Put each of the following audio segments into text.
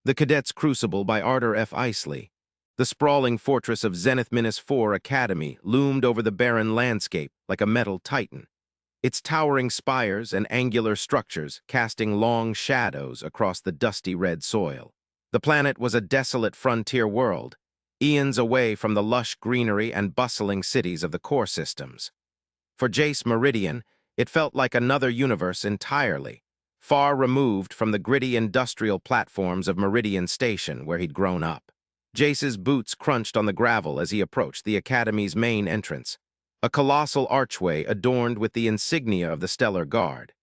The Cadets' Crucible by Arthur F. Iceley. The sprawling fortress of Zenith-4 Academy loomed over the barren landscape like a metal titan, its towering spires and angular structures casting long shadows across the dusty red soil. The planet was a desolate frontier world, eons away from the lush greenery and bustling cities of the core systems. For Jace Meridian, it felt like another universe entirely, far removed from the gritty industrial platforms of Meridian Station where he'd grown up. Jace's boots crunched on the gravel as he approached the Academy's main entrance, a colossal archway adorned with the insignia of the Stellar Guard.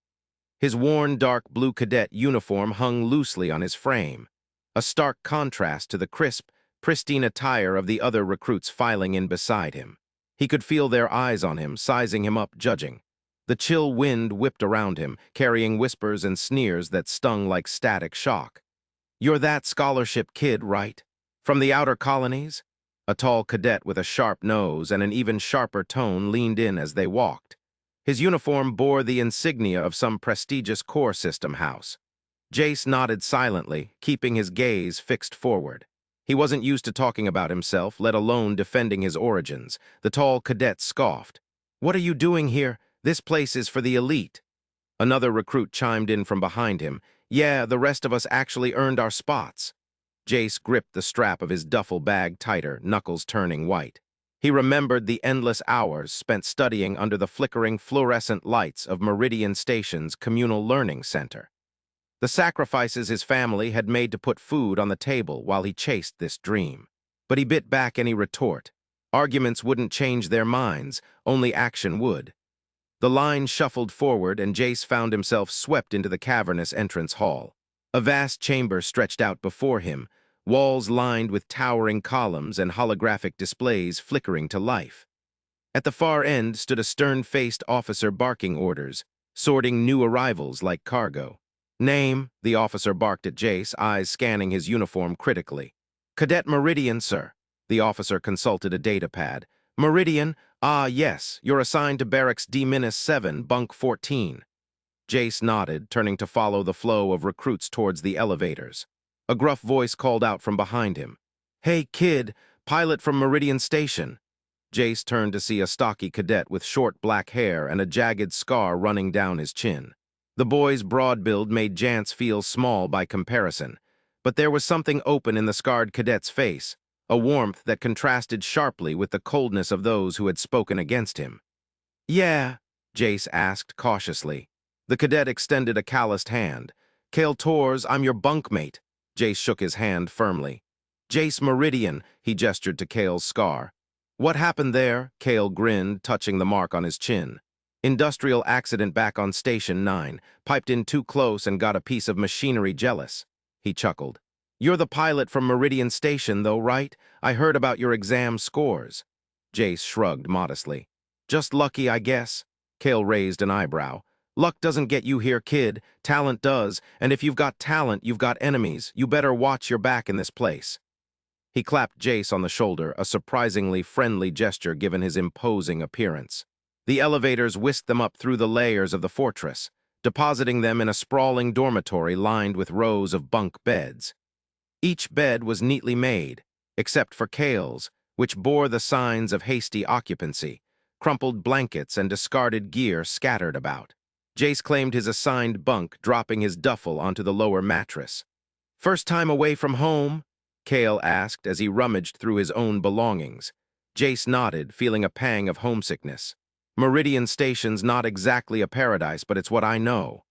His worn dark blue cadet uniform hung loosely on his frame, a stark contrast to the crisp, pristine attire of the other recruits filing in beside him. He could feel their eyes on him, sizing him up, judging. The chill wind whipped around him, carrying whispers and sneers that stung like static shock. "You're that scholarship kid, right? From the outer colonies?" A tall cadet with a sharp nose and an even sharper tone leaned in as they walked. His uniform bore the insignia of some prestigious core system house. Jace nodded silently, keeping his gaze fixed forward. He wasn't used to talking about himself, let alone defending his origins. The tall cadet scoffed. "What are you doing here? This place is for the elite." Another recruit chimed in from behind him. "Yeah, the rest of us actually earned our spots." Jace gripped the strap of his duffel bag tighter, knuckles turning white. He remembered the endless hours spent studying under the flickering fluorescent lights of Meridian Station's communal learning center. The sacrifices his family had made to put food on the table while he chased this dream. But he bit back any retort. Arguments wouldn't change their minds, only action would. The line shuffled forward, and Jace found himself swept into the cavernous entrance hall. A vast chamber stretched out before him, walls lined with towering columns and holographic displays flickering to life. At the far end stood a stern-faced officer barking orders, sorting new arrivals like cargo. "Name," the officer barked at Jace, eyes scanning his uniform critically. "Cadet Meridian, sir." The officer consulted a data pad. "Meridian? Ah, yes, you're assigned to Barracks D-7, Bunk 14. Jace nodded, turning to follow the flow of recruits towards the elevators. A gruff voice called out from behind him. "Hey, kid, pilot from Meridian Station." Jace turned to see a stocky cadet with short black hair and a jagged scar running down his chin. The boy's broad build made Jance feel small by comparison, but there was something open in the scarred cadet's face, a warmth that contrasted sharply with the coldness of those who had spoken against him. "Yeah?" Jace asked cautiously. The cadet extended a calloused hand. "Cale Torres, I'm your bunkmate." Jace shook his hand firmly. "Jace Meridian," he gestured to Cale's scar. "What happened there?" Cale grinned, touching the mark on his chin. "Industrial accident back on Station 9. Piped in too close and got a piece of machinery jealous." He chuckled. "You're the pilot from Meridian Station, though, right? I heard about your exam scores." Jace shrugged modestly. "Just lucky, I guess." Cale raised an eyebrow. "Luck doesn't get you here, kid. Talent does, and if you've got talent, you've got enemies. You better watch your back in this place." He clapped Jace on the shoulder, a surprisingly friendly gesture given his imposing appearance. The elevators whisked them up through the layers of the fortress, depositing them in a sprawling dormitory lined with rows of bunk beds. Each bed was neatly made, except for Cale's, which bore the signs of hasty occupancy, crumpled blankets and discarded gear scattered about. Jace claimed his assigned bunk, dropping his duffel onto the lower mattress. "First time away from home?" Cale asked as he rummaged through his own belongings. Jace nodded, feeling a pang of homesickness. "Meridian Station's not exactly a paradise, but it's what I know."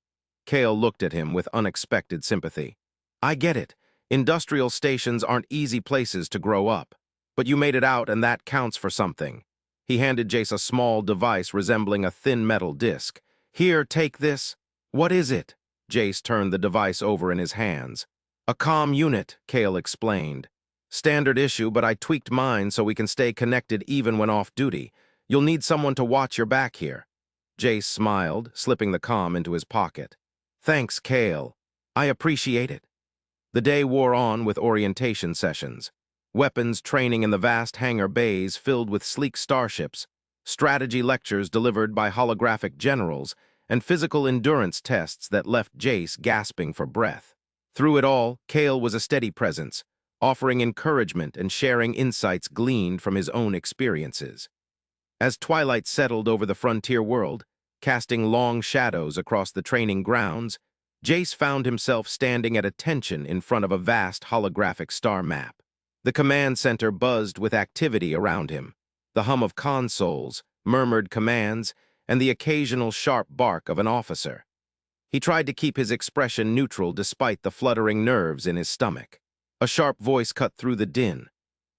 Cale looked at him with unexpected sympathy. "I get it. Industrial stations aren't easy places to grow up. But you made it out, and that counts for something." He handed Jace a small device resembling a thin metal disc. "Here, take this." "What is it?" Jace turned the device over in his hands. "A comm unit," Cale explained. "Standard issue, but I tweaked mine so we can stay connected even when off duty. You'll need someone to watch your back here." Jace smiled, slipping the comm into his pocket. "Thanks, Cale. I appreciate it." The day wore on with orientation sessions. Weapons training in the vast hangar bays filled with sleek starships, strategy lectures delivered by holographic generals, and physical endurance tests that left Jace gasping for breath. Through it all, Cale was a steady presence, offering encouragement and sharing insights gleaned from his own experiences. As twilight settled over the frontier world, casting long shadows across the training grounds, Jace found himself standing at attention in front of a vast holographic star map. The command center buzzed with activity around him, the hum of consoles, murmured commands, and the occasional sharp bark of an officer. He tried to keep his expression neutral despite the fluttering nerves in his stomach. A sharp voice cut through the din.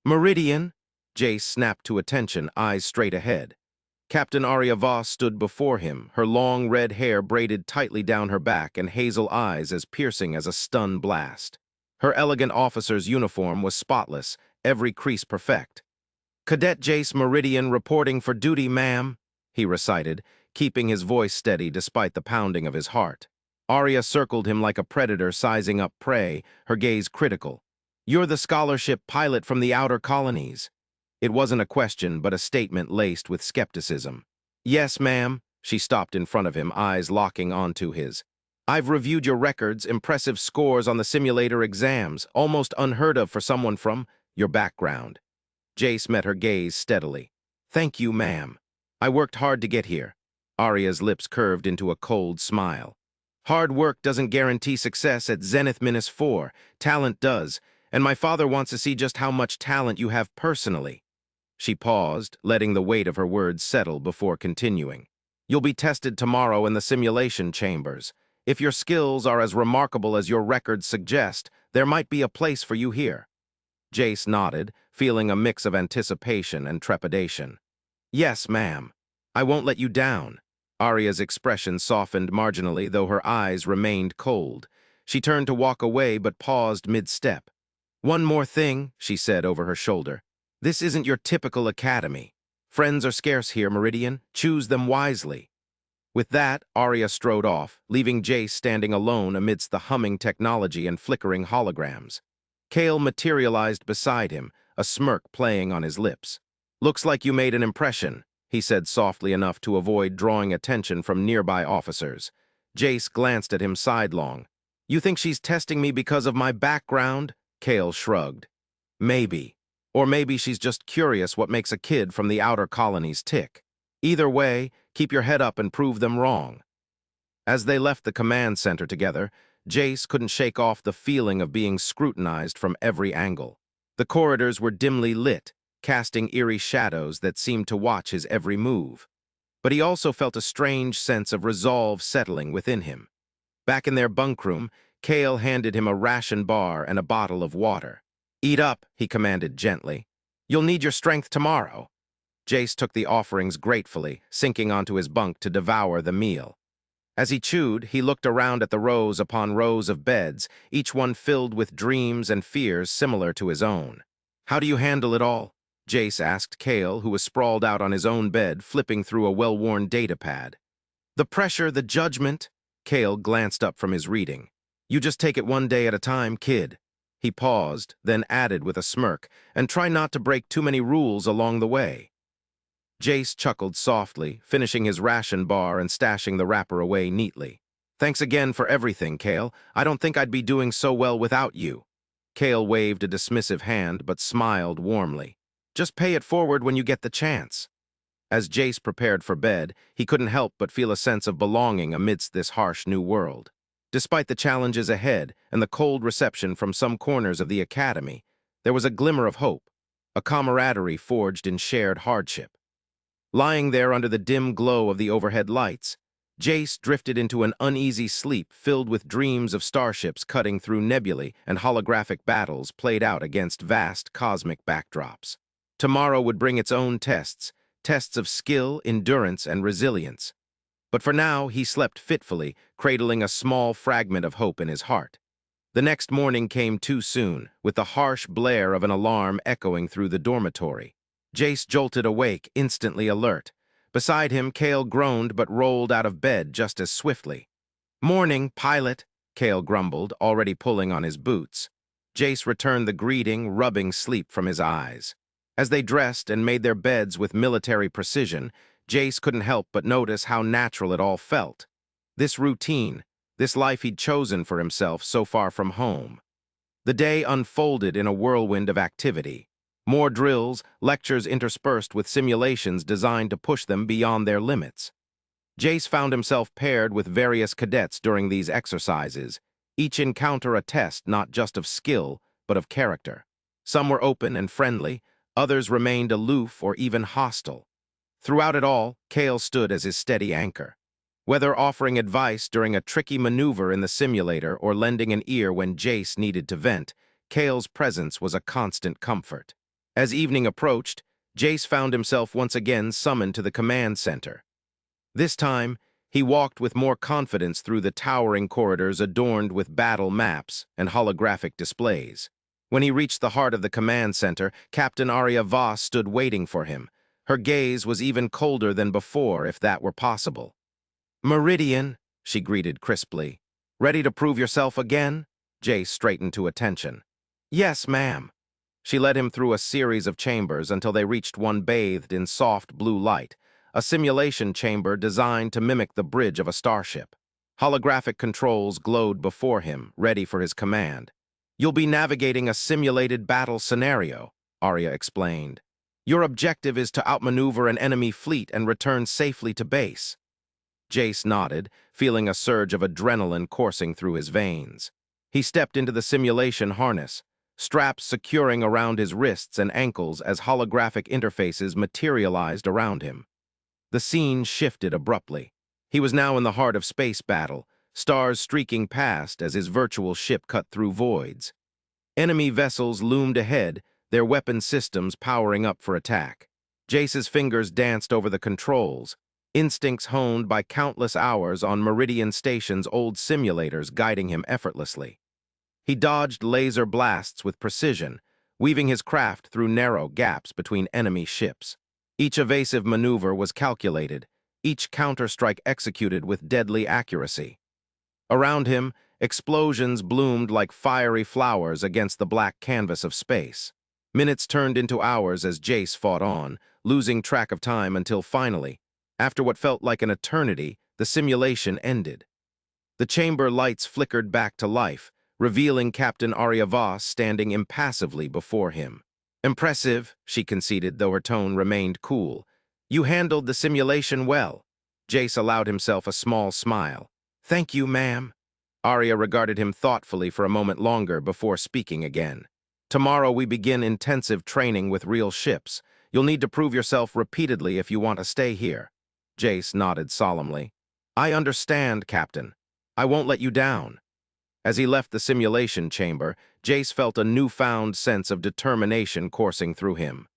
"Meridian!" Jace snapped to attention, eyes straight ahead. Captain Arya Voss stood before him, her long red hair braided tightly down her back and hazel eyes as piercing as a stun blast. Her elegant officer's uniform was spotless, every crease perfect. "Cadet Jace Meridian reporting for duty, ma'am," he recited, keeping his voice steady despite the pounding of his heart. Arya circled him like a predator sizing up prey, her gaze critical. "You're the scholarship pilot from the outer colonies." It wasn't a question, but a statement laced with skepticism. "Yes, ma'am." She stopped in front of him, eyes locking onto his. "I've reviewed your records, impressive scores on the simulator exams, almost unheard of for someone from your background." Jace met her gaze steadily. "Thank you, ma'am. I worked hard to get here." Arya's lips curved into a cold smile. "Hard work doesn't guarantee success at Zenith-4. Talent does, and my father wants to see just how much talent you have personally." She paused, letting the weight of her words settle before continuing. "You'll be tested tomorrow in the simulation chambers. If your skills are as remarkable as your records suggest, there might be a place for you here." Jace nodded, feeling a mix of anticipation and trepidation. "Yes, ma'am. I won't let you down." Arya's expression softened marginally, though her eyes remained cold. She turned to walk away, but paused mid-step. "One more thing," she said over her shoulder. "This isn't your typical academy. Friends are scarce here, Meridian. Choose them wisely." With that, Arya strode off, leaving Jace standing alone amidst the humming technology and flickering holograms. Cale materialized beside him, a smirk playing on his lips. "Looks like you made an impression," he said softly enough to avoid drawing attention from nearby officers. Jace glanced at him sidelong. "You think she's testing me because of my background?" Cale shrugged. "Maybe. Or maybe she's just curious what makes a kid from the outer colonies tick. Either way, keep your head up and prove them wrong." As they left the command center together, Jace couldn't shake off the feeling of being scrutinized from every angle. The corridors were dimly lit, casting eerie shadows that seemed to watch his every move. But he also felt a strange sense of resolve settling within him. Back in their bunkroom, Cale handed him a ration bar and a bottle of water. "Eat up," he commanded gently. "You'll need your strength tomorrow." Jace took the offerings gratefully, sinking onto his bunk to devour the meal. As he chewed, he looked around at the rows upon rows of beds, each one filled with dreams and fears similar to his own. "How do you handle it all?" Jace asked Cale, who was sprawled out on his own bed, flipping through a well-worn datapad. "The pressure, the judgment." Cale glanced up from his reading. "You just take it one day at a time, kid." He paused, then added with a smirk, "And try not to break too many rules along the way." Jace chuckled softly, finishing his ration bar and stashing the wrapper away neatly. "Thanks again for everything, Cale. I don't think I'd be doing so well without you." Cale waved a dismissive hand, but smiled warmly. "Just pay it forward when you get the chance." As Jace prepared for bed, he couldn't help but feel a sense of belonging amidst this harsh new world. Despite the challenges ahead and the cold reception from some corners of the academy, there was a glimmer of hope, a camaraderie forged in shared hardship. Lying there under the dim glow of the overhead lights, Jace drifted into an uneasy sleep filled with dreams of starships cutting through nebulae and holographic battles played out against vast cosmic backdrops. Tomorrow would bring its own tests, tests of skill, endurance, and resilience. But for now, he slept fitfully, cradling a small fragment of hope in his heart. The next morning came too soon, with the harsh blare of an alarm echoing through the dormitory. Jace jolted awake, instantly alert. Beside him, Cale groaned but rolled out of bed just as swiftly. "Morning, pilot," Cale grumbled, already pulling on his boots. Jace returned the greeting, rubbing sleep from his eyes. As they dressed and made their beds with military precision, Jace couldn't help but notice how natural it all felt. This routine, this life he'd chosen for himself so far from home. The day unfolded in a whirlwind of activity. More drills, lectures interspersed with simulations designed to push them beyond their limits. Jace found himself paired with various cadets during these exercises, each encounter a test not just of skill, but of character. Some were open and friendly, others remained aloof or even hostile. Throughout it all, Kale stood as his steady anchor. Whether offering advice during a tricky maneuver in the simulator or lending an ear when Jace needed to vent, Kale's presence was a constant comfort. As evening approached, Jace found himself once again summoned to the command center. This time, he walked with more confidence through the towering corridors adorned with battle maps and holographic displays. When he reached the heart of the command center, Captain Arya Voss stood waiting for him. Her gaze was even colder than before, if that were possible. "Meridian," she greeted crisply. "Ready to prove yourself again?" Jace straightened to attention. "Yes, ma'am." She led him through a series of chambers until they reached one bathed in soft blue light, a simulation chamber designed to mimic the bridge of a starship. Holographic controls glowed before him, ready for his command. "You'll be navigating a simulated battle scenario," Arya explained. "Your objective is to outmaneuver an enemy fleet and return safely to base." Jace nodded, feeling a surge of adrenaline coursing through his veins. He stepped into the simulation harness, straps securing around his wrists and ankles as holographic interfaces materialized around him. The scene shifted abruptly. He was now in the heart of space battle, stars streaking past as his virtual ship cut through voids. Enemy vessels loomed ahead, their weapon systems powering up for attack. Jace's fingers danced over the controls, instincts honed by countless hours on Meridian Station's old simulators guiding him effortlessly. He dodged laser blasts with precision, weaving his craft through narrow gaps between enemy ships. Each evasive maneuver was calculated, each counterstrike executed with deadly accuracy. Around him, explosions bloomed like fiery flowers against the black canvas of space. Minutes turned into hours as Jace fought on, losing track of time until finally, after what felt like an eternity, the simulation ended. The chamber lights flickered back to life, revealing Captain Arya Voss standing impassively before him. "Impressive," she conceded, though her tone remained cool. "You handled the simulation well." Jace allowed himself a small smile. "Thank you, ma'am." Arya regarded him thoughtfully for a moment longer before speaking again. "Tomorrow we begin intensive training with real ships. You'll need to prove yourself repeatedly if you want to stay here." Jace nodded solemnly. "I understand, Captain. I won't let you down." As he left the simulation chamber, Jace felt a newfound sense of determination coursing through him.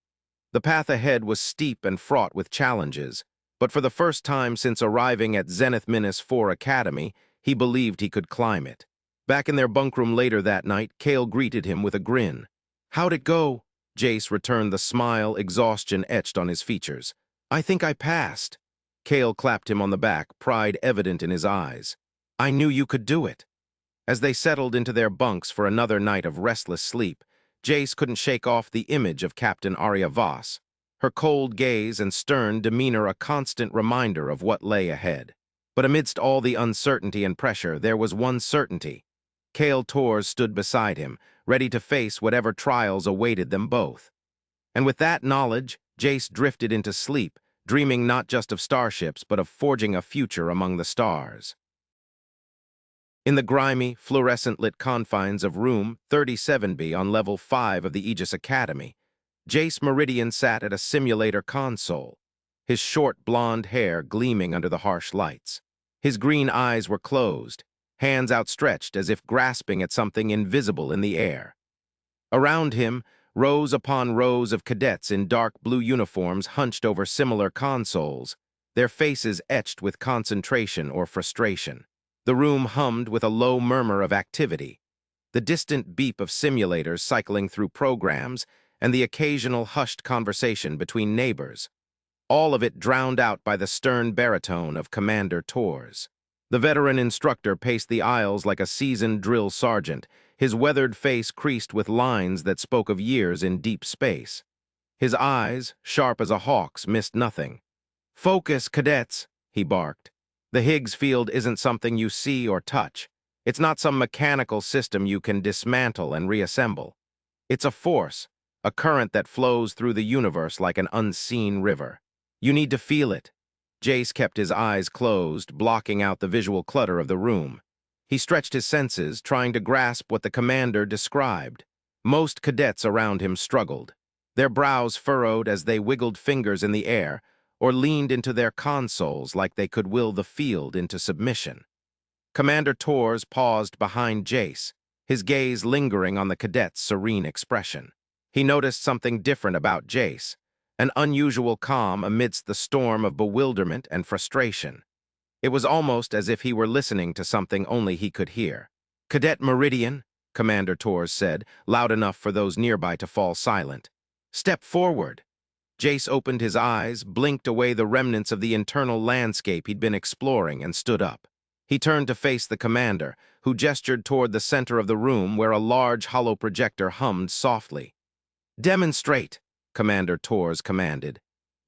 The path ahead was steep and fraught with challenges, but for the first time since arriving at Zenith-4 Academy, he believed he could climb it. Back in their bunkroom later that night, Kale greeted him with a grin. "How'd it go?" Jace returned the smile, exhaustion etched on his features. "I think I passed." Kale clapped him on the back, pride evident in his eyes. "I knew you could do it." As they settled into their bunks for another night of restless sleep, Jace couldn't shake off the image of Captain Arya Voss, her cold gaze and stern demeanor a constant reminder of what lay ahead. But amidst all the uncertainty and pressure, there was one certainty. Kale Torres stood beside him, ready to face whatever trials awaited them both. And with that knowledge, Jace drifted into sleep, dreaming not just of starships, but of forging a future among the stars. In the grimy, fluorescent-lit confines of room 37B on level 5 of the Aegis Academy, Jace Meridian sat at a simulator console, his short blonde hair gleaming under the harsh lights. His green eyes were closed, hands outstretched as if grasping at something invisible in the air. Around him, rows upon rows of cadets in dark blue uniforms hunched over similar consoles, their faces etched with concentration or frustration. The room hummed with a low murmur of activity, the distant beep of simulators cycling through programs, and the occasional hushed conversation between neighbors, all of it drowned out by the stern baritone of Commander Torres. The veteran instructor paced the aisles like a seasoned drill sergeant, his weathered face creased with lines that spoke of years in deep space. His eyes, sharp as a hawk's, missed nothing. "Focus, cadets," he barked. The Higgs field isn't something you see or touch. It's not some mechanical system you can dismantle and reassemble. It's a force, a current that flows through the universe like an unseen river. You need to feel it. Jace kept his eyes closed, blocking out the visual clutter of the room. He stretched his senses, trying to grasp what the commander described. Most cadets around him struggled. Their brows furrowed as they wiggled fingers in the air or leaned into their consoles like they could will the field into submission. Commander Tors paused behind Jace, his gaze lingering on the cadet's serene expression. He noticed something different about Jace, an unusual calm amidst the storm of bewilderment and frustration. It was almost as if he were listening to something only he could hear. "Cadet Meridian," Commander Tors said, loud enough for those nearby to fall silent. "Step forward." Jace opened his eyes, blinked away the remnants of the internal landscape he'd been exploring, and stood up. He turned to face the commander, who gestured toward the center of the room where a large hollow projector hummed softly. "Demonstrate," Commander Tors commanded.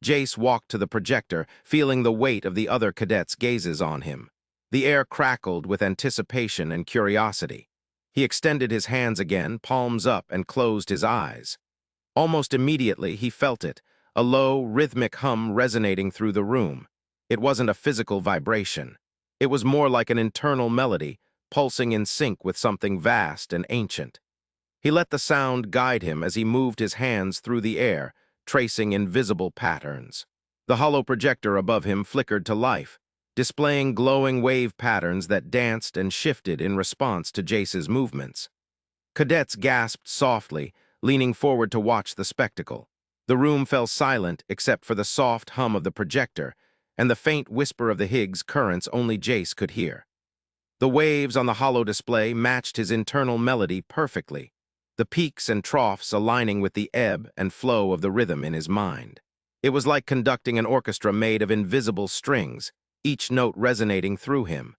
Jace walked to the projector, feeling the weight of the other cadets' gazes on him. The air crackled with anticipation and curiosity. He extended his hands again, palms up, and closed his eyes. Almost immediately, he felt it, a low, rhythmic hum resonating through the room. It wasn't a physical vibration. It was more like an internal melody, pulsing in sync with something vast and ancient. He let the sound guide him as he moved his hands through the air, tracing invisible patterns. The hollow projector above him flickered to life, displaying glowing wave patterns that danced and shifted in response to Jace's movements. Cadets gasped softly, leaning forward to watch the spectacle. The room fell silent except for the soft hum of the projector and the faint whisper of the Higgs currents only Jace could hear. The waves on the hollow display matched his internal melody perfectly, the peaks and troughs aligning with the ebb and flow of the rhythm in his mind. It was like conducting an orchestra made of invisible strings, each note resonating through him.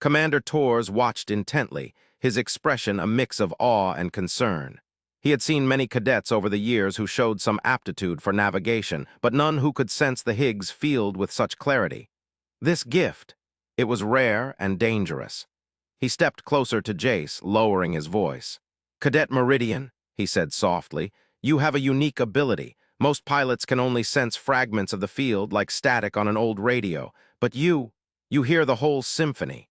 Commander Tors watched intently, his expression a mix of awe and concern. He had seen many cadets over the years who showed some aptitude for navigation, but none who could sense the Higgs field with such clarity. This gift, it was rare and dangerous. He stepped closer to Jace, lowering his voice. "Cadet Meridian," he said softly, "you have a unique ability. Most pilots can only sense fragments of the field like static on an old radio, but you hear the whole symphony."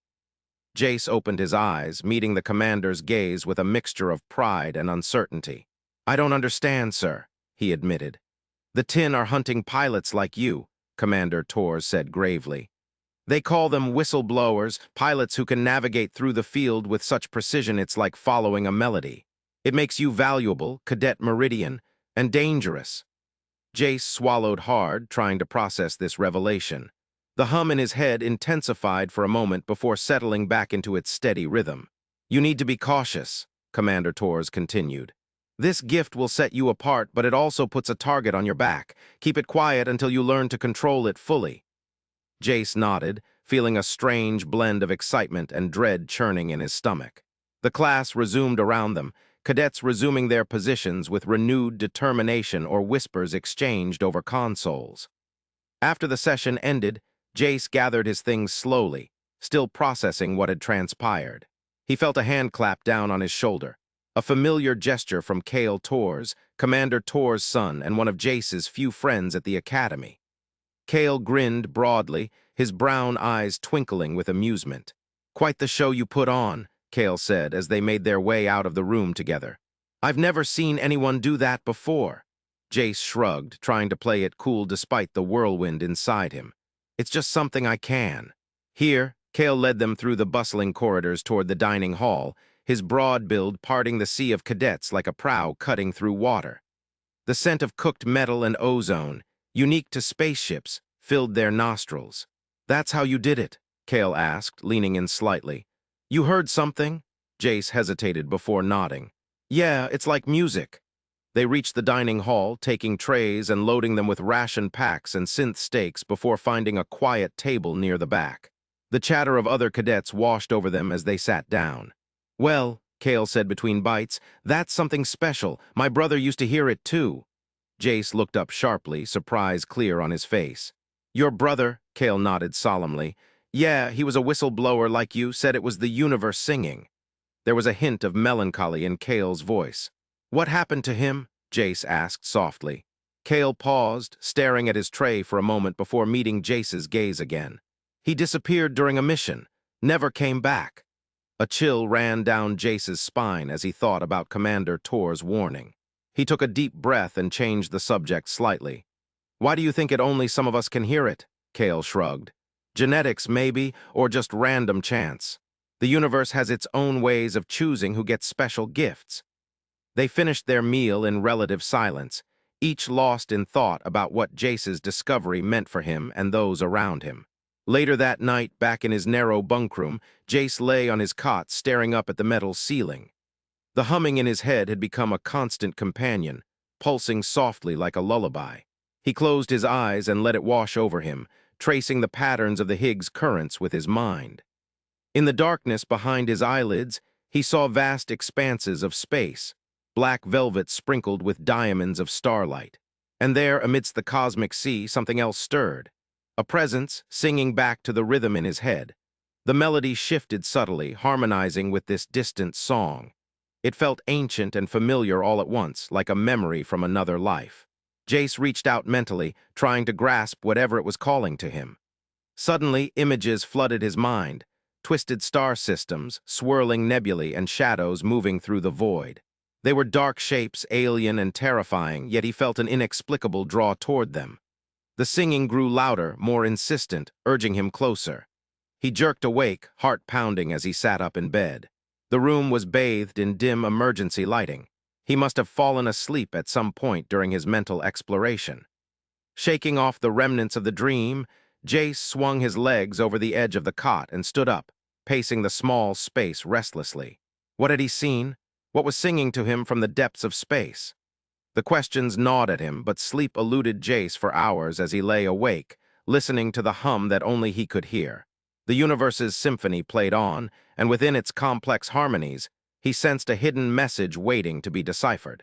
Jace opened his eyes, meeting the commander's gaze with a mixture of pride and uncertainty. "I don't understand, sir," he admitted. "The Tin are hunting pilots like you," Commander Tors said gravely. "They call them whistleblowers, pilots who can navigate through the field with such precision it's like following a melody. It makes you valuable, Cadet Meridian, and dangerous." Jace swallowed hard, trying to process this revelation. The hum in his head intensified for a moment before settling back into its steady rhythm. "You need to be cautious," Commander Tors continued. "This gift will set you apart, but it also puts a target on your back. Keep it quiet until you learn to control it fully." Jace nodded, feeling a strange blend of excitement and dread churning in his stomach. The class resumed around them, cadets resuming their positions with renewed determination or whispers exchanged over consoles. After the session ended, Jace gathered his things slowly, still processing what had transpired. He felt a hand clap down on his shoulder, a familiar gesture from Cale Tors, Commander Tors' son and one of Jace's few friends at the academy. Cale grinned broadly, his brown eyes twinkling with amusement. "Quite the show you put on," Cale said as they made their way out of the room together. "I've never seen anyone do that before." Jace shrugged, trying to play it cool despite the whirlwind inside him. "It's just something I can." Here, Cale led them through the bustling corridors toward the dining hall, his broad build parting the sea of cadets like a prow cutting through water. The scent of cooked metal and ozone, unique to spaceships, filled their nostrils. "That's how you did it?" Cale asked, leaning in slightly. "You heard something?" Jace hesitated before nodding. "Yeah, it's like music." They reached the dining hall, taking trays and loading them with ration packs and synth steaks before finding a quiet table near the back. The chatter of other cadets washed over them as they sat down. "Well," Cale said between bites, "that's something special. My brother used to hear it too." Jace looked up sharply, surprise clear on his face. "Your brother," Cale nodded solemnly. Yeah, he was a whistleblower like you, said it was the universe singing. There was a hint of melancholy in Kale's voice. What happened to him? Jace asked softly. Kale paused, staring at his tray for a moment before meeting Jace's gaze again. He disappeared during a mission, never came back. A chill ran down Jace's spine as he thought about Commander Tor's warning. He took a deep breath and changed the subject slightly. Why do you think only some of us can hear it? Kale shrugged. Genetics, maybe, or just random chance. The universe has its own ways of choosing who gets special gifts. They finished their meal in relative silence, each lost in thought about what Jace's discovery meant for him and those around him. Later that night, back in his narrow bunkroom, Jace lay on his cot staring up at the metal ceiling. The humming in his head had become a constant companion, pulsing softly like a lullaby. He closed his eyes and let it wash over him, tracing the patterns of the Higgs currents with his mind. In the darkness behind his eyelids, he saw vast expanses of space, black velvet sprinkled with diamonds of starlight. And there, amidst the cosmic sea, something else stirred. A presence, singing back to the rhythm in his head. The melody shifted subtly, harmonizing with this distant song. It felt ancient and familiar all at once, like a memory from another life. Jace reached out mentally, trying to grasp whatever it was calling to him. Suddenly, images flooded his mind, twisted star systems, swirling nebulae and shadows moving through the void. They were dark shapes, alien and terrifying, yet he felt an inexplicable draw toward them. The singing grew louder, more insistent, urging him closer. He jerked awake, heart pounding as he sat up in bed. The room was bathed in dim emergency lighting. He must have fallen asleep at some point during his mental exploration. Shaking off the remnants of the dream, Jace swung his legs over the edge of the cot and stood up, pacing the small space restlessly. What had he seen? What was singing to him from the depths of space? The questions gnawed at him, but sleep eluded Jace for hours as he lay awake, listening to the hum that only he could hear. The universe's symphony played on, and within its complex harmonies, he sensed a hidden message waiting to be deciphered.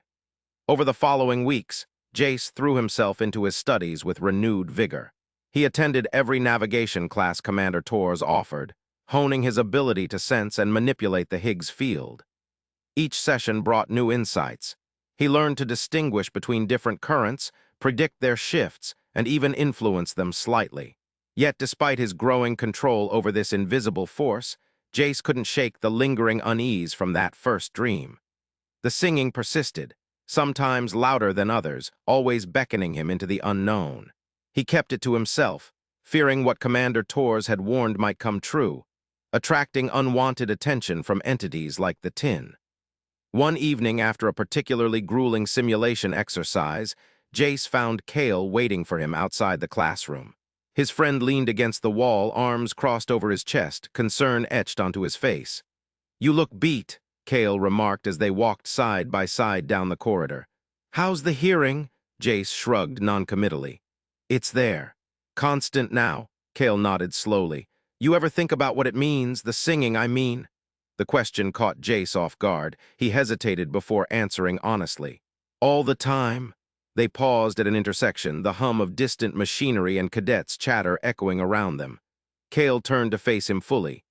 Over the following weeks, Jace threw himself into his studies with renewed vigor. He attended every navigation class Commander Tor's offered, honing his ability to sense and manipulate the Higgs field. Each session brought new insights. He learned to distinguish between different currents, predict their shifts, and even influence them slightly. Yet despite his growing control over this invisible force, Jace couldn't shake the lingering unease from that first dream. The singing persisted, sometimes louder than others, always beckoning him into the unknown. He kept it to himself, fearing what Commander Tors had warned might come true, attracting unwanted attention from entities like the Tin. One evening after a particularly grueling simulation exercise, Jace found Kale waiting for him outside the classroom. His friend leaned against the wall, arms crossed over his chest, concern etched onto his face. "You look beat," Kale remarked as they walked side by side down the corridor. "How's the hearing?" Jace shrugged noncommittally. "It's there. Constant now," Kale nodded slowly. "You ever think about what it means, the singing, I mean?" The question caught Jace off guard. He hesitated before answering honestly. "All the time." They paused at an intersection, the hum of distant machinery and cadets' chatter echoing around them. Kale turned to face him fully.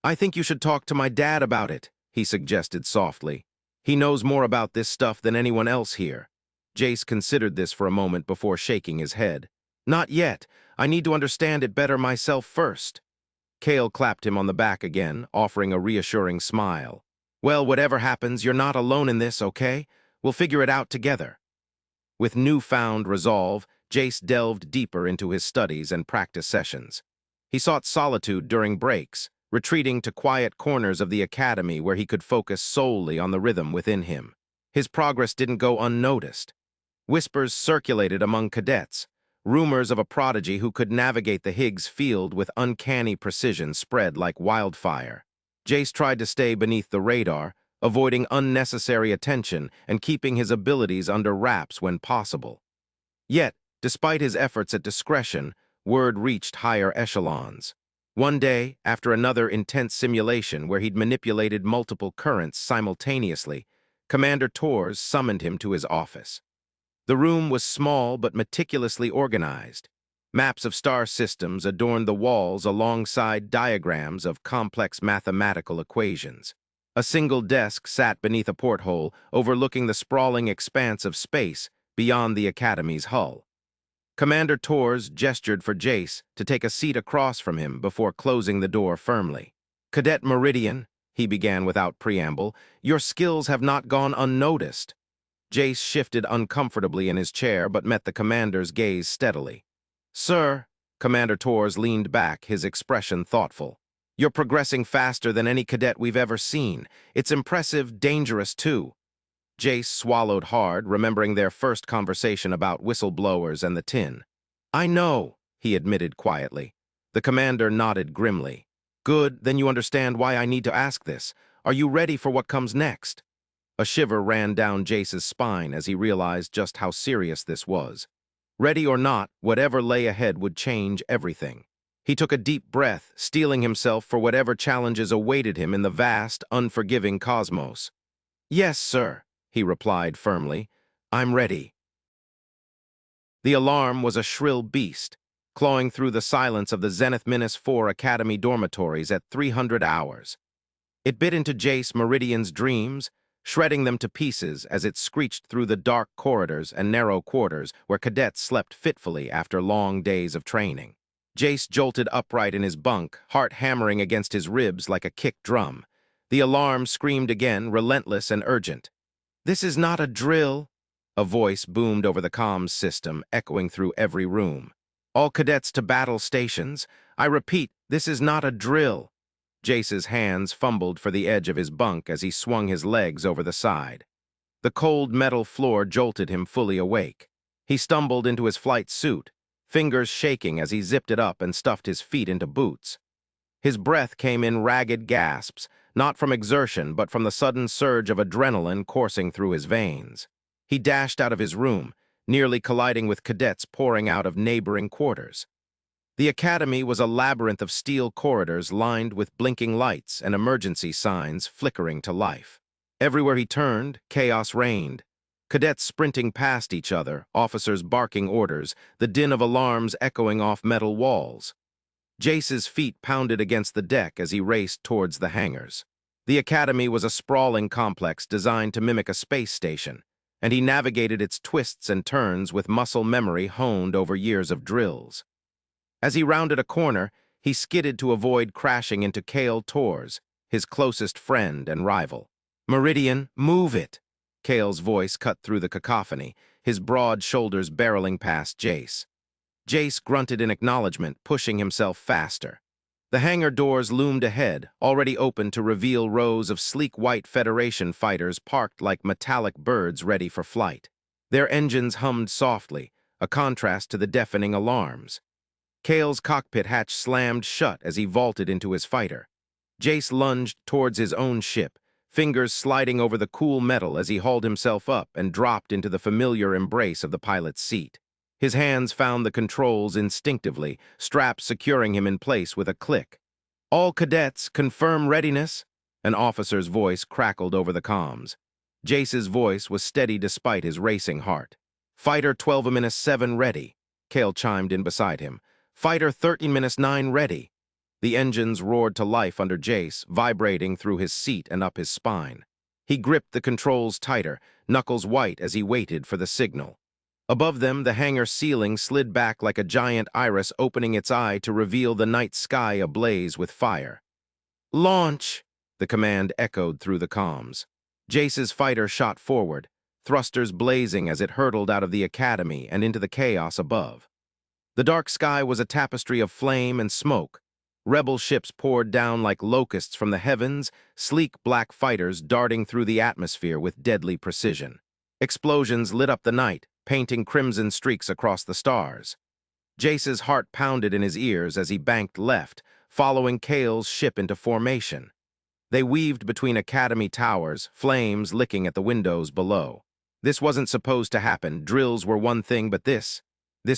"I think you should talk to my dad about it," he suggested softly. "He knows more about this stuff than anyone else here." Jace considered this for a moment before shaking his head. "Not yet. I need to understand it better myself first." Kale clapped him on the back again, offering a reassuring smile. "Well, whatever happens, you're not alone in this, okay? We'll figure it out together." With newfound resolve, Jace delved deeper into his studies and practice sessions. He sought solitude during breaks, retreating to quiet corners of the academy where he could focus solely on the rhythm within him. His progress didn't go unnoticed. Whispers circulated among cadets. Rumors of a prodigy who could navigate the Higgs field with uncanny precision spread like wildfire. Jace tried to stay beneath the radar, avoiding unnecessary attention and keeping his abilities under wraps when possible. Yet, despite his efforts at discretion, word reached higher echelons. One day, after another intense simulation where he'd manipulated multiple currents simultaneously, Commander Tors summoned him to his office. The room was small but meticulously organized. Maps of star systems adorned the walls alongside diagrams of complex mathematical equations. A single desk sat beneath a porthole, overlooking the sprawling expanse of space beyond the Academy's hull. Commander Torres gestured for Jace to take a seat across from him before closing the door firmly. "Cadet Meridian," he began without preamble, "your skills have not gone unnoticed." Jace shifted uncomfortably in his chair but met the commander's gaze steadily. "Sir," Commander Torres leaned back, his expression thoughtful. "You're progressing faster than any cadet we've ever seen. It's impressive, dangerous too." Jace swallowed hard, remembering their first conversation about whistleblowers and the tin. "I know," he admitted quietly. The commander nodded grimly. "Good, then you understand why I need to ask this. Are you ready for what comes next?" A shiver ran down Jace's spine as he realized just how serious this was. Ready or not, whatever lay ahead would change everything. He took a deep breath, steeling himself for whatever challenges awaited him in the vast, unforgiving cosmos. "Yes, sir," he replied firmly. "I'm ready." The alarm was a shrill beast, clawing through the silence of the Zenith-4 Academy dormitories at 300 hours. It bit into Jace Meridian's dreams, shredding them to pieces as it screeched through the dark corridors and narrow quarters where cadets slept fitfully after long days of training. Jace jolted upright in his bunk, heart hammering against his ribs like a kicked drum. The alarm screamed again, relentless and urgent. "This is not a drill," a voice boomed over the comms system, echoing through every room. "All cadets to battle stations. I repeat, this is not a drill." Jace's hands fumbled for the edge of his bunk as he swung his legs over the side. The cold metal floor jolted him fully awake. He stumbled into his flight suit, fingers shaking as he zipped it up and stuffed his feet into boots. His breath came in ragged gasps, not from exertion but from the sudden surge of adrenaline coursing through his veins. He dashed out of his room, nearly colliding with cadets pouring out of neighboring quarters. The academy was a labyrinth of steel corridors lined with blinking lights and emergency signs flickering to life. Everywhere he turned, chaos reigned. Cadets sprinting past each other, officers barking orders, the din of alarms echoing off metal walls. Jace's feet pounded against the deck as he raced towards the hangars. The academy was a sprawling complex designed to mimic a space station, and he navigated its twists and turns with muscle memory honed over years of drills. As he rounded a corner, he skidded to avoid crashing into Kale Torres, his closest friend and rival. "Meridian, move it!" Kale's voice cut through the cacophony, his broad shoulders barreling past Jace. Jace grunted in acknowledgement, pushing himself faster. The hangar doors loomed ahead, already open to reveal rows of sleek white Federation fighters parked like metallic birds ready for flight. Their engines hummed softly, a contrast to the deafening alarms. Kale's cockpit hatch slammed shut as he vaulted into his fighter. Jace lunged towards his own ship, fingers sliding over the cool metal as he hauled himself up and dropped into the familiar embrace of the pilot's seat. His hands found the controls instinctively, straps securing him in place with a click. "All cadets, confirm readiness," an officer's voice crackled over the comms. Jace's voice was steady despite his racing heart. "Fighter 12-7 ready," Kale chimed in beside him. "Fighter 13-9 ready." The engines roared to life under Jace, vibrating through his seat and up his spine. He gripped the controls tighter, knuckles white as he waited for the signal. Above them, the hangar ceiling slid back like a giant iris opening its eye to reveal the night sky ablaze with fire. "Launch!" the command echoed through the comms. Jace's fighter shot forward, thrusters blazing as it hurtled out of the academy and into the chaos above. The dark sky was a tapestry of flame and smoke. Rebel ships poured down like locusts from the heavens, sleek black fighters darting through the atmosphere with deadly precision. Explosions lit up the night, painting crimson streaks across the stars. Jace's heart pounded in his ears as he banked left, following Kale's ship into formation. They weaved between academy towers, flames licking at the windows below. This wasn't supposed to happen. Drills were one thing, but this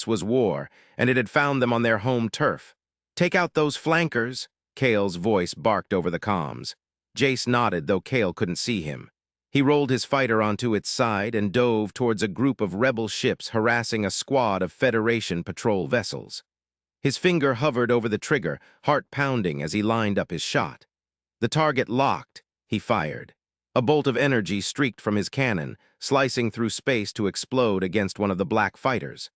was war, and it had found them on their home turf. "Take out those flankers," Kale's voice barked over the comms. Jace nodded, though Kale couldn't see him. He rolled his fighter onto its side and dove towards a group of rebel ships harassing a squad of Federation patrol vessels. His finger hovered over the trigger, heart pounding as he lined up his shot. The target locked. He fired. A bolt of energy streaked from his cannon, slicing through space to explode against one of the black fighters.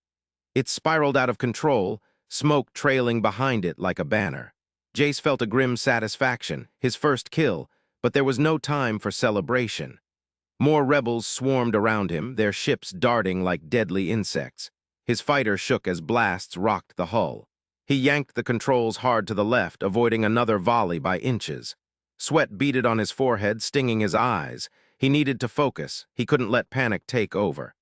It spiraled out of control, smoke trailing behind it like a banner. Jace felt a grim satisfaction, his first kill, but there was no time for celebration. More rebels swarmed around him, their ships darting like deadly insects. His fighter shook as blasts rocked the hull. He yanked the controls hard to the left, avoiding another volley by inches. Sweat beaded on his forehead, stinging his eyes. He needed to focus. He couldn't let panic take over.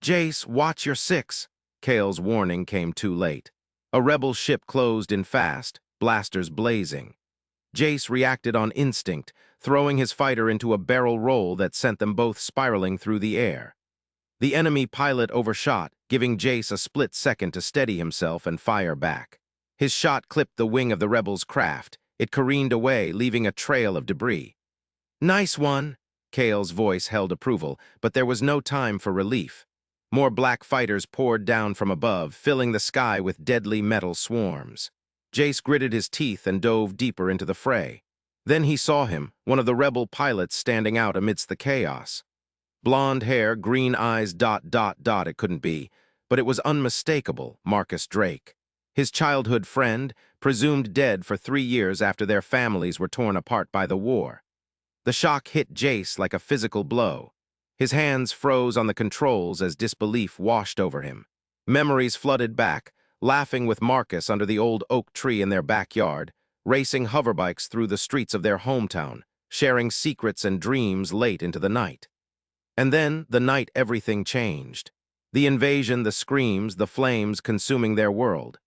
"Jace, watch your six." Kale's warning came too late. A rebel ship closed in fast, blasters blazing. Jace reacted on instinct, throwing his fighter into a barrel roll that sent them both spiraling through the air. The enemy pilot overshot, giving Jace a split second to steady himself and fire back. His shot clipped the wing of the rebel's craft. It careened away, leaving a trail of debris. "Nice one!" Kale's voice held approval, but there was no time for relief. More black fighters poured down from above, filling the sky with deadly metal swarms. Jace gritted his teeth and dove deeper into the fray. Then he saw him, one of the rebel pilots standing out amidst the chaos. Blonde hair, green eyes, ... it couldn't be, but it was unmistakable, Marcus Drake. His childhood friend, presumed dead for 3 years after their families were torn apart by the war. The shock hit Jace like a physical blow. His hands froze on the controls as disbelief washed over him. Memories flooded back, laughing with Marcus under the old oak tree in their backyard, racing hoverbikes through the streets of their hometown, sharing secrets and dreams late into the night. And then, the night everything changed. The invasion, the screams, the flames consuming their world.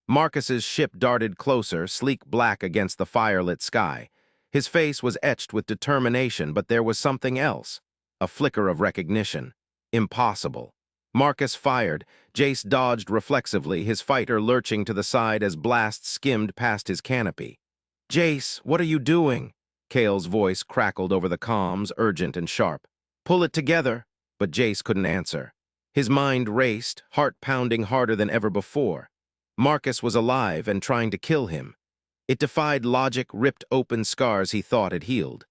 Marcus's ship darted closer, sleek black against the firelit sky. His face was etched with determination, but there was something else. A flicker of recognition. Impossible. Marcus fired. Jace dodged reflexively, his fighter lurching to the side as blasts skimmed past his canopy. "Jace, what are you doing?" Kale's voice crackled over the comms, urgent and sharp. "Pull it together." But Jace couldn't answer. His mind raced, heart pounding harder than ever before. Marcus was alive and trying to kill him. It defied logic, ripped open scars he thought had healed.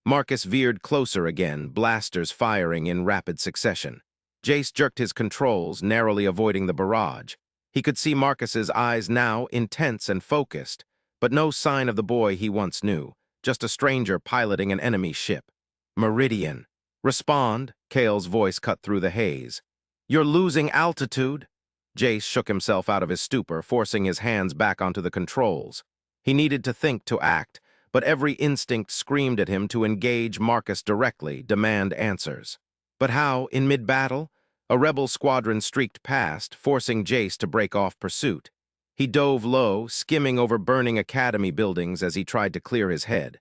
Marcus veered closer again, blasters firing in rapid succession. Jace jerked his controls, narrowly avoiding the barrage. He could see Marcus's eyes now, intense and focused, but no sign of the boy he once knew, just a stranger piloting an enemy ship. "Meridian. Respond," Kale's voice cut through the haze. "You're losing altitude." Jace shook himself out of his stupor, forcing his hands back onto the controls. He needed to think to act, but every instinct screamed at him to engage Marcus directly, demand answers. But how, in mid-battle? A rebel squadron streaked past, forcing Jace to break off pursuit. He dove low, skimming over burning academy buildings as he tried to clear his head.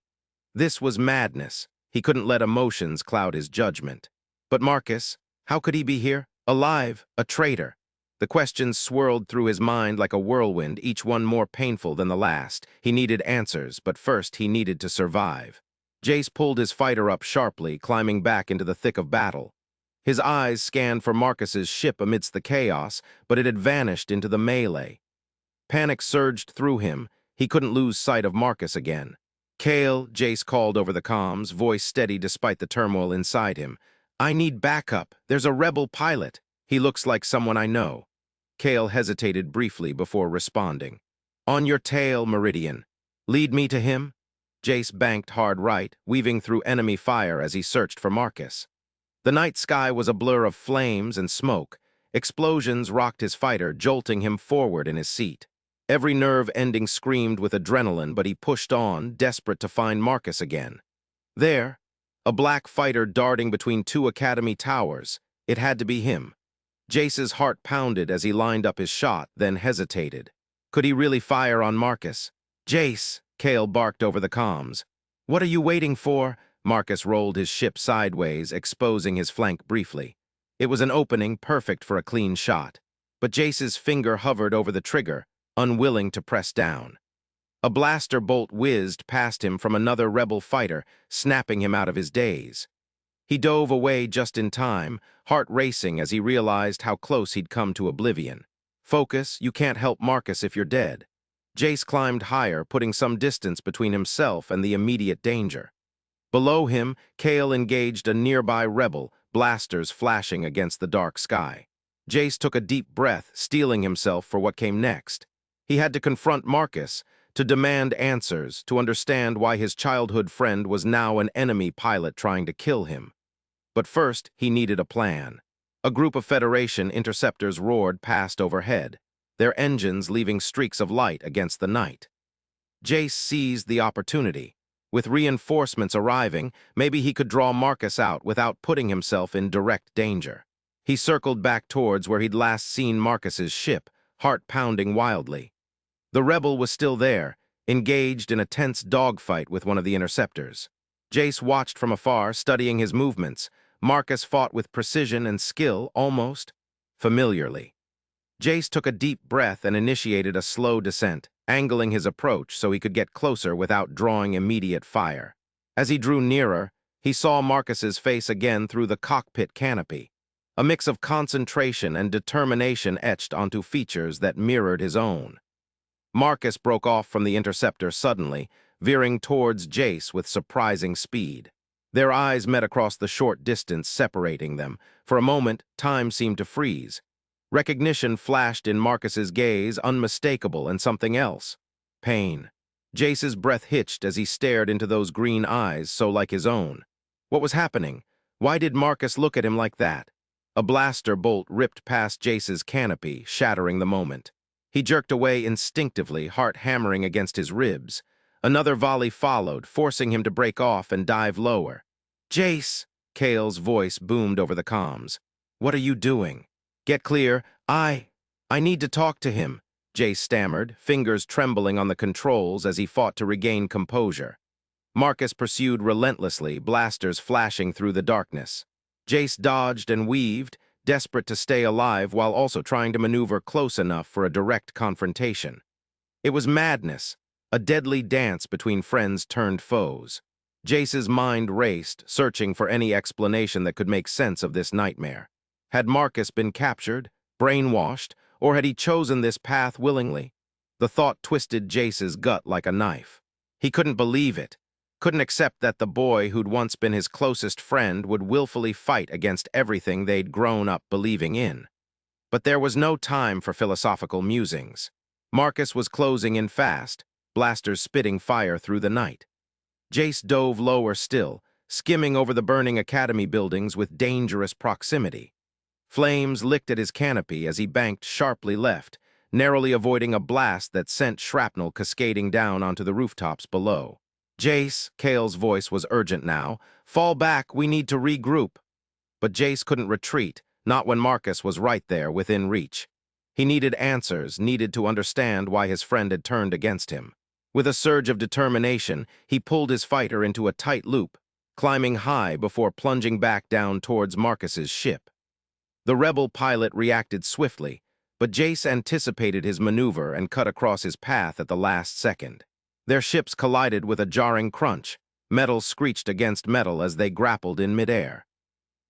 This was madness. He couldn't let emotions cloud his judgment. But Marcus, how could he be here? Alive, a traitor. The questions swirled through his mind like a whirlwind, each one more painful than the last. He needed answers, but first he needed to survive. Jace pulled his fighter up sharply, climbing back into the thick of battle. His eyes scanned for Marcus's ship amidst the chaos, but it had vanished into the melee. Panic surged through him. He couldn't lose sight of Marcus again. "Kale," Jace called over the comms, voice steady despite the turmoil inside him. "I need backup. There's a rebel pilot. He looks like someone I know." Kale hesitated briefly before responding. "On your tail, Meridian. Lead me to him?" Jace banked hard right, weaving through enemy fire as he searched for Marcus. The night sky was a blur of flames and smoke. Explosions rocked his fighter, jolting him forward in his seat. Every nerve ending screamed with adrenaline, but he pushed on, desperate to find Marcus again. There, a black fighter darting between 2 academy towers. It had to be him. Jace's heart pounded as he lined up his shot, then hesitated. Could he really fire on Marcus? "Jace," Kale barked over the comms. "What are you waiting for?" Marcus rolled his ship sideways, exposing his flank briefly. It was an opening perfect for a clean shot. But Jace's finger hovered over the trigger, unwilling to press down. A blaster bolt whizzed past him from another rebel fighter, snapping him out of his daze. He dove away just in time, heart racing as he realized how close he'd come to oblivion. Focus, you can't help Marcus if you're dead. Jace climbed higher, putting some distance between himself and the immediate danger. Below him, Kale engaged a nearby rebel, blasters flashing against the dark sky. Jace took a deep breath, steeling himself for what came next. He had to confront Marcus, to demand answers, to understand why his childhood friend was now an enemy pilot trying to kill him. But first, he needed a plan. A group of Federation interceptors roared past overhead, their engines leaving streaks of light against the night. Jace seized the opportunity. With reinforcements arriving, maybe he could draw Marcus out without putting himself in direct danger. He circled back towards where he'd last seen Marcus's ship, heart pounding wildly. The rebel was still there, engaged in a tense dogfight with one of the interceptors. Jace watched from afar, studying his movements. Marcus fought with precision and skill, almost familiarly. Jace took a deep breath and initiated a slow descent, angling his approach so he could get closer without drawing immediate fire. As he drew nearer, he saw Marcus's face again through the cockpit canopy. A mix of concentration and determination etched onto features that mirrored his own. Marcus broke off from the interceptor suddenly, veering towards Jace with surprising speed. Their eyes met across the short distance separating them. For a moment, time seemed to freeze. Recognition flashed in Marcus's gaze, unmistakable, and something else. Pain. Jace's breath hitched as he stared into those green eyes so like his own. What was happening? Why did Marcus look at him like that? A blaster bolt ripped past Jace's canopy, shattering the moment. He jerked away instinctively, heart hammering against his ribs. Another volley followed, forcing him to break off and dive lower. "Jace!" Kale's voice boomed over the comms. "What are you doing?" "Get clear. I need to talk to him," Jace stammered, fingers trembling on the controls as he fought to regain composure. Marcus pursued relentlessly, blasters flashing through the darkness. Jace dodged and weaved, desperate to stay alive while also trying to maneuver close enough for a direct confrontation. It was madness, a deadly dance between friends turned foes. Jace's mind raced, searching for any explanation that could make sense of this nightmare. Had Marcus been captured, brainwashed, or had he chosen this path willingly? The thought twisted Jace's gut like a knife. He couldn't believe it, couldn't accept that the boy who'd once been his closest friend would willfully fight against everything they'd grown up believing in. But there was no time for philosophical musings. Marcus was closing in fast, blasters spitting fire through the night. Jace dove lower still, skimming over the burning academy buildings with dangerous proximity. Flames licked at his canopy as he banked sharply left, narrowly avoiding a blast that sent shrapnel cascading down onto the rooftops below. "Jace," Kale's voice was urgent now, "fall back, we need to regroup." But Jace couldn't retreat, not when Marcus was right there within reach. He needed answers, needed to understand why his friend had turned against him. With a surge of determination, he pulled his fighter into a tight loop, climbing high before plunging back down towards Marcus's ship. The rebel pilot reacted swiftly, but Jace anticipated his maneuver and cut across his path at the last second. Their ships collided with a jarring crunch. Metal screeched against metal as they grappled in midair.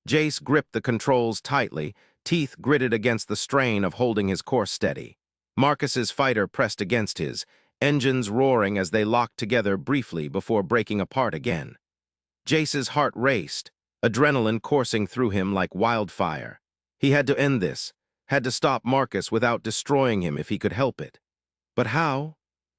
Jace gripped the controls tightly, teeth gritted against the strain of holding his course steady. Marcus's fighter pressed against his, engines roaring as they locked together briefly before breaking apart again. Jace's heart raced, adrenaline coursing through him like wildfire. He had to end this, had to stop Marcus without destroying him if he could help it. But how?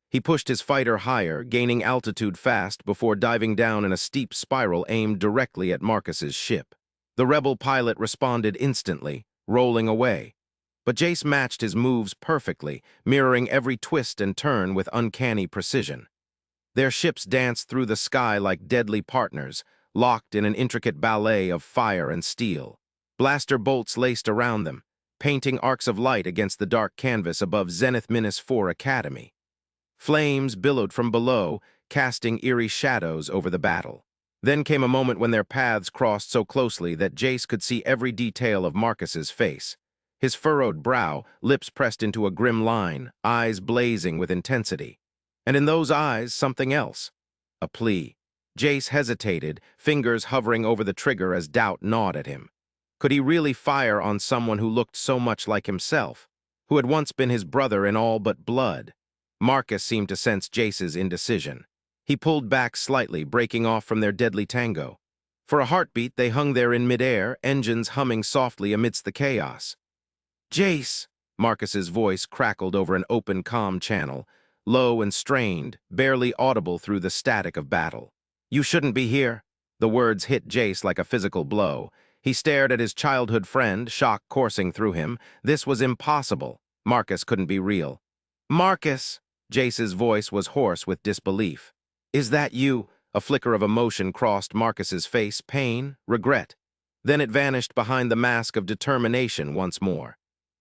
He pushed his fighter higher, gaining altitude fast before diving down in a steep spiral aimed directly at Marcus's ship. The rebel pilot responded instantly, rolling away. But Jace matched his moves perfectly, mirroring every twist and turn with uncanny precision. Their ships danced through the sky like deadly partners, locked in an intricate ballet of fire and steel. Blaster bolts laced around them, painting arcs of light against the dark canvas above Zenith-4 Academy. Flames billowed from below, casting eerie shadows over the battle. Then came a moment when their paths crossed so closely that Jace could see every detail of Marcus's face. His furrowed brow, lips pressed into a grim line, eyes blazing with intensity. And in those eyes, something else. A plea. Jace hesitated, fingers hovering over the trigger as doubt gnawed at him. Could he really fire on someone who looked so much like himself, who had once been his brother in all but blood? Marcus seemed to sense Jace's indecision. He pulled back slightly, breaking off from their deadly tango. For a heartbeat, they hung there in midair, engines humming softly amidst the chaos. "Jace!" Marcus's voice crackled over an open comm channel, low and strained, barely audible through the static of battle. "You shouldn't be here." The words hit Jace like a physical blow. He stared at his childhood friend, shock coursing through him. This was impossible. Marcus couldn't be real. "Marcus!" Jace's voice was hoarse with disbelief. "Is that you?" A flicker of emotion crossed Marcus's face, pain, regret. Then it vanished behind the mask of determination once more.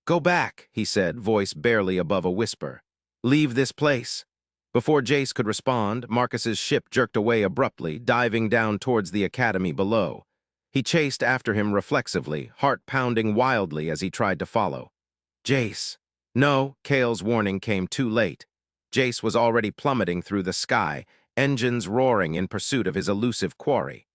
"Go back," he said, voice barely above a whisper. "Leave this place." Before Jace could respond, Marcus's ship jerked away abruptly, diving down towards the academy below. He chased after him reflexively, heart pounding wildly as he tried to follow. "Jace!" No, Kale's warning came too late. Jace was already plummeting through the sky, engines roaring in pursuit of his elusive quarry.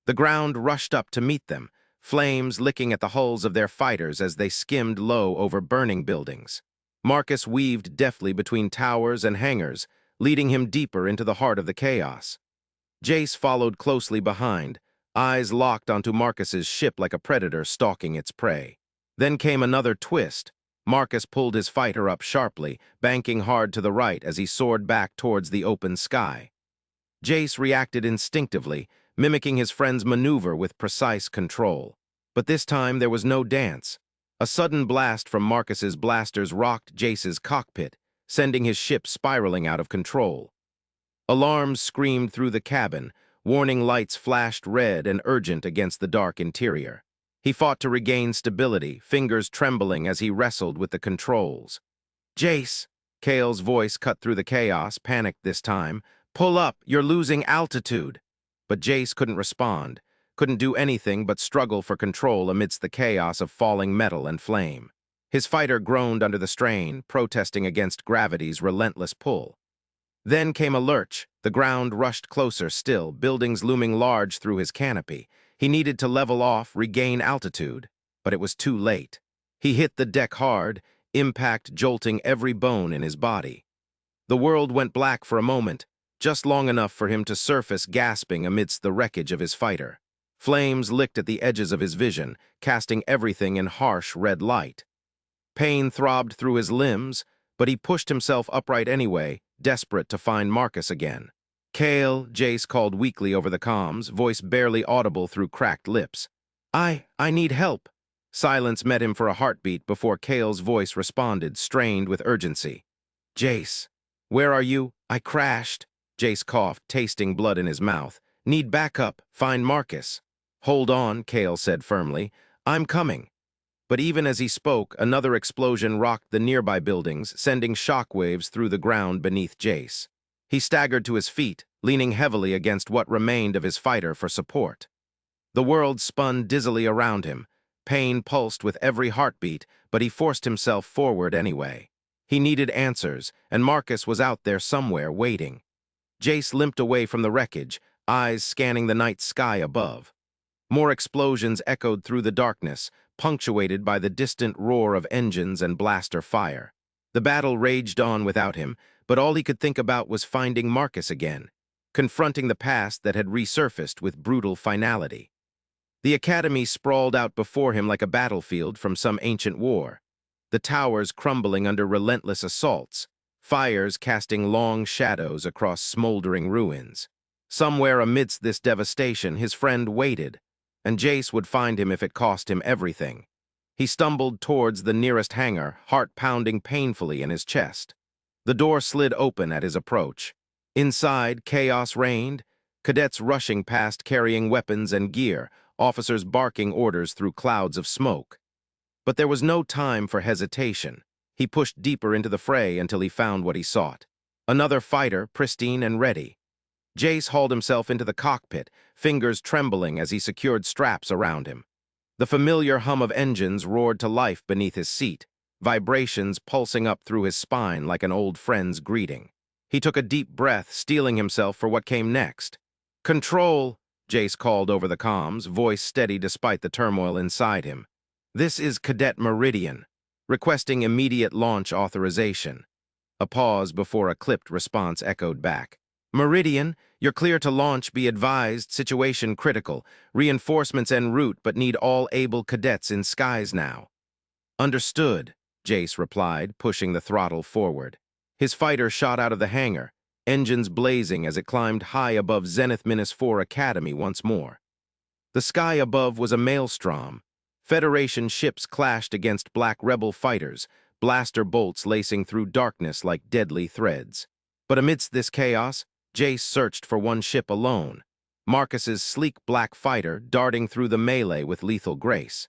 The ground rushed up to meet them, flames licking at the hulls of their fighters as they skimmed low over burning buildings. Marcus weaved deftly between towers and hangars, leading him deeper into the heart of the chaos. Jace followed closely behind, eyes locked onto Marcus's ship like a predator stalking its prey. Then came another twist. Marcus pulled his fighter up sharply, banking hard to the right as he soared back towards the open sky. Jace reacted instinctively, mimicking his friend's maneuver with precise control. But this time there was no dance. A sudden blast from Marcus's blasters rocked Jace's cockpit, sending his ship spiraling out of control. Alarms screamed through the cabin, warning lights flashed red and urgent against the dark interior. He fought to regain stability, fingers trembling as he wrestled with the controls. "Jace!" Kale's voice cut through the chaos, panicked this time. "Pull up, you're losing altitude." But Jace couldn't respond, couldn't do anything but struggle for control amidst the chaos of falling metal and flame. His fighter groaned under the strain, protesting against gravity's relentless pull. Then came a lurch. The ground rushed closer still, buildings looming large through his canopy. He needed to level off, regain altitude, but it was too late. He hit the deck hard, impact jolting every bone in his body. The world went black for a moment, just long enough for him to surface gasping amidst the wreckage of his fighter. Flames licked at the edges of his vision, casting everything in harsh red light. Pain throbbed through his limbs, but he pushed himself upright anyway, desperate to find Marcus again. "Kale," Jace called weakly over the comms, voice barely audible through cracked lips. I need help." Silence met him for a heartbeat before Kale's voice responded, strained with urgency. "Jace, where are you? I crashed." Jace coughed, tasting blood in his mouth. "Need backup. Find Marcus." "Hold on," Kale said firmly. "I'm coming." But even as he spoke, another explosion rocked the nearby buildings, sending shockwaves through the ground beneath Jace. He staggered to his feet, leaning heavily against what remained of his fighter for support. The world spun dizzily around him. Pain pulsed with every heartbeat, but he forced himself forward anyway. He needed answers, and Marcus was out there somewhere waiting. Jace limped away from the wreckage, eyes scanning the night sky above. More explosions echoed through the darkness, punctuated by the distant roar of engines and blaster fire. The battle raged on without him, but all he could think about was finding Marcus again, confronting the past that had resurfaced with brutal finality. The academy sprawled out before him like a battlefield from some ancient war, the towers crumbling under relentless assaults, fires casting long shadows across smoldering ruins. Somewhere amidst this devastation, his friend waited, and Jace would find him if it cost him everything. He stumbled towards the nearest hangar, heart pounding painfully in his chest. The door slid open at his approach. Inside, chaos reigned, cadets rushing past carrying weapons and gear, officers barking orders through clouds of smoke. But there was no time for hesitation. He pushed deeper into the fray until he found what he sought. Another fighter, pristine and ready. Jace hauled himself into the cockpit, fingers trembling as he secured straps around him. The familiar hum of engines roared to life beneath his seat, vibrations pulsing up through his spine like an old friend's greeting. He took a deep breath, steeling himself for what came next. Control, Jace called over the comms, voice steady despite the turmoil inside him. This is Cadet Meridian, requesting immediate launch authorization. A pause before a clipped response echoed back. Meridian, you're clear to launch, be advised, situation critical. Reinforcements en route but need all able cadets in skies now. Understood, Jace replied, pushing the throttle forward. His fighter shot out of the hangar, engines blazing as it climbed high above Zenith-4 Academy once more. The sky above was a maelstrom. Federation ships clashed against Black Rebel fighters, blaster bolts lacing through darkness like deadly threads. But amidst this chaos, Jace searched for one ship alone, Marcus's sleek black fighter darting through the melee with lethal grace.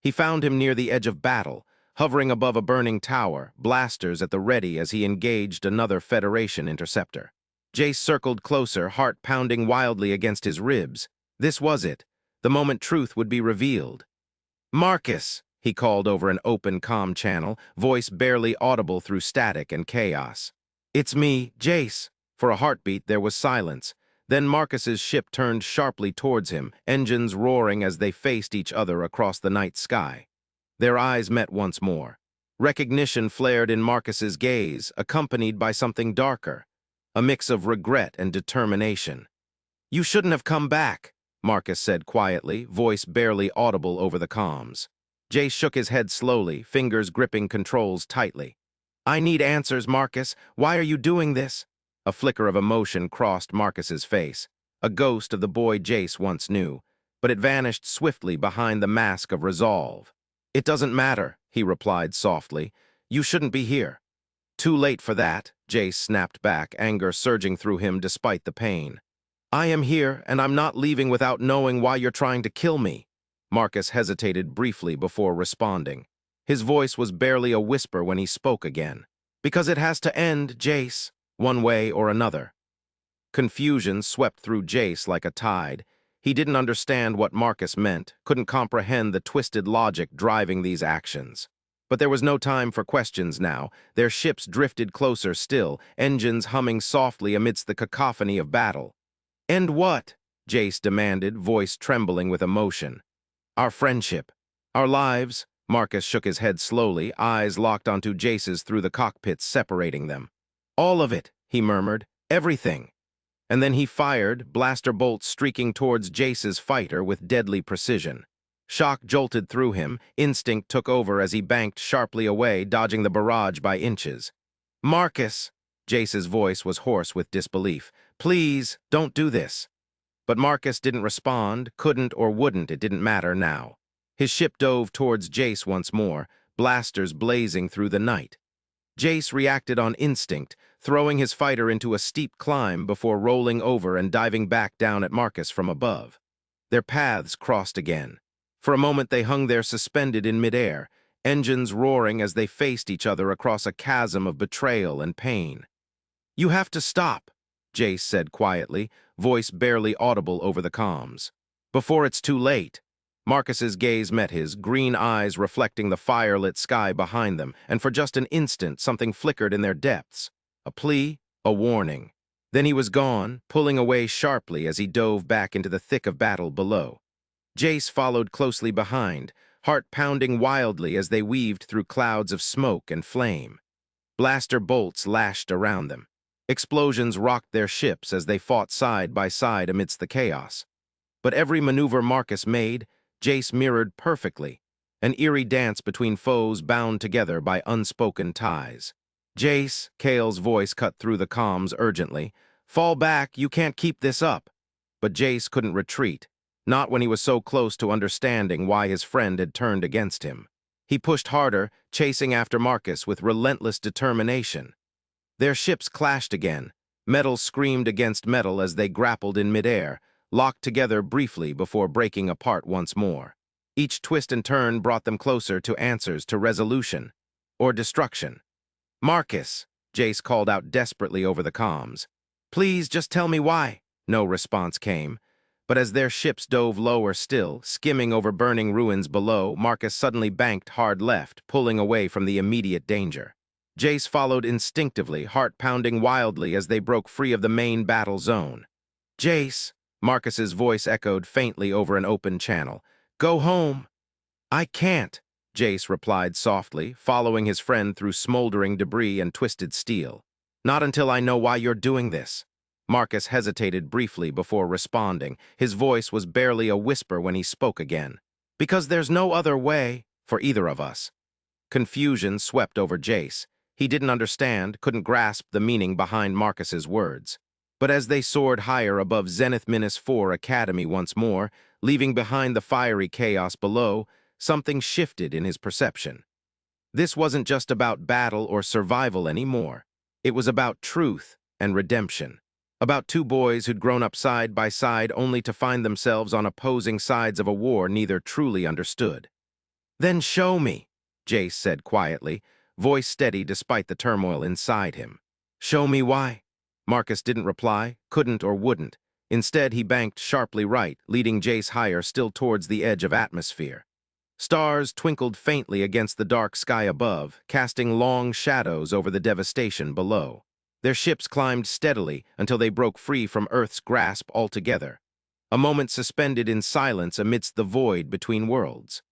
He found him near the edge of battle, hovering above a burning tower, blasters at the ready as he engaged another Federation interceptor. Jace circled closer, heart pounding wildly against his ribs. This was it, the moment truth would be revealed. "Marcus," he called over an open comm channel, voice barely audible through static and chaos. "It's me, Jace." For a heartbeat, there was silence. Then Marcus's ship turned sharply towards him, engines roaring as they faced each other across the night sky. Their eyes met once more. Recognition flared in Marcus's gaze, accompanied by something darker, a mix of regret and determination. "You shouldn't have come back," Marcus said quietly, voice barely audible over the comms. Jace shook his head slowly, fingers gripping controls tightly. "I need answers, Marcus. Why are you doing this?" A flicker of emotion crossed Marcus's face, a ghost of the boy Jace once knew, but it vanished swiftly behind the mask of resolve. "It doesn't matter," he replied softly. "You shouldn't be here." "Too late for that," Jace snapped back, anger surging through him despite the pain. "I am here, and I'm not leaving without knowing why you're trying to kill me." Marcus hesitated briefly before responding. His voice was barely a whisper when he spoke again. "Because it has to end, Jace. One way or another." Confusion swept through Jace like a tide. He didn't understand what Marcus meant, couldn't comprehend the twisted logic driving these actions. But there was no time for questions now. Their ships drifted closer still, engines humming softly amidst the cacophony of battle. "And what?" Jace demanded, voice trembling with emotion. "Our friendship. Our lives." Marcus shook his head slowly, eyes locked onto Jace's through the cockpits separating them. "All of it," he murmured. "Everything." And then he fired, blaster bolts streaking towards Jace's fighter with deadly precision. Shock jolted through him, instinct took over as he banked sharply away, dodging the barrage by inches. "Marcus!" Jace's voice was hoarse with disbelief. "Please, don't do this." But Marcus didn't respond, couldn't or wouldn't, it didn't matter now. His ship dove towards Jace once more, blasters blazing through the night. Jace reacted on instinct, throwing his fighter into a steep climb before rolling over and diving back down at Marcus from above. Their paths crossed again. For a moment they hung there suspended in midair, engines roaring as they faced each other across a chasm of betrayal and pain. "You have to stop," Jace said quietly, voice barely audible over the comms. "Before it's too late." Marcus's gaze met his, green eyes reflecting the fire-lit sky behind them, and for just an instant something flickered in their depths. A plea, a warning. Then he was gone, pulling away sharply as he dove back into the thick of battle below. Jace followed closely behind, heart pounding wildly as they weaved through clouds of smoke and flame. Blaster bolts lashed around them. Explosions rocked their ships as they fought side by side amidst the chaos. But every maneuver Marcus made, Jace mirrored perfectly, an eerie dance between foes bound together by unspoken ties. "Jace," Kale's voice cut through the comms urgently. "Fall back, you can't keep this up." But Jace couldn't retreat, not when he was so close to understanding why his friend had turned against him. He pushed harder, chasing after Marcus with relentless determination. Their ships clashed again. Metal screamed against metal as they grappled in midair, locked together briefly before breaking apart once more. Each twist and turn brought them closer to answers, to resolution, or destruction. "Marcus," Jace called out desperately over the comms. "Please, just tell me why." No response came. But as their ships dove lower still, skimming over burning ruins below, Marcus suddenly banked hard left, pulling away from the immediate danger. Jace followed instinctively, heart pounding wildly as they broke free of the main battle zone. "Jace," Marcus's voice echoed faintly over an open channel. "Go home." "I can't," Jace replied softly, following his friend through smoldering debris and twisted steel. "Not until I know why you're doing this." Marcus hesitated briefly before responding. His voice was barely a whisper when he spoke again. "Because there's no other way for either of us." Confusion swept over Jace. He didn't understand, couldn't grasp the meaning behind Marcus's words. But as they soared higher above Zenith-4 Academy once more, leaving behind the fiery chaos below, something shifted in his perception. This wasn't just about battle or survival anymore. It was about truth and redemption. About two boys who'd grown up side by side only to find themselves on opposing sides of a war neither truly understood. "Then show me," Jace said quietly, voice steady despite the turmoil inside him. "Show me why." Marcus didn't reply, couldn't or wouldn't. Instead, he banked sharply right, leading Jace higher still towards the edge of atmosphere. Stars twinkled faintly against the dark sky above, casting long shadows over the devastation below. Their ships climbed steadily until they broke free from Earth's grasp altogether. A moment suspended in silence amidst the void between worlds.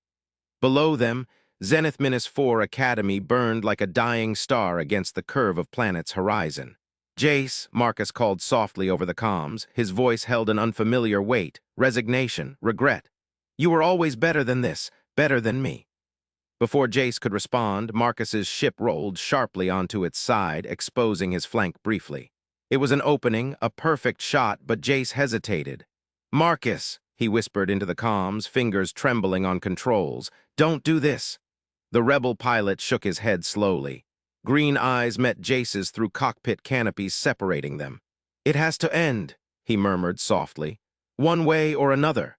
Below them, Zenith-4 Academy burned like a dying star against the curve of planet's horizon. "Jace," Marcus called softly over the comms, his voice held an unfamiliar weight, resignation, regret. "You were always better than this, better than me." Before Jace could respond, Marcus's ship rolled sharply onto its side, exposing his flank briefly. It was an opening, a perfect shot, but Jace hesitated. "Marcus," he whispered into the comms, fingers trembling on controls, "don't do this." The rebel pilot shook his head slowly. Green eyes met Jace's through cockpit canopies separating them. "It has to end," he murmured softly. "One way or another."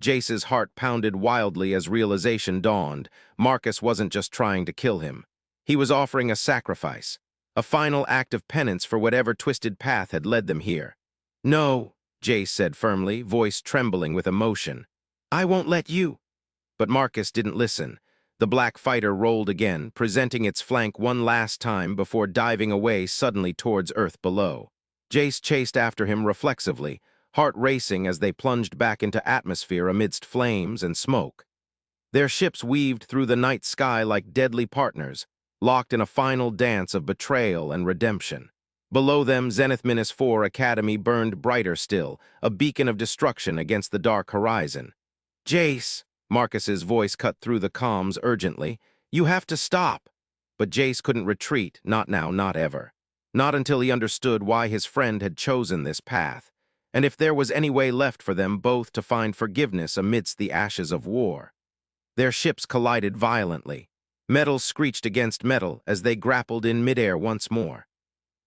Jace's heart pounded wildly as realization dawned. Marcus wasn't just trying to kill him. He was offering a sacrifice, a final act of penance for whatever twisted path had led them here. "No," Jace said firmly, voice trembling with emotion. "I won't let you." But Marcus didn't listen. The black fighter rolled again, presenting its flank one last time before diving away suddenly towards Earth below. Jace chased after him reflexively, heart racing as they plunged back into atmosphere amidst flames and smoke. Their ships weaved through the night sky like deadly partners, locked in a final dance of betrayal and redemption. Below them, Zenith-4 Academy burned brighter still, a beacon of destruction against the dark horizon. "Jace," Marcus's voice cut through the comms urgently, "you have to stop." But Jace couldn't retreat, not now, not ever. Not until he understood why his friend had chosen this path, and if there was any way left for them both to find forgiveness amidst the ashes of war. Their ships collided violently. Metal screeched against metal as they grappled in midair once more.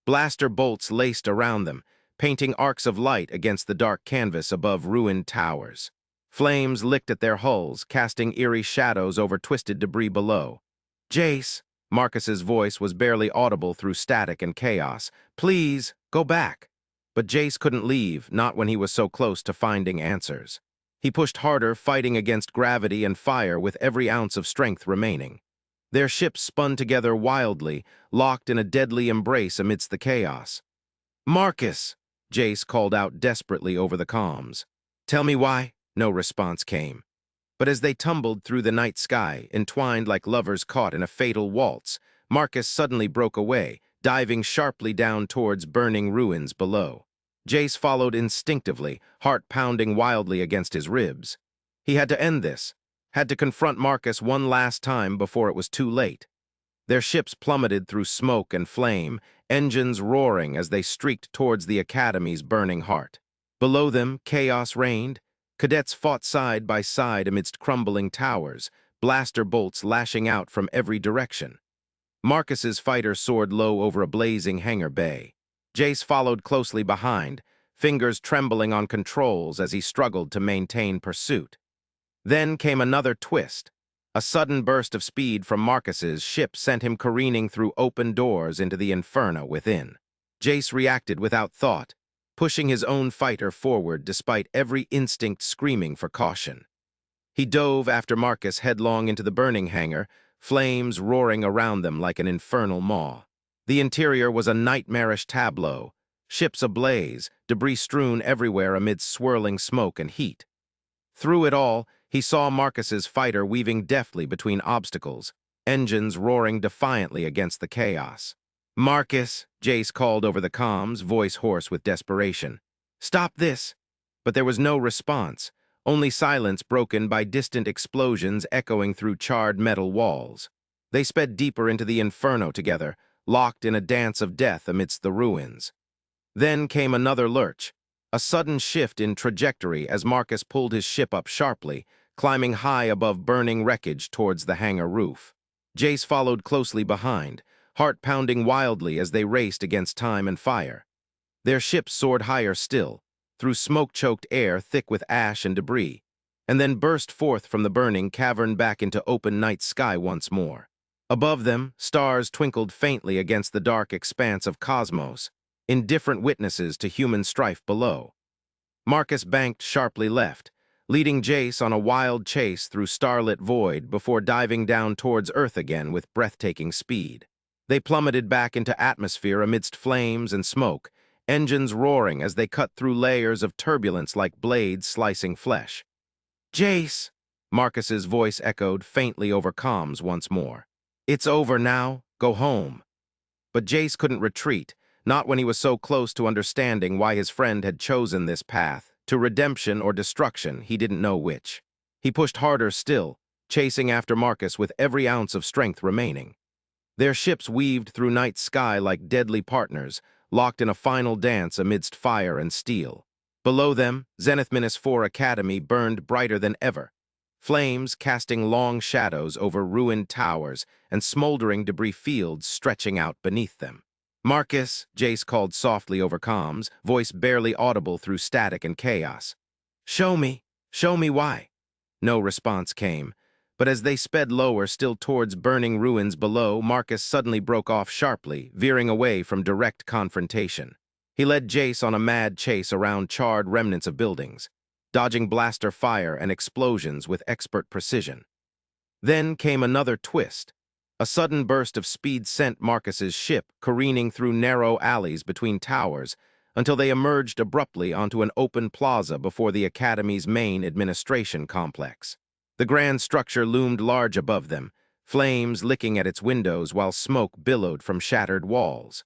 Blaster bolts laced around them, painting arcs of light against the dark canvas above ruined towers. Flames licked at their hulls, casting eerie shadows over twisted debris below. "Jace," Marcus's voice was barely audible through static and chaos. "Please, go back." But Jace couldn't leave, not when he was so close to finding answers. He pushed harder, fighting against gravity and fire with every ounce of strength remaining. Their ships spun together wildly, locked in a deadly embrace amidst the chaos. "Marcus," Jace called out desperately over the comms. "Tell me why." No response came. But as they tumbled through the night sky, entwined like lovers caught in a fatal waltz, Marcus suddenly broke away, diving sharply down towards burning ruins below. Jace followed instinctively, heart pounding wildly against his ribs. He had to end this, had to confront Marcus one last time before it was too late. Their ships plummeted through smoke and flame, engines roaring as they streaked towards the Academy's burning heart. Below them, chaos reigned. Cadets fought side by side amidst crumbling towers, blaster bolts lashing out from every direction. Marcus's fighter soared low over a blazing hangar bay. Jace followed closely behind, fingers trembling on controls as he struggled to maintain pursuit. Then came another twist. A sudden burst of speed from Marcus's ship sent him careening through open doors into the inferno within. Jace reacted without thought, pushing his own fighter forward despite every instinct screaming for caution. He dove after Marcus headlong into the burning hangar, flames roaring around them like an infernal maw. The interior was a nightmarish tableau, ships ablaze, debris strewn everywhere amidst swirling smoke and heat. Through it all, he saw Marcus's fighter weaving deftly between obstacles, engines roaring defiantly against the chaos. "Marcus," Jace called over the comms, voice hoarse with desperation. "Stop this!" But there was no response, only silence broken by distant explosions echoing through charred metal walls. They sped deeper into the inferno together, locked in a dance of death amidst the ruins. Then came another lurch, a sudden shift in trajectory as Marcus pulled his ship up sharply, climbing high above burning wreckage towards the hangar roof. Jace followed closely behind, heart pounding wildly as they raced against time and fire. Their ship soared higher still, through smoke-choked air thick with ash and debris, and then burst forth from the burning cavern back into open night sky once more. Above them, stars twinkled faintly against the dark expanse of cosmos, indifferent witnesses to human strife below. Marcus banked sharply left, leading Jace on a wild chase through starlit void before diving down towards Earth again with breathtaking speed. They plummeted back into atmosphere amidst flames and smoke, engines roaring as they cut through layers of turbulence like blades slicing flesh. "Jace!" Marcus's voice echoed faintly over comms once more. "It's over now. Go home." But Jace couldn't retreat, not when he was so close to understanding why his friend had chosen this path, to redemption or destruction, he didn't know which. He pushed harder still, chasing after Marcus with every ounce of strength remaining. Their ships weaved through night sky like deadly partners, locked in a final dance amidst fire and steel. Below them, Zenith-4 Academy burned brighter than ever, flames casting long shadows over ruined towers and smoldering debris fields stretching out beneath them. "Marcus," Jace called softly over comms, voice barely audible through static and chaos. Show me why." No response came, but as they sped lower still towards burning ruins below, Marcus suddenly broke off sharply, veering away from direct confrontation. He led Jace on a mad chase around charred remnants of buildings, dodging blaster fire and explosions with expert precision. Then came another twist. A sudden burst of speed sent Marcus's ship careening through narrow alleys between towers until they emerged abruptly onto an open plaza before the Academy's main administration complex. The grand structure loomed large above them, flames licking at its windows while smoke billowed from shattered walls.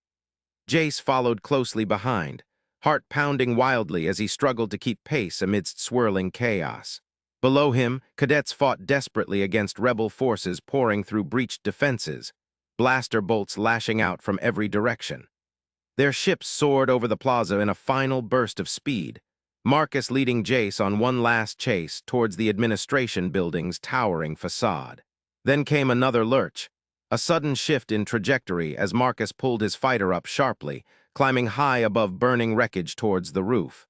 Jace followed closely behind, heart pounding wildly as he struggled to keep pace amidst swirling chaos. Below him, cadets fought desperately against rebel forces pouring through breached defenses, blaster bolts lashing out from every direction. Their ships soared over the plaza in a final burst of speed, Marcus leading Jace on one last chase towards the administration building's towering facade. Then came another lurch, a sudden shift in trajectory as Marcus pulled his fighter up sharply, climbing high above burning wreckage towards the roof.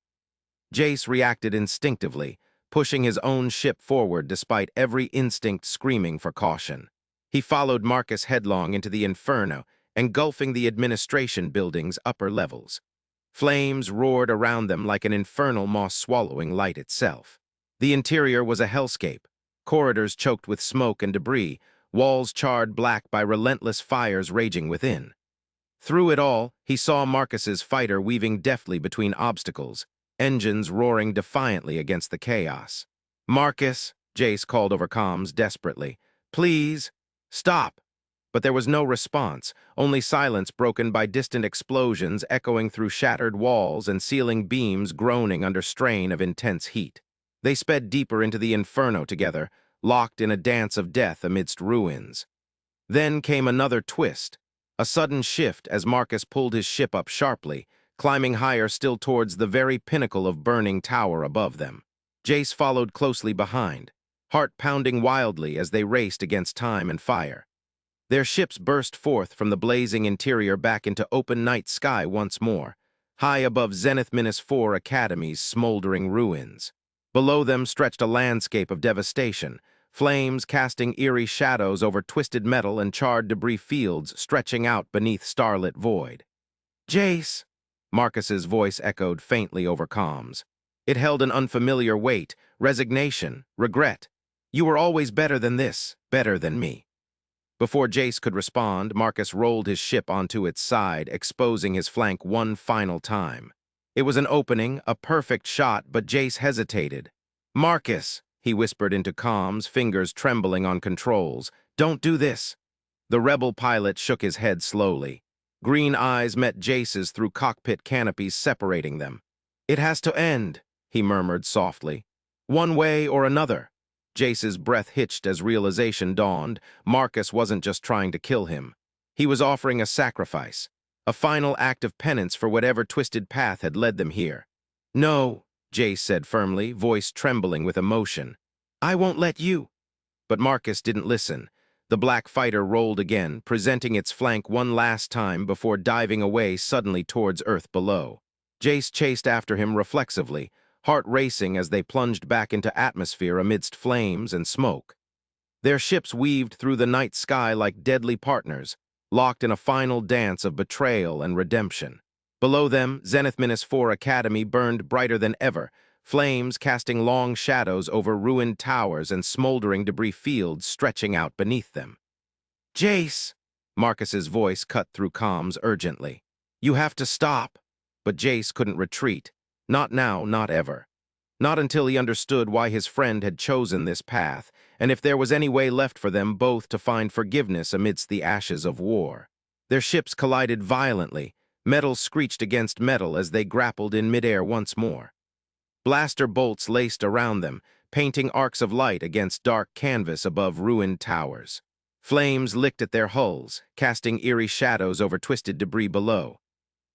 Jace reacted instinctively, pushing his own ship forward despite every instinct screaming for caution. He followed Marcus headlong into the inferno, engulfing the administration building's upper levels. Flames roared around them like an infernal moss-swallowing light itself. The interior was a hellscape, corridors choked with smoke and debris, walls charred black by relentless fires raging within. Through it all, he saw Marcus's fighter weaving deftly between obstacles, engines roaring defiantly against the chaos. "Marcus," Jace called over comms desperately, "please, stop." But there was no response, only silence broken by distant explosions echoing through shattered walls and ceiling beams groaning under strain of intense heat. They sped deeper into the inferno together, locked in a dance of death amidst ruins. Then came another twist, a sudden shift as Marcus pulled his ship up sharply, climbing higher still towards the very pinnacle of burning tower above them. Jace followed closely behind, heart pounding wildly as they raced against time and fire. Their ships burst forth from the blazing interior back into open night sky once more, high above Zenith-4 Academy's smoldering ruins. Below them stretched a landscape of devastation, flames casting eerie shadows over twisted metal and charred debris fields stretching out beneath starlit void. "Jace!" Marcus's voice echoed faintly over comms. It held an unfamiliar weight, resignation, regret. "You were always better than this, better than me." Before Jace could respond, Marcus rolled his ship onto its side, exposing his flank one final time. It was an opening, a perfect shot, but Jace hesitated. "Marcus," he whispered into comms, fingers trembling on controls. "Don't do this." The rebel pilot shook his head slowly. Green eyes met Jace's through cockpit canopies separating them. "It has to end," he murmured softly. "One way or another." Jace's breath hitched as realization dawned. Marcus wasn't just trying to kill him. He was offering a sacrifice, a final act of penance for whatever twisted path had led them here. "No," Jace said firmly, voice trembling with emotion. "I won't let you." But Marcus didn't listen. The black fighter rolled again, presenting its flank one last time before diving away suddenly towards Earth below. Jace chased after him reflexively, heart racing as they plunged back into atmosphere amidst flames and smoke. Their ships weaved through the night sky like deadly partners, locked in a final dance of betrayal and redemption. Below them, Zenith-4 Academy burned brighter than ever, flames casting long shadows over ruined towers and smoldering debris fields stretching out beneath them. "Jace!" Marcus's voice cut through comms urgently. "You have to stop." But Jace couldn't retreat. Not now, not ever. Not until he understood why his friend had chosen this path, and if there was any way left for them both to find forgiveness amidst the ashes of war. Their ships collided violently. Metal screeched against metal as they grappled in midair once more. Blaster bolts laced around them, painting arcs of light against dark canvas above ruined towers. Flames licked at their hulls, casting eerie shadows over twisted debris below.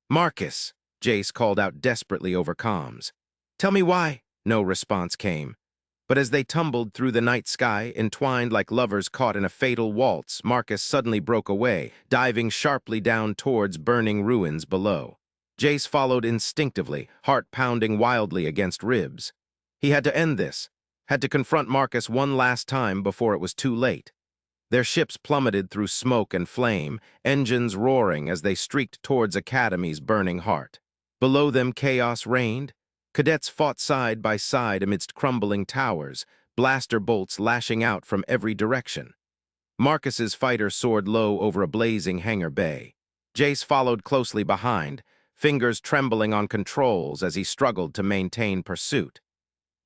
"Marcus!" Jace called out desperately over comms. "Tell me why." No response came. But as they tumbled through the night sky, entwined like lovers caught in a fatal waltz, Marcus suddenly broke away, diving sharply down towards burning ruins below. Jace followed instinctively, heart pounding wildly against ribs. He had to end this, had to confront Marcus one last time before it was too late. Their ships plummeted through smoke and flame, engines roaring as they streaked towards Academy's burning heart. Below them chaos reigned. Cadets fought side by side amidst crumbling towers, blaster bolts lashing out from every direction. Marcus's fighter soared low over a blazing hangar bay. Jace followed closely behind, fingers trembling on controls as he struggled to maintain pursuit.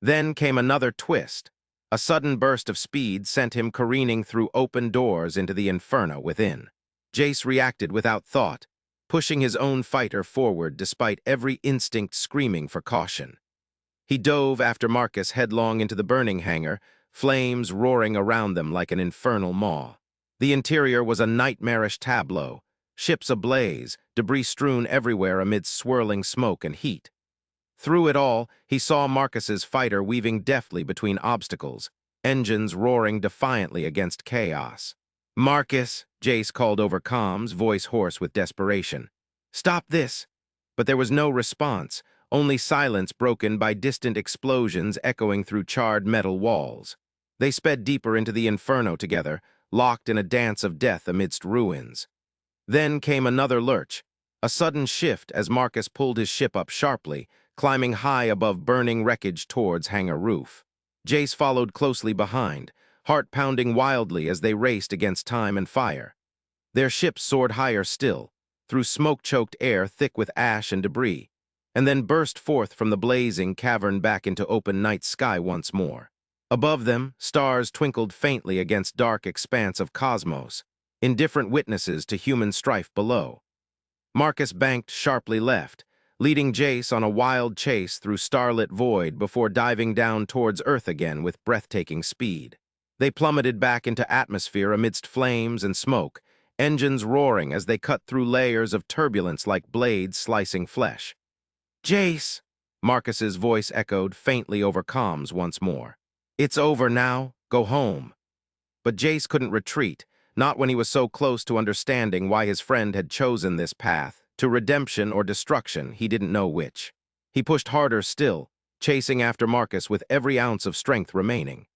Then came another twist. A sudden burst of speed sent him careening through open doors into the inferno within. Jace reacted without thought, pushing his own fighter forward despite every instinct screaming for caution. He dove after Marcus headlong into the burning hangar, flames roaring around them like an infernal maw. The interior was a nightmarish tableau, ships ablaze, debris strewn everywhere amidst swirling smoke and heat. Through it all, he saw Marcus's fighter weaving deftly between obstacles, engines roaring defiantly against chaos. "Marcus," Jace called over comms, voice hoarse with desperation. "Stop this!" But there was no response, only silence broken by distant explosions echoing through charred metal walls. They sped deeper into the inferno together, locked in a dance of death amidst ruins. Then came another lurch, a sudden shift as Marcus pulled his ship up sharply, climbing high above burning wreckage towards hangar roof. Jace followed closely behind, heart pounding wildly as they raced against time and fire. Their ships soared higher still, through smoke-choked air thick with ash and debris, and then burst forth from the blazing cavern back into open night sky once more. Above them, stars twinkled faintly against dark expanse of cosmos, indifferent witnesses to human strife below. Marcus banked sharply left, leading Jace on a wild chase through starlit void before diving down towards Earth again with breathtaking speed. They plummeted back into atmosphere amidst flames and smoke, engines roaring as they cut through layers of turbulence like blades slicing flesh. "Jace!" Marcus's voice echoed faintly over comms once more. "It's over now. Go home." But Jace couldn't retreat, not when he was so close to understanding why his friend had chosen this path, to redemption or destruction, he didn't know which. He pushed harder still, chasing after Marcus with every ounce of strength remaining.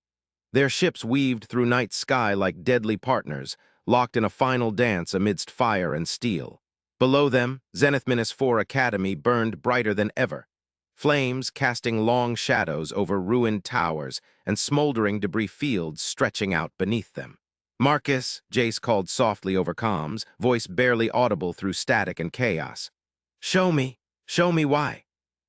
Their ships weaved through night sky like deadly partners, locked in a final dance amidst fire and steel. Below them, Zenith-4 Academy burned brighter than ever, flames casting long shadows over ruined towers and smoldering debris fields stretching out beneath them. Marcus, Jace called softly over comms, voice barely audible through static and chaos. Show me why.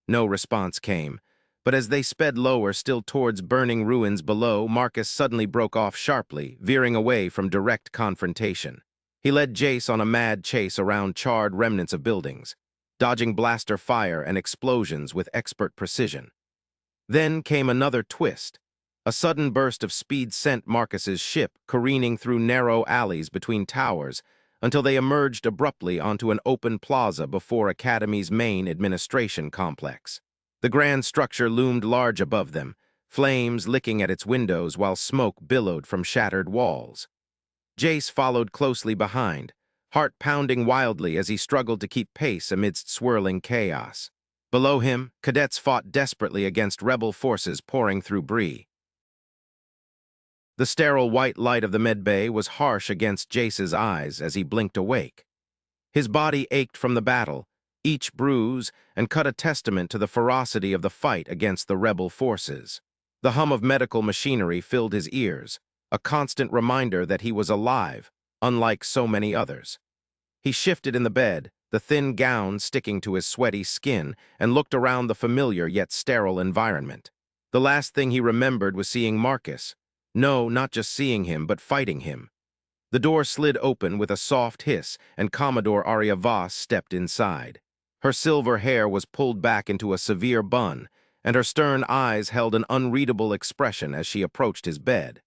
No response came, but as they sped lower, still towards burning ruins below, Marcus suddenly broke off sharply, veering away from direct confrontation. He led Jace on a mad chase around charred remnants of buildings, dodging blaster fire and explosions with expert precision. Then came another twist. A sudden burst of speed sent Marcus's ship careening through narrow alleys between towers until they emerged abruptly onto an open plaza before Academy's main administration complex. The grand structure loomed large above them, flames licking at its windows while smoke billowed from shattered walls. Jace followed closely behind, heart pounding wildly as he struggled to keep pace amidst swirling chaos. Below him, cadets fought desperately against rebel forces pouring through Bree. The sterile white light of the medbay was harsh against Jace's eyes as he blinked awake. His body ached from the battle, each bruise and cut a testament to the ferocity of the fight against the rebel forces. The hum of medical machinery filled his ears, a constant reminder that he was alive, unlike so many others. He shifted in the bed, the thin gown sticking to his sweaty skin, and looked around the familiar yet sterile environment. The last thing he remembered was seeing Marcus. No, not just seeing him, but fighting him. The door slid open with a soft hiss, and Commodore Arya Voss stepped inside. Her silver hair was pulled back into a severe bun, and her stern eyes held an unreadable expression as she approached his bed.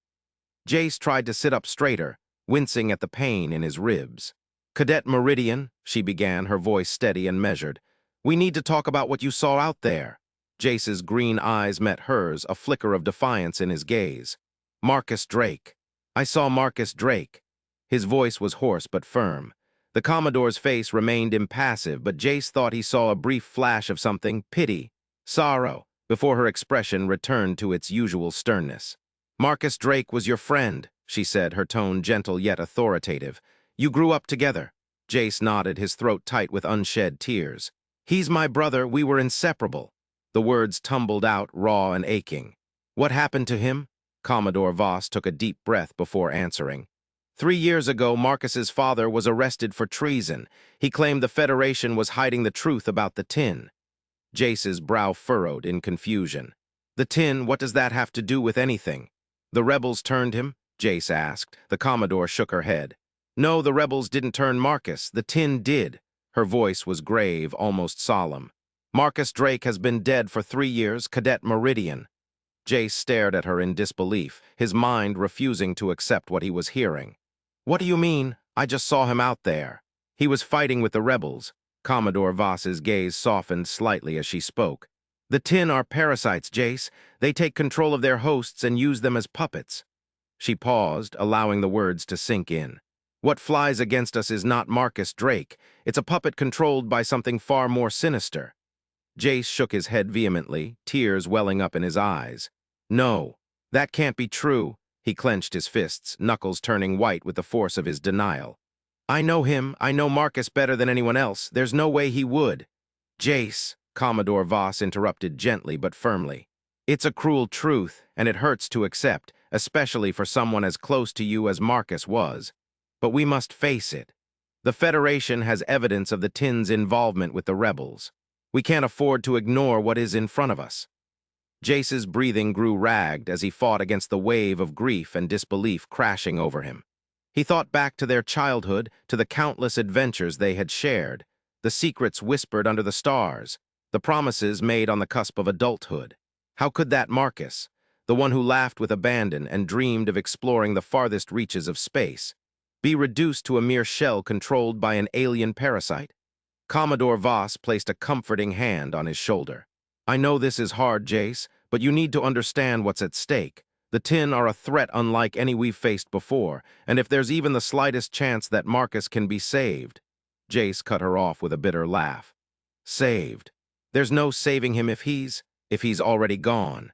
Jace tried to sit up straighter, wincing at the pain in his ribs. "Cadet Meridian," she began, her voice steady and measured. "We need to talk about what you saw out there." Jace's green eyes met hers, a flicker of defiance in his gaze. "Marcus Drake. I saw Marcus Drake." His voice was hoarse but firm. The Commodore's face remained impassive, but Jace thought he saw a brief flash of something, pity, sorrow, before her expression returned to its usual sternness. "Marcus Drake was your friend," she said, her tone gentle yet authoritative. "You grew up together." Jace nodded, his throat tight with unshed tears. "He's my brother, we were inseparable." The words tumbled out, raw and aching. "What happened to him?" Commodore Voss took a deep breath before answering. 3 years ago, Marcus's father was arrested for treason. He claimed the Federation was hiding the truth about the tin. Jace's brow furrowed in confusion. "The tin, what does that have to do with anything?" "The rebels turned him?" Jace asked. The Commodore shook her head. "No, the rebels didn't turn Marcus. The tin did." Her voice was grave, almost solemn. "Marcus Drake has been dead for 3 years, Cadet Meridian." Jace stared at her in disbelief, his mind refusing to accept what he was hearing. "What do you mean? I just saw him out there." "He was fighting with the rebels." Commodore Voss's gaze softened slightly as she spoke. "The tin are parasites, Jace. They take control of their hosts and use them as puppets." She paused, allowing the words to sink in. "What flies against us is not Marcus Drake. It's a puppet controlled by something far more sinister." Jace shook his head vehemently, tears welling up in his eyes. "No, that can't be true." He clenched his fists, knuckles turning white with the force of his denial. "I know him. I know Marcus better than anyone else. There's no way he would." "Jace," Commodore Voss interrupted gently but firmly. "It's a cruel truth, and it hurts to accept, especially for someone as close to you as Marcus was. But we must face it. The Federation has evidence of the tin's involvement with the rebels. We can't afford to ignore what is in front of us." Jace's breathing grew ragged as he fought against the wave of grief and disbelief crashing over him. He thought back to their childhood, to the countless adventures they had shared, the secrets whispered under the stars, the promises made on the cusp of adulthood. How could that Marcus, the one who laughed with abandon and dreamed of exploring the farthest reaches of space, be reduced to a mere shell controlled by an alien parasite? Commodore Voss placed a comforting hand on his shoulder. "I know this is hard, Jace, but you need to understand what's at stake. The tin are a threat unlike any we've faced before, and if there's even the slightest chance that Marcus can be saved—" Jace cut her off with a bitter laugh. "Saved? There's no saving him if he's already gone."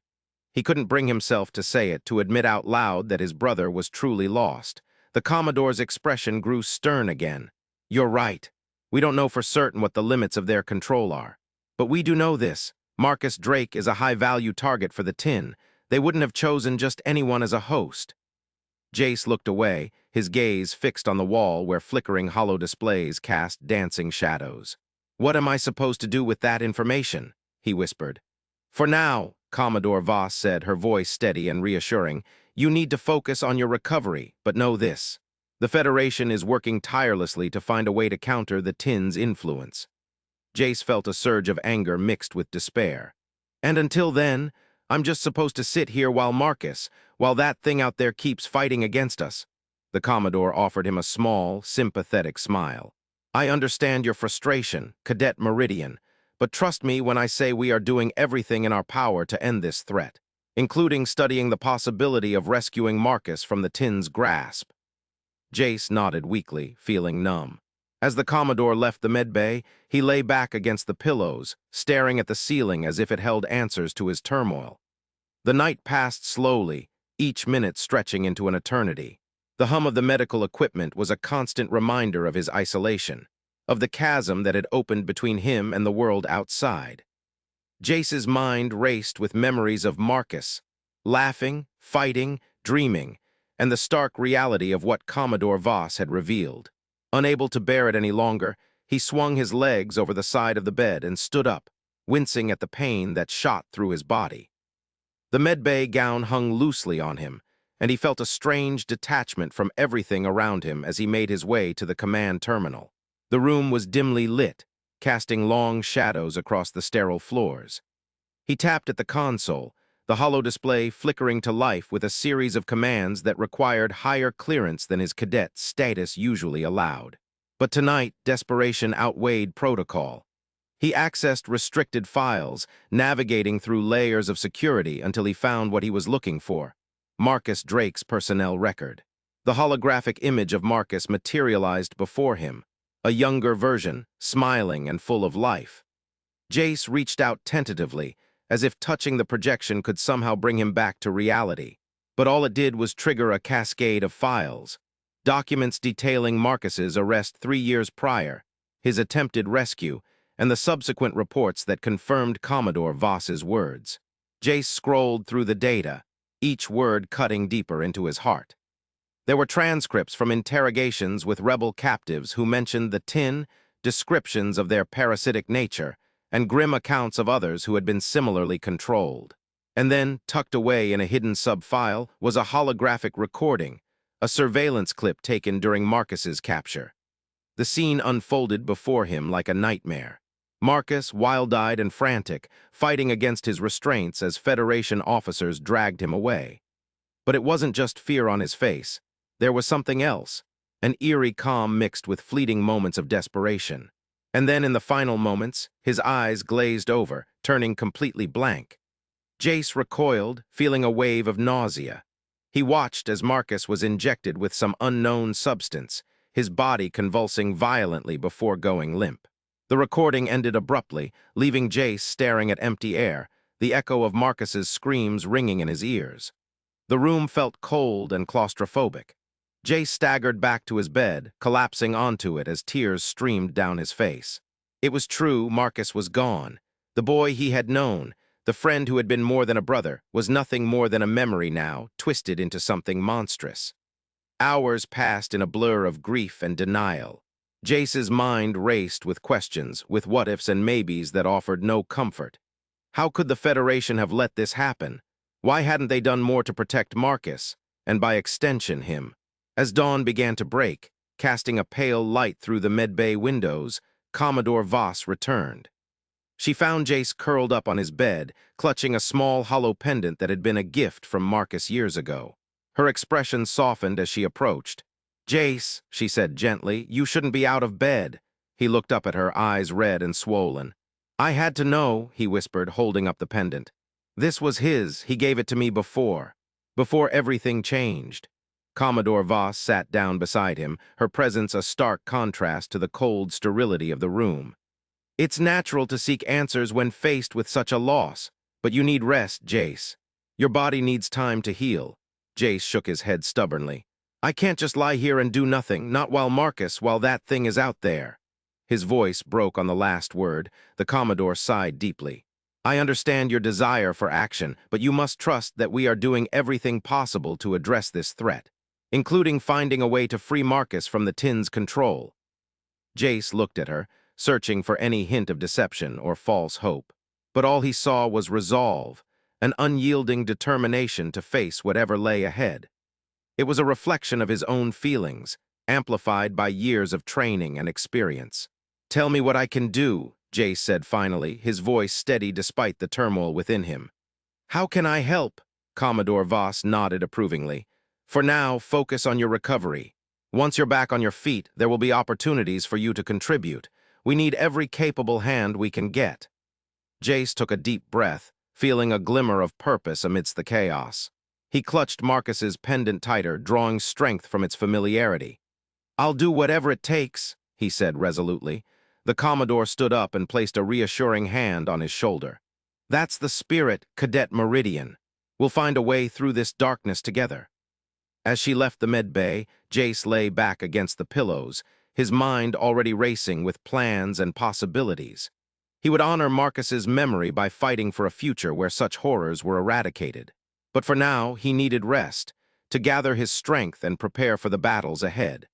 He couldn't bring himself to say it, to admit out loud that his brother was truly lost. The Commodore's expression grew stern again. "You're right. We don't know for certain what the limits of their control are. But we do know this. Marcus Drake is a high-value target for the tin. They wouldn't have chosen just anyone as a host." Jace looked away, his gaze fixed on the wall where flickering hollow displays cast dancing shadows. "What am I supposed to do with that information?" he whispered. "For now," Commodore Voss said, her voice steady and reassuring, "you need to focus on your recovery, but know this. The Federation is working tirelessly to find a way to counter the Tin's influence." Jace felt a surge of anger mixed with despair. "And until then, I'm just supposed to sit here while that thing out there keeps fighting against us." The Commodore offered him a small, sympathetic smile. "I understand your frustration, Cadet Meridian, but trust me when I say we are doing everything in our power to end this threat, including studying the possibility of rescuing Marcus from the Tin's grasp." Jace nodded weakly, feeling numb. As the Commodore left the medbay, he lay back against the pillows, staring at the ceiling as if it held answers to his turmoil. The night passed slowly, each minute stretching into an eternity. The hum of the medical equipment was a constant reminder of his isolation, of the chasm that had opened between him and the world outside. Jace's mind raced with memories of Marcus, laughing, fighting, dreaming, and the stark reality of what Commodore Voss had revealed. Unable to bear it any longer, he swung his legs over the side of the bed and stood up, wincing at the pain that shot through his body. The medbay gown hung loosely on him, and he felt a strange detachment from everything around him as he made his way to the command terminal. The room was dimly lit, casting long shadows across the sterile floors. He tapped at the console, the hollow display flickering to life with a series of commands that required higher clearance than his cadet status usually allowed. But tonight, desperation outweighed protocol. He accessed restricted files, navigating through layers of security until he found what he was looking for: Marcus Drake's personnel record. The holographic image of Marcus materialized before him, a younger version, smiling and full of life. Jace reached out tentatively, as if touching the projection could somehow bring him back to reality. But all it did was trigger a cascade of files. Documents detailing Marcus's arrest 3 years prior, his attempted rescue, and the subsequent reports that confirmed Commodore Voss's words. Jace scrolled through the data, each word cutting deeper into his heart. There were transcripts from interrogations with rebel captives who mentioned the Tin, descriptions of their parasitic nature, and grim accounts of others who had been similarly controlled. And then, tucked away in a hidden sub-file, was a holographic recording, a surveillance clip taken during Marcus's capture. The scene unfolded before him like a nightmare. Marcus, wild-eyed and frantic, fighting against his restraints as Federation officers dragged him away. But it wasn't just fear on his face. There was something else, an eerie calm mixed with fleeting moments of desperation. And then in the final moments, his eyes glazed over, turning completely blank. Jace recoiled, feeling a wave of nausea. He watched as Marcus was injected with some unknown substance, his body convulsing violently before going limp. The recording ended abruptly, leaving Jace staring at empty air, the echo of Marcus's screams ringing in his ears. The room felt cold and claustrophobic. Jace staggered back to his bed, collapsing onto it as tears streamed down his face. It was true, Marcus was gone. The boy he had known, the friend who had been more than a brother, was nothing more than a memory now, twisted into something monstrous. Hours passed in a blur of grief and denial. Jace's mind raced with questions, with what-ifs and maybes that offered no comfort. How could the Federation have let this happen? Why hadn't they done more to protect Marcus, and by extension him? As dawn began to break, casting a pale light through the medbay windows, Commodore Voss returned. She found Jace curled up on his bed, clutching a small hollow pendant that had been a gift from Marcus years ago. Her expression softened as she approached. "Jace," she said gently, "you shouldn't be out of bed." He looked up at her, eyes red and swollen. "I had to know," he whispered, holding up the pendant. "This was his. He gave it to me before everything changed." Commodore Voss sat down beside him, her presence a stark contrast to the cold sterility of the room. "It's natural to seek answers when faced with such a loss, but you need rest, Jace. Your body needs time to heal." Jace shook his head stubbornly. "I can't just lie here and do nothing, not while that thing is out there." His voice broke on the last word. The Commodore sighed deeply. "I understand your desire for action, but you must trust that we are doing everything possible to address this threat. including finding a way to free Marcus from the tin's control. Jace looked at her, searching for any hint of deception or false hope. But all he saw was resolve, an unyielding determination to face whatever lay ahead. It was a reflection of his own feelings, amplified by years of training and experience. "Tell me what I can do," Jace said finally, his voice steady despite the turmoil within him. "How can I help?" Commodore Voss nodded approvingly. "For now, focus on your recovery. Once you're back on your feet, there will be opportunities for you to contribute. We need every capable hand we can get." Jace took a deep breath, feeling a glimmer of purpose amidst the chaos. He clutched Marcus's pendant tighter, drawing strength from its familiarity. "I'll do whatever it takes," he said resolutely. The Commodore stood up and placed a reassuring hand on his shoulder. "That's the spirit, Cadet Meridian. We'll find a way through this darkness together." As she left the med bay, Jace lay back against the pillows, his mind already racing with plans and possibilities. He would honor Marcus's memory by fighting for a future where such horrors were eradicated. But for now, he needed rest, to gather his strength and prepare for the battles ahead.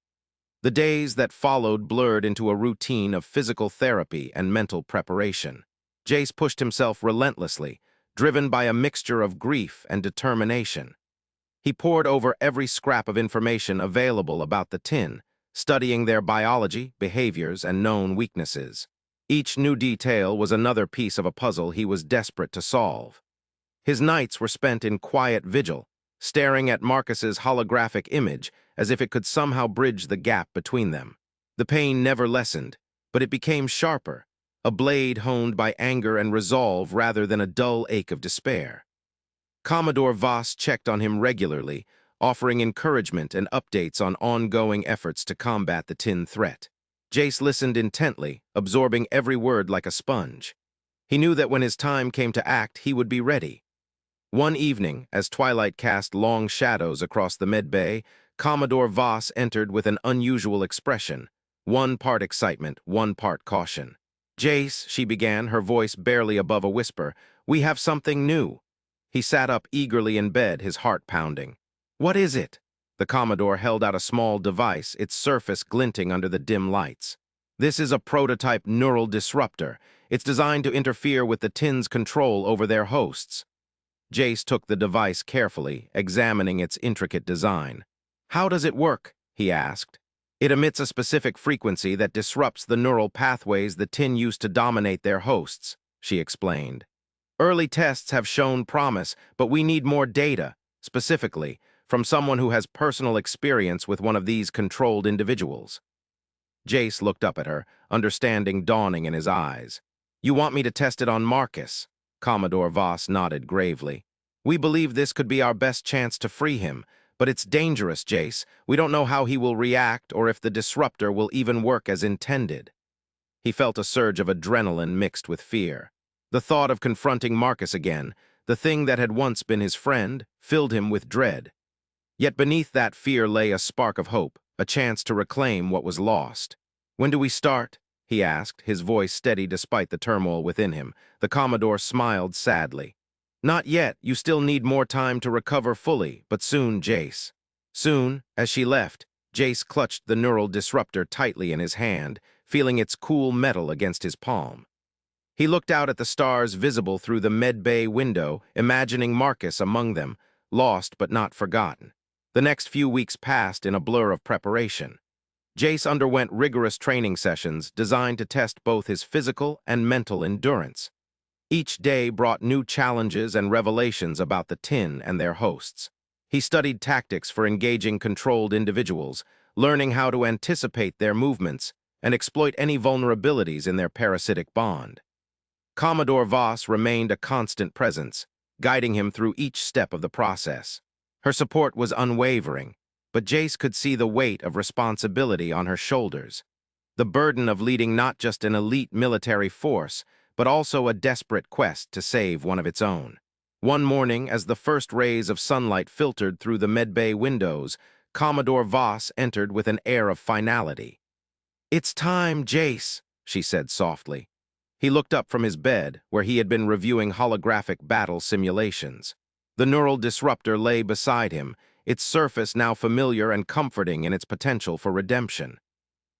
The days that followed blurred into a routine of physical therapy and mental preparation. Jace pushed himself relentlessly, driven by a mixture of grief and determination. He pored over every scrap of information available about the tin, studying their biology, behaviors, and known weaknesses. Each new detail was another piece of a puzzle he was desperate to solve. His nights were spent in quiet vigil, staring at Marcus's holographic image as if it could somehow bridge the gap between them. The pain never lessened, but it became sharper, a blade honed by anger and resolve rather than a dull ache of despair. Commodore Voss checked on him regularly, offering encouragement and updates on ongoing efforts to combat the tin threat. Jace listened intently, absorbing every word like a sponge. He knew that when his time came to act, he would be ready. One evening, as twilight cast long shadows across the med bay, Commodore Voss entered with an unusual expression, one part excitement, one part caution. "Jace," she began, her voice barely above a whisper, "we have something new." He sat up eagerly in bed, his heart pounding. "What is it?" The Commodore held out a small device, its surface glinting under the dim lights. "This is a prototype neural disruptor. It's designed to interfere with the tin's control over their hosts." Jace took the device carefully, examining its intricate design. "How does it work?" he asked. "It emits a specific frequency that disrupts the neural pathways the tin used to dominate their hosts," she explained. "Early tests have shown promise, but we need more data, specifically from someone who has personal experience with one of these controlled individuals." Jace looked up at her, understanding dawning in his eyes. "You want me to test it on Marcus?" Commodore Voss nodded gravely. "We believe this could be our best chance to free him, but it's dangerous, Jace. We don't know how he will react or if the disruptor will even work as intended." He felt a surge of adrenaline mixed with fear. The thought of confronting Marcus again, the thing that had once been his friend, filled him with dread. Yet beneath that fear lay a spark of hope, a chance to reclaim what was lost. "When do we start?" he asked, his voice steady despite the turmoil within him. The Commodore smiled sadly. "Not yet. You still need more time to recover fully, but soon, Jace." Soon, as she left, Jace clutched the neural disruptor tightly in his hand, feeling its cool metal against his palm. He looked out at the stars visible through the med bay window, imagining Marcus among them, lost but not forgotten. The next few weeks passed in a blur of preparation. Jace underwent rigorous training sessions designed to test both his physical and mental endurance. Each day brought new challenges and revelations about the tin and their hosts. He studied tactics for engaging controlled individuals, learning how to anticipate their movements and exploit any vulnerabilities in their parasitic bond. Commodore Voss remained a constant presence, guiding him through each step of the process. Her support was unwavering, but Jace could see the weight of responsibility on her shoulders, the burden of leading not just an elite military force, but also a desperate quest to save one of its own. One morning, as the first rays of sunlight filtered through the medbay windows, Commodore Voss entered with an air of finality. "It's time, Jace," she said softly. He looked up from his bed, where he had been reviewing holographic battle simulations. The neural disruptor lay beside him, its surface now familiar and comforting in its potential for redemption.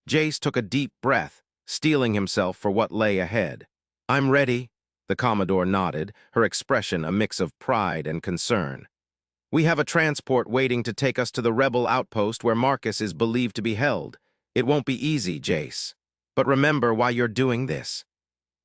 Jace took a deep breath, steeling himself for what lay ahead. "I'm ready," the Commodore nodded, her expression a mix of pride and concern. "We have a transport waiting to take us to the rebel outpost where Marcus is believed to be held. It won't be easy, Jace. But remember why you're doing this."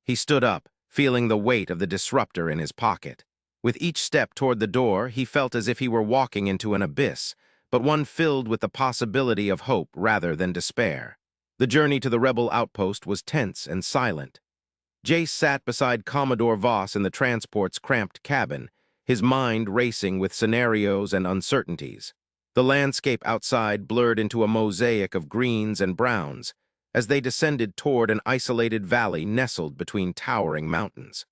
He stood up, feeling the weight of the disruptor in his pocket. With each step toward the door, he felt as if he were walking into an abyss, but one filled with the possibility of hope rather than despair. The journey to the rebel outpost was tense and silent. Jace sat beside Commodore Voss in the transport's cramped cabin, his mind racing with scenarios and uncertainties. The landscape outside blurred into a mosaic of greens and browns as they descended toward an isolated valley nestled between towering mountains.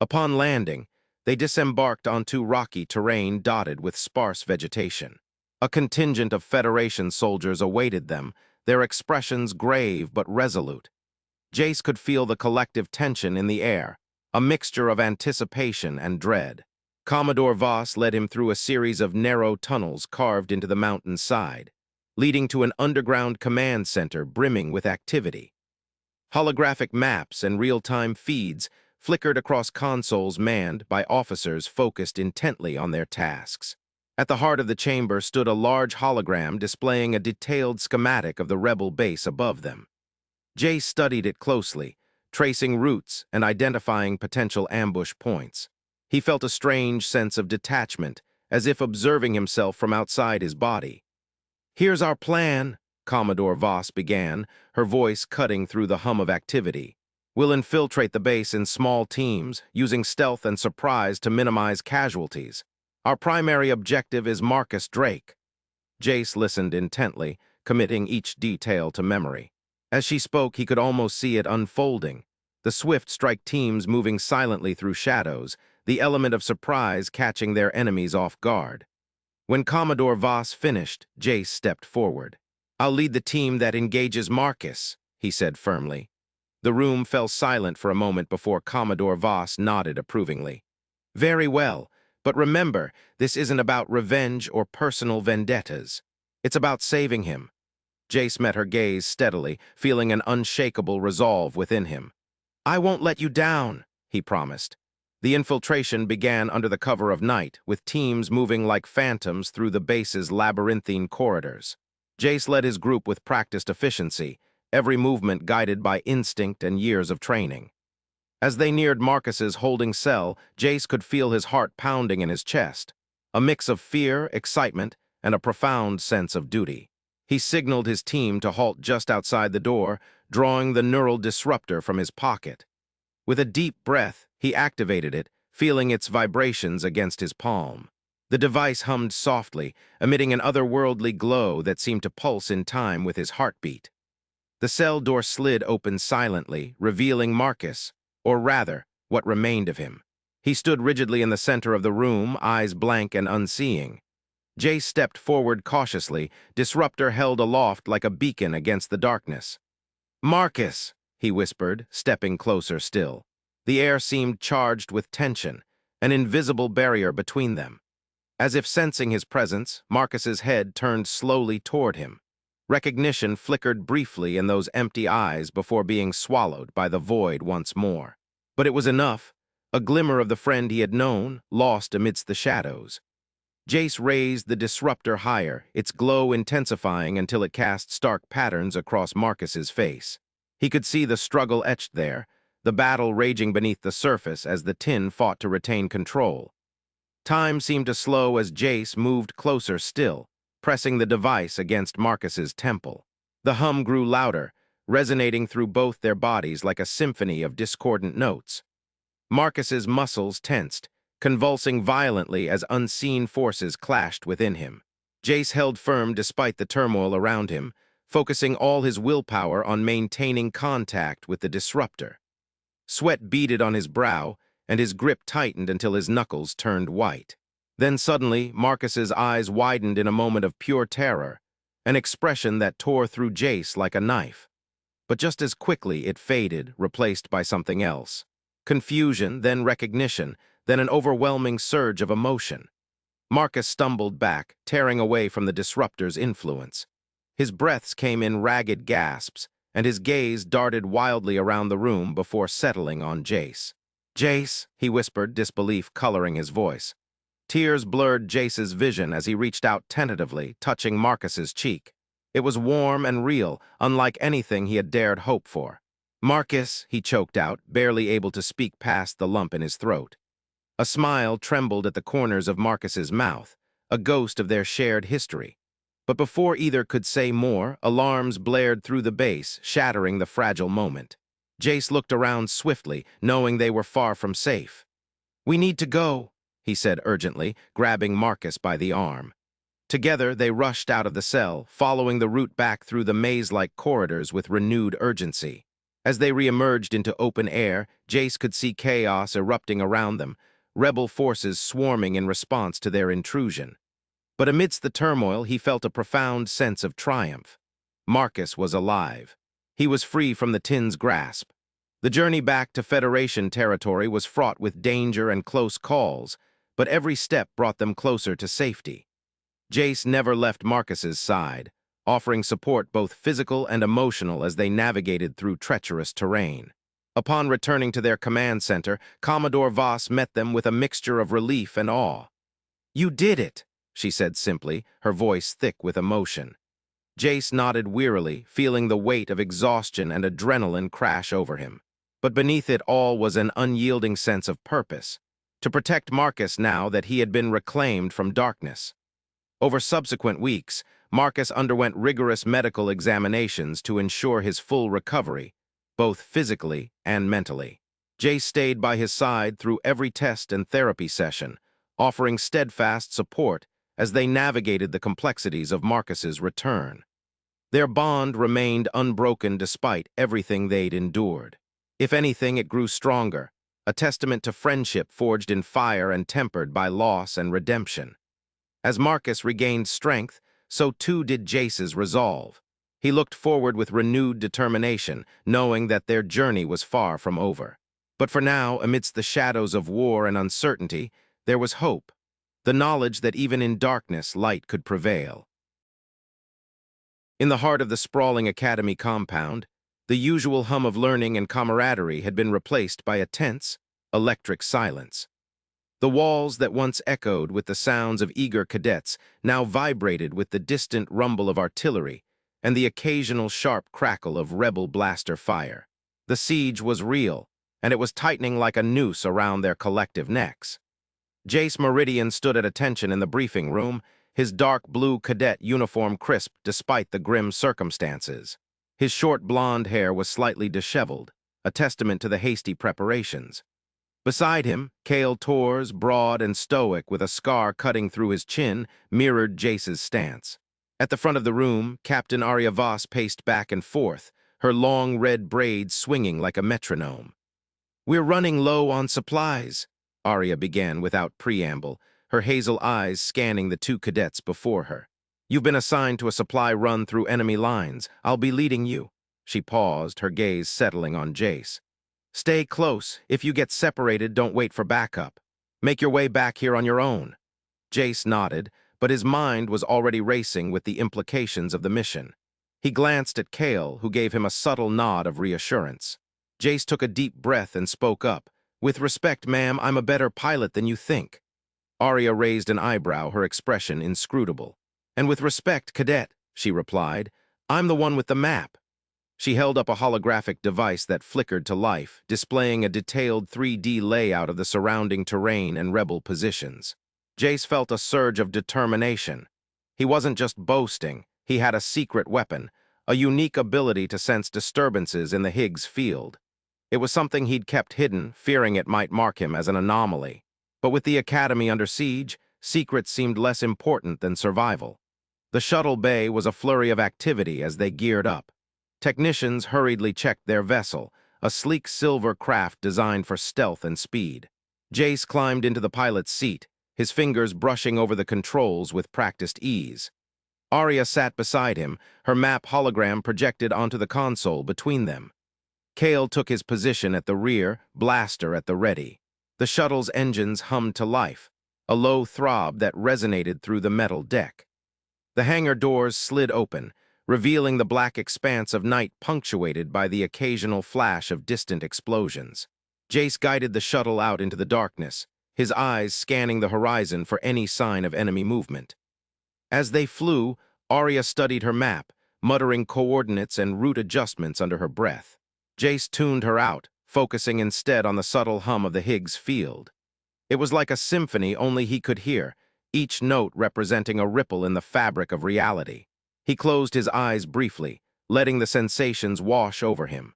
Upon landing, they disembarked onto rocky terrain dotted with sparse vegetation. A contingent of Federation soldiers awaited them, their expressions grave but resolute. Jace could feel the collective tension in the air, a mixture of anticipation and dread. Commodore Voss led him through a series of narrow tunnels carved into the mountain's side, leading to an underground command center brimming with activity. Holographic maps and real-time feeds flickered across consoles manned by officers focused intently on their tasks. At the heart of the chamber stood a large hologram displaying a detailed schematic of the rebel base above them. Jace studied it closely, tracing routes and identifying potential ambush points. He felt a strange sense of detachment, as if observing himself from outside his body. "Here's our plan," Commodore Voss began, her voice cutting through the hum of activity. "We'll infiltrate the base in small teams, using stealth and surprise to minimize casualties. Our primary objective is Marcus Drake." Jace listened intently, committing each detail to memory. As she spoke, he could almost see it unfolding. The swift strike teams moving silently through shadows, the element of surprise catching their enemies off guard. When Commodore Voss finished, Jace stepped forward. "I'll lead the team that engages Marcus," he said firmly. The room fell silent for a moment before Commodore Voss nodded approvingly. "Very well, but remember, this isn't about revenge or personal vendettas. It's about saving him." Jace met her gaze steadily, feeling an unshakable resolve within him. "I won't let you down," he promised. The infiltration began under the cover of night, with teams moving like phantoms through the base's labyrinthine corridors. Jace led his group with practiced efficiency, every movement guided by instinct and years of training. As they neared Marcus's holding cell, Jace could feel his heart pounding in his chest, a mix of fear, excitement, and a profound sense of duty. He signaled his team to halt just outside the door, drawing the neural disruptor from his pocket. With a deep breath, he activated it, feeling its vibrations against his palm. The device hummed softly, emitting an otherworldly glow that seemed to pulse in time with his heartbeat. The cell door slid open silently, revealing Marcus, or rather, what remained of him. He stood rigidly in the center of the room, eyes blank and unseeing. Jace stepped forward cautiously, disruptor held aloft like a beacon against the darkness. "Marcus," he whispered, stepping closer still. The air seemed charged with tension, an invisible barrier between them. As if sensing his presence, Marcus's head turned slowly toward him. Recognition flickered briefly in those empty eyes before being swallowed by the void once more. But it was enough, a glimmer of the friend he had known, lost amidst the shadows. Jace raised the disruptor higher, its glow intensifying until it cast stark patterns across Marcus's face. He could see the struggle etched there, the battle raging beneath the surface as the tin fought to retain control. Time seemed to slow as Jace moved closer still, pressing the device against Marcus's temple. The hum grew louder, resonating through both their bodies like a symphony of discordant notes. Marcus's muscles tensed, convulsing violently as unseen forces clashed within him. Jace held firm despite the turmoil around him, focusing all his willpower on maintaining contact with the disruptor. Sweat beaded on his brow, and his grip tightened until his knuckles turned white. Then suddenly, Marcus's eyes widened in a moment of pure terror, an expression that tore through Jace like a knife. But just as quickly it faded, replaced by something else. Confusion, then recognition, then an overwhelming surge of emotion. Marcus stumbled back, tearing away from the disruptor's influence. His breaths came in ragged gasps, and his gaze darted wildly around the room before settling on Jace. "Jace," he whispered, disbelief coloring his voice. Tears blurred Jace's vision as he reached out tentatively, touching Marcus's cheek. It was warm and real, unlike anything he had dared hope for. "Marcus," he choked out, barely able to speak past the lump in his throat. A smile trembled at the corners of Marcus's mouth, a ghost of their shared history. But before either could say more, alarms blared through the base, shattering the fragile moment. Jace looked around swiftly, knowing they were far from safe. "We need to go," he said urgently, grabbing Marcus by the arm. Together, they rushed out of the cell, following the route back through the maze-like corridors with renewed urgency. As they re-emerged into open air, Jace could see chaos erupting around them, rebel forces swarming in response to their intrusion. But amidst the turmoil, he felt a profound sense of triumph. Marcus was alive. He was free from the Tin's grasp. The journey back to Federation territory was fraught with danger and close calls, but every step brought them closer to safety. Jace never left Marcus's side, offering support both physical and emotional as they navigated through treacherous terrain. Upon returning to their command center, Commodore Voss met them with a mixture of relief and awe. "You did it," she said simply, her voice thick with emotion. Jace nodded wearily, feeling the weight of exhaustion and adrenaline crash over him. But beneath it all was an unyielding sense of purpose, to protect Marcus now that he had been reclaimed from darkness. Over subsequent weeks, Marcus underwent rigorous medical examinations to ensure his full recovery, both physically and mentally. Jace stayed by his side through every test and therapy session, offering steadfast support as they navigated the complexities of Marcus's return. Their bond remained unbroken despite everything they'd endured. If anything, it grew stronger, a testament to friendship forged in fire and tempered by loss and redemption. As Marcus regained strength, so too did Jace's resolve. He looked forward with renewed determination, knowing that their journey was far from over. But for now, amidst the shadows of war and uncertainty, there was hope, the knowledge that even in darkness, light could prevail. In the heart of the sprawling academy compound, the usual hum of learning and camaraderie had been replaced by a tense, electric silence. The walls that once echoed with the sounds of eager cadets now vibrated with the distant rumble of artillery and the occasional sharp crackle of rebel blaster fire. The siege was real, and it was tightening like a noose around their collective necks. Jace Meridian stood at attention in the briefing room, his dark blue cadet uniform crisp despite the grim circumstances. His short blonde hair was slightly disheveled, a testament to the hasty preparations. Beside him, Cale Torres, broad and stoic with a scar cutting through his chin, mirrored Jace's stance. At the front of the room, Captain Arya Voss paced back and forth, her long red braids swinging like a metronome. "We're running low on supplies," Arya began without preamble, her hazel eyes scanning the two cadets before her. "You've been assigned to a supply run through enemy lines. I'll be leading you." She paused, her gaze settling on Jace. "Stay close. If you get separated, don't wait for backup. Make your way back here on your own." Jace nodded, but his mind was already racing with the implications of the mission. He glanced at Cale, who gave him a subtle nod of reassurance. Jace took a deep breath and spoke up. "With respect, ma'am, I'm a better pilot than you think." Arya raised an eyebrow, her expression inscrutable. "And with respect, cadet," she replied, "I'm the one with the map." She held up a holographic device that flickered to life, displaying a detailed 3D layout of the surrounding terrain and rebel positions. Jace felt a surge of determination. He wasn't just boasting, he had a secret weapon, a unique ability to sense disturbances in the Higgs field. It was something he'd kept hidden, fearing it might mark him as an anomaly. But with the Academy under siege, secrets seemed less important than survival. The shuttle bay was a flurry of activity as they geared up. Technicians hurriedly checked their vessel, a sleek silver craft designed for stealth and speed. Jace climbed into the pilot's seat, his fingers brushing over the controls with practiced ease. Arya sat beside him, her map hologram projected onto the console between them. Cale took his position at the rear, blaster at the ready. The shuttle's engines hummed to life, a low throb that resonated through the metal deck. The hangar doors slid open, revealing the black expanse of night punctuated by the occasional flash of distant explosions. Jace guided the shuttle out into the darkness, his eyes scanning the horizon for any sign of enemy movement. As they flew, Arya studied her map, muttering coordinates and route adjustments under her breath. Jace tuned her out, focusing instead on the subtle hum of the Higgs field. It was like a symphony only he could hear, each note representing a ripple in the fabric of reality. He closed his eyes briefly, letting the sensations wash over him.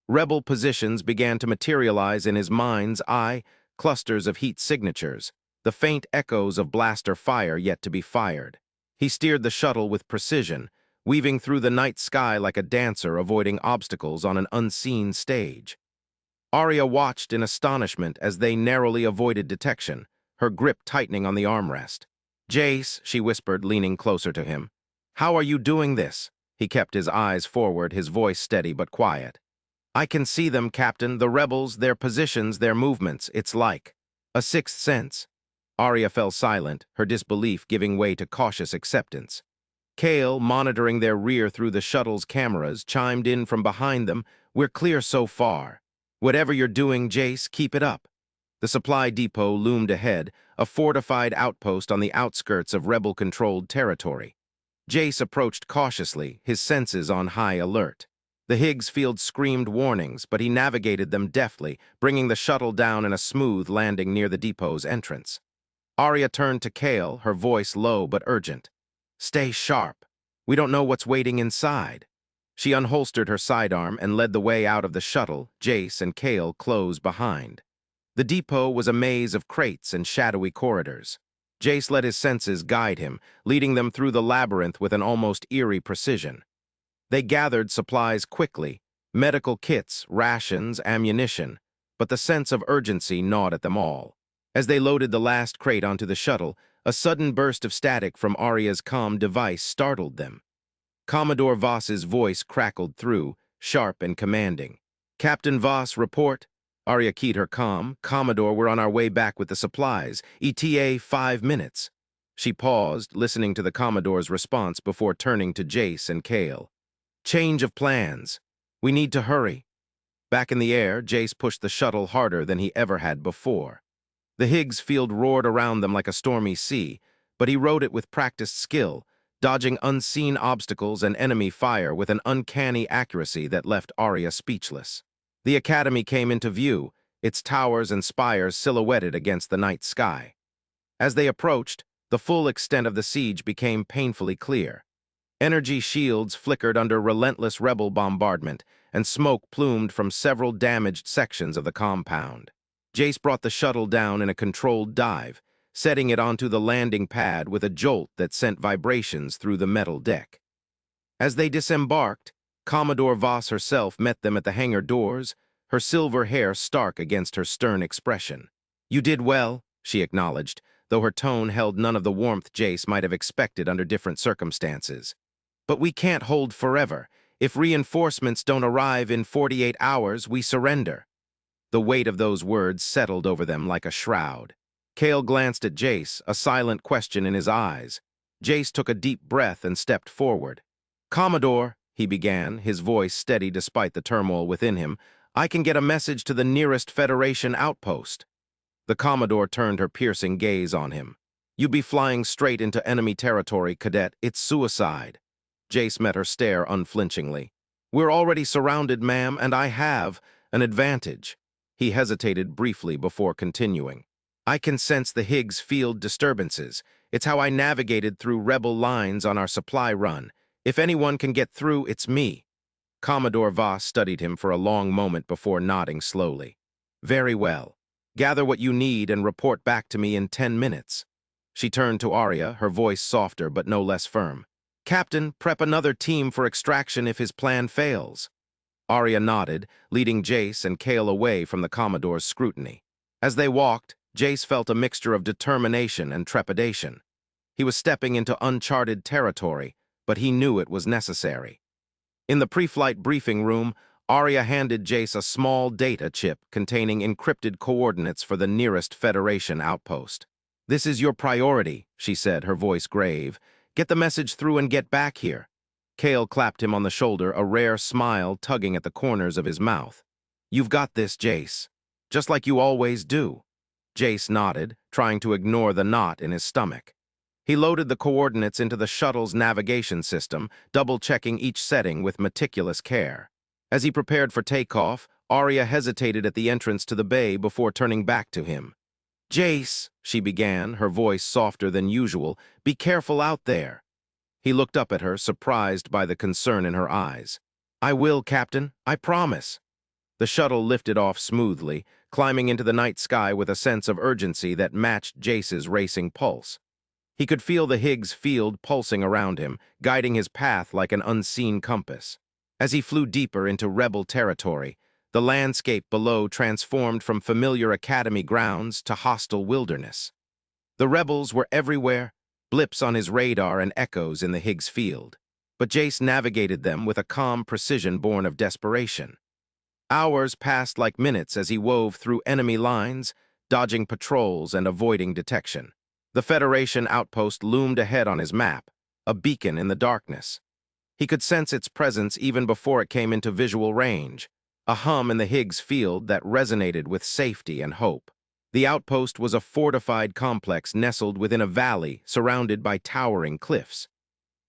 Rebel positions began to materialize in his mind's eye, clusters of heat signatures, the faint echoes of blaster fire yet to be fired. He steered the shuttle with precision, weaving through the night sky like a dancer avoiding obstacles on an unseen stage. Arya watched in astonishment as they narrowly avoided detection, her grip tightening on the armrest. "Jace," she whispered, leaning closer to him. "How are you doing this?" He kept his eyes forward, his voice steady but quiet. "I can see them, Captain, the rebels, their positions, their movements. It's like a sixth sense." Arya fell silent, her disbelief giving way to cautious acceptance. Kale, monitoring their rear through the shuttle's cameras, chimed in from behind them, "We're clear so far. Whatever you're doing, Jace, keep it up." The supply depot loomed ahead, a fortified outpost on the outskirts of rebel-controlled territory. Jace approached cautiously, his senses on high alert. The Higgs field screamed warnings, but he navigated them deftly, bringing the shuttle down in a smooth landing near the depot's entrance. Arya turned to Kale, her voice low but urgent. "Stay sharp. We don't know what's waiting inside." She unholstered her sidearm and led the way out of the shuttle, Jace and Kale close behind. The depot was a maze of crates and shadowy corridors. Jace let his senses guide him, leading them through the labyrinth with an almost eerie precision. They gathered supplies quickly, medical kits, rations, ammunition, but the sense of urgency gnawed at them all. As they loaded the last crate onto the shuttle, a sudden burst of static from Arya's comm device startled them. Commodore Voss's voice crackled through, sharp and commanding. "Captain Voss, report." Arya keyed her comm. "Commodore, we're on our way back with the supplies. ETA 5 minutes." She paused, listening to the Commodore's response before turning to Jace and Kale. "Change of plans. We need to hurry." Back in the air, Jace pushed the shuttle harder than he ever had before. The Higgs field roared around them like a stormy sea, but he rode it with practiced skill, dodging unseen obstacles and enemy fire with an uncanny accuracy that left Arya speechless. The Academy came into view, its towers and spires silhouetted against the night sky. As they approached, the full extent of the siege became painfully clear. Energy shields flickered under relentless rebel bombardment, and smoke plumed from several damaged sections of the compound. Jace brought the shuttle down in a controlled dive, setting it onto the landing pad with a jolt that sent vibrations through the metal deck. As they disembarked, Commodore Voss herself met them at the hangar doors, her silver hair stark against her stern expression. "You did well," she acknowledged, though her tone held none of the warmth Jace might have expected under different circumstances. "But we can't hold forever. If reinforcements don't arrive in 48 hours, we surrender." The weight of those words settled over them like a shroud. Kale glanced at Jace, a silent question in his eyes. Jace took a deep breath and stepped forward. "Commodore," he began, his voice steady despite the turmoil within him, "I can get a message to the nearest Federation outpost." The Commodore turned her piercing gaze on him. "You'd be flying straight into enemy territory, Cadet. It's suicide." Jace met her stare unflinchingly. "We're already surrounded, ma'am, and I have an advantage." He hesitated briefly before continuing. "I can sense the Higgs field disturbances. It's how I navigated through rebel lines on our supply run. If anyone can get through, it's me." Commodore Voss studied him for a long moment before nodding slowly. "Very well. Gather what you need and report back to me in 10 minutes. She turned to Arya, her voice softer but no less firm. "Captain, prep another team for extraction if his plan fails." Arya nodded, leading Jace and Kale away from the Commodore's scrutiny. As they walked, Jace felt a mixture of determination and trepidation. He was stepping into uncharted territory, but he knew it was necessary. In the pre-flight briefing room, Arya handed Jace a small data chip containing encrypted coordinates for the nearest Federation outpost. "This is your priority," she said, her voice grave. "Get the message through and get back here." Cale clapped him on the shoulder, a rare smile tugging at the corners of his mouth. "You've got this, Jace. Just like you always do." Jace nodded, trying to ignore the knot in his stomach. He loaded the coordinates into the shuttle's navigation system, double-checking each setting with meticulous care. As he prepared for takeoff, Arya hesitated at the entrance to the bay before turning back to him. "Jace," she began, her voice softer than usual, "be careful out there." He looked up at her, surprised by the concern in her eyes. "I will, Captain. I promise." The shuttle lifted off smoothly, climbing into the night sky with a sense of urgency that matched Jace's racing pulse. He could feel the Higgs field pulsing around him, guiding his path like an unseen compass. As he flew deeper into rebel territory, the landscape below transformed from familiar academy grounds to hostile wilderness. The rebels were everywhere, blips on his radar and echoes in the Higgs field. But Jace navigated them with a calm precision born of desperation. Hours passed like minutes as he wove through enemy lines, dodging patrols and avoiding detection. The Federation outpost loomed ahead on his map, a beacon in the darkness. He could sense its presence even before it came into visual range, a hum in the Higgs field that resonated with safety and hope. The outpost was a fortified complex nestled within a valley surrounded by towering cliffs.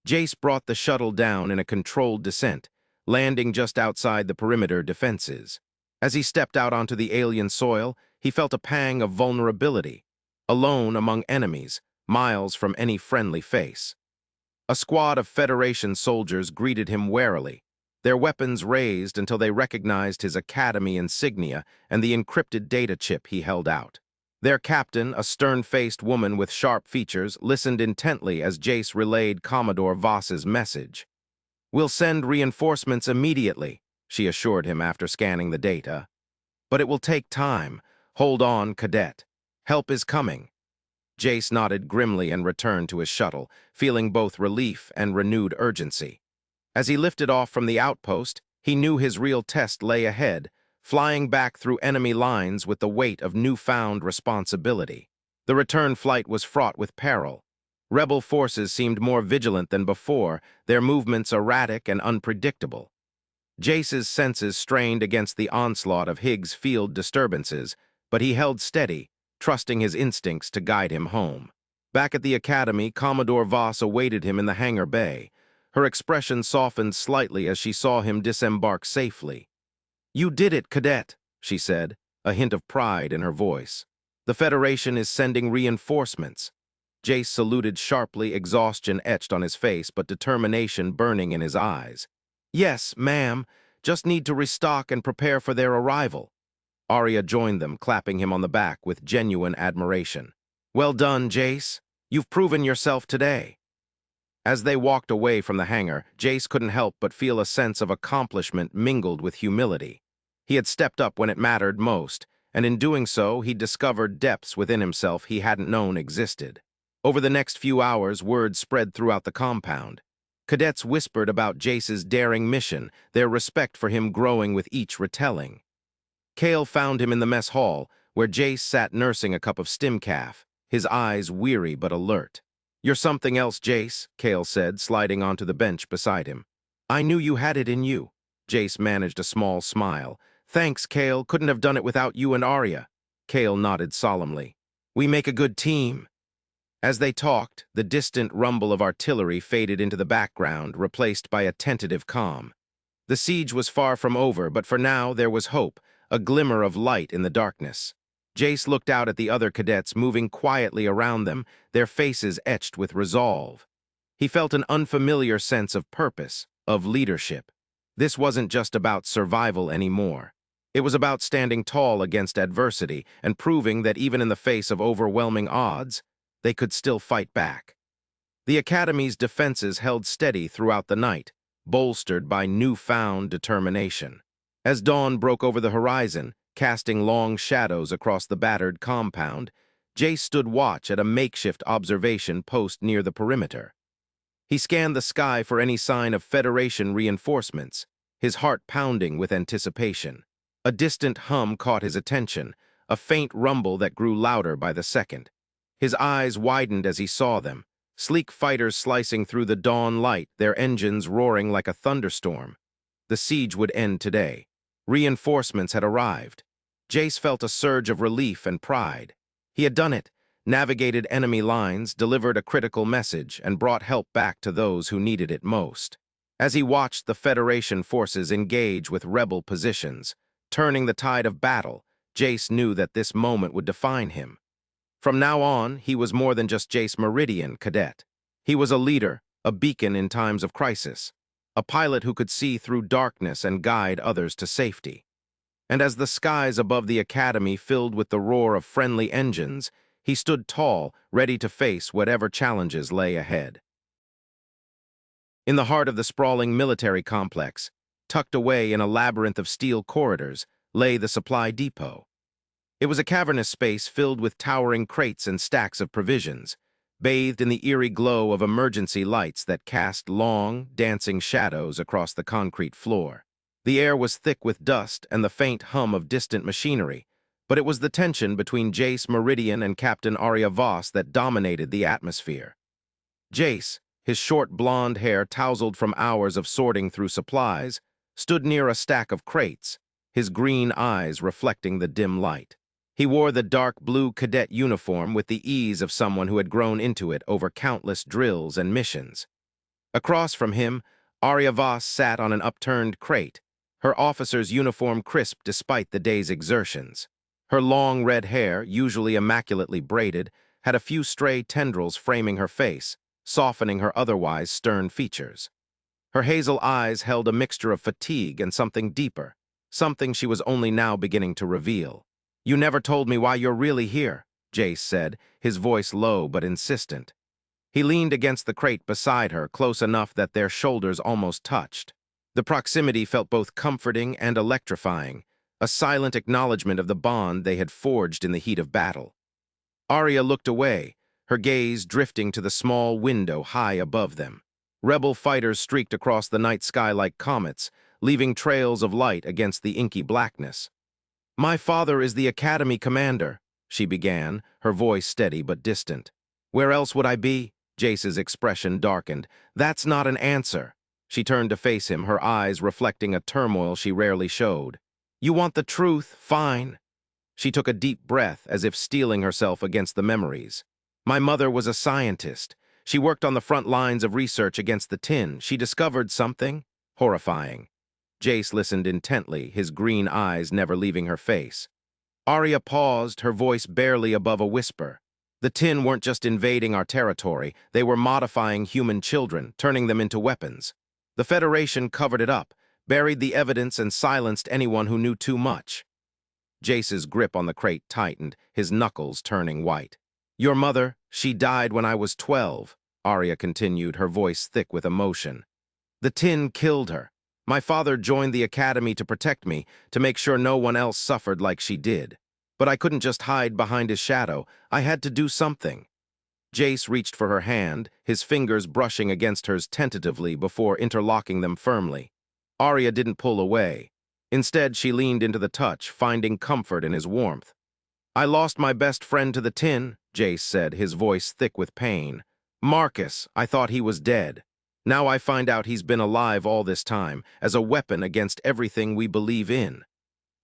Jace brought the shuttle down in a controlled descent, landing just outside the perimeter defenses. As he stepped out onto the alien soil, he felt a pang of vulnerability, alone among enemies, miles from any friendly face. A squad of Federation soldiers greeted him warily, their weapons raised until they recognized his Academy insignia and the encrypted data chip he held out. Their captain, a stern-faced woman with sharp features, listened intently as Jace relayed Commodore Voss's message. "We'll send reinforcements immediately," she assured him after scanning the data. "But it will take time. Hold on, Cadet. Help is coming." Jace nodded grimly and returned to his shuttle, feeling both relief and renewed urgency. As he lifted off from the outpost, he knew his real test lay ahead, flying back through enemy lines with the weight of newfound responsibility. The return flight was fraught with peril. Rebel forces seemed more vigilant than before, their movements erratic and unpredictable. Jace's senses strained against the onslaught of Higgs field disturbances, but he held steady, trusting his instincts to guide him home. Back at the Academy, Commodore Voss awaited him in the hangar bay. Her expression softened slightly as she saw him disembark safely. "You did it, Cadet," she said, a hint of pride in her voice. "The Federation is sending reinforcements." Jace saluted sharply, exhaustion etched on his face, but determination burning in his eyes. "Yes, ma'am. Just need to restock and prepare for their arrival." Arya joined them, clapping him on the back with genuine admiration. "Well done, Jace. You've proven yourself today." As they walked away from the hangar, Jace couldn't help but feel a sense of accomplishment mingled with humility. He had stepped up when it mattered most, and in doing so, he discovered depths within himself he hadn't known existed. Over the next few hours, word spread throughout the compound. Cadets whispered about Jace's daring mission, their respect for him growing with each retelling. Cale found him in the mess hall, where Jace sat nursing a cup of stimcaf, his eyes weary but alert. "You're something else, Jace," Cale said, sliding onto the bench beside him. "I knew you had it in you." Jace managed a small smile. "Thanks, Cale. Couldn't have done it without you and Arya." Cale nodded solemnly. "We make a good team." As they talked, the distant rumble of artillery faded into the background, replaced by a tentative calm. The siege was far from over, but for now there was hope, a glimmer of light in the darkness. Jace looked out at the other cadets moving quietly around them, their faces etched with resolve. He felt an unfamiliar sense of purpose, of leadership. This wasn't just about survival anymore. It was about standing tall against adversity and proving that even in the face of overwhelming odds, they could still fight back. The Academy's defenses held steady throughout the night, bolstered by newfound determination. As dawn broke over the horizon, casting long shadows across the battered compound, Jace stood watch at a makeshift observation post near the perimeter. He scanned the sky for any sign of Federation reinforcements, his heart pounding with anticipation. A distant hum caught his attention, a faint rumble that grew louder by the second. His eyes widened as he saw them, sleek fighters slicing through the dawn light, their engines roaring like a thunderstorm. The siege would end today. Reinforcements had arrived. Jace felt a surge of relief and pride. He had done it, navigated enemy lines, delivered a critical message, and brought help back to those who needed it most. As he watched the Federation forces engage with rebel positions, turning the tide of battle, Jace knew that this moment would define him. From now on, he was more than just Jace Meridian, cadet. He was a leader, a beacon in times of crisis, a pilot who could see through darkness and guide others to safety. And as the skies above the academy filled with the roar of friendly engines, he stood tall, ready to face whatever challenges lay ahead. In the heart of the sprawling military complex, tucked away in a labyrinth of steel corridors, lay the supply depot. It was a cavernous space filled with towering crates and stacks of provisions, bathed in the eerie glow of emergency lights that cast long, dancing shadows across the concrete floor. The air was thick with dust and the faint hum of distant machinery, but it was the tension between Jace Meridian and Captain Arya Voss that dominated the atmosphere. Jace, his short blonde hair tousled from hours of sorting through supplies, stood near a stack of crates, his green eyes reflecting the dim light. He wore the dark blue cadet uniform with the ease of someone who had grown into it over countless drills and missions. Across from him, Arya Voss sat on an upturned crate, her officer's uniform crisp despite the day's exertions. Her long red hair, usually immaculately braided, had a few stray tendrils framing her face, softening her otherwise stern features. Her hazel eyes held a mixture of fatigue and something deeper, something she was only now beginning to reveal. "You never told me why you're really here," Jace said, his voice low but insistent. He leaned against the crate beside her, close enough that their shoulders almost touched. The proximity felt both comforting and electrifying, a silent acknowledgement of the bond they had forged in the heat of battle. Arya looked away, her gaze drifting to the small window high above them. Rebel fighters streaked across the night sky like comets, leaving trails of light against the inky blackness. "My father is the Academy commander," she began, her voice steady but distant. "Where else would I be?" Jace's expression darkened. "That's not an answer." She turned to face him, her eyes reflecting a turmoil she rarely showed. "You want the truth? Fine." She took a deep breath, as if steeling herself against the memories. "My mother was a scientist. She worked on the front lines of research against the tin. She discovered something horrifying." Jace listened intently, his green eyes never leaving her face. Arya paused, her voice barely above a whisper. "The tin weren't just invading our territory, they were modifying human children, turning them into weapons. The Federation covered it up, buried the evidence and silenced anyone who knew too much." Jace's grip on the crate tightened, his knuckles turning white. "Your mother, she died when I was 12, Arya continued, her voice thick with emotion. "The tin killed her. My father joined the academy to protect me, to make sure no one else suffered like she did. But I couldn't just hide behind his shadow. I had to do something." Jace reached for her hand, his fingers brushing against hers tentatively before interlocking them firmly. Arya didn't pull away. Instead, she leaned into the touch, finding comfort in his warmth. "I lost my best friend to the tin," Jace said, his voice thick with pain. "Marcus, I thought he was dead. Now I find out he's been alive all this time, as a weapon against everything we believe in."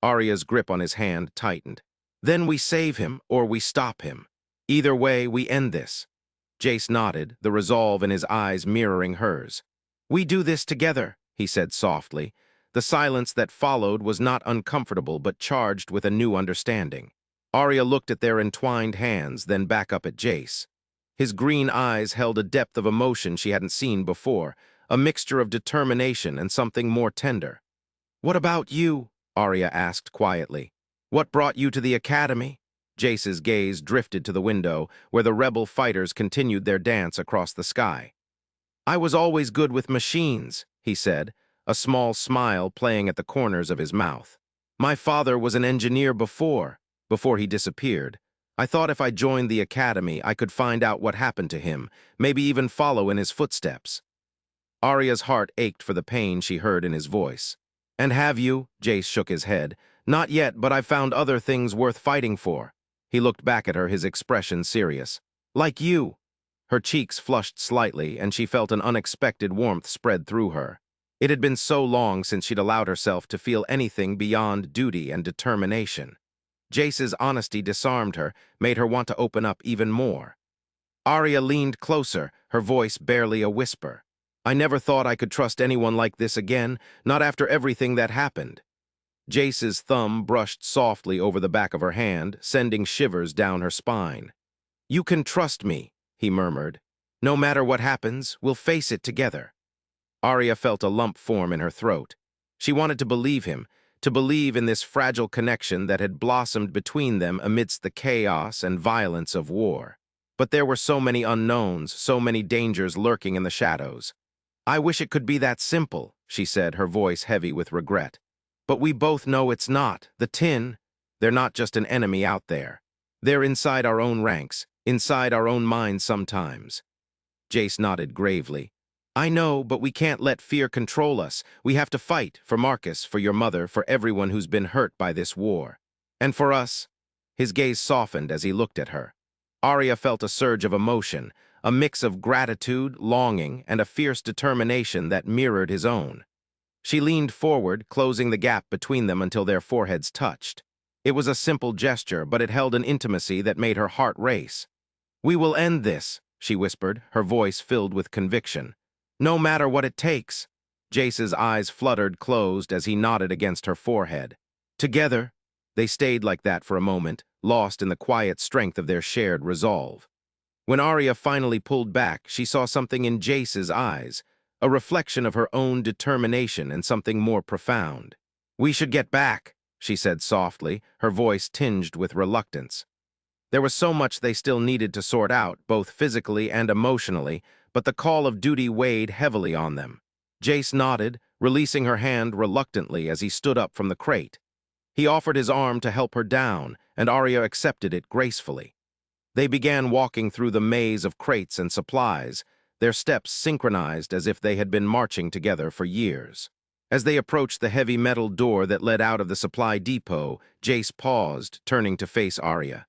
Arya's grip on his hand tightened. "Then we save him, or we stop him. Either way, we end this." Jace nodded, the resolve in his eyes mirroring hers. "We do this together," he said softly. The silence that followed was not uncomfortable but charged with a new understanding. Arya looked at their entwined hands, then back up at Jace. His green eyes held a depth of emotion she hadn't seen before, a mixture of determination and something more tender. "What about you?" Arya asked quietly. "What brought you to the academy?" Jace's gaze drifted to the window, where the rebel fighters continued their dance across the sky. "I was always good with machines," he said, a small smile playing at the corners of his mouth. "My father was an engineer before he disappeared. I thought if I joined the academy, I could find out what happened to him, maybe even follow in his footsteps." Arya's heart ached for the pain she heard in his voice. "And have you?" Jace shook his head. "Not yet, but I've found other things worth fighting for." He looked back at her, his expression serious. Like you. Her cheeks flushed slightly, and she felt an unexpected warmth spread through her. It had been so long since she'd allowed herself to feel anything beyond duty and determination. Jace's honesty disarmed her, made her want to open up even more. Arya leaned closer, her voice barely a whisper. I never thought I could trust anyone like this again, not after everything that happened. Jace's thumb brushed softly over the back of her hand, sending shivers down her spine. You can trust me, he murmured. No matter what happens, we'll face it together. Arya felt a lump form in her throat. She wanted to believe him, to believe in this fragile connection that had blossomed between them amidst the chaos and violence of war. But there were so many unknowns, so many dangers lurking in the shadows. I wish it could be that simple, she said, her voice heavy with regret. But we both know it's not. The Tin, they're not just an enemy out there. They're inside our own ranks, inside our own minds sometimes. Jace nodded gravely. I know, but we can't let fear control us. We have to fight, for Marcus, for your mother, for everyone who's been hurt by this war. And for us. His gaze softened as he looked at her. Arya felt a surge of emotion, a mix of gratitude, longing, and a fierce determination that mirrored his own. She leaned forward, closing the gap between them until their foreheads touched. It was a simple gesture, but it held an intimacy that made her heart race. We will end this, she whispered, her voice filled with conviction. No matter what it takes. Jace's eyes fluttered closed as he nodded against her forehead. Together, they stayed like that for a moment, lost in the quiet strength of their shared resolve. When Arya finally pulled back, she saw something in Jace's eyes, a reflection of her own determination and something more profound. We should get back, she said softly, her voice tinged with reluctance. There was so much they still needed to sort out, both physically and emotionally, but the call of duty weighed heavily on them. Jace nodded, releasing her hand reluctantly as he stood up from the crate. He offered his arm to help her down, and Arya accepted it gracefully. They began walking through the maze of crates and supplies, their steps synchronized as if they had been marching together for years. As they approached the heavy metal door that led out of the supply depot, Jace paused, turning to face Arya.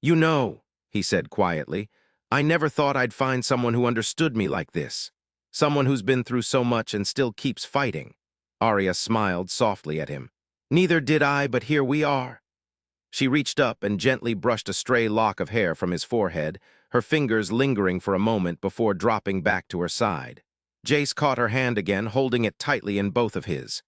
You know, he said quietly, I never thought I'd find someone who understood me like this. Someone who's been through so much and still keeps fighting. Arya smiled softly at him. Neither did I, but here we are. She reached up and gently brushed a stray lock of hair from his forehead, her fingers lingering for a moment before dropping back to her side. Jace caught her hand again, holding it tightly in both of his.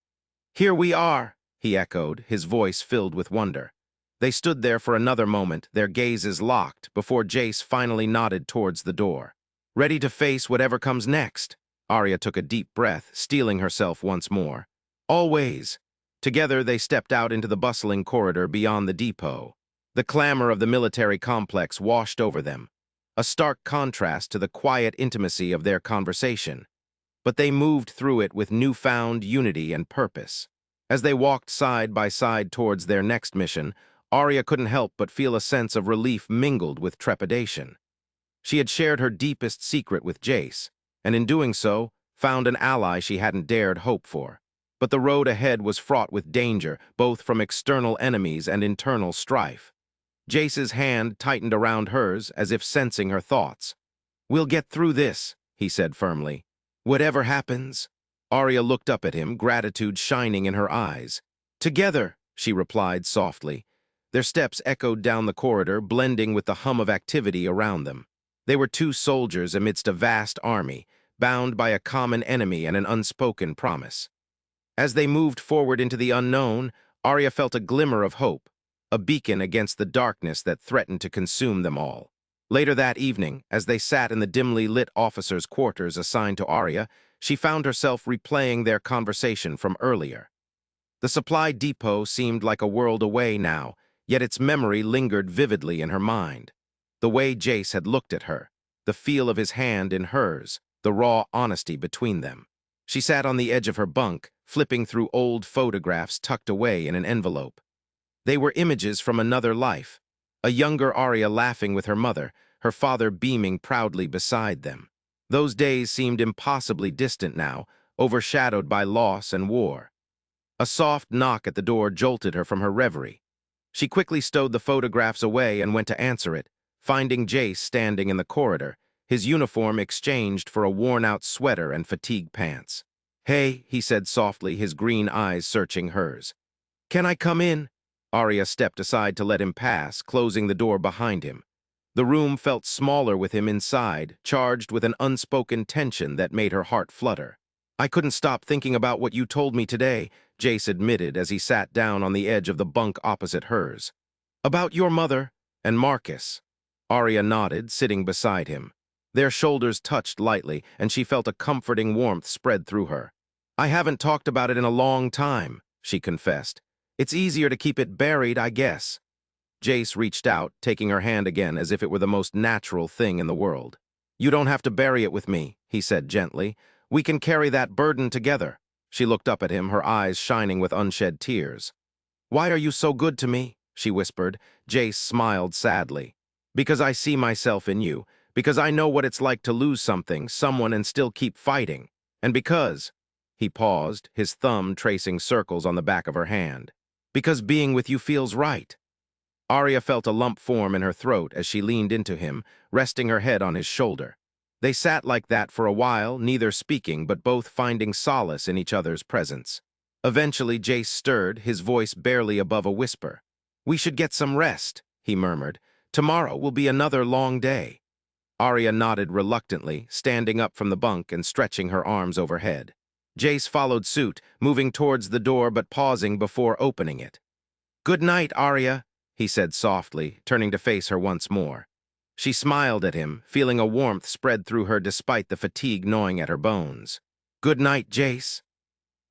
Here we are, he echoed, his voice filled with wonder. They stood there for another moment, their gazes locked, before Jace finally nodded towards the door. Ready to face whatever comes next? Arya took a deep breath, steeling herself once more. Always. Together they stepped out into the bustling corridor beyond the depot. The clamor of the military complex washed over them, a stark contrast to the quiet intimacy of their conversation. But they moved through it with newfound unity and purpose. As they walked side by side towards their next mission, Arya couldn't help but feel a sense of relief mingled with trepidation. She had shared her deepest secret with Jace, and in doing so, found an ally she hadn't dared hope for. But the road ahead was fraught with danger, both from external enemies and internal strife. Jace's hand tightened around hers, as if sensing her thoughts. We'll get through this, he said firmly. Whatever happens. Arya looked up at him, gratitude shining in her eyes. Together, she replied softly. Their steps echoed down the corridor, blending with the hum of activity around them. They were two soldiers amidst a vast army, bound by a common enemy and an unspoken promise. As they moved forward into the unknown, Arya felt a glimmer of hope, a beacon against the darkness that threatened to consume them all. Later that evening, as they sat in the dimly lit officers' quarters assigned to Arya, she found herself replaying their conversation from earlier. The supply depot seemed like a world away now, yet its memory lingered vividly in her mind. The way Jace had looked at her, the feel of his hand in hers, the raw honesty between them. She sat on the edge of her bunk, flipping through old photographs tucked away in an envelope. They were images from another life, a younger Arya laughing with her mother, her father beaming proudly beside them. Those days seemed impossibly distant now, overshadowed by loss and war. A soft knock at the door jolted her from her reverie. She quickly stowed the photographs away and went to answer it, finding Jace standing in the corridor, his uniform exchanged for a worn-out sweater and fatigue pants. "Hey," he said softly, his green eyes searching hers. "Can I come in?" Arya stepped aside to let him pass, closing the door behind him. The room felt smaller with him inside, charged with an unspoken tension that made her heart flutter. "I couldn't stop thinking about what you told me today," Jace admitted as he sat down on the edge of the bunk opposite hers. "About your mother and Marcus." Arya nodded, sitting beside him. Their shoulders touched lightly, and she felt a comforting warmth spread through her. "I haven't talked about it in a long time," she confessed. "It's easier to keep it buried, I guess." Jace reached out, taking her hand again as if it were the most natural thing in the world. "You don't have to bury it with me," he said gently. "We can carry that burden together." She looked up at him, her eyes shining with unshed tears. "Why are you so good to me?" she whispered. Jace smiled sadly. "Because I see myself in you. Because I know what it's like to lose something, someone, and still keep fighting. And because—" He paused, his thumb tracing circles on the back of her hand. "Because being with you feels right." Arya felt a lump form in her throat as she leaned into him, resting her head on his shoulder. They sat like that for a while, neither speaking but both finding solace in each other's presence. Eventually, Jace stirred, his voice barely above a whisper. "We should get some rest," he murmured. "Tomorrow will be another long day." Arya nodded reluctantly, standing up from the bunk and stretching her arms overhead. Jace followed suit, moving towards the door but pausing before opening it. "Good night, Arya," he said softly, turning to face her once more. She smiled at him, feeling a warmth spread through her despite the fatigue gnawing at her bones. "Good night, Jace."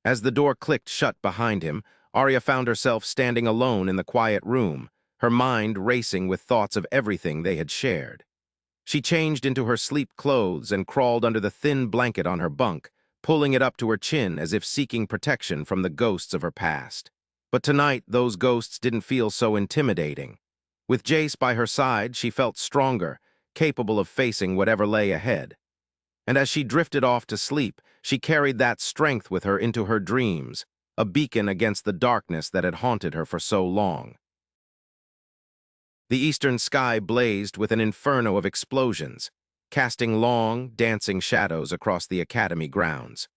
As the door clicked shut behind him, Arya found herself standing alone in the quiet room, her mind racing with thoughts of everything they had shared. She changed into her sleep clothes and crawled under the thin blanket on her bunk, pulling it up to her chin as if seeking protection from the ghosts of her past. But tonight, those ghosts didn't feel so intimidating. With Jace by her side, she felt stronger, capable of facing whatever lay ahead. And as she drifted off to sleep, she carried that strength with her into her dreams, a beacon against the darkness that had haunted her for so long. The eastern sky blazed with an inferno of explosions, casting long, dancing shadows across the academy grounds.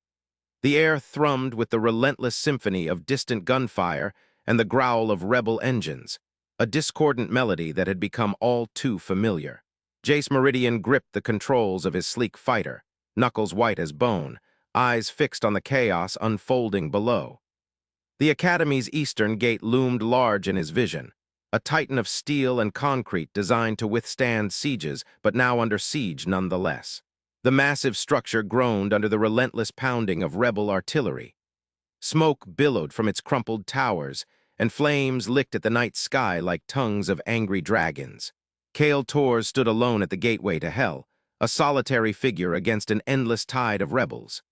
The air thrummed with the relentless symphony of distant gunfire and the growl of rebel engines, a discordant melody that had become all too familiar. Jace Meridian gripped the controls of his sleek fighter, knuckles white as bone, eyes fixed on the chaos unfolding below. The Academy's eastern gate loomed large in his vision, a titan of steel and concrete designed to withstand sieges, but now under siege nonetheless. The massive structure groaned under the relentless pounding of rebel artillery. Smoke billowed from its crumpled towers, and flames licked at the night sky like tongues of angry dragons. Kale Torres stood alone at the gateway to hell, a solitary figure against an endless tide of rebels.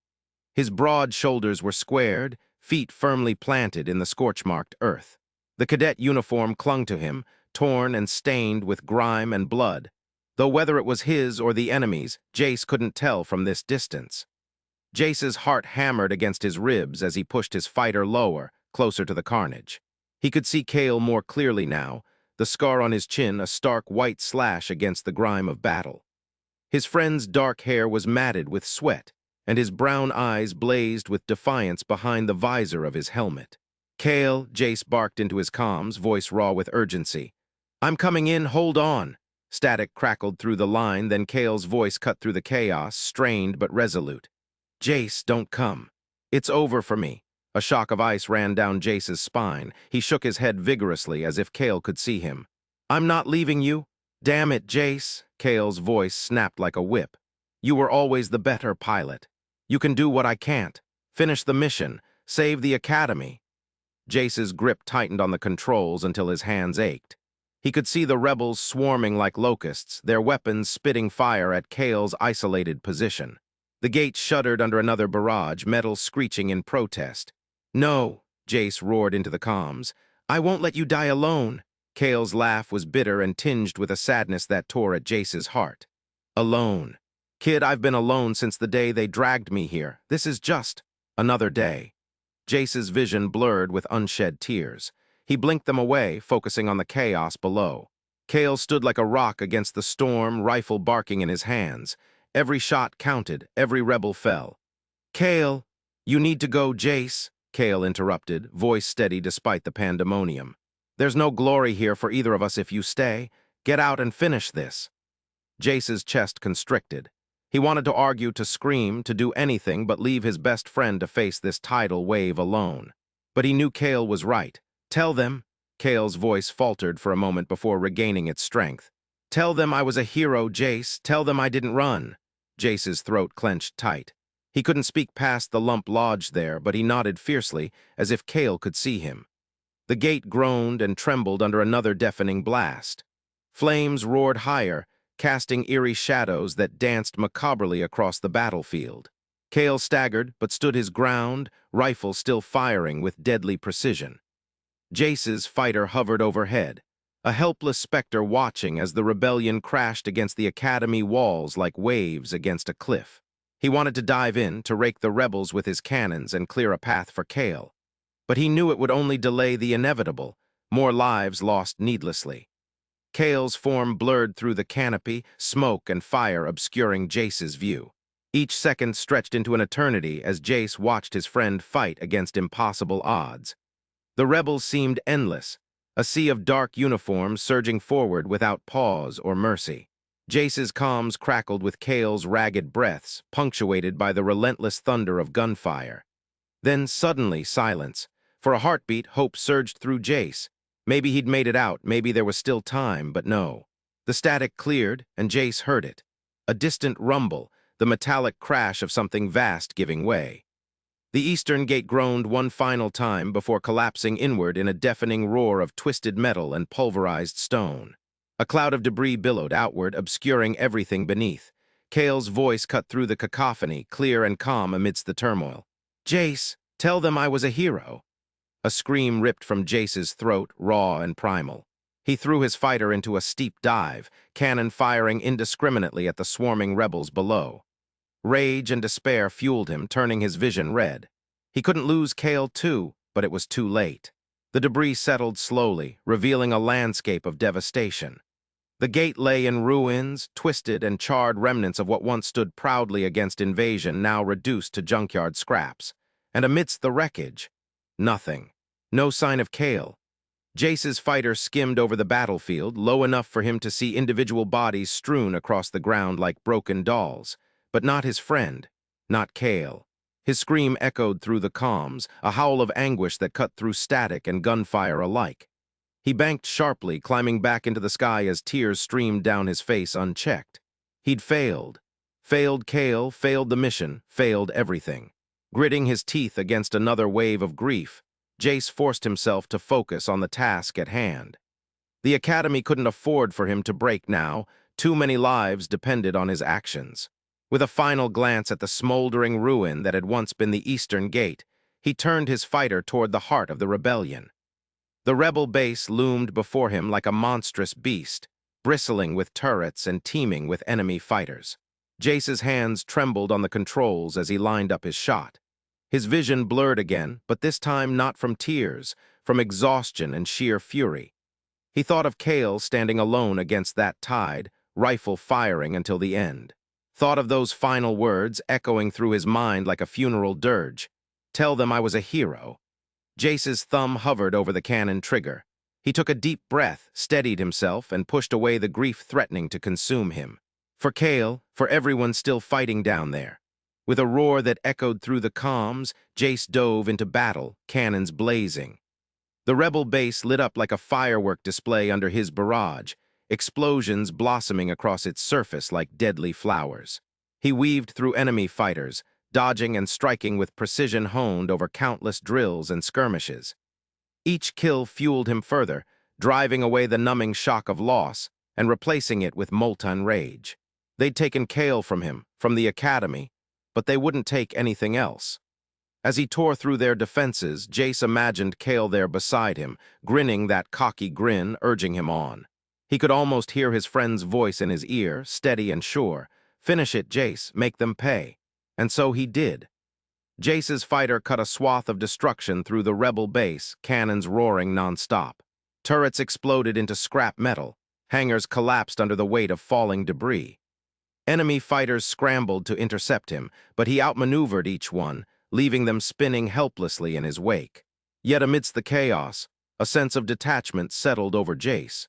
His broad shoulders were squared, feet firmly planted in the scorch-marked earth. The cadet uniform clung to him, torn and stained with grime and blood. Though whether it was his or the enemy's, Jace couldn't tell from this distance. Jace's heart hammered against his ribs as he pushed his fighter lower, closer to the carnage. He could see Kale more clearly now, the scar on his chin a stark white slash against the grime of battle. His friend's dark hair was matted with sweat, and his brown eyes blazed with defiance behind the visor of his helmet. "Kale," Jace barked into his comms, voice raw with urgency. "I'm coming in, hold on." Static crackled through the line, then Kale's voice cut through the chaos, strained but resolute. "Jace, don't come. It's over for me." A shock of ice ran down Jace's spine. He shook his head vigorously as if Kale could see him. "I'm not leaving you." "Damn it, Jace." Kale's voice snapped like a whip. "You were always the better pilot. You can do what I can't. Finish the mission. Save the Academy." Jace's grip tightened on the controls until his hands ached. He could see the rebels swarming like locusts, their weapons spitting fire at Kale's isolated position. The gate shuddered under another barrage, metal screeching in protest. "No," Jace roared into the comms. "I won't let you die alone." Kale's laugh was bitter and tinged with a sadness that tore at Jace's heart. "Alone. Kid, I've been alone since the day they dragged me here. This is just another day." Jace's vision blurred with unshed tears. He blinked them away, focusing on the chaos below. Cale stood like a rock against the storm, rifle barking in his hands. Every shot counted, every rebel fell. "Cale, you need to go, Jace," Cale interrupted, voice steady despite the pandemonium. "There's no glory here for either of us if you stay. Get out and finish this." Jace's chest constricted. He wanted to argue, to scream, to do anything but leave his best friend to face this tidal wave alone. But he knew Cale was right. "Tell them," Cale's voice faltered for a moment before regaining its strength. "Tell them I was a hero, Jace. Tell them I didn't run." Jace's throat clenched tight. He couldn't speak past the lump lodged there, but he nodded fiercely, as if Cale could see him. The gate groaned and trembled under another deafening blast. Flames roared higher, casting eerie shadows that danced macabrely across the battlefield. Cale staggered, but stood his ground, rifle still firing with deadly precision. Jace's fighter hovered overhead, a helpless specter watching as the rebellion crashed against the academy walls like waves against a cliff. He wanted to dive in, to rake the rebels with his cannons and clear a path for Cale. But he knew it would only delay the inevitable, more lives lost needlessly. Cale's form blurred through the canopy, smoke and fire obscuring Jace's view. Each second stretched into an eternity as Jace watched his friend fight against impossible odds. The rebels seemed endless, a sea of dark uniforms surging forward without pause or mercy. Jace's comms crackled with Cale's ragged breaths, punctuated by the relentless thunder of gunfire. Then suddenly silence. For a heartbeat, hope surged through Jace. Maybe he'd made it out, maybe there was still time, but no. The static cleared, and Jace heard it. A distant rumble, the metallic crash of something vast giving way. The eastern gate groaned one final time before collapsing inward in a deafening roar of twisted metal and pulverized stone. A cloud of debris billowed outward, obscuring everything beneath. Cale's voice cut through the cacophony, clear and calm amidst the turmoil. "Jace, tell them I was a hero." A scream ripped from Jace's throat, raw and primal. He threw his fighter into a steep dive, cannon firing indiscriminately at the swarming rebels below. Rage and despair fueled him, turning his vision red. He couldn't lose Cale too, but it was too late. The debris settled slowly, revealing a landscape of devastation. The gate lay in ruins, twisted and charred remnants of what once stood proudly against invasion, now reduced to junkyard scraps. And amidst the wreckage, nothing. No sign of Cale. Jace's fighter skimmed over the battlefield, low enough for him to see individual bodies strewn across the ground like broken dolls. But not his friend, not Cale. His scream echoed through the comms, a howl of anguish that cut through static and gunfire alike. He banked sharply, climbing back into the sky as tears streamed down his face unchecked. He'd failed. Failed Cale, failed the mission, failed everything. Gritting his teeth against another wave of grief, Jace forced himself to focus on the task at hand. The Academy couldn't afford for him to break now. Too many lives depended on his actions. With a final glance at the smoldering ruin that had once been the Eastern Gate, he turned his fighter toward the heart of the rebellion. The rebel base loomed before him like a monstrous beast, bristling with turrets and teeming with enemy fighters. Jace's hands trembled on the controls as he lined up his shot. His vision blurred again, but this time not from tears, from exhaustion and sheer fury. He thought of Cale standing alone against that tide, rifle firing until the end. Thought of those final words echoing through his mind like a funeral dirge. "Tell them I was a hero." Jace's thumb hovered over the cannon trigger. He took a deep breath, steadied himself, and pushed away the grief threatening to consume him. For Cale, for everyone still fighting down there. With a roar that echoed through the comms, Jace dove into battle, cannons blazing. The rebel base lit up like a firework display under his barrage, explosions blossoming across its surface like deadly flowers. He weaved through enemy fighters, dodging and striking with precision honed over countless drills and skirmishes. Each kill fueled him further, driving away the numbing shock of loss and replacing it with molten rage. They'd taken Cale from him, from the Academy, but they wouldn't take anything else. As he tore through their defenses, Jace imagined Cale there beside him, grinning that cocky grin, urging him on. He could almost hear his friend's voice in his ear, steady and sure. "Finish it, Jace, make them pay." And so he did. Jace's fighter cut a swath of destruction through the rebel base, cannons roaring non-stop. Turrets exploded into scrap metal. Hangars collapsed under the weight of falling debris. Enemy fighters scrambled to intercept him, but he outmaneuvered each one, leaving them spinning helplessly in his wake. Yet amidst the chaos, a sense of detachment settled over Jace.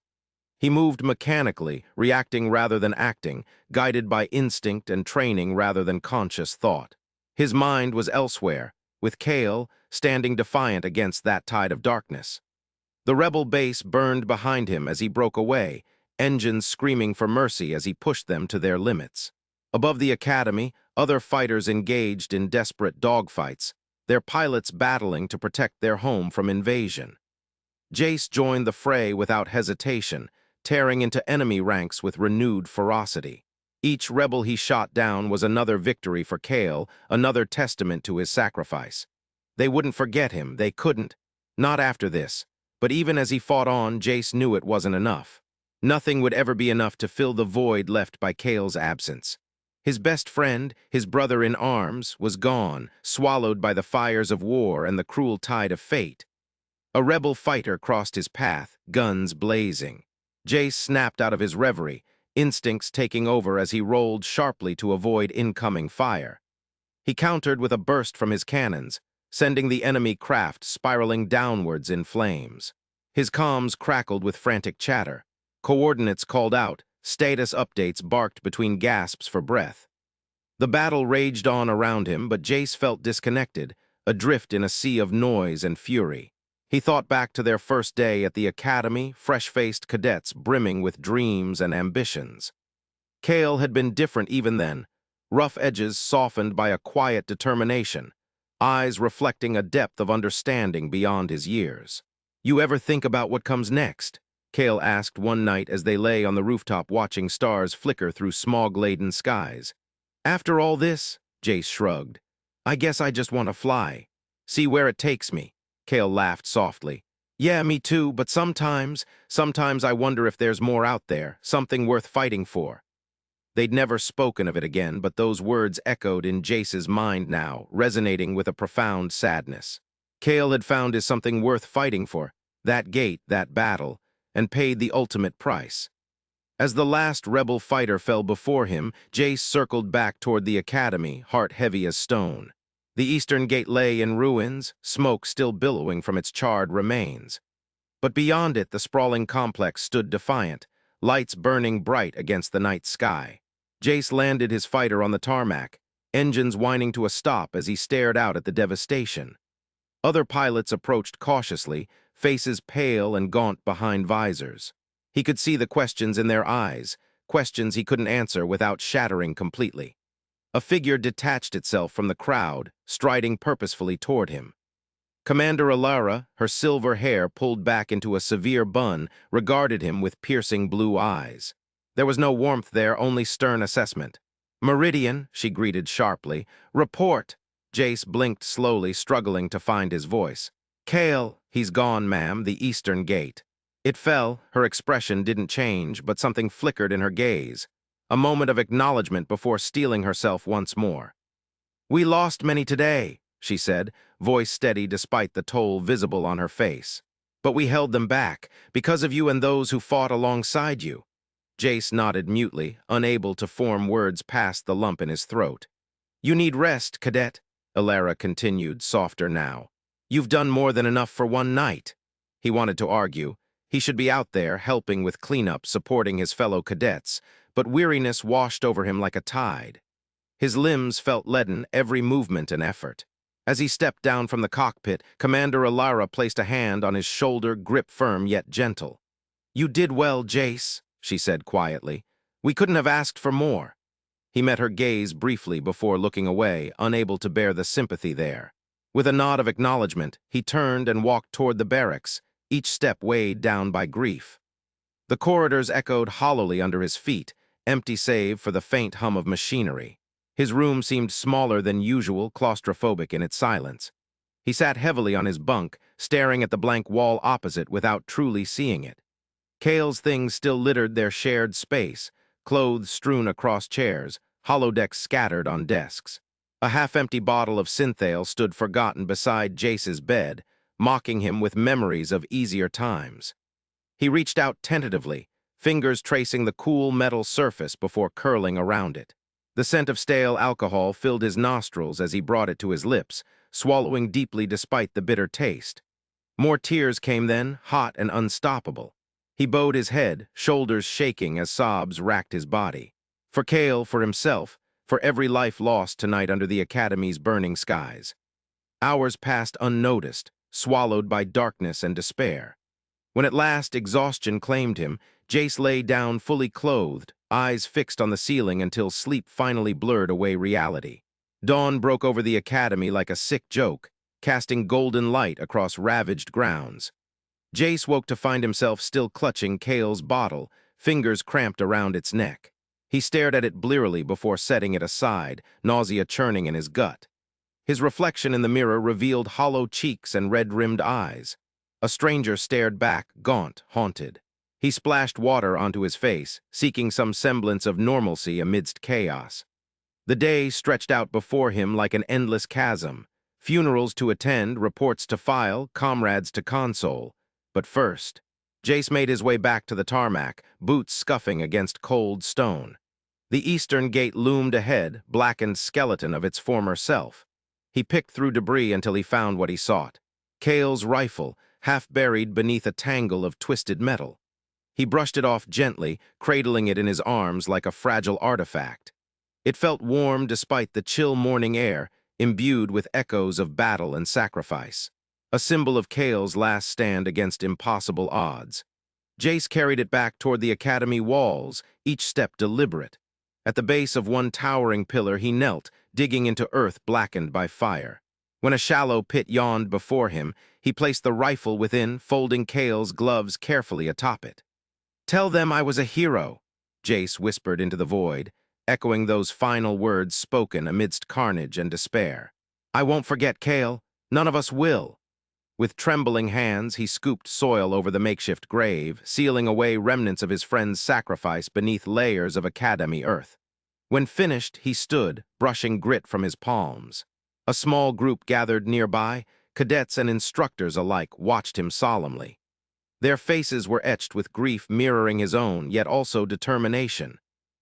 He moved mechanically, reacting rather than acting, guided by instinct and training rather than conscious thought. His mind was elsewhere, with Kale standing defiant against that tide of darkness. The rebel base burned behind him as he broke away, engines screaming for mercy as he pushed them to their limits. Above the academy, other fighters engaged in desperate dogfights, their pilots battling to protect their home from invasion. Jace joined the fray without hesitation, tearing into enemy ranks with renewed ferocity. Each rebel he shot down was another victory for Kale, another testament to his sacrifice. They wouldn't forget him, they couldn't. Not after this. But even as he fought on, Jace knew it wasn't enough. Nothing would ever be enough to fill the void left by Kale's absence. His best friend, his brother in arms, was gone, swallowed by the fires of war and the cruel tide of fate. A rebel fighter crossed his path, guns blazing. Jace snapped out of his reverie, instincts taking over as he rolled sharply to avoid incoming fire. He countered with a burst from his cannons, sending the enemy craft spiraling downwards in flames. His comms crackled with frantic chatter. Coordinates called out, status updates barked between gasps for breath. The battle raged on around him, but Jace felt disconnected, adrift in a sea of noise and fury. He thought back to their first day at the academy, fresh-faced cadets brimming with dreams and ambitions. Kale had been different even then, rough edges softened by a quiet determination, eyes reflecting a depth of understanding beyond his years. "You ever think about what comes next?" Kale asked one night as they lay on the rooftop watching stars flicker through smog-laden skies. "After all this," Jace shrugged, "I guess I just want to fly. See where it takes me." Kale laughed softly. "Yeah, me too, but sometimes I wonder if there's more out there, something worth fighting for." They'd never spoken of it again, but those words echoed in Jace's mind now, resonating with a profound sadness. Kale had found his something worth fighting for, that gate, that battle, and paid the ultimate price. As the last rebel fighter fell before him, Jace circled back toward the academy, heart heavy as stone. The eastern gate lay in ruins, smoke still billowing from its charred remains. But beyond it, the sprawling complex stood defiant, lights burning bright against the night sky. Jace landed his fighter on the tarmac, engines whining to a stop as he stared out at the devastation. Other pilots approached cautiously, faces pale and gaunt behind visors. He could see the questions in their eyes, questions he couldn't answer without shattering completely. A figure detached itself from the crowd, striding purposefully toward him. Commander Alara, her silver hair pulled back into a severe bun, regarded him with piercing blue eyes. There was no warmth there, only stern assessment. "Meridian," she greeted sharply. "Report." Jace blinked slowly, struggling to find his voice. "Kale." "He's gone, ma'am, the eastern gate." It fell, her expression didn't change, but something flickered in her gaze. A moment of acknowledgement before steeling herself once more. "We lost many today," she said, voice steady despite the toll visible on her face. "But we held them back, because of you and those who fought alongside you." Jace nodded mutely, unable to form words past the lump in his throat. "You need rest, cadet," Alara continued, softer now. "You've done more than enough for one night." He wanted to argue. He should be out there, helping with cleanup, supporting his fellow cadets, but weariness washed over him like a tide. His limbs felt leaden, every movement an effort. As he stepped down from the cockpit, Commander Alara placed a hand on his shoulder, grip firm yet gentle. "You did well, Jace," she said quietly. "We couldn't have asked for more." He met her gaze briefly before looking away, unable to bear the sympathy there. With a nod of acknowledgement, he turned and walked toward the barracks, each step weighed down by grief. The corridors echoed hollowly under his feet, empty save for the faint hum of machinery. His room seemed smaller than usual, claustrophobic in its silence. He sat heavily on his bunk, staring at the blank wall opposite without truly seeing it. Kale's things still littered their shared space, clothes strewn across chairs, holodecks scattered on desks. A half-empty bottle of synthale stood forgotten beside Jace's bed, mocking him with memories of easier times. He reached out tentatively, fingers tracing the cool metal surface before curling around it. The scent of stale alcohol filled his nostrils as he brought it to his lips, swallowing deeply despite the bitter taste. More tears came then, hot and unstoppable. He bowed his head, shoulders shaking as sobs racked his body. For Cale, for himself, for every life lost tonight under the Academy's burning skies. Hours passed unnoticed, swallowed by darkness and despair. When at last exhaustion claimed him, Jace lay down fully clothed, eyes fixed on the ceiling until sleep finally blurred away reality. Dawn broke over the Academy like a sick joke, casting golden light across ravaged grounds. Jace woke to find himself still clutching Cale's bottle, fingers cramped around its neck. He stared at it blearily before setting it aside, nausea churning in his gut. His reflection in the mirror revealed hollow cheeks and red-rimmed eyes. A stranger stared back, gaunt, haunted. He splashed water onto his face, seeking some semblance of normalcy amidst chaos. The day stretched out before him like an endless chasm. Funerals to attend, reports to file, comrades to console. But first, Jace made his way back to the tarmac, boots scuffing against cold stone. The eastern gate loomed ahead, blackened skeleton of its former self. He picked through debris until he found what he sought. Cale's rifle, half buried beneath a tangle of twisted metal. He brushed it off gently, cradling it in his arms like a fragile artifact. It felt warm despite the chill morning air, imbued with echoes of battle and sacrifice. A symbol of Cale's last stand against impossible odds. Jace carried it back toward the Academy walls, each step deliberate. At the base of one towering pillar he knelt, digging into earth blackened by fire. When a shallow pit yawned before him, he placed the rifle within, folding Cale's gloves carefully atop it. "Tell them I was a hero," Jace whispered into the void, echoing those final words spoken amidst carnage and despair. "I won't forget, Cale. None of us will." With trembling hands, he scooped soil over the makeshift grave, sealing away remnants of his friend's sacrifice beneath layers of Academy earth. When finished, he stood, brushing grit from his palms. A small group gathered nearby, cadets and instructors alike watched him solemnly. Their faces were etched with grief mirroring his own, yet also determination.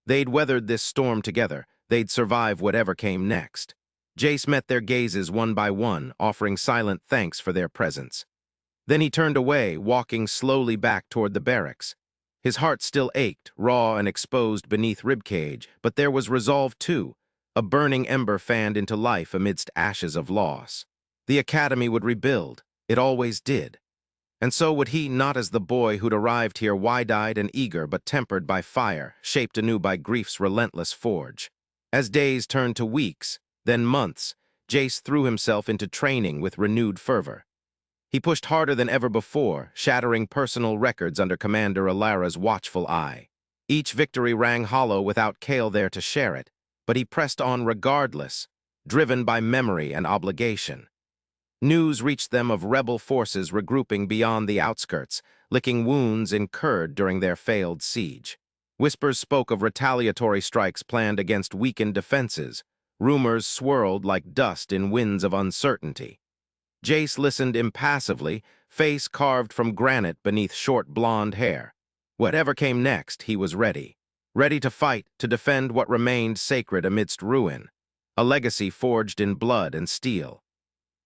They'd weathered this storm together, they'd survive whatever came next. Jace met their gazes one by one, offering silent thanks for their presence. Then he turned away, walking slowly back toward the barracks. His heart still ached, raw and exposed beneath ribcage, but there was resolve too, a burning ember fanned into life amidst ashes of loss. The Academy would rebuild, it always did. And so would he, not as the boy who'd arrived here wide-eyed and eager but tempered by fire, shaped anew by grief's relentless forge. As days turned to weeks, then months, Jace threw himself into training with renewed fervor. He pushed harder than ever before, shattering personal records under Commander Alara's watchful eye. Each victory rang hollow without Cale there to share it, but he pressed on regardless, driven by memory and obligation. News reached them of rebel forces regrouping beyond the outskirts, licking wounds incurred during their failed siege. Whispers spoke of retaliatory strikes planned against weakened defenses. Rumors swirled like dust in winds of uncertainty. Jace listened impassively, face carved from granite beneath short blonde hair. Whatever came next, he was ready. Ready to fight, to defend what remained sacred amidst ruin. A legacy forged in blood and steel.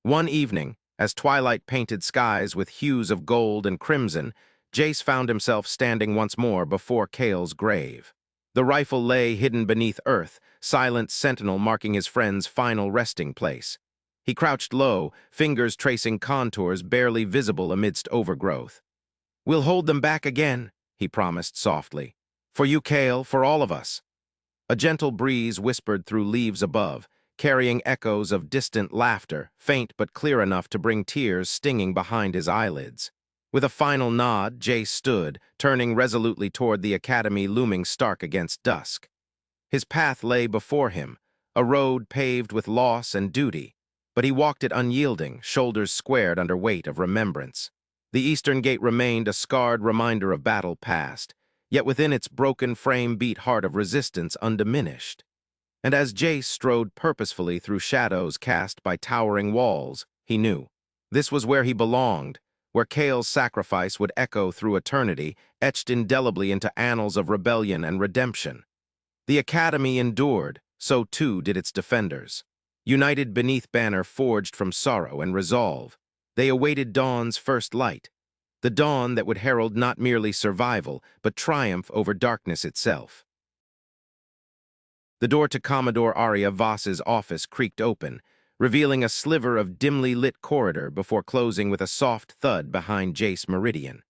One evening, as twilight painted skies with hues of gold and crimson, Jace found himself standing once more before Cale's grave. The rifle lay hidden beneath earth, silent sentinel marking his friend's final resting place. He crouched low, fingers tracing contours barely visible amidst overgrowth. "We'll hold them back again," he promised softly. "For you, Cale, for all of us." A gentle breeze whispered through leaves above, carrying echoes of distant laughter, faint but clear enough to bring tears stinging behind his eyelids. With a final nod, Jace stood, turning resolutely toward the Academy looming stark against dusk. His path lay before him, a road paved with loss and duty, but he walked it unyielding, shoulders squared under weight of remembrance. The eastern gate remained a scarred reminder of battle past, yet within its broken frame beat heart of resistance undiminished. And as Jace strode purposefully through shadows cast by towering walls, he knew this was where he belonged, where Kale's sacrifice would echo through eternity, etched indelibly into annals of rebellion and redemption. The Academy endured, so too did its defenders. United beneath banner forged from sorrow and resolve, they awaited dawn's first light, the dawn that would herald not merely survival, but triumph over darkness itself. The door to Commodore Arya Voss's office creaked open, revealing a sliver of dimly lit corridor before closing with a soft thud behind Jace Meridian.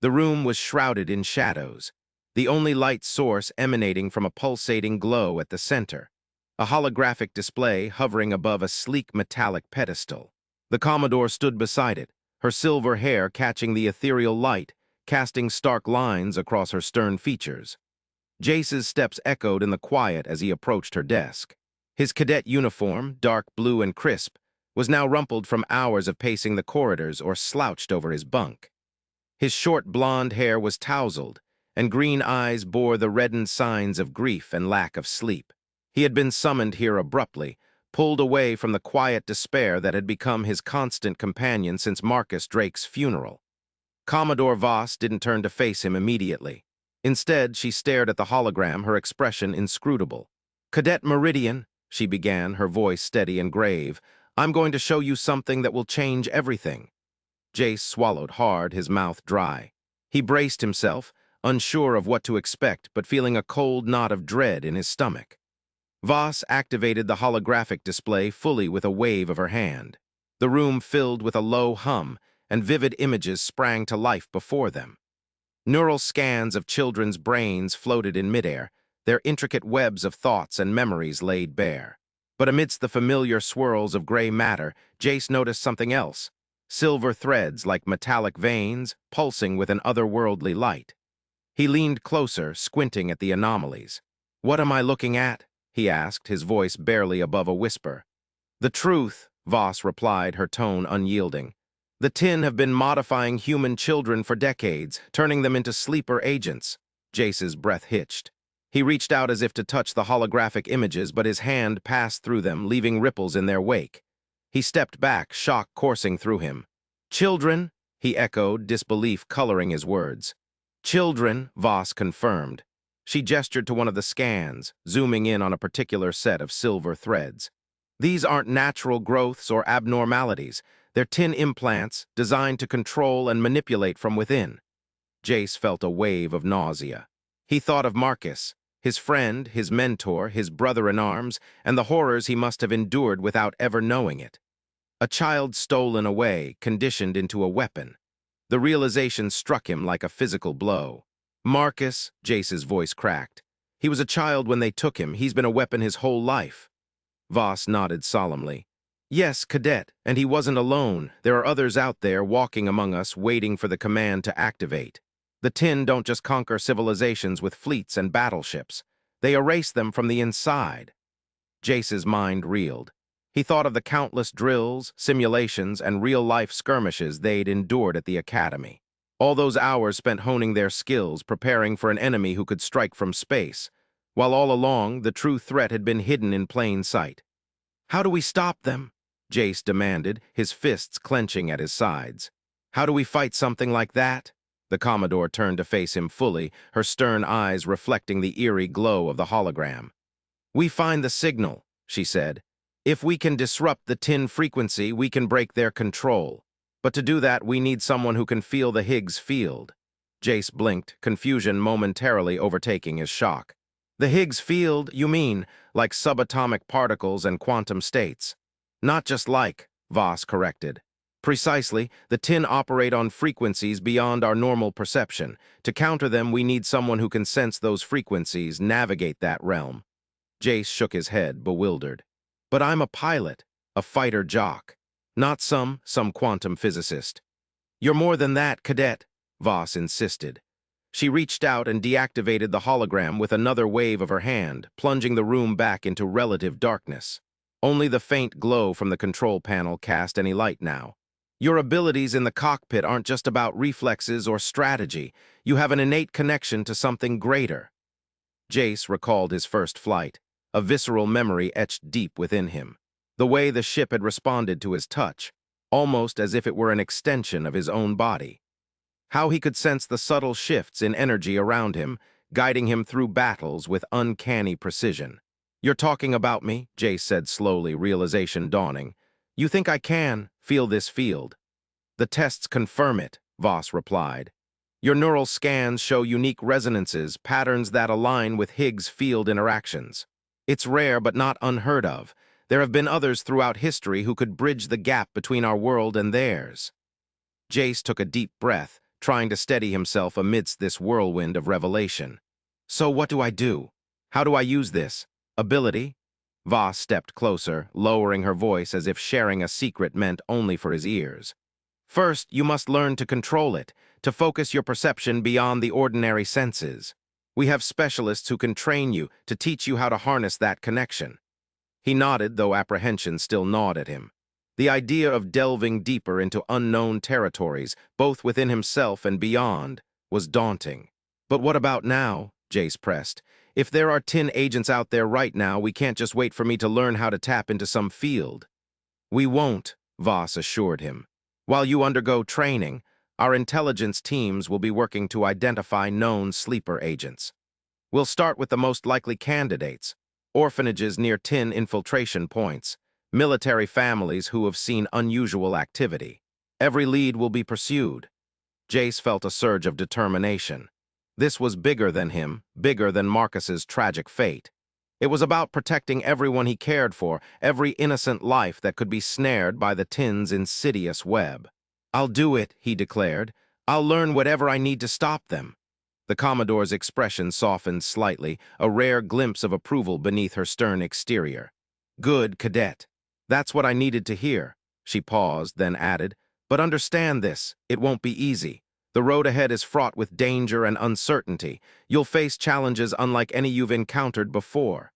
The room was shrouded in shadows, the only light source emanating from a pulsating glow at the center, a holographic display hovering above a sleek metallic pedestal. The Commodore stood beside it, her silver hair catching the ethereal light, casting stark lines across her stern features. Jace's steps echoed in the quiet as he approached her desk. His cadet uniform, dark blue and crisp, was now rumpled from hours of pacing the corridors or slouched over his bunk. His short blonde hair was tousled, and green eyes bore the reddened signs of grief and lack of sleep. He had been summoned here abruptly, pulled away from the quiet despair that had become his constant companion since Marcus Drake's funeral. Commodore Voss didn't turn to face him immediately. Instead, she stared at the hologram, her expression inscrutable. "Cadet Meridian," she began, her voice steady and grave, "I'm going to show you something that will change everything." Jace swallowed hard, his mouth dry. He braced himself, unsure of what to expect, but feeling a cold knot of dread in his stomach. Voss activated the holographic display fully with a wave of her hand. The room filled with a low hum, and vivid images sprang to life before them. Neural scans of children's brains floated in midair, their intricate webs of thoughts and memories laid bare. But amidst the familiar swirls of gray matter, Jace noticed something else: silver threads like metallic veins, pulsing with an otherworldly light. He leaned closer, squinting at the anomalies. "What am I looking at?" he asked, his voice barely above a whisper. "The truth," Voss replied, her tone unyielding. "The Tin have been modifying human children for decades, turning them into sleeper agents." Jace's breath hitched. He reached out as if to touch the holographic images, but his hand passed through them, leaving ripples in their wake. He stepped back, shock coursing through him. "Children?" he echoed, disbelief coloring his words. "Children," Voss confirmed. She gestured to one of the scans, zooming in on a particular set of silver threads. "These aren't natural growths or abnormalities. They're Tin implants designed to control and manipulate from within." Jace felt a wave of nausea. He thought of Marcus, his friend, his mentor, his brother-in-arms, and the horrors he must have endured without ever knowing it. A child stolen away, conditioned into a weapon. The realization struck him like a physical blow. "Marcus," Jace's voice cracked. "He was a child when they took him. He's been a weapon his whole life." Voss nodded solemnly. "Yes, Cadet, and he wasn't alone. There are others out there walking among us, waiting for the command to activate. The Tin don't just conquer civilizations with fleets and battleships. They erase them from the inside." Jace's mind reeled. He thought of the countless drills, simulations, and real-life skirmishes they'd endured at the Academy. All those hours spent honing their skills, preparing for an enemy who could strike from space, while all along the true threat had been hidden in plain sight. "How do we stop them?" Jace demanded, his fists clenching at his sides. "How do we fight something like that?" The Commodore turned to face him fully, her stern eyes reflecting the eerie glow of the hologram. "We find the signal," she said. "If we can disrupt the Tin frequency, we can break their control. But to do that, we need someone who can feel the Higgs field." Jace blinked, confusion momentarily overtaking his shock. "The Higgs field, you mean, like subatomic particles and quantum states?" "Not just like," Voss corrected. "Precisely, the Tin operate on frequencies beyond our normal perception. To counter them, we need someone who can sense those frequencies, navigate that realm." Jace shook his head, bewildered. "But I'm a pilot, a fighter jock. Not some quantum physicist." "You're more than that, Cadet," Voss insisted. She reached out and deactivated the hologram with another wave of her hand, plunging the room back into relative darkness. Only the faint glow from the control panel cast any light now. "Your abilities in the cockpit aren't just about reflexes or strategy. You have an innate connection to something greater." Jace recalled his first flight, a visceral memory etched deep within him. The way the ship had responded to his touch, almost as if it were an extension of his own body. How he could sense the subtle shifts in energy around him, guiding him through battles with uncanny precision. "You're talking about me," Jace said slowly, realization dawning. "You think I can feel this field?" "The tests confirm it," Voss replied. "Your neural scans show unique resonances, patterns that align with Higgs field interactions. It's rare but not unheard of. There have been others throughout history who could bridge the gap between our world and theirs." Jace took a deep breath, trying to steady himself amidst this whirlwind of revelation. "So what do I do? How do I use this ability?" Voss stepped closer, lowering her voice as if sharing a secret meant only for his ears. "First, you must learn to control it, to focus your perception beyond the ordinary senses. We have specialists who can train you to teach you how to harness that connection." He nodded, though apprehension still gnawed at him. The idea of delving deeper into unknown territories, both within himself and beyond, was daunting. "But what about now?" Jace pressed. "If there are 10 agents out there right now, we can't just wait for me to learn how to tap into some field." "We won't," Voss assured him. "While you undergo training, our intelligence teams will be working to identify known sleeper agents. We'll start with the most likely candidates, orphanages near 10 infiltration points, military families who have seen unusual activity. Every lead will be pursued." Jace felt a surge of determination. This was bigger than him, bigger than Marcus's tragic fate. It was about protecting everyone he cared for, every innocent life that could be snared by the Tin's insidious web. "I'll do it," he declared. "I'll learn whatever I need to stop them." The Commodore's expression softened slightly, a rare glimpse of approval beneath her stern exterior. "Good, Cadet. That's what I needed to hear." She paused, then added, "But understand this, it won't be easy. The road ahead is fraught with danger and uncertainty. You'll face challenges unlike any you've encountered before."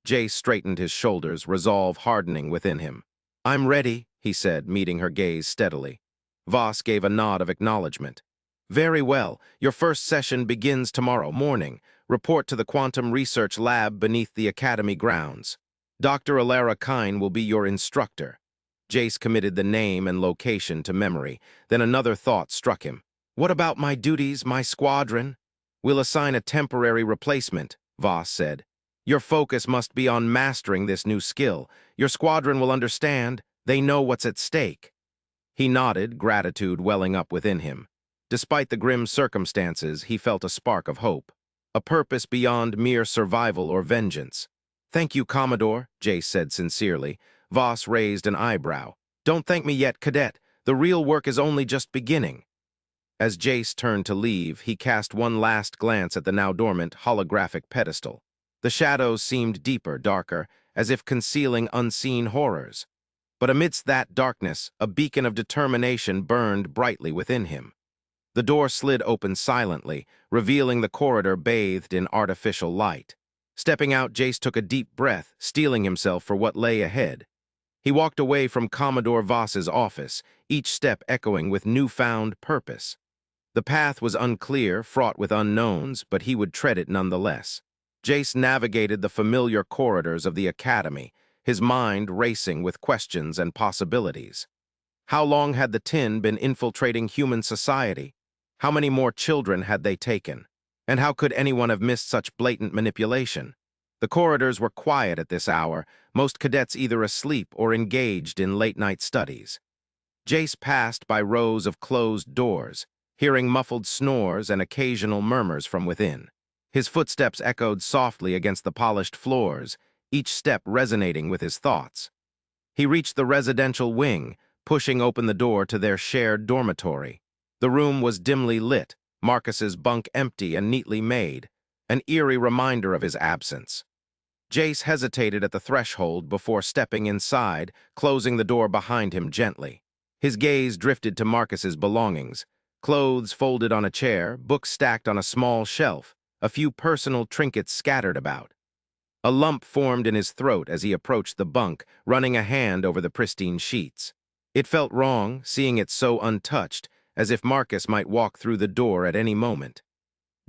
Jace straightened his shoulders, resolve hardening within him. "I'm ready," he said, meeting her gaze steadily. Voss gave a nod of acknowledgement. "Very well. Your first session begins tomorrow morning. Report to the Quantum Research Lab beneath the Academy grounds. Dr. Alara Kine will be your instructor." Jace committed the name and location to memory. Then another thought struck him. "What about my duties, my squadron?" "We'll assign a temporary replacement," Voss said. "Your focus must be on mastering this new skill. Your squadron will understand. They know what's at stake." He nodded, gratitude welling up within him. Despite the grim circumstances, he felt a spark of hope, a purpose beyond mere survival or vengeance. "Thank you, Commodore," Jace said sincerely. Voss raised an eyebrow. "Don't thank me yet, Cadet. The real work is only just beginning." As Jace turned to leave, he cast one last glance at the now dormant holographic pedestal. The shadows seemed deeper, darker, as if concealing unseen horrors. But amidst that darkness, a beacon of determination burned brightly within him. The door slid open silently, revealing the corridor bathed in artificial light. Stepping out, Jace took a deep breath, steeling himself for what lay ahead. He walked away from Commodore Voss's office, each step echoing with newfound purpose. The path was unclear, fraught with unknowns, but he would tread it nonetheless. Jace navigated the familiar corridors of the Academy, his mind racing with questions and possibilities. How long had the Tin been infiltrating human society? How many more children had they taken? And how could anyone have missed such blatant manipulation? The corridors were quiet at this hour, most cadets either asleep or engaged in late-night studies. Jace passed by rows of closed doors, hearing muffled snores and occasional murmurs from within. His footsteps echoed softly against the polished floors, each step resonating with his thoughts. He reached the residential wing, pushing open the door to their shared dormitory. The room was dimly lit, Marcus's bunk empty and neatly made, an eerie reminder of his absence. Jace hesitated at the threshold before stepping inside, closing the door behind him gently. His gaze drifted to Marcus's belongings, clothes folded on a chair, books stacked on a small shelf, a few personal trinkets scattered about. A lump formed in his throat as he approached the bunk, running a hand over the pristine sheets. It felt wrong, seeing it so untouched, as if Marcus might walk through the door at any moment.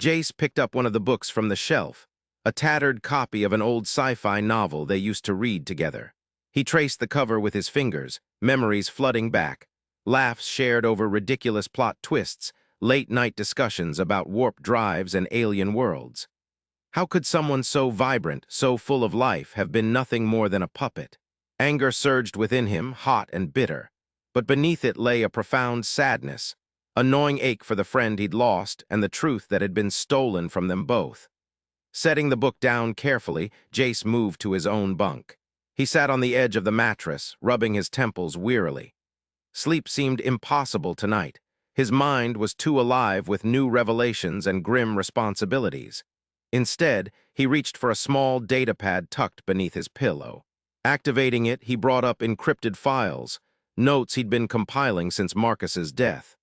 Jace picked up one of the books from the shelf, a tattered copy of an old sci-fi novel they used to read together. He traced the cover with his fingers, memories flooding back, laughs shared over ridiculous plot twists, late-night discussions about warp drives and alien worlds. How could someone so vibrant, so full of life, have been nothing more than a puppet? Anger surged within him, hot and bitter. But beneath it lay a profound sadness, a gnawing ache for the friend he'd lost and the truth that had been stolen from them both. Setting the book down carefully, Jace moved to his own bunk. He sat on the edge of the mattress, rubbing his temples wearily. Sleep seemed impossible tonight. His mind was too alive with new revelations and grim responsibilities. Instead, he reached for a small datapad tucked beneath his pillow. Activating it, he brought up encrypted files, notes he'd been compiling since Marcus's death.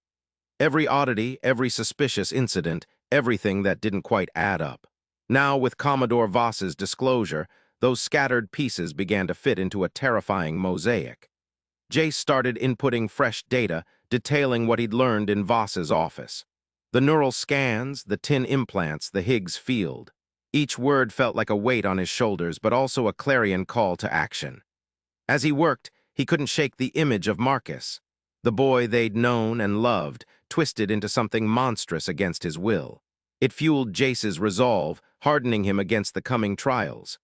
Every oddity, every suspicious incident, everything that didn't quite add up. Now, with Commodore Voss's disclosure, those scattered pieces began to fit into a terrifying mosaic. Jace started inputting fresh data, detailing what he'd learned in Voss's office. The neural scans, the tin implants, the Higgs field. Each word felt like a weight on his shoulders, but also a clarion call to action. As he worked, he couldn't shake the image of Marcus, the boy they'd known and loved, twisted into something monstrous against his will. It fueled Jace's resolve, hardening him against the coming trials.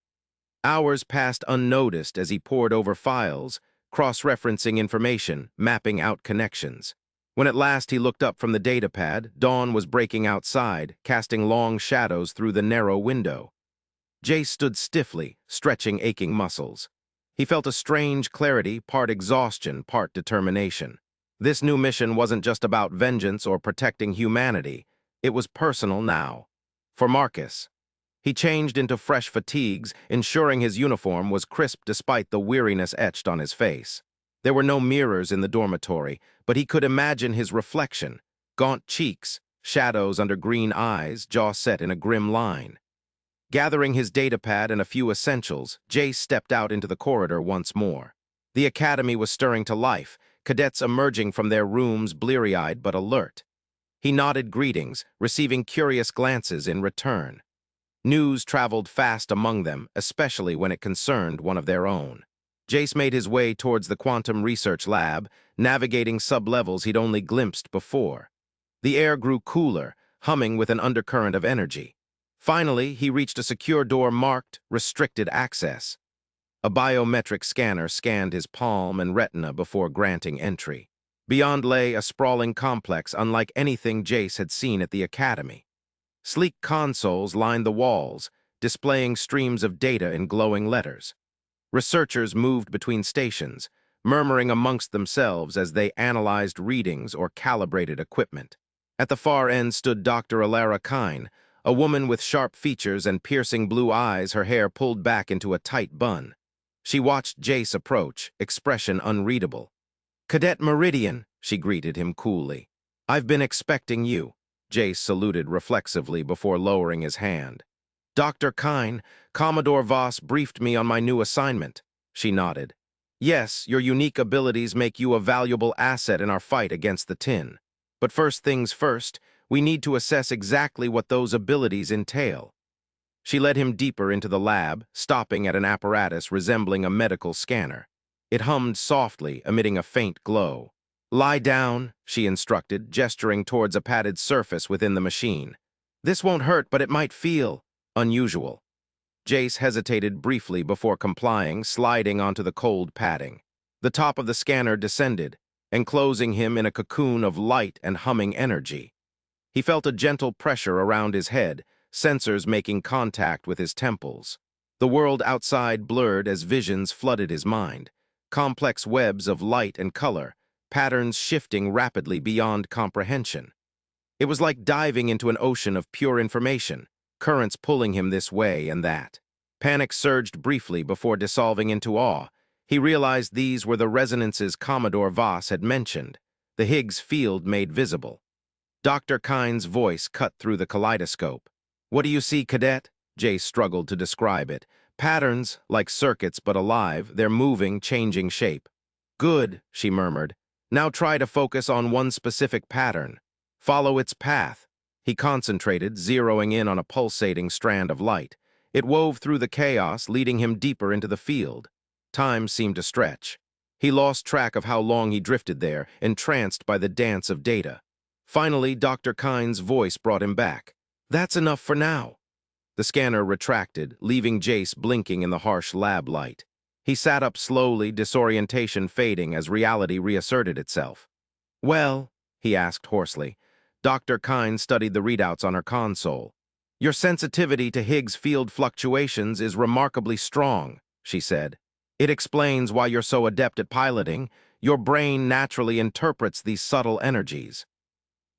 Hours passed unnoticed as he pored over files, cross-referencing information, mapping out connections. When at last he looked up from the datapad, dawn was breaking outside, casting long shadows through the narrow window. Jace stood stiffly, stretching aching muscles. He felt a strange clarity, part exhaustion, part determination. This new mission wasn't just about vengeance or protecting humanity. It was personal now. For Marcus. He changed into fresh fatigues, ensuring his uniform was crisp despite the weariness etched on his face. There were no mirrors in the dormitory, but he could imagine his reflection. Gaunt cheeks, shadows under green eyes, jaw set in a grim line. Gathering his datapad and a few essentials, Jace stepped out into the corridor once more. The academy was stirring to life, cadets emerging from their rooms bleary-eyed but alert. He nodded greetings, receiving curious glances in return. News traveled fast among them, especially when it concerned one of their own. Jace made his way towards the quantum research lab, navigating sublevels he'd only glimpsed before. The air grew cooler, humming with an undercurrent of energy. Finally, he reached a secure door marked Restricted Access. A biometric scanner scanned his palm and retina before granting entry. Beyond lay a sprawling complex unlike anything Jace had seen at the academy. Sleek consoles lined the walls, displaying streams of data in glowing letters. Researchers moved between stations, murmuring amongst themselves as they analyzed readings or calibrated equipment. At the far end stood Dr. Alara Kine, a woman with sharp features and piercing blue eyes, her hair pulled back into a tight bun. She watched Jace approach, expression unreadable. "Cadet Meridian," she greeted him coolly. "I've been expecting you." Jace saluted reflexively before lowering his hand. "Dr. Kine, Commodore Voss briefed me on my new assignment." She nodded. "Yes, your unique abilities make you a valuable asset in our fight against the Tin. But first things first, we need to assess exactly what those abilities entail." She led him deeper into the lab, stopping at an apparatus resembling a medical scanner. It hummed softly, emitting a faint glow. "Lie down," she instructed, gesturing towards a padded surface within the machine. "This won't hurt, but it might feel unusual." Jace hesitated briefly before complying, sliding onto the cold padding. The top of the scanner descended, enclosing him in a cocoon of light and humming energy. He felt a gentle pressure around his head, sensors making contact with his temples. The world outside blurred as visions flooded his mind. Complex webs of light and color, patterns shifting rapidly beyond comprehension. It was like diving into an ocean of pure information, currents pulling him this way and that. Panic surged briefly before dissolving into awe. He realized these were the resonances Commodore Voss had mentioned, the Higgs field made visible. Dr. Kine's voice cut through the kaleidoscope. "What do you see, Cadet?" Jace struggled to describe it. "Patterns, like circuits but alive, they're moving, changing shape." "Good," she murmured. "Now try to focus on one specific pattern. Follow its path." He concentrated, zeroing in on a pulsating strand of light. It wove through the chaos, leading him deeper into the field. Time seemed to stretch. He lost track of how long he drifted there, entranced by the dance of data. Finally, Dr. Kine's voice brought him back. "That's enough for now." The scanner retracted, leaving Jace blinking in the harsh lab light. He sat up slowly, disorientation fading as reality reasserted itself. "Well," he asked hoarsely. Dr. Kine studied the readouts on her console. "Your sensitivity to Higgs field fluctuations is remarkably strong," she said. "It explains why you're so adept at piloting. Your brain naturally interprets these subtle energies."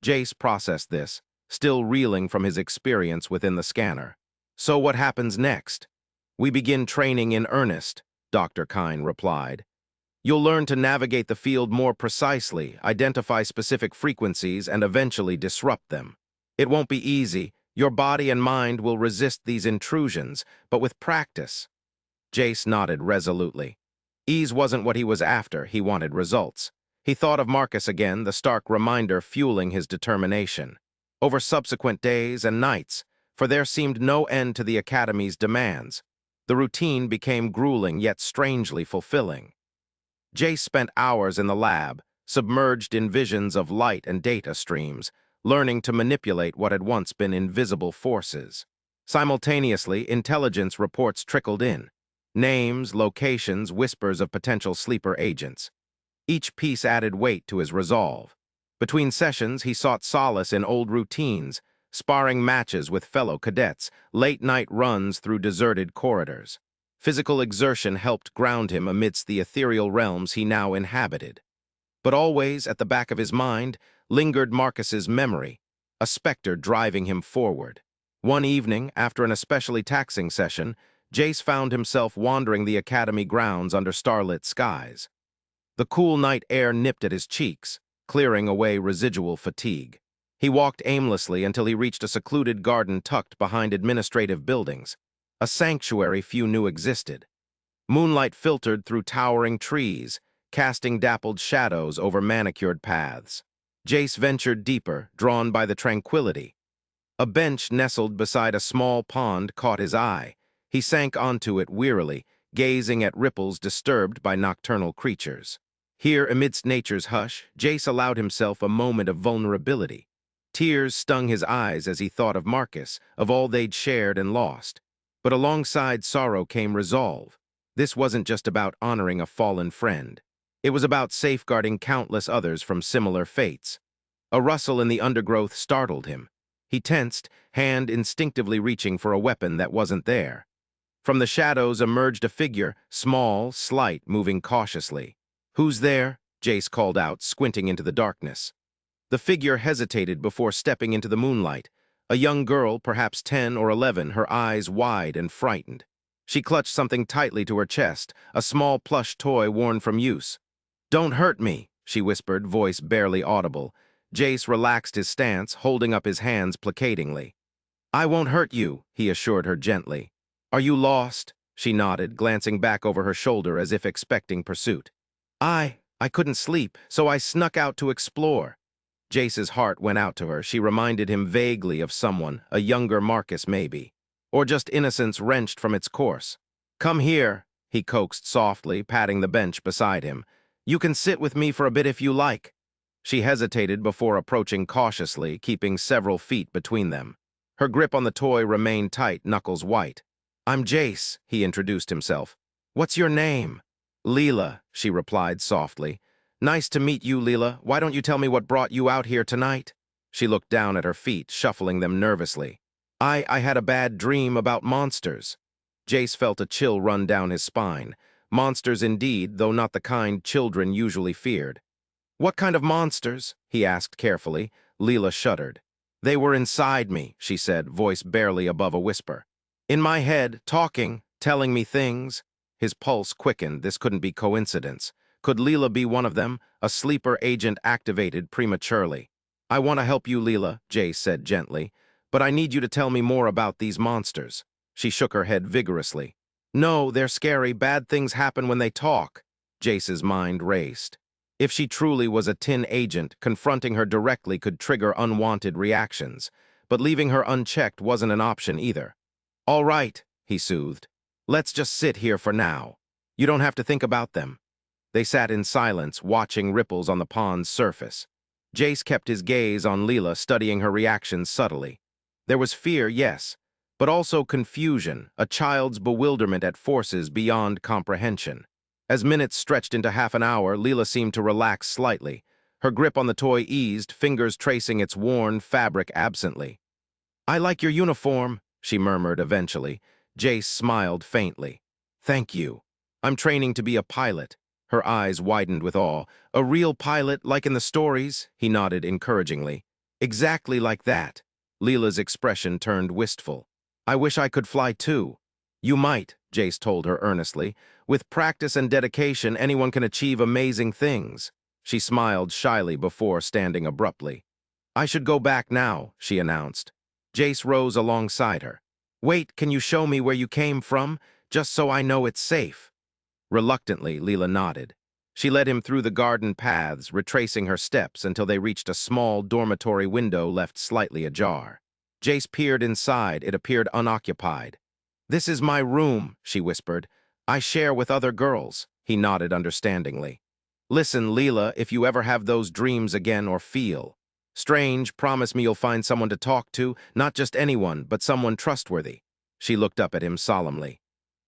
Jace processed this, still reeling from his experience within the scanner. "So what happens next?" "We begin training in earnest," Dr. Kine replied. "You'll learn to navigate the field more precisely, identify specific frequencies, and eventually disrupt them. It won't be easy. Your body and mind will resist these intrusions, but with practice." Jace nodded resolutely. Ease wasn't what he was after, he wanted results. He thought of Marcus again, the stark reminder fueling his determination. Over subsequent days and nights, for there seemed no end to the Academy's demands, the routine became grueling yet strangely fulfilling. Jace spent hours in the lab, submerged in visions of light and data streams, learning to manipulate what had once been invisible forces. Simultaneously, intelligence reports trickled in. Names, locations, whispers of potential sleeper agents. Each piece added weight to his resolve. Between sessions, he sought solace in old routines, sparring matches with fellow cadets, late-night runs through deserted corridors. Physical exertion helped ground him amidst the ethereal realms he now inhabited. But always, at the back of his mind, lingered Marcus's memory, a specter driving him forward. One evening, after an especially taxing session, Jace found himself wandering the Academy grounds under starlit skies. The cool night air nipped at his cheeks, clearing away residual fatigue. He walked aimlessly until he reached a secluded garden tucked behind administrative buildings, a sanctuary few knew existed. Moonlight filtered through towering trees, casting dappled shadows over manicured paths. Jace ventured deeper, drawn by the tranquility. A bench nestled beside a small pond caught his eye. He sank onto it wearily, gazing at ripples disturbed by nocturnal creatures. Here, amidst nature's hush, Jace allowed himself a moment of vulnerability. Tears stung his eyes as he thought of Marcus, of all they'd shared and lost. But alongside sorrow came resolve. This wasn't just about honoring a fallen friend. It was about safeguarding countless others from similar fates. A rustle in the undergrowth startled him. He tensed, hand instinctively reaching for a weapon that wasn't there. From the shadows emerged a figure, small, slight, moving cautiously. "Who's there?" Jace called out, squinting into the darkness. The figure hesitated before stepping into the moonlight. A young girl, perhaps 10 or 11, her eyes wide and frightened. She clutched something tightly to her chest, a small plush toy worn from use. "Don't hurt me," she whispered, voice barely audible. Jace relaxed his stance, holding up his hands placatingly. "I won't hurt you," he assured her gently. "Are you lost?" She nodded, glancing back over her shoulder as if expecting pursuit. I couldn't sleep, so I snuck out to explore." Jace's heart went out to her. She reminded him vaguely of someone, a younger Marcus maybe, or just innocence wrenched from its course. "Come here," he coaxed softly, patting the bench beside him. "You can sit with me for a bit if you like." She hesitated before approaching cautiously, keeping several feet between them. Her grip on the toy remained tight, knuckles white. "I'm Jace," he introduced himself. "What's your name?" "Leela," she replied softly. "Nice to meet you, Leela. Why don't you tell me what brought you out here tonight?" She looked down at her feet, shuffling them nervously. I had a bad dream about monsters." Jace felt a chill run down his spine. Monsters indeed, though not the kind children usually feared. "What kind of monsters?" he asked carefully. Leela shuddered. "They were inside me," she said, voice barely above a whisper. "In my head, talking, telling me things." His pulse quickened. This couldn't be coincidence. Could Leela be one of them, a sleeper agent activated prematurely? "I want to help you, Leela," Jace said gently, "but I need you to tell me more about these monsters." She shook her head vigorously. "No, they're scary. Bad things happen when they talk." Jace's mind raced. If she truly was a tin agent, confronting her directly could trigger unwanted reactions, but leaving her unchecked wasn't an option either. "All right," he soothed. "Let's just sit here for now. You don't have to think about them." They sat in silence, watching ripples on the pond's surface. Jace kept his gaze on Leela, studying her reactions subtly. There was fear, yes, but also confusion, a child's bewilderment at forces beyond comprehension. As minutes stretched into half an hour, Leela seemed to relax slightly. Her grip on the toy eased, fingers tracing its worn fabric absently. "I like your uniform," she murmured eventually. Jace smiled faintly. "Thank you. I'm training to be a pilot." Her eyes widened with awe. "A real pilot, like in the stories?" He nodded encouragingly. "Exactly like that." Leela's expression turned wistful. "I wish I could fly too." "You might," Jace told her earnestly. "With practice and dedication, anyone can achieve amazing things." She smiled shyly before standing abruptly. "I should go back now," she announced. Jace rose alongside her. "Wait, can you show me where you came from, just so I know it's safe?" Reluctantly, Leela nodded. She led him through the garden paths, retracing her steps until they reached a small dormitory window left slightly ajar. Jace peered inside. It appeared unoccupied. "This is my room," she whispered. "I share with other girls." He nodded understandingly. "Listen, Leela, if you ever have those dreams again or feel strange, promise me you'll find someone to talk to, not just anyone, but someone trustworthy." She looked up at him solemnly.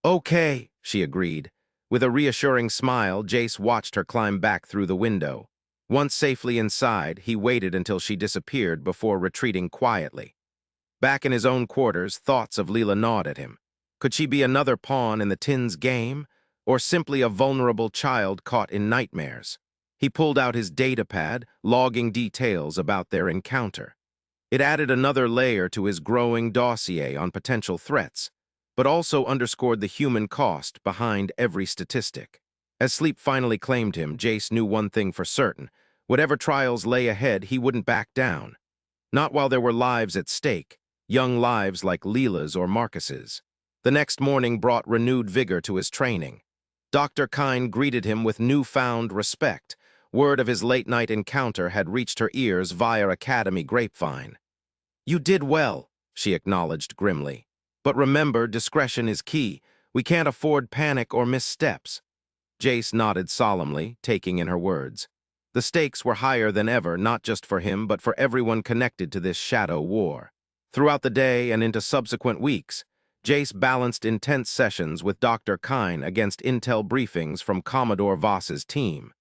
"Okay," she agreed. With a reassuring smile, Jace watched her climb back through the window. Once safely inside, he waited until she disappeared before retreating quietly. Back in his own quarters, thoughts of Leela gnawed at him. Could she be another pawn in the Tin's game, or simply a vulnerable child caught in nightmares? He pulled out his datapad, logging details about their encounter. It added another layer to his growing dossier on potential threats, but also underscored the human cost behind every statistic. As sleep finally claimed him, Jace knew one thing for certain. Whatever trials lay ahead, he wouldn't back down. Not while there were lives at stake, young lives like Leela's or Marcus's. The next morning brought renewed vigor to his training. Dr. Kine greeted him with newfound respect. Word of his late-night encounter had reached her ears via Academy grapevine. "You did well," she acknowledged grimly. "But remember, discretion is key. We can't afford panic or missteps." Jace nodded solemnly, taking in her words. The stakes were higher than ever, not just for him, but for everyone connected to this shadow war. Throughout the day and into subsequent weeks, Jace balanced intense sessions with Dr. Kine against intel briefings from Commodore Voss's team.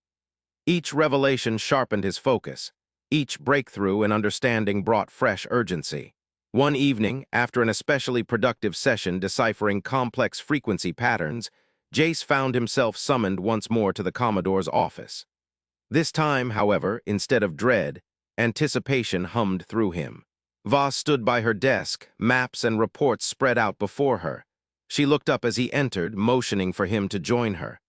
Each revelation sharpened his focus. Each breakthrough in understanding brought fresh urgency. One evening, after an especially productive session deciphering complex frequency patterns, Jace found himself summoned once more to the Commodore's office. This time, however, instead of dread, anticipation hummed through him. Voss stood by her desk, maps and reports spread out before her. She looked up as he entered, motioning for him to join her.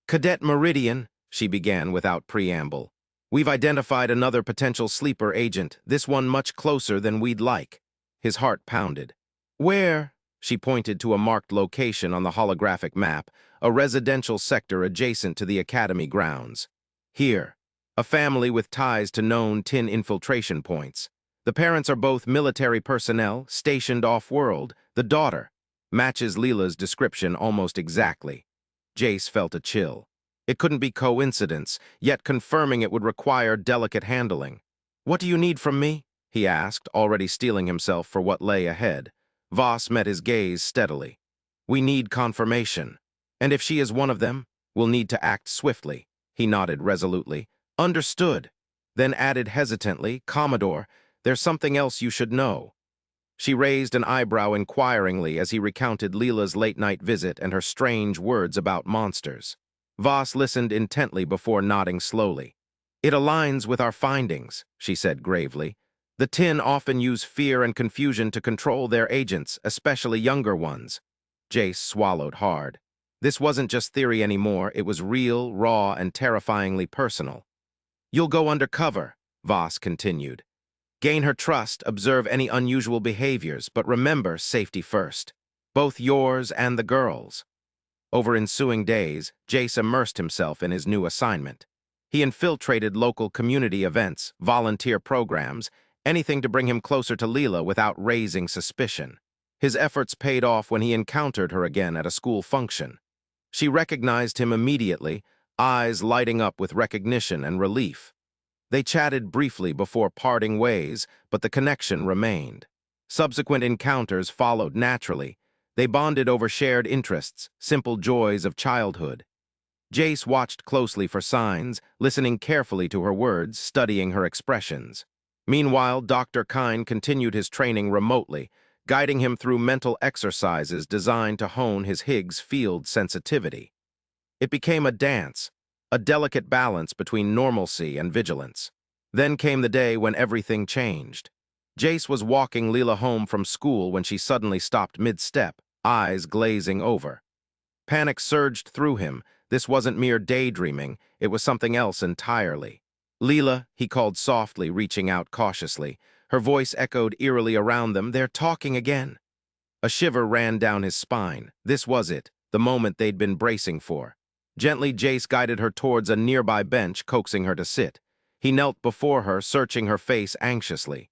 "Cadet Meridian," she began without preamble. "We've identified another potential sleeper agent, this one much closer than we'd like." His heart pounded. "Where?" She pointed to a marked location on the holographic map, a residential sector adjacent to the Academy grounds. "Here. A family with ties to known Tin infiltration points. The parents are both military personnel, stationed off-world. The daughter matches Leela's description almost exactly." Jace felt a chill. It couldn't be coincidence, yet confirming it would require delicate handling. "What do you need from me?" he asked, already steeling himself for what lay ahead. Voss met his gaze steadily. "We need confirmation. And if she is one of them, we'll need to act swiftly." He nodded resolutely. "Understood." Then added hesitantly, "Commodore, there's something else you should know." She raised an eyebrow inquiringly as he recounted Leela's late-night visit and her strange words about monsters. Voss listened intently before nodding slowly. "It aligns with our findings," she said gravely. "The Tin often use fear and confusion to control their agents, especially younger ones." Jace swallowed hard. This wasn't just theory anymore, it was real, raw, and terrifyingly personal. "You'll go undercover," Voss continued. "Gain her trust, observe any unusual behaviors, but remember safety first. Both yours and the girls." Over ensuing days, Jace immersed himself in his new assignment. He infiltrated local community events, volunteer programs, anything to bring him closer to Leela without raising suspicion. His efforts paid off when he encountered her again at a school function. She recognized him immediately, eyes lighting up with recognition and relief. They chatted briefly before parting ways, but the connection remained. Subsequent encounters followed naturally. They bonded over shared interests, simple joys of childhood. Jace watched closely for signs, listening carefully to her words, studying her expressions. Meanwhile, Dr. Kine continued his training remotely, guiding him through mental exercises designed to hone his Higgs field sensitivity. It became a dance, a delicate balance between normalcy and vigilance. Then came the day when everything changed. Jace was walking Leela home from school when she suddenly stopped mid-step, eyes glazing over. Panic surged through him. This wasn't mere daydreaming, it was something else entirely. "Leela," he called softly, reaching out cautiously. Her voice echoed eerily around them. "They're talking again." A shiver ran down his spine. This was it, the moment they'd been bracing for. Gently, Jace guided her towards a nearby bench, coaxing her to sit. He knelt before her, searching her face anxiously.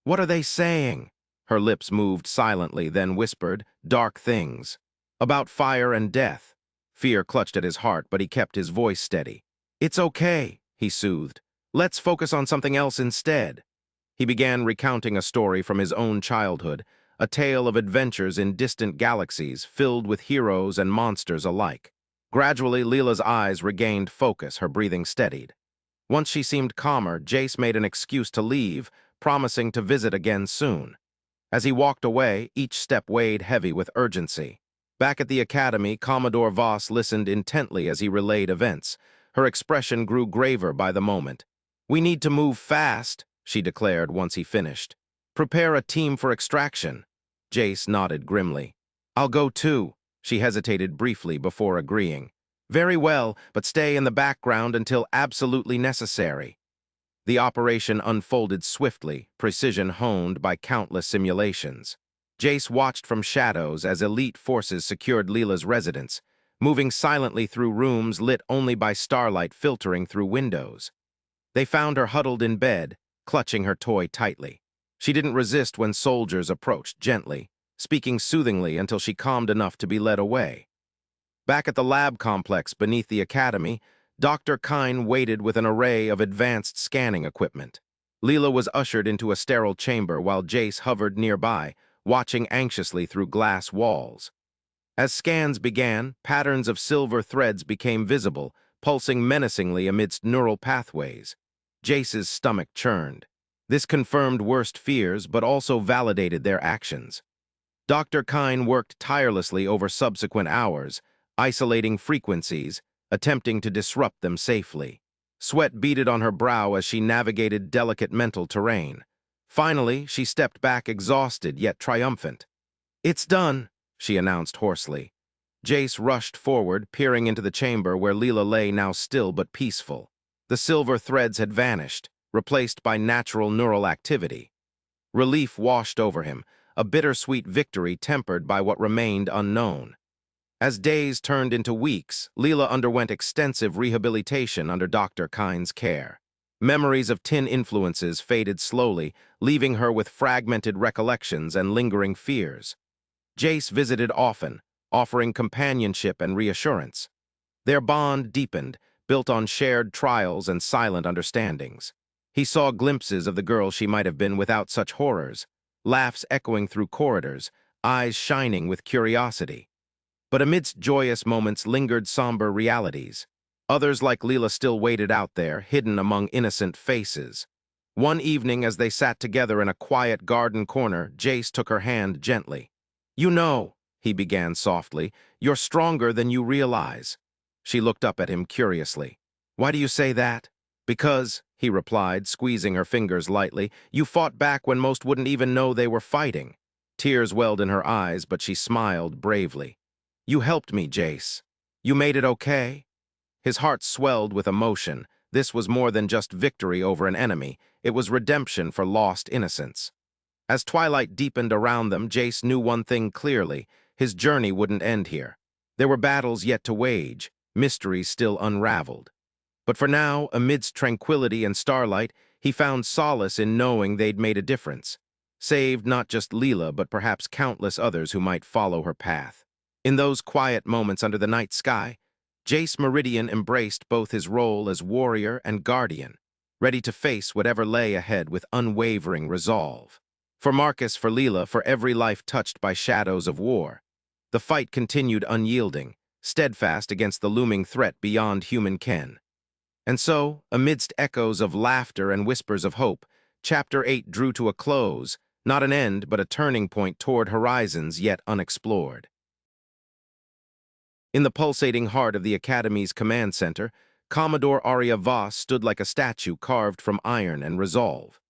"What are they saying?" Her lips moved silently, then whispered, "Dark things. About fire and death." Fear clutched at his heart, but he kept his voice steady. "It's okay," he soothed. "Let's focus on something else instead." He began recounting a story from his own childhood, a tale of adventures in distant galaxies filled with heroes and monsters alike. Gradually, Leela's eyes regained focus, her breathing steadied. Once she seemed calmer, Jace made an excuse to leave, promising to visit again soon. As he walked away, each step weighed heavy with urgency. Back at the academy, Commodore Voss listened intently as he relayed events. Her expression grew graver by the moment. "We need to move fast," she declared once he finished. "Prepare a team for extraction." Jace nodded grimly. "I'll go too." She hesitated briefly before agreeing. "Very well, but stay in the background until absolutely necessary." The operation unfolded swiftly, precision honed by countless simulations. Jace watched from shadows as elite forces secured Leela's residence, moving silently through rooms lit only by starlight filtering through windows. They found her huddled in bed, clutching her toy tightly. She didn't resist when soldiers approached gently, speaking soothingly until she calmed enough to be led away. Back at the lab complex beneath the academy, Dr. Kine waited with an array of advanced scanning equipment. Leela was ushered into a sterile chamber while Jace hovered nearby, watching anxiously through glass walls. As scans began, patterns of silver threads became visible, pulsing menacingly amidst neural pathways. Jace's stomach churned. This confirmed worst fears, but also validated their actions. Dr. Kine worked tirelessly over subsequent hours, isolating frequencies, attempting to disrupt them safely. Sweat beaded on her brow as she navigated delicate mental terrain. Finally, she stepped back exhausted yet triumphant. "It's done," she announced hoarsely. Jace rushed forward, peering into the chamber where Leela lay now still but peaceful. The silver threads had vanished, replaced by natural neural activity. Relief washed over him, a bittersweet victory tempered by what remained unknown. As days turned into weeks, Leela underwent extensive rehabilitation under Dr. Kine's care. Memories of Tin influences faded slowly, leaving her with fragmented recollections and lingering fears. Jace visited often, offering companionship and reassurance. Their bond deepened, built on shared trials and silent understandings. He saw glimpses of the girl she might have been without such horrors, laughs echoing through corridors, eyes shining with curiosity. But amidst joyous moments lingered somber realities. Others like Leela still waited out there, hidden among innocent faces. One evening, as they sat together in a quiet garden corner, Jace took her hand gently. "You know," he began softly, "you're stronger than you realize." She looked up at him curiously. "Why do you say that?" "Because," he replied, squeezing her fingers lightly, "you fought back when most wouldn't even know they were fighting." Tears welled in her eyes, but she smiled bravely. "You helped me, Jace. You made it okay?" His heart swelled with emotion. This was more than just victory over an enemy. It was redemption for lost innocence. As twilight deepened around them, Jace knew one thing clearly. His journey wouldn't end here. There were battles yet to wage, mysteries still unraveled. But for now, amidst tranquility and starlight, he found solace in knowing they'd made a difference. Saved not just Leela, but perhaps countless others who might follow her path. In those quiet moments under the night sky, Jace Meridian embraced both his role as warrior and guardian, ready to face whatever lay ahead with unwavering resolve. For Marcus, for Leela, for every life touched by shadows of war, the fight continued unyielding, steadfast against the looming threat beyond human ken. And so, amidst echoes of laughter and whispers of hope, Chapter 8 drew to a close, not an end but a turning point toward horizons yet unexplored. In the pulsating heart of the Academy's command center, Commodore Arya Voss stood like a statue carved from iron and resolve.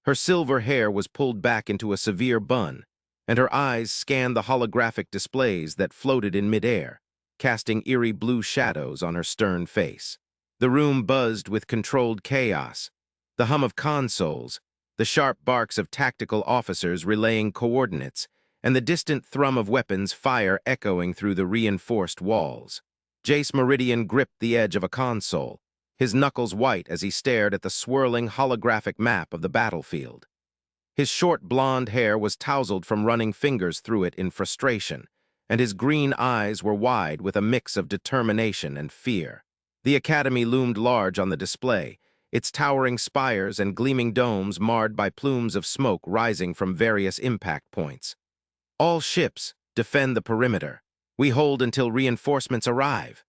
Her silver hair was pulled back into a severe bun, and her eyes scanned the holographic displays that floated in midair, casting eerie blue shadows on her stern face. The room buzzed with controlled chaos, the hum of consoles, the sharp barks of tactical officers relaying coordinates, and the distant thrum of weapons fire echoing through the reinforced walls. Jace Meridian gripped the edge of a console, his knuckles white as he stared at the swirling holographic map of the battlefield. His short blonde hair was tousled from running fingers through it in frustration, and his green eyes were wide with a mix of determination and fear. The Academy loomed large on the display, its towering spires and gleaming domes marred by plumes of smoke rising from various impact points. All ships, defend the perimeter. We hold until reinforcements arrive.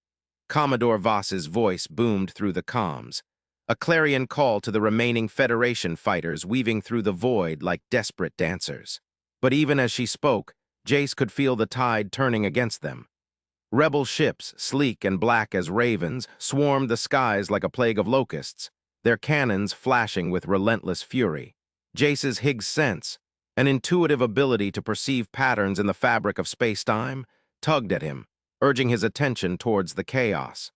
Commodore Voss's voice boomed through the comms, a clarion call to the remaining Federation fighters weaving through the void like desperate dancers. But even as she spoke, Jace could feel the tide turning against them. Rebel ships, sleek and black as ravens, swarmed the skies like a plague of locusts, their cannons flashing with relentless fury. Jace's Higgs sense, an intuitive ability to perceive patterns in the fabric of space-time, tugged at him, urging his attention towards the chaos.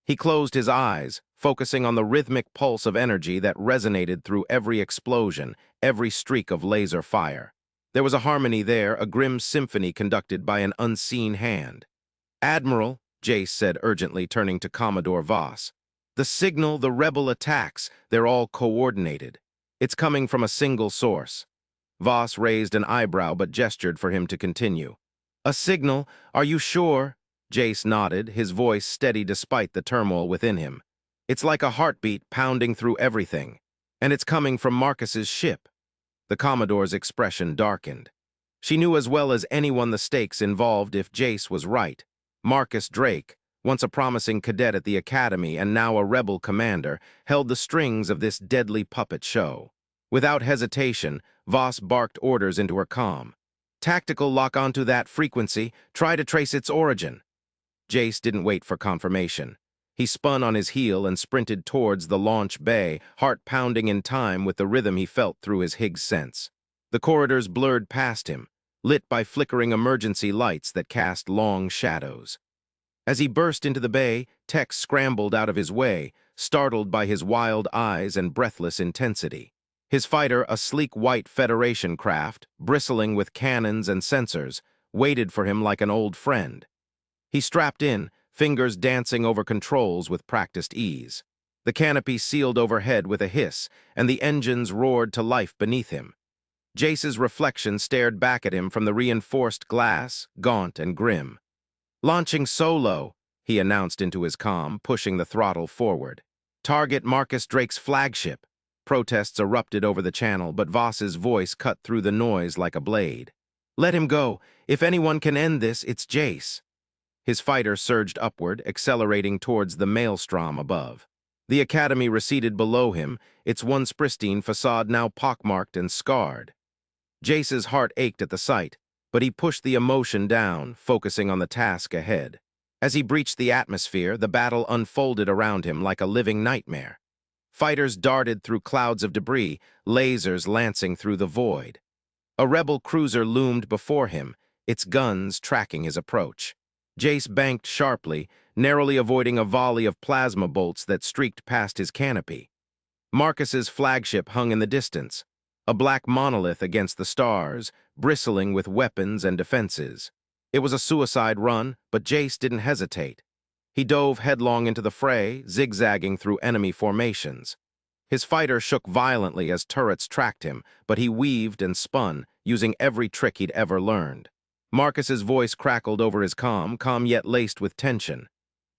He closed his eyes, focusing on the rhythmic pulse of energy that resonated through every explosion, every streak of laser fire. There was a harmony there, a grim symphony conducted by an unseen hand. "Admiral," Jace said urgently, turning to Commodore Voss. "The signal, the rebel attacks, they're all coordinated. It's coming from a single source." Voss raised an eyebrow but gestured for him to continue. "A signal? Are you sure?" Jace nodded, his voice steady despite the turmoil within him. "It's like a heartbeat pounding through everything. And it's coming from Marcus's ship." The Commodore's expression darkened. She knew as well as anyone the stakes involved if Jace was right. Marcus Drake, once a promising cadet at the Academy and now a rebel commander, held the strings of this deadly puppet show. Without hesitation, Voss barked orders into her comm. "Tactical, lock onto that frequency. Try to trace its origin." Jace didn't wait for confirmation. He spun on his heel and sprinted towards the launch bay, heart pounding in time with the rhythm he felt through his Higgs sense. The corridors blurred past him, lit by flickering emergency lights that cast long shadows. As he burst into the bay, Tex scrambled out of his way, startled by his wild eyes and breathless intensity. His fighter, a sleek white Federation craft, bristling with cannons and sensors, waited for him like an old friend. He strapped in, fingers dancing over controls with practiced ease. The canopy sealed overhead with a hiss, and the engines roared to life beneath him. Jace's reflection stared back at him from the reinforced glass, gaunt and grim. "Launching solo," he announced into his comm, pushing the throttle forward. "Target Marcus Drake's flagship." Protests erupted over the channel, but Voss's voice cut through the noise like a blade. "Let him go. If anyone can end this, it's Jace." His fighter surged upward, accelerating towards the maelstrom above. The Academy receded below him, its once pristine facade now pockmarked and scarred. Jace's heart ached at the sight, but he pushed the emotion down, focusing on the task ahead. As he breached the atmosphere, the battle unfolded around him like a living nightmare. Fighters darted through clouds of debris, lasers lancing through the void. A rebel cruiser loomed before him, its guns tracking his approach. Jace banked sharply, narrowly avoiding a volley of plasma bolts that streaked past his canopy. Marcus's flagship hung in the distance, a black monolith against the stars, bristling with weapons and defenses. It was a suicide run, but Jace didn't hesitate. He dove headlong into the fray, zigzagging through enemy formations. His fighter shook violently as turrets tracked him, but he weaved and spun, using every trick he'd ever learned. Marcus's voice crackled over his calm yet laced with tension.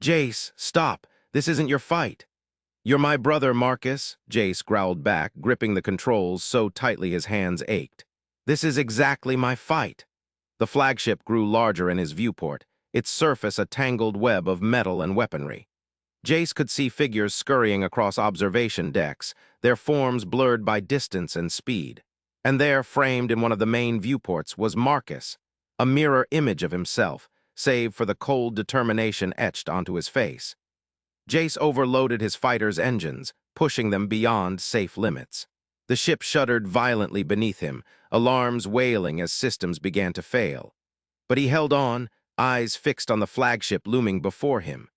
Jace, stop. This isn't your fight. You're my brother, Marcus, Jace growled back, gripping the controls so tightly his hands ached. This is exactly my fight. The flagship grew larger in his viewport, its surface a tangled web of metal and weaponry. Jace could see figures scurrying across observation decks, their forms blurred by distance and speed. And there, framed in one of the main viewports, was Marcus, a mirror image of himself, save for the cold determination etched onto his face. Jace overloaded his fighter's engines, pushing them beyond safe limits. The ship shuddered violently beneath him, alarms wailing as systems began to fail. But he held on, eyes fixed on the flagship looming before him.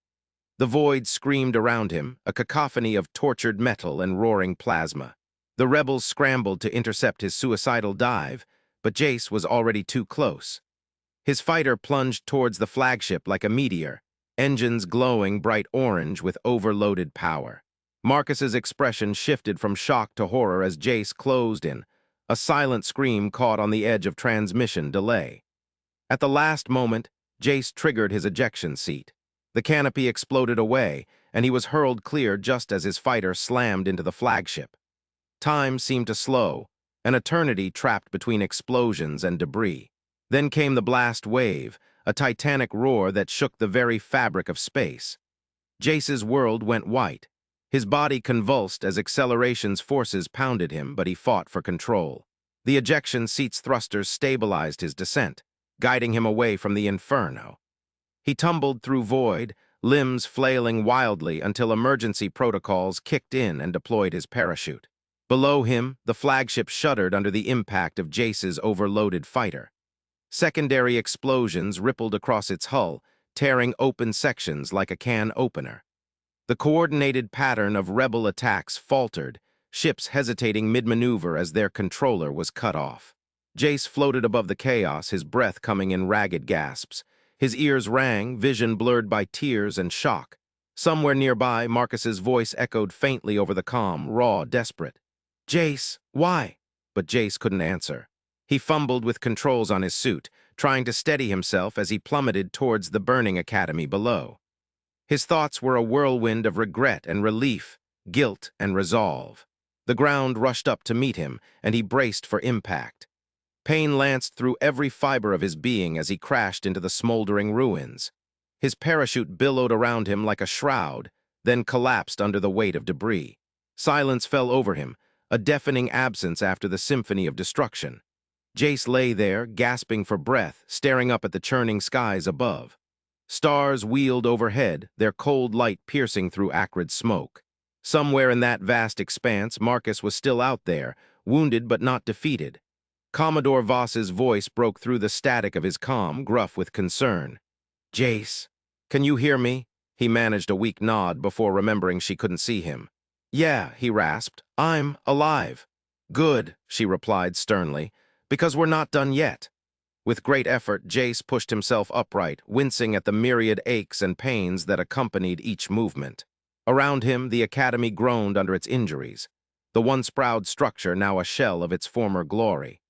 The void screamed around him, a cacophony of tortured metal and roaring plasma. The rebels scrambled to intercept his suicidal dive, but Jace was already too close. His fighter plunged towards the flagship like a meteor, engines glowing bright orange with overloaded power. Marcus's expression shifted from shock to horror as Jace closed in, a silent scream caught on the edge of transmission delay. At the last moment, Jace triggered his ejection seat. The canopy exploded away, and he was hurled clear just as his fighter slammed into the flagship. Time seemed to slow, an eternity trapped between explosions and debris. Then came the blast wave, a titanic roar that shook the very fabric of space. Jace's world went white. His body convulsed as acceleration's forces pounded him, but he fought for control. The ejection seat's thrusters stabilized his descent, guiding him away from the inferno. He tumbled through void, limbs flailing wildly until emergency protocols kicked in and deployed his parachute. Below him, the flagship shuddered under the impact of Jace's overloaded fighter. Secondary explosions rippled across its hull, tearing open sections like a can opener. The coordinated pattern of rebel attacks faltered, ships hesitating mid-maneuver as their controller was cut off. Jace floated above the chaos, his breath coming in ragged gasps. His ears rang, vision blurred by tears and shock. Somewhere nearby, Marcus's voice echoed faintly over the comm, raw, desperate. "Jace, why?" But Jace couldn't answer. He fumbled with controls on his suit, trying to steady himself as he plummeted towards the burning academy below. His thoughts were a whirlwind of regret and relief, guilt and resolve. The ground rushed up to meet him, and he braced for impact. Pain lanced through every fiber of his being as he crashed into the smoldering ruins. His parachute billowed around him like a shroud, then collapsed under the weight of debris. Silence fell over him, a deafening absence after the symphony of destruction. Jace lay there, gasping for breath, staring up at the churning skies above. Stars wheeled overhead, their cold light piercing through acrid smoke. Somewhere in that vast expanse, Marcus was still out there, wounded but not defeated. Commodore Voss's voice broke through the static of his comm, gruff with concern. "Jace, can you hear me?" He managed a weak nod before remembering she couldn't see him. "Yeah," he rasped. "I'm alive." "Good," she replied sternly, "because we're not done yet." With great effort, Jace pushed himself upright, wincing at the myriad aches and pains that accompanied each movement. Around him, the academy groaned under its injuries, the once proud structure now a shell of its former glory.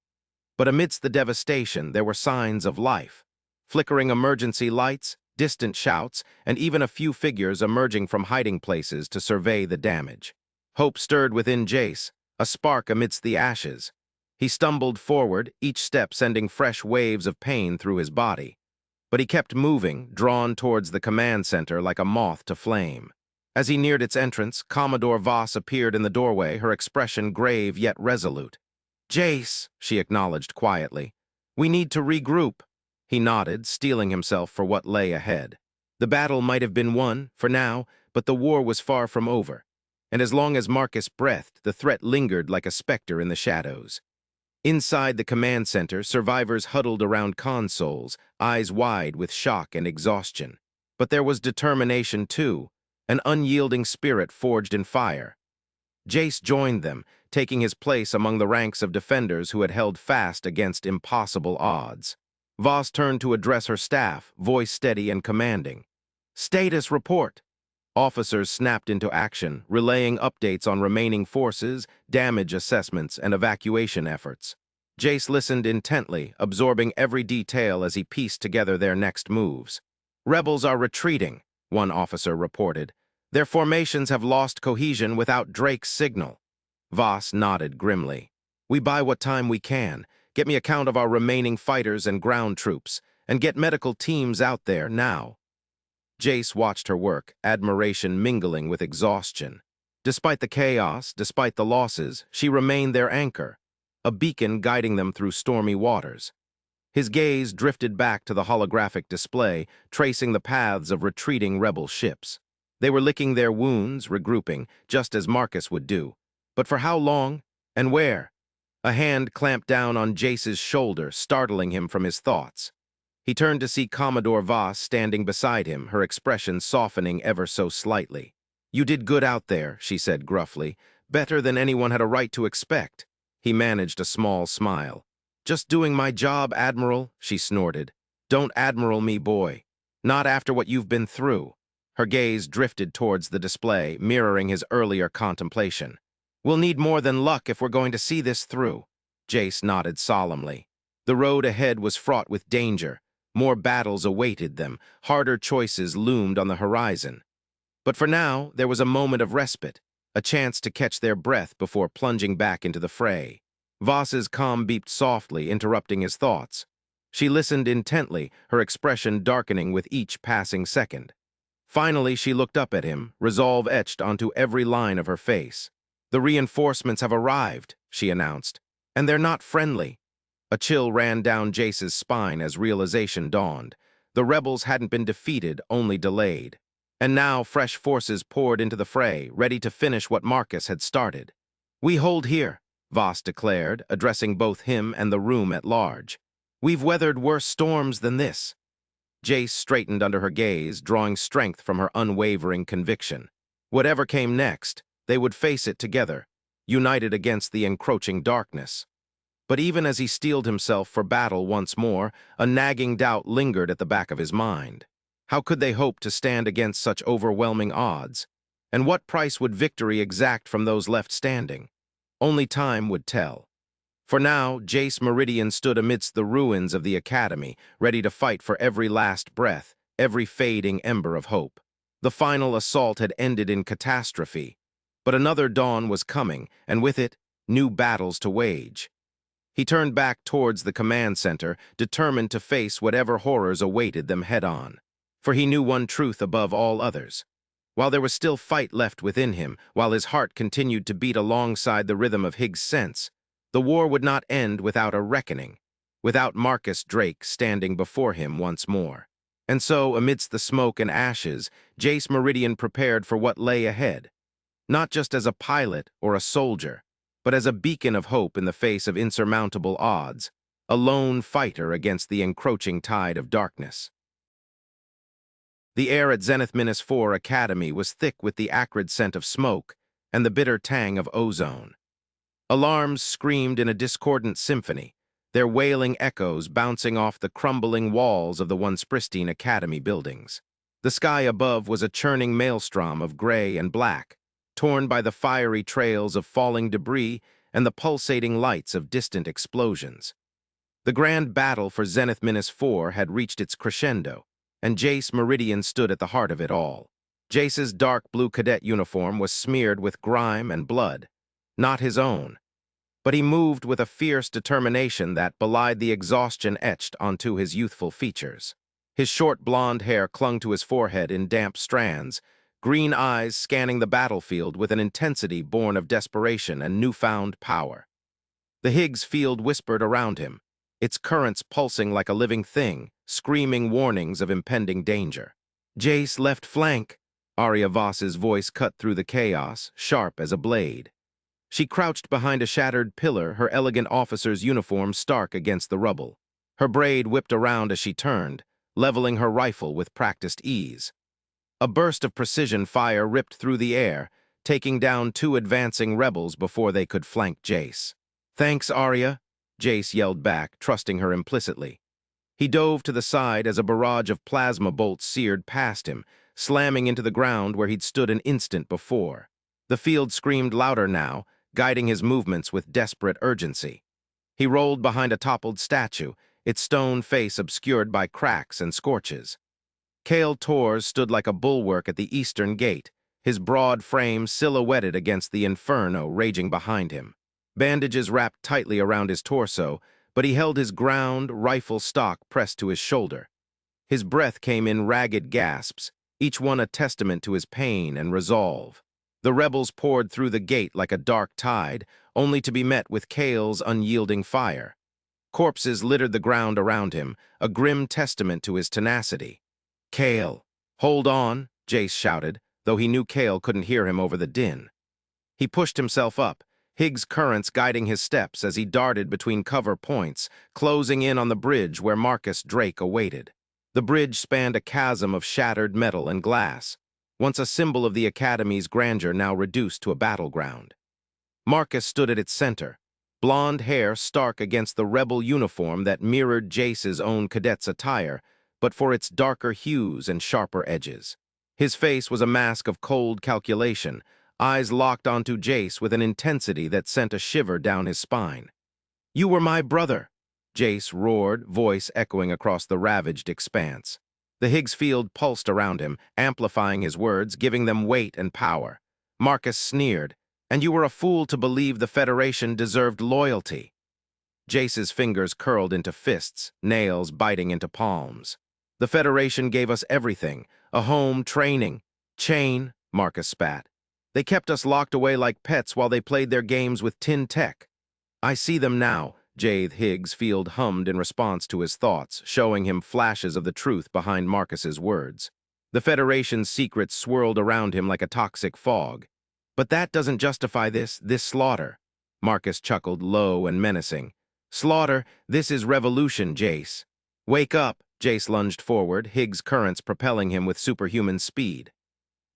But amidst the devastation, there were signs of life. Flickering emergency lights, distant shouts, and even a few figures emerging from hiding places to survey the damage. Hope stirred within Jace, a spark amidst the ashes. He stumbled forward, each step sending fresh waves of pain through his body. But he kept moving, drawn towards the command center like a moth to flame. As he neared its entrance, Commodore Voss appeared in the doorway, her expression grave yet resolute. "Jace," she acknowledged quietly, "we need to regroup." He nodded, steeling himself for what lay ahead. The battle might have been won, for now, but the war was far from over. And as long as Marcus breathed, the threat lingered like a specter in the shadows. Inside the command center, survivors huddled around consoles, eyes wide with shock and exhaustion. But there was determination, too, an unyielding spirit forged in fire. Jace joined them, taking his place among the ranks of defenders who had held fast against impossible odds. Voss turned to address her staff, voice steady and commanding. "Status report." Officers snapped into action, relaying updates on remaining forces, damage assessments, and evacuation efforts. Jace listened intently, absorbing every detail as he pieced together their next moves. "Rebels are retreating. one officer reported. Their formations have lost cohesion without Drake's signal. Voss nodded grimly. We buy what time we can. Get me a count of our remaining fighters and ground troops, and get medical teams out there now. Jace watched her work, admiration mingling with exhaustion. Despite the chaos, despite the losses, she remained their anchor, a beacon guiding them through stormy waters. His gaze drifted back to the holographic display, tracing the paths of retreating rebel ships. They were licking their wounds, regrouping, just as Marcus would do. But for how long? And where? A hand clamped down on Jace's shoulder, startling him from his thoughts. He turned to see Commodore Voss standing beside him, her expression softening ever so slightly. You did good out there, she said gruffly. Better than anyone had a right to expect. He managed a small smile. Just doing my job, Admiral, she snorted. Don't admiral me, boy. Not after what you've been through. Her gaze drifted towards the display, mirroring his earlier contemplation. We'll need more than luck if we're going to see this through. Jace nodded solemnly. The road ahead was fraught with danger. More battles awaited them. Harder choices loomed on the horizon. But for now, there was a moment of respite, a chance to catch their breath before plunging back into the fray. Voss's comm beeped softly, interrupting his thoughts. She listened intently, her expression darkening with each passing second. Finally, she looked up at him, resolve etched onto every line of her face. The reinforcements have arrived, she announced, and they're not friendly. A chill ran down Jace's spine as realization dawned. The rebels hadn't been defeated, only delayed. And now fresh forces poured into the fray, ready to finish what Marcus had started. We hold here, Voss declared, addressing both him and the room at large. We've weathered worse storms than this. Jace straightened under her gaze, drawing strength from her unwavering conviction. Whatever came next, they would face it together, united against the encroaching darkness. But even as he steeled himself for battle once more, a nagging doubt lingered at the back of his mind. How could they hope to stand against such overwhelming odds? And what price would victory exact from those left standing? Only time would tell. For now, Jace Meridian stood amidst the ruins of the Academy, ready to fight for every last breath, every fading ember of hope. The final assault had ended in catastrophe, but another dawn was coming, and with it, new battles to wage. He turned back towards the command center, determined to face whatever horrors awaited them head-on. For he knew one truth above all others. While there was still fight left within him, while his heart continued to beat alongside the rhythm of Higgs' sense, the war would not end without a reckoning, without Marcus Drake standing before him once more. And so, amidst the smoke and ashes, Jace Meridian prepared for what lay ahead, not just as a pilot or a soldier, but as a beacon of hope in the face of insurmountable odds, a lone fighter against the encroaching tide of darkness. The air at Zenith-4 Academy was thick with the acrid scent of smoke and the bitter tang of ozone. Alarms screamed in a discordant symphony, their wailing echoes bouncing off the crumbling walls of the once pristine Academy buildings. The sky above was a churning maelstrom of gray and black, torn by the fiery trails of falling debris and the pulsating lights of distant explosions. The grand battle for Zenith-4 had reached its crescendo, and Jace Meridian stood at the heart of it all. Jace's dark blue cadet uniform was smeared with grime and blood, not his own, but he moved with a fierce determination that belied the exhaustion etched onto his youthful features. His short blonde hair clung to his forehead in damp strands, green eyes scanning the battlefield with an intensity born of desperation and newfound power. The Higgs field whispered around him, its currents pulsing like a living thing, screaming warnings of impending danger. Jace, left flank, Arya Voss's voice cut through the chaos, sharp as a blade. She crouched behind a shattered pillar, her elegant officer's uniform stark against the rubble. Her braid whipped around as she turned, leveling her rifle with practiced ease. A burst of precision fire ripped through the air, taking down two advancing rebels before they could flank Jace. Thanks, Arya, Jace yelled back, trusting her implicitly. He dove to the side as a barrage of plasma bolts seared past him, slamming into the ground where he'd stood an instant before. The field screamed louder now, guiding his movements with desperate urgency. He rolled behind a toppled statue, its stone face obscured by cracks and scorches. Cale Torres stood like a bulwark at the eastern gate, his broad frame silhouetted against the inferno raging behind him. Bandages wrapped tightly around his torso, but he held his ground, rifle stock pressed to his shoulder. His breath came in ragged gasps, each one a testament to his pain and resolve. The rebels poured through the gate like a dark tide, only to be met with Cale's unyielding fire. Corpses littered the ground around him, a grim testament to his tenacity. "Cale, hold on," Jace shouted, though he knew Cale couldn't hear him over the din. He pushed himself up, Higgs currents guiding his steps as he darted between cover points, closing in on the bridge where Marcus Drake awaited. The bridge spanned a chasm of shattered metal and glass, once a symbol of the Academy's grandeur now reduced to a battleground. Marcus stood at its center, blonde hair stark against the rebel uniform that mirrored Jace's own cadet's attire, but for its darker hues and sharper edges. His face was a mask of cold calculation, eyes locked onto Jace with an intensity that sent a shiver down his spine. "You were my brother," Jace roared, voice echoing across the ravaged expanse. The Higgs field pulsed around him, amplifying his words, giving them weight and power. Marcus sneered, "And you were a fool to believe the Federation deserved loyalty." Jace's fingers curled into fists, nails biting into palms. "The Federation gave us everything, a home, training." "Chain," Marcus spat. "They kept us locked away like pets while they played their games with tin tech." "I see them now," Jade Higgs field hummed in response to his thoughts, showing him flashes of the truth behind Marcus's words. The Federation's secrets swirled around him like a toxic fog. "But that doesn't justify this slaughter." Marcus chuckled low and menacing. "Slaughter, this is revolution, Jace." "Wake up," Jace lunged forward, Higgs currents propelling him with superhuman speed.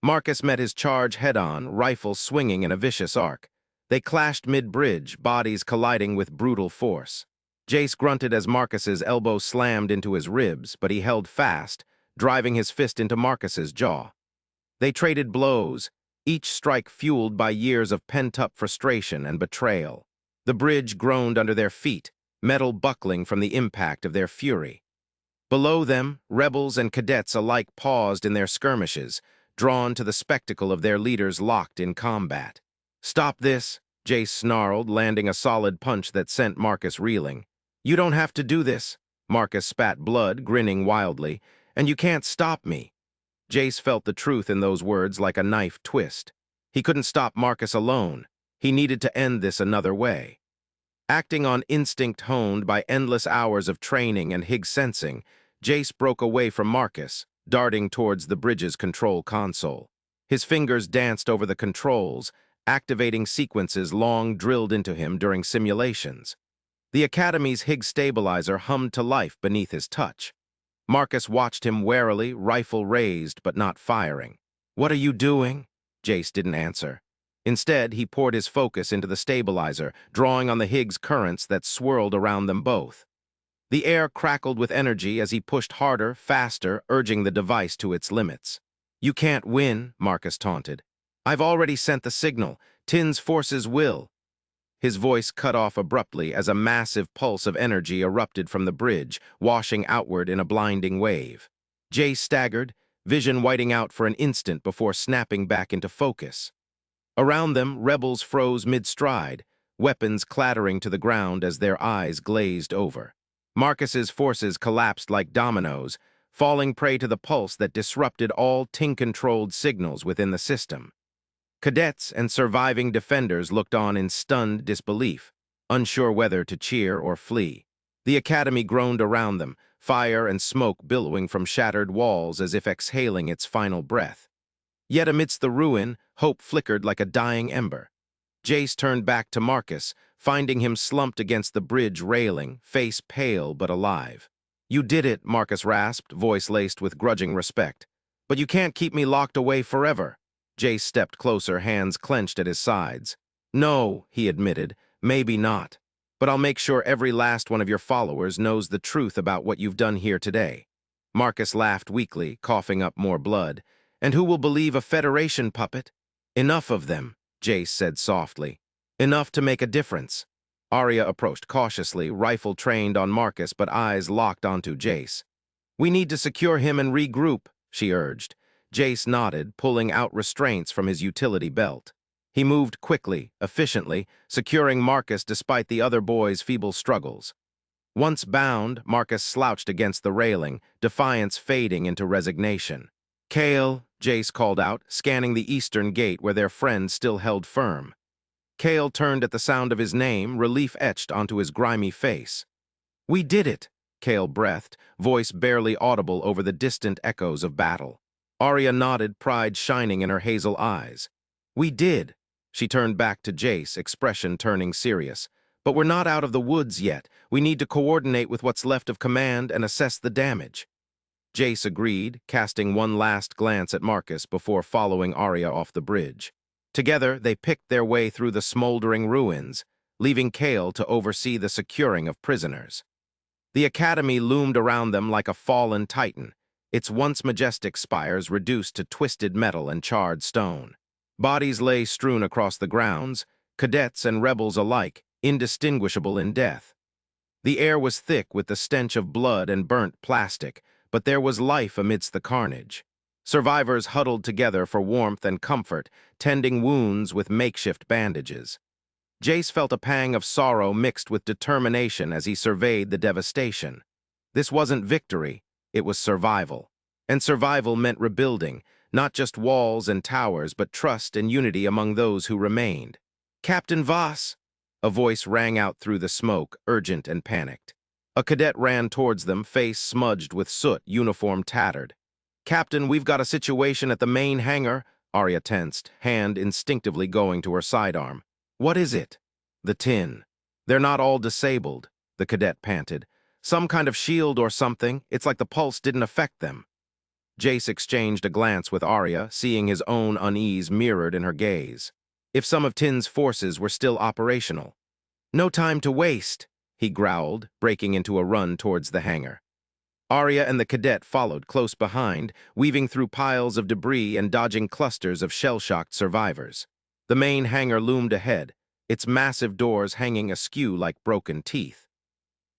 Marcus met his charge head-on, rifle swinging in a vicious arc. They clashed mid-bridge, bodies colliding with brutal force. Jace grunted as Marcus's elbow slammed into his ribs, but he held fast, driving his fist into Marcus's jaw. They traded blows, each strike fueled by years of pent-up frustration and betrayal. The bridge groaned under their feet, metal buckling from the impact of their fury. Below them, rebels and cadets alike paused in their skirmishes, drawn to the spectacle of their leaders locked in combat. "Stop this," Jace snarled, landing a solid punch that sent Marcus reeling. "You don't have to do this," Marcus spat blood, grinning wildly, "and you can't stop me." Jace felt the truth in those words like a knife twist. He couldn't stop Marcus alone. He needed to end this another way. Acting on instinct honed by endless hours of training and Higgs sensing, Jace broke away from Marcus, darting towards the bridge's control console. His fingers danced over the controls, activating sequences long drilled into him during simulations. The Academy's Higgs stabilizer hummed to life beneath his touch. Marcus watched him warily, rifle raised but not firing. "What are you doing?" Jace didn't answer. Instead, he poured his focus into the stabilizer, drawing on the Higgs currents that swirled around them both. The air crackled with energy as he pushed harder, faster, urging the device to its limits. "You can't win," Marcus taunted. "I've already sent the signal. Tin's forces will." His voice cut off abruptly as a massive pulse of energy erupted from the bridge, washing outward in a blinding wave. Jace staggered, vision whiting out for an instant before snapping back into focus. Around them, rebels froze mid-stride, weapons clattering to the ground as their eyes glazed over. Marcus's forces collapsed like dominoes, falling prey to the pulse that disrupted all Tin-controlled signals within the system. Cadets and surviving defenders looked on in stunned disbelief, unsure whether to cheer or flee. The Academy groaned around them, fire and smoke billowing from shattered walls as if exhaling its final breath. Yet amidst the ruin, hope flickered like a dying ember. Jace turned back to Marcus, finding him slumped against the bridge railing, face pale but alive. "You did it," Marcus rasped, voice laced with grudging respect. "But you can't keep me locked away forever." Jace stepped closer, hands clenched at his sides. "No," he admitted, "maybe not. But I'll make sure every last one of your followers knows the truth about what you've done here today." Marcus laughed weakly, coughing up more blood. "And who will believe a Federation puppet?" "Enough of them," Jace said softly. "Enough to make a difference." Arya approached cautiously, rifle trained on Marcus but eyes locked onto Jace. "We need to secure him and regroup," she urged. Jace nodded, pulling out restraints from his utility belt. He moved quickly, efficiently, securing Marcus despite the other boys' feeble struggles. Once bound, Marcus slouched against the railing, defiance fading into resignation. "Kale," Jace called out, scanning the eastern gate where their friend still held firm. Kale turned at the sound of his name, relief etched onto his grimy face. "We did it," Kale breathed, voice barely audible over the distant echoes of battle. Arya nodded, pride shining in her hazel eyes. "We did." She turned back to Jace, expression turning serious. "But we're not out of the woods yet. We need to coordinate with what's left of command and assess the damage." Jace agreed, casting one last glance at Marcus before following Arya off the bridge. Together, they picked their way through the smoldering ruins, leaving Kale to oversee the securing of prisoners. The academy loomed around them like a fallen titan, its once majestic spires reduced to twisted metal and charred stone. Bodies lay strewn across the grounds, cadets and rebels alike, indistinguishable in death. The air was thick with the stench of blood and burnt plastic, but there was life amidst the carnage. Survivors huddled together for warmth and comfort, tending wounds with makeshift bandages. Jace felt a pang of sorrow mixed with determination as he surveyed the devastation. This wasn't victory, it was survival. And survival meant rebuilding, not just walls and towers, but trust and unity among those who remained. "Captain Voss!" A voice rang out through the smoke, urgent and panicked. A cadet ran towards them, face smudged with soot, uniform tattered. "Captain, we've got a situation at the main hangar." Arya tensed, hand instinctively going to her sidearm. "What is it?" "The tin. They're not all disabled," the cadet panted. "Some kind of shield or something. It's like the pulse didn't affect them." Jace exchanged a glance with Arya, seeing his own unease mirrored in her gaze. If some of Tin's forces were still operational. "No time to waste," he growled, breaking into a run towards the hangar. Arya and the cadet followed close behind, weaving through piles of debris and dodging clusters of shell-shocked survivors. The main hangar loomed ahead, its massive doors hanging askew like broken teeth.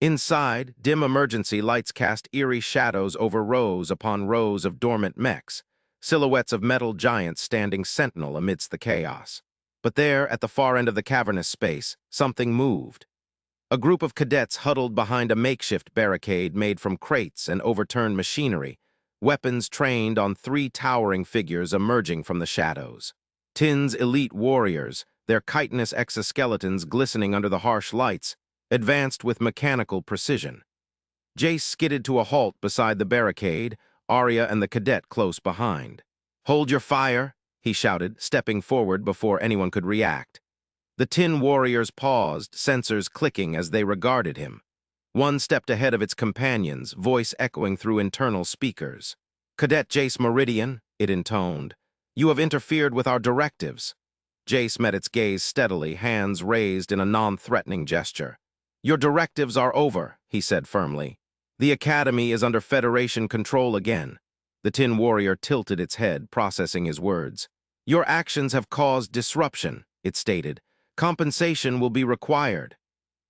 Inside, dim emergency lights cast eerie shadows over rows upon rows of dormant mechs, silhouettes of metal giants standing sentinel amidst the chaos. But there, at the far end of the cavernous space, something moved. A group of cadets huddled behind a makeshift barricade made from crates and overturned machinery, weapons trained on three towering figures emerging from the shadows. Tin's elite warriors, their chitinous exoskeletons glistening under the harsh lights, advanced with mechanical precision. Jace skidded to a halt beside the barricade, Arya and the cadet close behind. "Hold your fire," he shouted, stepping forward before anyone could react. The tin warriors paused, sensors clicking as they regarded him. One stepped ahead of its companions, voice echoing through internal speakers. "Cadet Jace Meridian," it intoned, "you have interfered with our directives." Jace met its gaze steadily, hands raised in a non-threatening gesture. "Your directives are over," he said firmly. "The Academy is under Federation control again." The tin warrior tilted its head, processing his words. "Your actions have caused disruption," it stated. "Compensation will be required."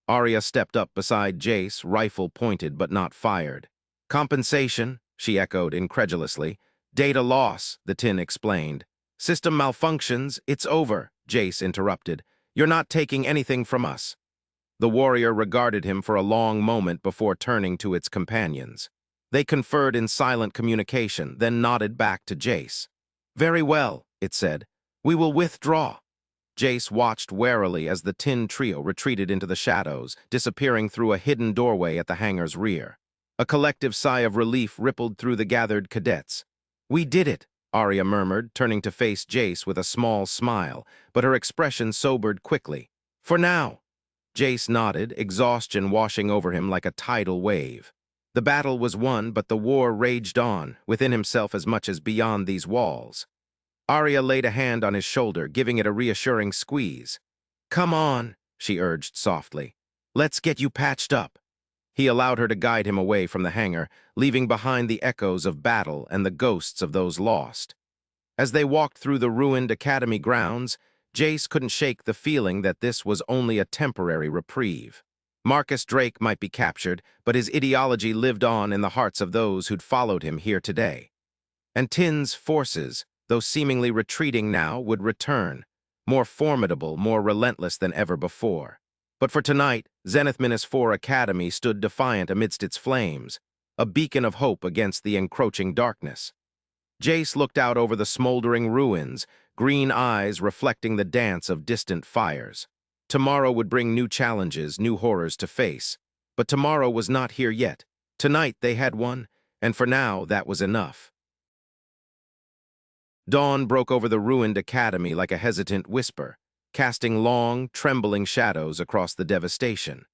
Arya stepped up beside Jace, rifle pointed but not fired. "Compensation," she echoed incredulously. "Data loss," the tin explained. "System malfunctions, it's over," Jace interrupted. "You're not taking anything from us." The warrior regarded him for a long moment before turning to its companions. They conferred in silent communication, then nodded back to Jace. "Very well," it said. "We will withdraw." Jace watched warily as the tin trio retreated into the shadows, disappearing through a hidden doorway at the hangar's rear. A collective sigh of relief rippled through the gathered cadets. "We did it," Arya murmured, turning to face Jace with a small smile, but her expression sobered quickly. "For now." Jace nodded, exhaustion washing over him like a tidal wave. The battle was won, but the war raged on, within himself as much as beyond these walls. Arya laid a hand on his shoulder, giving it a reassuring squeeze. "Come on," she urged softly. "Let's get you patched up." He allowed her to guide him away from the hangar, leaving behind the echoes of battle and the ghosts of those lost. As they walked through the ruined academy grounds, Jace couldn't shake the feeling that this was only a temporary reprieve. Marcus Drake might be captured, but his ideology lived on in the hearts of those who'd followed him here today. And Tin's forces, though seemingly retreating now, would return, more formidable, more relentless than ever before. But for tonight, Zenith-4 Academy stood defiant amidst its flames, a beacon of hope against the encroaching darkness. Jace looked out over the smoldering ruins, green eyes reflecting the dance of distant fires. Tomorrow would bring new challenges, new horrors to face. But tomorrow was not here yet. Tonight they had one, and for now that was enough. Dawn broke over the ruined academy like a hesitant whisper, casting long, trembling shadows across the devastation.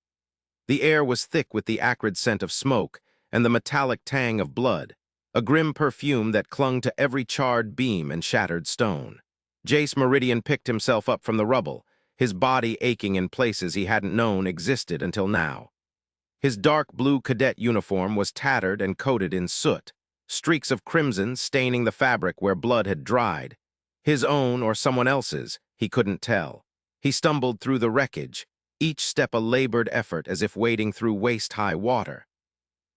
The air was thick with the acrid scent of smoke and the metallic tang of blood, a grim perfume that clung to every charred beam and shattered stone. Jace Meridian picked himself up from the rubble, his body aching in places he hadn't known existed until now. His dark blue cadet uniform was tattered and coated in soot, streaks of crimson staining the fabric where blood had dried. His own or someone else's, he couldn't tell. He stumbled through the wreckage, each step a labored effort as if wading through waist-high water.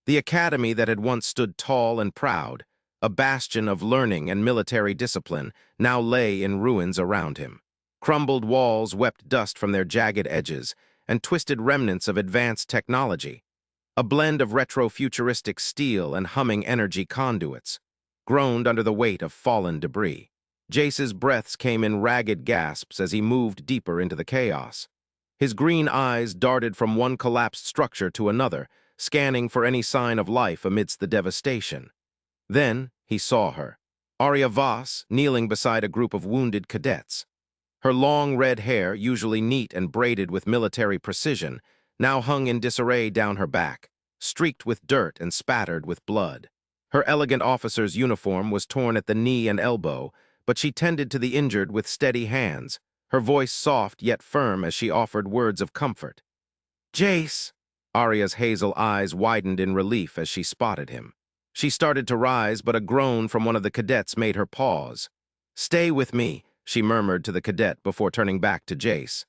The academy that had once stood tall and proud, a bastion of learning and military discipline, now lay in ruins around him. Crumbled walls wept dust from their jagged edges, and twisted remnants of advanced technology, a blend of retro-futuristic steel and humming energy conduits, groaned under the weight of fallen debris. Jace's breaths came in ragged gasps as he moved deeper into the chaos. His green eyes darted from one collapsed structure to another, scanning for any sign of life amidst the devastation. Then he saw her, Arya Voss, kneeling beside a group of wounded cadets. Her long red hair, usually neat and braided with military precision, now hung in disarray down her back, streaked with dirt and spattered with blood. Her elegant officer's uniform was torn at the knee and elbow, but she tended to the injured with steady hands, her voice soft yet firm as she offered words of comfort. "Jace!" Arya's hazel eyes widened in relief as she spotted him. She started to rise, but a groan from one of the cadets made her pause. "Stay with me," she murmured to the cadet before turning back to Jace.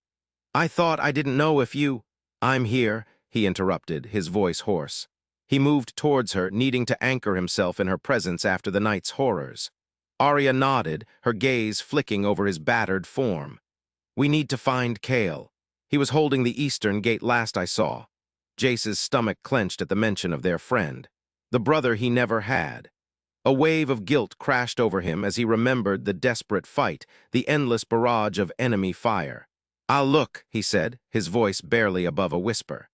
"I thought I didn't know if you—" "I'm here," he interrupted, his voice hoarse. He moved towards her, needing to anchor himself in her presence after the night's horrors. Arya nodded, her gaze flicking over his battered form. "We need to find Cale. He was holding the eastern gate last I saw." Jace's stomach clenched at the mention of their friend, the brother he never had. A wave of guilt crashed over him as he remembered the desperate fight, the endless barrage of enemy fire. "I'll look," he said, his voice barely above a whisper.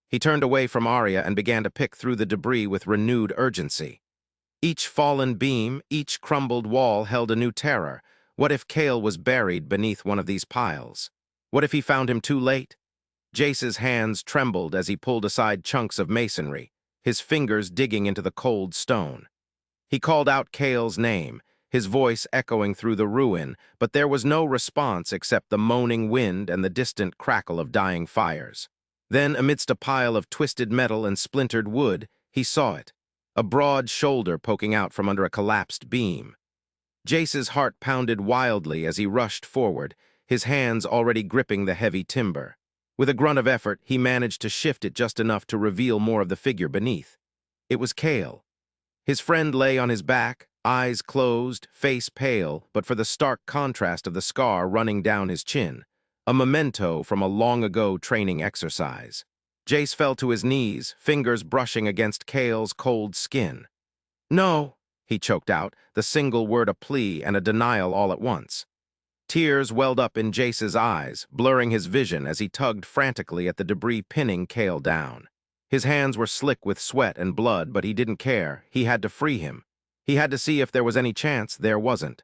He turned away from Arya and began to pick through the debris with renewed urgency. Each fallen beam, each crumbled wall held a new terror. What if Cale was buried beneath one of these piles? What if he found him too late? Jace's hands trembled as he pulled aside chunks of masonry, his fingers digging into the cold stone. He called out Cale's name, his voice echoing through the ruin, but there was no response except the moaning wind and the distant crackle of dying fires. Then, amidst a pile of twisted metal and splintered wood, he saw it, a broad shoulder poking out from under a collapsed beam. Jace's heart pounded wildly as he rushed forward, his hands already gripping the heavy timber. With a grunt of effort, he managed to shift it just enough to reveal more of the figure beneath. It was Cale. His friend lay on his back, eyes closed, face pale, but for the stark contrast of the scar running down his chin, a memento from a long-ago training exercise. Jace fell to his knees, fingers brushing against Cale's cold skin. "No," he choked out, the single word a plea and a denial all at once. Tears welled up in Jace's eyes, blurring his vision as he tugged frantically at the debris pinning Cale down. His hands were slick with sweat and blood, but he didn't care. He had to free him. He had to see if there was any chance there wasn't.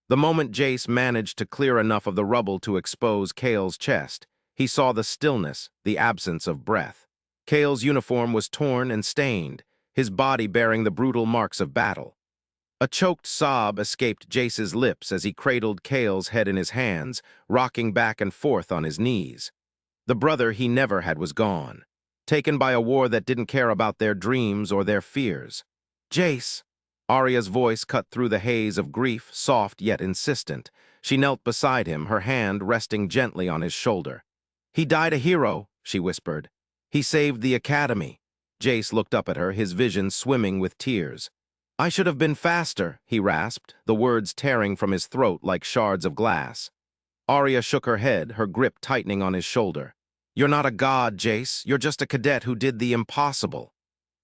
The moment Jace managed to clear enough of the rubble to expose Cale's chest, he saw the stillness, the absence of breath. Cale's uniform was torn and stained, his body bearing the brutal marks of battle. A choked sob escaped Jace's lips as he cradled Cale's head in his hands, rocking back and forth on his knees. The brother he never had was gone, taken by a war that didn't care about their dreams or their fears. "Jace!" Arya's voice cut through the haze of grief, soft yet insistent. She knelt beside him, her hand resting gently on his shoulder. "He died a hero," she whispered. "He saved the academy." Jace looked up at her, his vision swimming with tears. I should have been faster, he rasped, the words tearing from his throat like shards of glass. Arya shook her head, her grip tightening on his shoulder. You're not a god, Jace. You're just a cadet who did the impossible.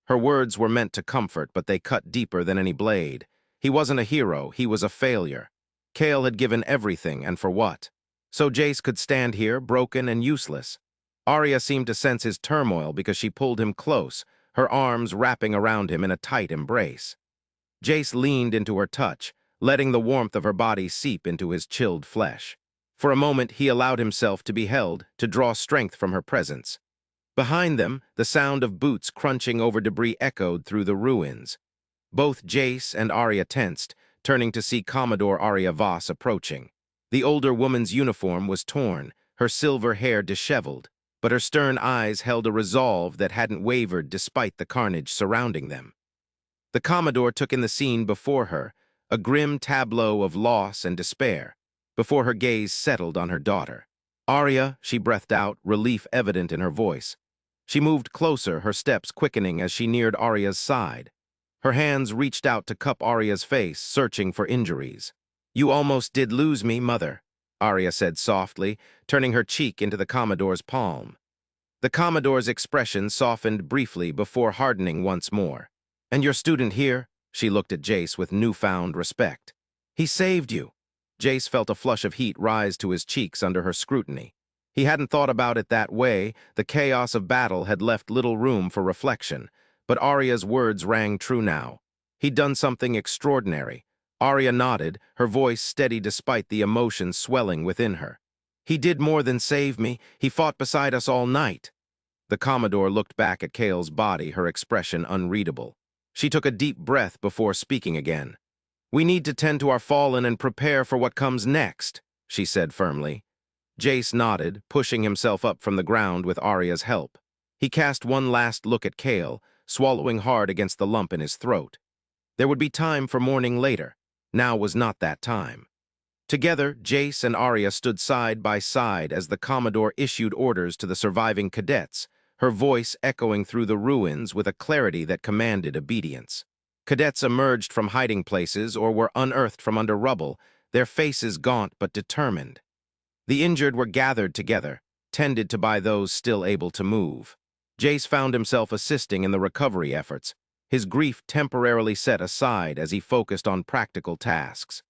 Her words were meant to comfort, but they cut deeper than any blade. He wasn't a hero, he was a failure. Cale had given everything, and for what? So Jace could stand here, broken and useless. Arya seemed to sense his turmoil because she pulled him close, her arms wrapping around him in a tight embrace. Jace leaned into her touch, letting the warmth of her body seep into his chilled flesh. For a moment, he allowed himself to be held, to draw strength from her presence. Behind them, the sound of boots crunching over debris echoed through the ruins. Both Jace and Arya tensed, turning to see Commodore Arya Voss approaching. The older woman's uniform was torn, her silver hair disheveled, but her stern eyes held a resolve that hadn't wavered despite the carnage surrounding them. The Commodore took in the scene before her, a grim tableau of loss and despair, before her gaze settled on her daughter. Arya, she breathed out, relief evident in her voice. She moved closer, her steps quickening as she neared Arya's side. Her hands reached out to cup Arya's face, searching for injuries. You almost did lose me, Mother, Arya said softly, turning her cheek into the Commodore's palm. The Commodore's expression softened briefly before hardening once more. And your student here? She looked at Jace with newfound respect. He saved you. Jace felt a flush of heat rise to his cheeks under her scrutiny. He hadn't thought about it that way. The chaos of battle had left little room for reflection, but Arya's words rang true now. He'd done something extraordinary. Arya nodded, her voice steady despite the emotion swelling within her. He did more than save me. He fought beside us all night. The Commodore looked back at Cale's body, her expression unreadable. She took a deep breath before speaking again. We need to tend to our fallen and prepare for what comes next, she said firmly. Jace nodded, pushing himself up from the ground with Arya's help. He cast one last look at Cale, swallowing hard against the lump in his throat. There would be time for mourning later. Now was not that time. Together, Jace and Arya stood side by side as the Commodore issued orders to the surviving cadets, her voice echoing through the ruins with a clarity that commanded obedience. Cadets emerged from hiding places or were unearthed from under rubble, their faces gaunt but determined. The injured were gathered together, tended to by those still able to move. Jace found himself assisting in the recovery efforts, his grief temporarily set aside as he focused on practical tasks.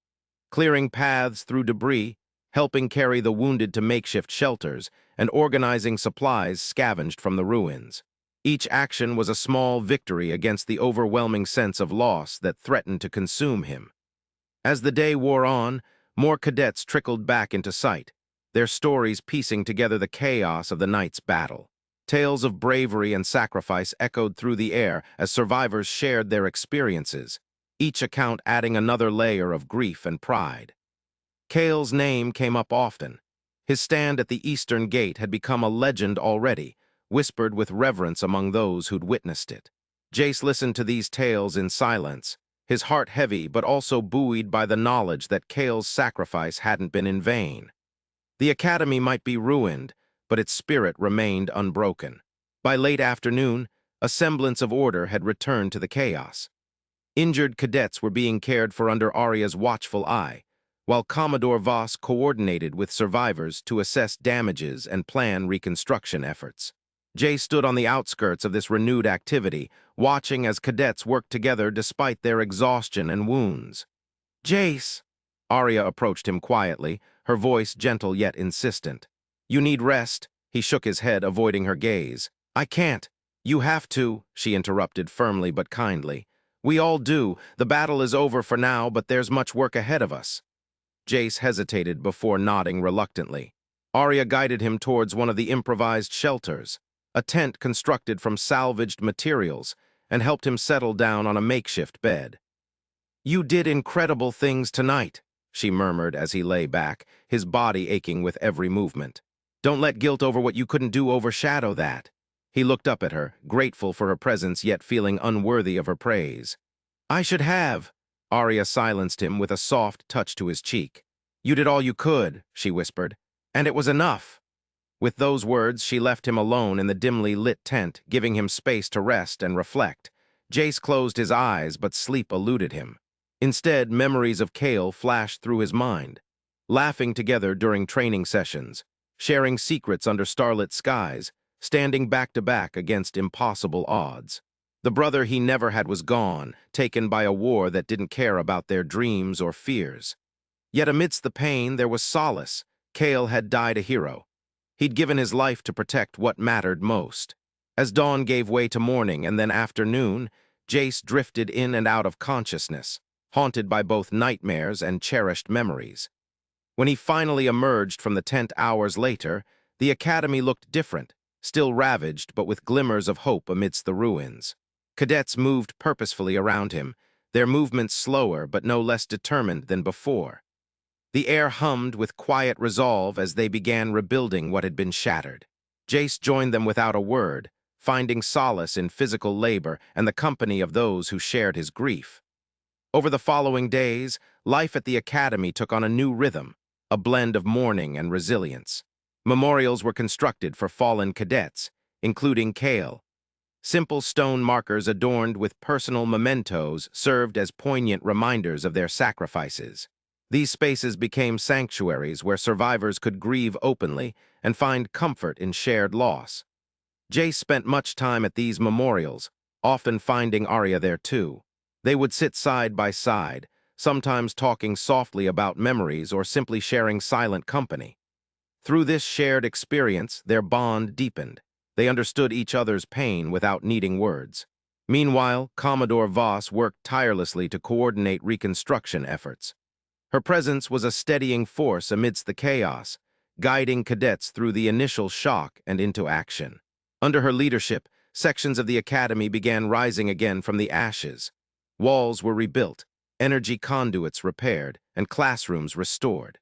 Clearing paths through debris, helping carry the wounded to makeshift shelters, and organizing supplies scavenged from the ruins. Each action was a small victory against the overwhelming sense of loss that threatened to consume him. As the day wore on, more cadets trickled back into sight, their stories piecing together the chaos of the night's battle. Tales of bravery and sacrifice echoed through the air as survivors shared their experiences, each account adding another layer of grief and pride. Cale's name came up often. His stand at the eastern gate had become a legend already, whispered with reverence among those who'd witnessed it. Jace listened to these tales in silence, his heart heavy but also buoyed by the knowledge that Cale's sacrifice hadn't been in vain. The academy might be ruined, but its spirit remained unbroken. By late afternoon, a semblance of order had returned to the chaos. Injured cadets were being cared for under Arya's watchful eye, while Commodore Voss coordinated with survivors to assess damages and plan reconstruction efforts. Jace stood on the outskirts of this renewed activity, watching as cadets worked together despite their exhaustion and wounds. Jace! Arya approached him quietly, her voice gentle yet insistent. You need rest, he shook his head, avoiding her gaze. I can't. You have to, she interrupted firmly but kindly. We all do. The battle is over for now, but there's much work ahead of us. Jace hesitated before nodding reluctantly. Arya guided him towards one of the improvised shelters, a tent constructed from salvaged materials, and helped him settle down on a makeshift bed. You did incredible things tonight, she murmured as he lay back, his body aching with every movement. Don't let guilt over what you couldn't do overshadow that. He looked up at her, grateful for her presence yet feeling unworthy of her praise. I should have. Arya silenced him with a soft touch to his cheek. You did all you could, she whispered, and it was enough. With those words, she left him alone in the dimly lit tent, giving him space to rest and reflect. Jace closed his eyes, but sleep eluded him. Instead, memories of Kale flashed through his mind. Laughing together during training sessions, sharing secrets under starlit skies, standing back to back against impossible odds. The brother he never had was gone, taken by a war that didn't care about their dreams or fears. Yet amidst the pain, there was solace. Kale had died a hero. He'd given his life to protect what mattered most. As dawn gave way to morning and then afternoon, Jace drifted in and out of consciousness, haunted by both nightmares and cherished memories. When he finally emerged from the tent hours later, the academy looked different, still ravaged but with glimmers of hope amidst the ruins. Cadets moved purposefully around him, their movements slower but no less determined than before. The air hummed with quiet resolve as they began rebuilding what had been shattered. Jace joined them without a word, finding solace in physical labor and the company of those who shared his grief. Over the following days, life at the academy took on a new rhythm, a blend of mourning and resilience. Memorials were constructed for fallen cadets, including Kale. Simple stone markers adorned with personal mementos served as poignant reminders of their sacrifices. These spaces became sanctuaries where survivors could grieve openly and find comfort in shared loss. Jace spent much time at these memorials, often finding Arya there too. They would sit side by side, sometimes talking softly about memories or simply sharing silent company. Through this shared experience, their bond deepened. They understood each other's pain without needing words. Meanwhile, Commodore Voss worked tirelessly to coordinate reconstruction efforts. Her presence was a steadying force amidst the chaos, guiding cadets through the initial shock and into action. Under her leadership, sections of the academy began rising again from the ashes. Walls were rebuilt, energy conduits repaired, and classrooms restored.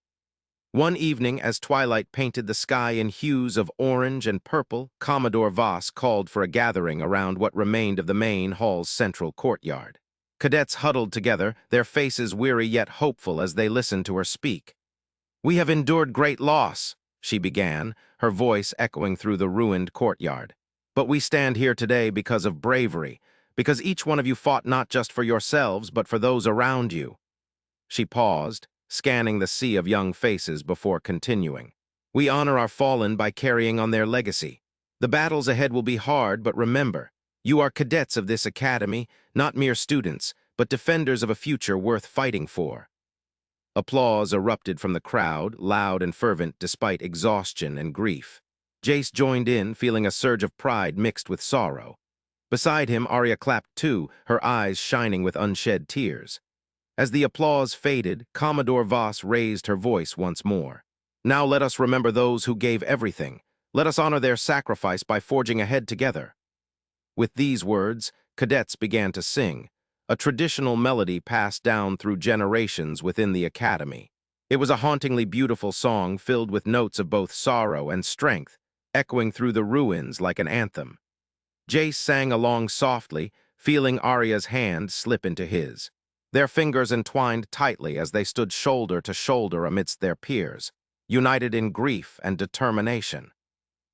One evening, as twilight painted the sky in hues of orange and purple, Commodore Voss called for a gathering around what remained of the main hall's central courtyard. Cadets huddled together, their faces weary yet hopeful as they listened to her speak. "We have endured great loss," she began, her voice echoing through the ruined courtyard. "But we stand here today because of bravery, because each one of you fought not just for yourselves, but for those around you." She paused, scanning the sea of young faces before continuing. "We honor our fallen by carrying on their legacy. The battles ahead will be hard, but remember, you are cadets of this academy, not mere students, but defenders of a future worth fighting for." Applause erupted from the crowd, loud and fervent despite exhaustion and grief. Jace joined in, feeling a surge of pride mixed with sorrow. Beside him, Arya clapped too, her eyes shining with unshed tears. As the applause faded, Commodore Voss raised her voice once more. "Now let us remember those who gave everything. Let us honor their sacrifice by forging ahead together." With these words, cadets began to sing, a traditional melody passed down through generations within the academy. It was a hauntingly beautiful song filled with notes of both sorrow and strength, echoing through the ruins like an anthem. Jace sang along softly, feeling Arya's hand slip into his. Their fingers entwined tightly as they stood shoulder to shoulder amidst their peers, united in grief and determination.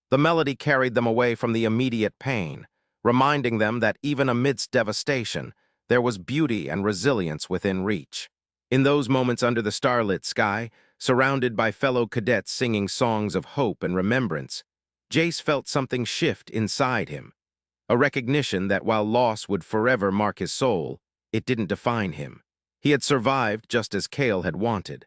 The melody carried them away from the immediate pain, reminding them that even amidst devastation, there was beauty and resilience within reach. In those moments under the starlit sky, surrounded by fellow cadets singing songs of hope and remembrance, Jace felt something shift inside him, a recognition that while loss would forever mark his soul, it didn't define him. He had survived just as Kale had wanted.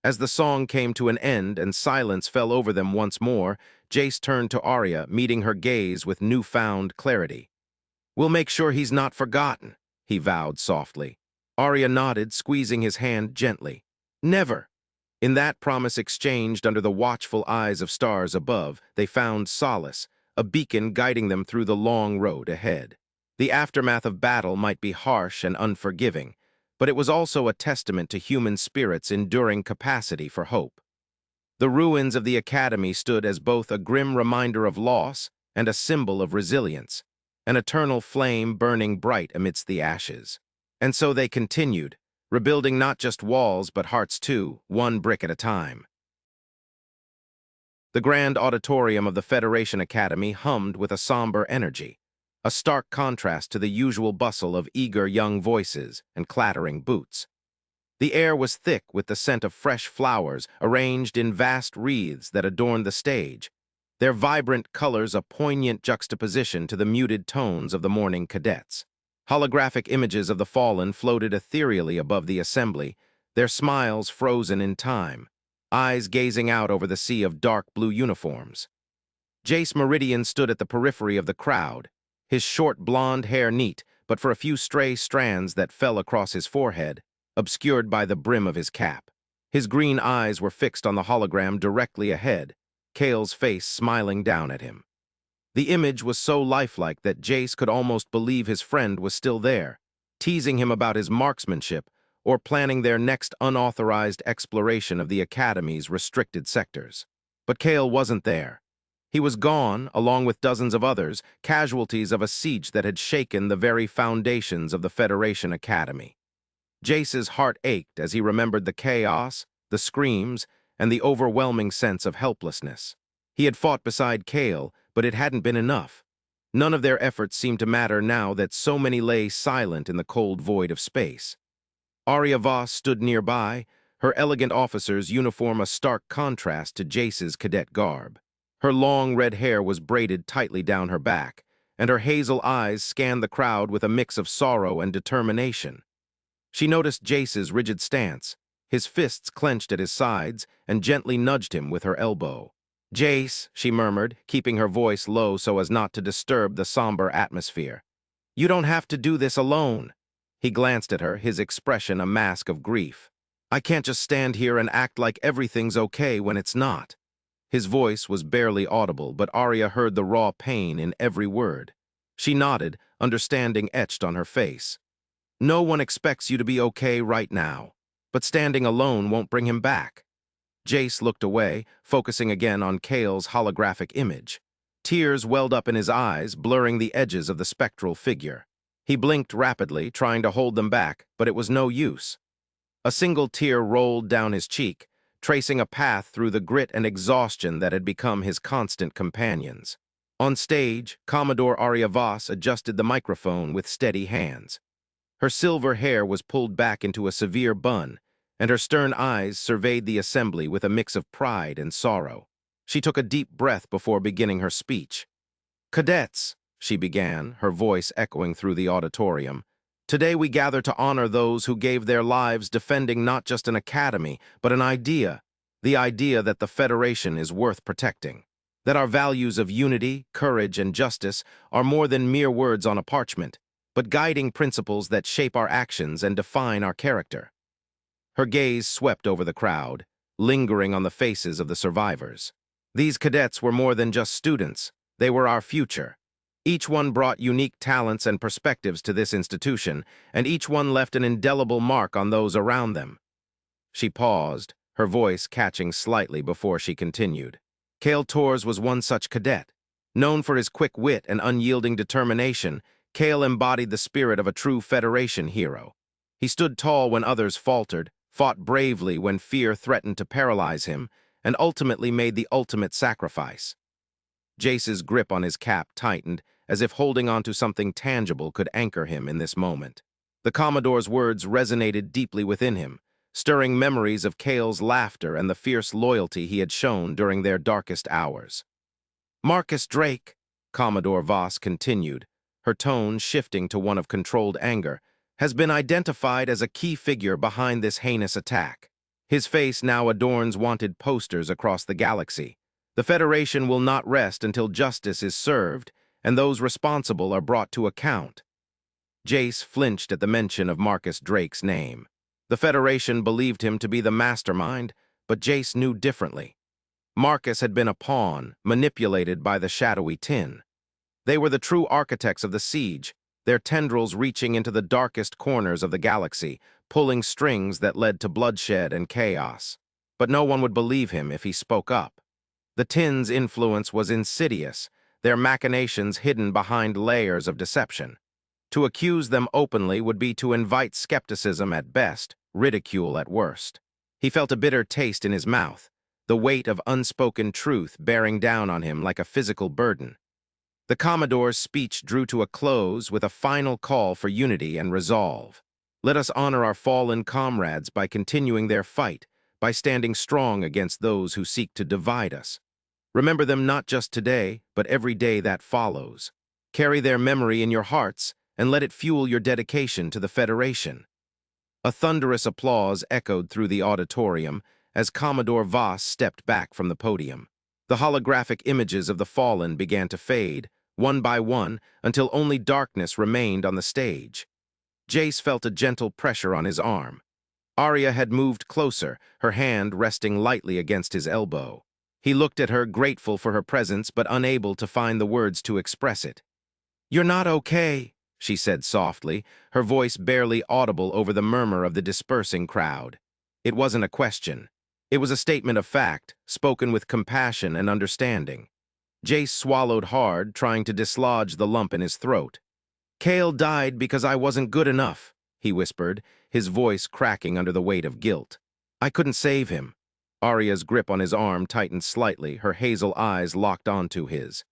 As the song came to an end and silence fell over them once more, Jace turned to Arya, meeting her gaze with newfound clarity. "We'll make sure he's not forgotten," he vowed softly. Arya nodded, squeezing his hand gently. "Never." In that promise exchanged under the watchful eyes of stars above, they found solace, a beacon guiding them through the long road ahead. The aftermath of battle might be harsh and unforgiving, but it was also a testament to human spirit's enduring capacity for hope. The ruins of the academy stood as both a grim reminder of loss and a symbol of resilience, an eternal flame burning bright amidst the ashes. And so they continued, rebuilding not just walls but hearts too, one brick at a time. The grand auditorium of the Federation Academy hummed with a somber energy. a stark contrast to the usual bustle of eager young voices and clattering boots. The air was thick with the scent of fresh flowers arranged in vast wreaths that adorned the stage, their vibrant colors a poignant juxtaposition to the muted tones of the morning cadets. Holographic images of the fallen floated ethereally above the assembly, their smiles frozen in time, eyes gazing out over the sea of dark blue uniforms. Jace Meridian stood at the periphery of the crowd, his short blonde hair neat, but for a few stray strands that fell across his forehead, obscured by the brim of his cap. His green eyes were fixed on the hologram directly ahead, Cale's face smiling down at him. The image was so lifelike that Jace could almost believe his friend was still there, teasing him about his marksmanship or planning their next unauthorized exploration of the Academy's restricted sectors. But Cale wasn't there. He was gone, along with dozens of others, casualties of a siege that had shaken the very foundations of the Federation Academy. Jace's heart ached as he remembered the chaos, the screams, and the overwhelming sense of helplessness. He had fought beside Cale, but it hadn't been enough. None of their efforts seemed to matter now that so many lay silent in the cold void of space. Arya Voss stood nearby, her elegant officer's uniform a stark contrast to Jace's cadet garb. Her long red hair was braided tightly down her back, and her hazel eyes scanned the crowd with a mix of sorrow and determination. She noticed Jace's rigid stance, his fists clenched at his sides, and gently nudged him with her elbow. "Jace," she murmured, keeping her voice low so as not to disturb the somber atmosphere. "You don't have to do this alone." He glanced at her, his expression a mask of grief. "I can't just stand here and act like everything's okay when it's not." His voice was barely audible, but Arya heard the raw pain in every word. She nodded, understanding etched on her face. "No one expects you to be okay right now, but standing alone won't bring him back." Jace looked away, focusing again on Cale's holographic image. Tears welled up in his eyes, blurring the edges of the spectral figure. He blinked rapidly, trying to hold them back, but it was no use. A single tear rolled down his cheek, tracing a path through the grit and exhaustion that had become his constant companions. On stage, Commodore Arya Voss adjusted the microphone with steady hands. Her silver hair was pulled back into a severe bun, and her stern eyes surveyed the assembly with a mix of pride and sorrow. She took a deep breath before beginning her speech. "Cadets," she began, her voice echoing through the auditorium, "today we gather to honor those who gave their lives defending not just an academy, but an idea, the idea that the Federation is worth protecting, that our values of unity, courage, and justice are more than mere words on a parchment, but guiding principles that shape our actions and define our character." Her gaze swept over the crowd, lingering on the faces of the survivors. These cadets were more than just students, they were our future. Each one brought unique talents and perspectives to this institution, and each one left an indelible mark on those around them. She paused, her voice catching slightly before she continued. Cale Torres was one such cadet. Known for his quick wit and unyielding determination, Cale embodied the spirit of a true Federation hero. He stood tall when others faltered, fought bravely when fear threatened to paralyze him, and ultimately made the ultimate sacrifice. Jace's grip on his cap tightened, as if holding onto something tangible could anchor him in this moment. The Commodore's words resonated deeply within him, stirring memories of Cale's laughter and the fierce loyalty he had shown during their darkest hours. "Marcus Drake," Commodore Voss continued, her tone shifting to one of controlled anger, "has been identified as a key figure behind this heinous attack. His face now adorns wanted posters across the galaxy. The Federation will not rest until justice is served, and those responsible are brought to account." Jace flinched at the mention of Marcus Drake's name. The Federation believed him to be the mastermind, but Jace knew differently. Marcus had been a pawn, manipulated by the shadowy Tin. They were the true architects of the siege, their tendrils reaching into the darkest corners of the galaxy, pulling strings that led to bloodshed and chaos. But no one would believe him if he spoke up. The Tin's influence was insidious, their machinations hidden behind layers of deception. To accuse them openly would be to invite skepticism at best, ridicule at worst. He felt a bitter taste in his mouth, the weight of unspoken truth bearing down on him like a physical burden. The Commodore's speech drew to a close with a final call for unity and resolve. Let us honor our fallen comrades by continuing their fight, by standing strong against those who seek to divide us. Remember them not just today, but every day that follows. Carry their memory in your hearts and let it fuel your dedication to the Federation. A thunderous applause echoed through the auditorium as Commodore Voss stepped back from the podium. The holographic images of the fallen began to fade, one by one, until only darkness remained on the stage. Jace felt a gentle pressure on his arm. Arya had moved closer, her hand resting lightly against his elbow. He looked at her, grateful for her presence but unable to find the words to express it. "You're not okay," she said softly, her voice barely audible over the murmur of the dispersing crowd. It wasn't a question. It was a statement of fact, spoken with compassion and understanding. Jace swallowed hard, trying to dislodge the lump in his throat. "Cale died because I wasn't good enough," he whispered, his voice cracking under the weight of guilt. "I couldn't save him." Arya's grip on his arm tightened slightly, her hazel eyes locked onto his.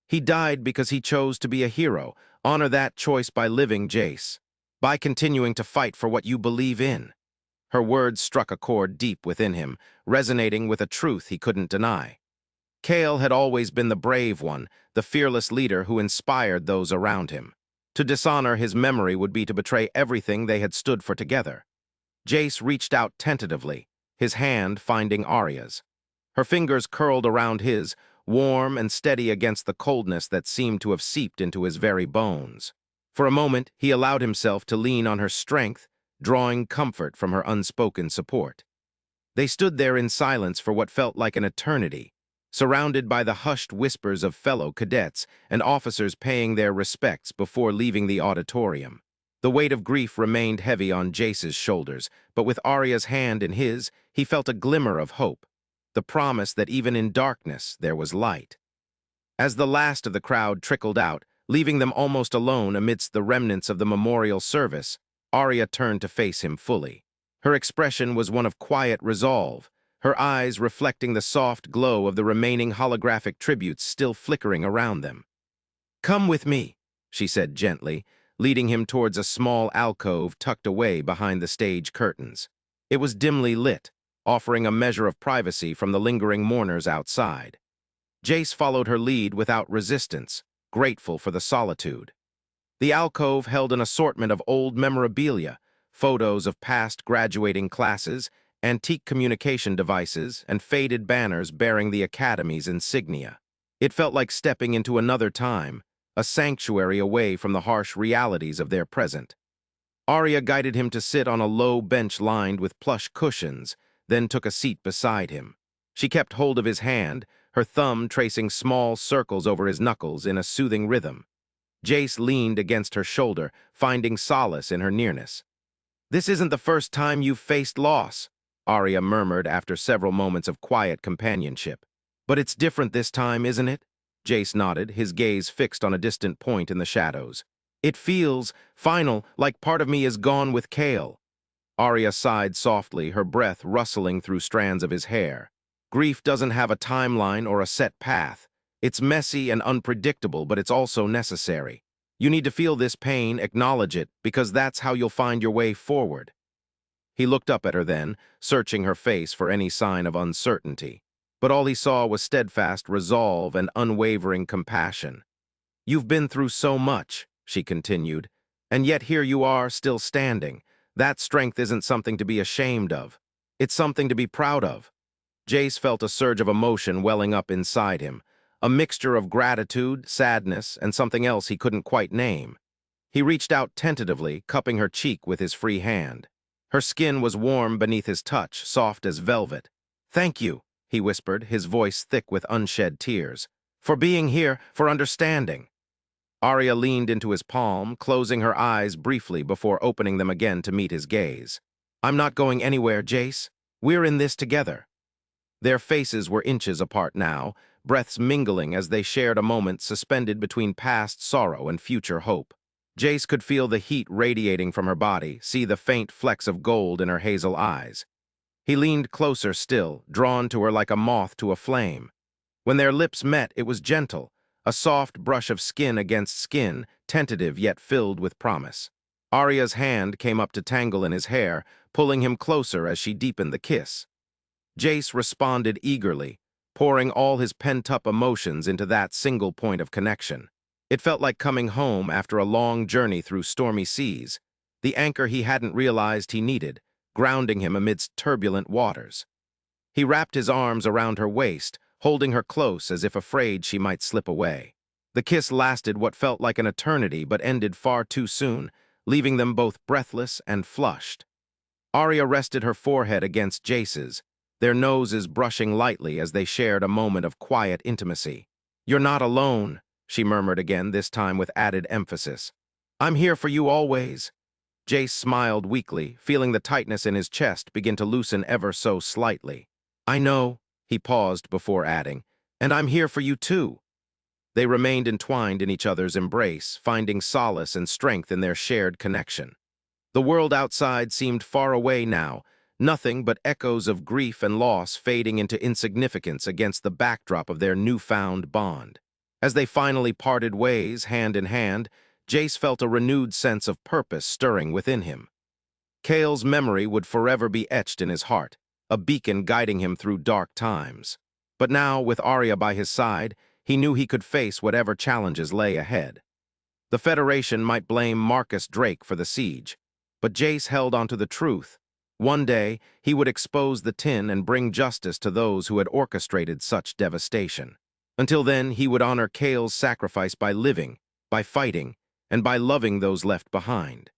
"He died because he chose to be a hero. Honor that choice by living, Jace. By continuing to fight for what you believe in." Her words struck a chord deep within him, resonating with a truth he couldn't deny. Cale had always been the brave one, the fearless leader who inspired those around him. To dishonor his memory would be to betray everything they had stood for together. Jace reached out tentatively, his hand finding Arya's. Her fingers curled around his, warm and steady against the coldness that seemed to have seeped into his very bones. For a moment, he allowed himself to lean on her strength, drawing comfort from her unspoken support. They stood there in silence for what felt like an eternity, surrounded by the hushed whispers of fellow cadets and officers paying their respects before leaving the auditorium. The weight of grief remained heavy on Jace's shoulders, but with Arya's hand in his, he felt a glimmer of hope, the promise that even in darkness there was light. As the last of the crowd trickled out, leaving them almost alone amidst the remnants of the memorial service, Arya turned to face him fully. Her expression was one of quiet resolve, her eyes reflecting the soft glow of the remaining holographic tributes still flickering around them. "Come with me," she said gently, leading him towards a small alcove tucked away behind the stage curtains. It was dimly lit, offering a measure of privacy from the lingering mourners outside. Jace followed her lead without resistance, grateful for the solitude. The alcove held an assortment of old memorabilia, photos of past graduating classes, antique communication devices, and faded banners bearing the Academy's insignia. It felt like stepping into another time, a sanctuary away from the harsh realities of their present. Arya guided him to sit on a low bench lined with plush cushions, then took a seat beside him. She kept hold of his hand, her thumb tracing small circles over his knuckles in a soothing rhythm. Jace leaned against her shoulder, finding solace in her nearness. "This isn't the first time you've faced loss," Arya murmured after several moments of quiet companionship. "But it's different this time, isn't it?" Jace nodded, his gaze fixed on a distant point in the shadows. "It feels, final, like part of me is gone with Cale." Arya sighed softly, her breath rustling through strands of his hair. "Grief doesn't have a timeline or a set path. It's messy and unpredictable, but it's also necessary. You need to feel this pain, acknowledge it, because that's how you'll find your way forward." He looked up at her then, searching her face for any sign of uncertainty. But all he saw was steadfast resolve and unwavering compassion. "You've been through so much," she continued, "and yet here you are, still standing. That strength isn't something to be ashamed of. It's something to be proud of." Jace felt a surge of emotion welling up inside him, a mixture of gratitude, sadness, and something else he couldn't quite name. He reached out tentatively, cupping her cheek with his free hand. Her skin was warm beneath his touch, soft as velvet. "Thank you," he whispered, his voice thick with unshed tears. "For being here, for understanding." Arya leaned into his palm, closing her eyes briefly before opening them again to meet his gaze. "I'm not going anywhere, Jace. We're in this together." Their faces were inches apart now, breaths mingling as they shared a moment suspended between past sorrow and future hope. Jace could feel the heat radiating from her body, see the faint flecks of gold in her hazel eyes. He leaned closer still, drawn to her like a moth to a flame. When their lips met, it was gentle, a soft brush of skin against skin, tentative yet filled with promise. Arya's hand came up to tangle in his hair, pulling him closer as she deepened the kiss. Jace responded eagerly, pouring all his pent-up emotions into that single point of connection. It felt like coming home after a long journey through stormy seas, the anchor he hadn't realized he needed, grounding him amidst turbulent waters. He wrapped his arms around her waist, holding her close as if afraid she might slip away. The kiss lasted what felt like an eternity but ended far too soon, leaving them both breathless and flushed. Arya rested her forehead against Jace's, their noses brushing lightly as they shared a moment of quiet intimacy. "You're not alone," she murmured again, this time with added emphasis. "I'm here for you always." Jace smiled weakly, feeling the tightness in his chest begin to loosen ever so slightly. "I know," he paused before adding, "and I'm here for you too." They remained entwined in each other's embrace, finding solace and strength in their shared connection. The world outside seemed far away now, nothing but echoes of grief and loss fading into insignificance against the backdrop of their newfound bond. As they finally parted ways, hand in hand, Jace felt a renewed sense of purpose stirring within him. Kale's memory would forever be etched in his heart, a beacon guiding him through dark times. But now, with Arya by his side, he knew he could face whatever challenges lay ahead. The Federation might blame Marcus Drake for the siege, but Jace held onto the truth. One day, he would expose the tin and bring justice to those who had orchestrated such devastation. Until then, he would honor Kale's sacrifice by living, by fighting, and by loving those left behind.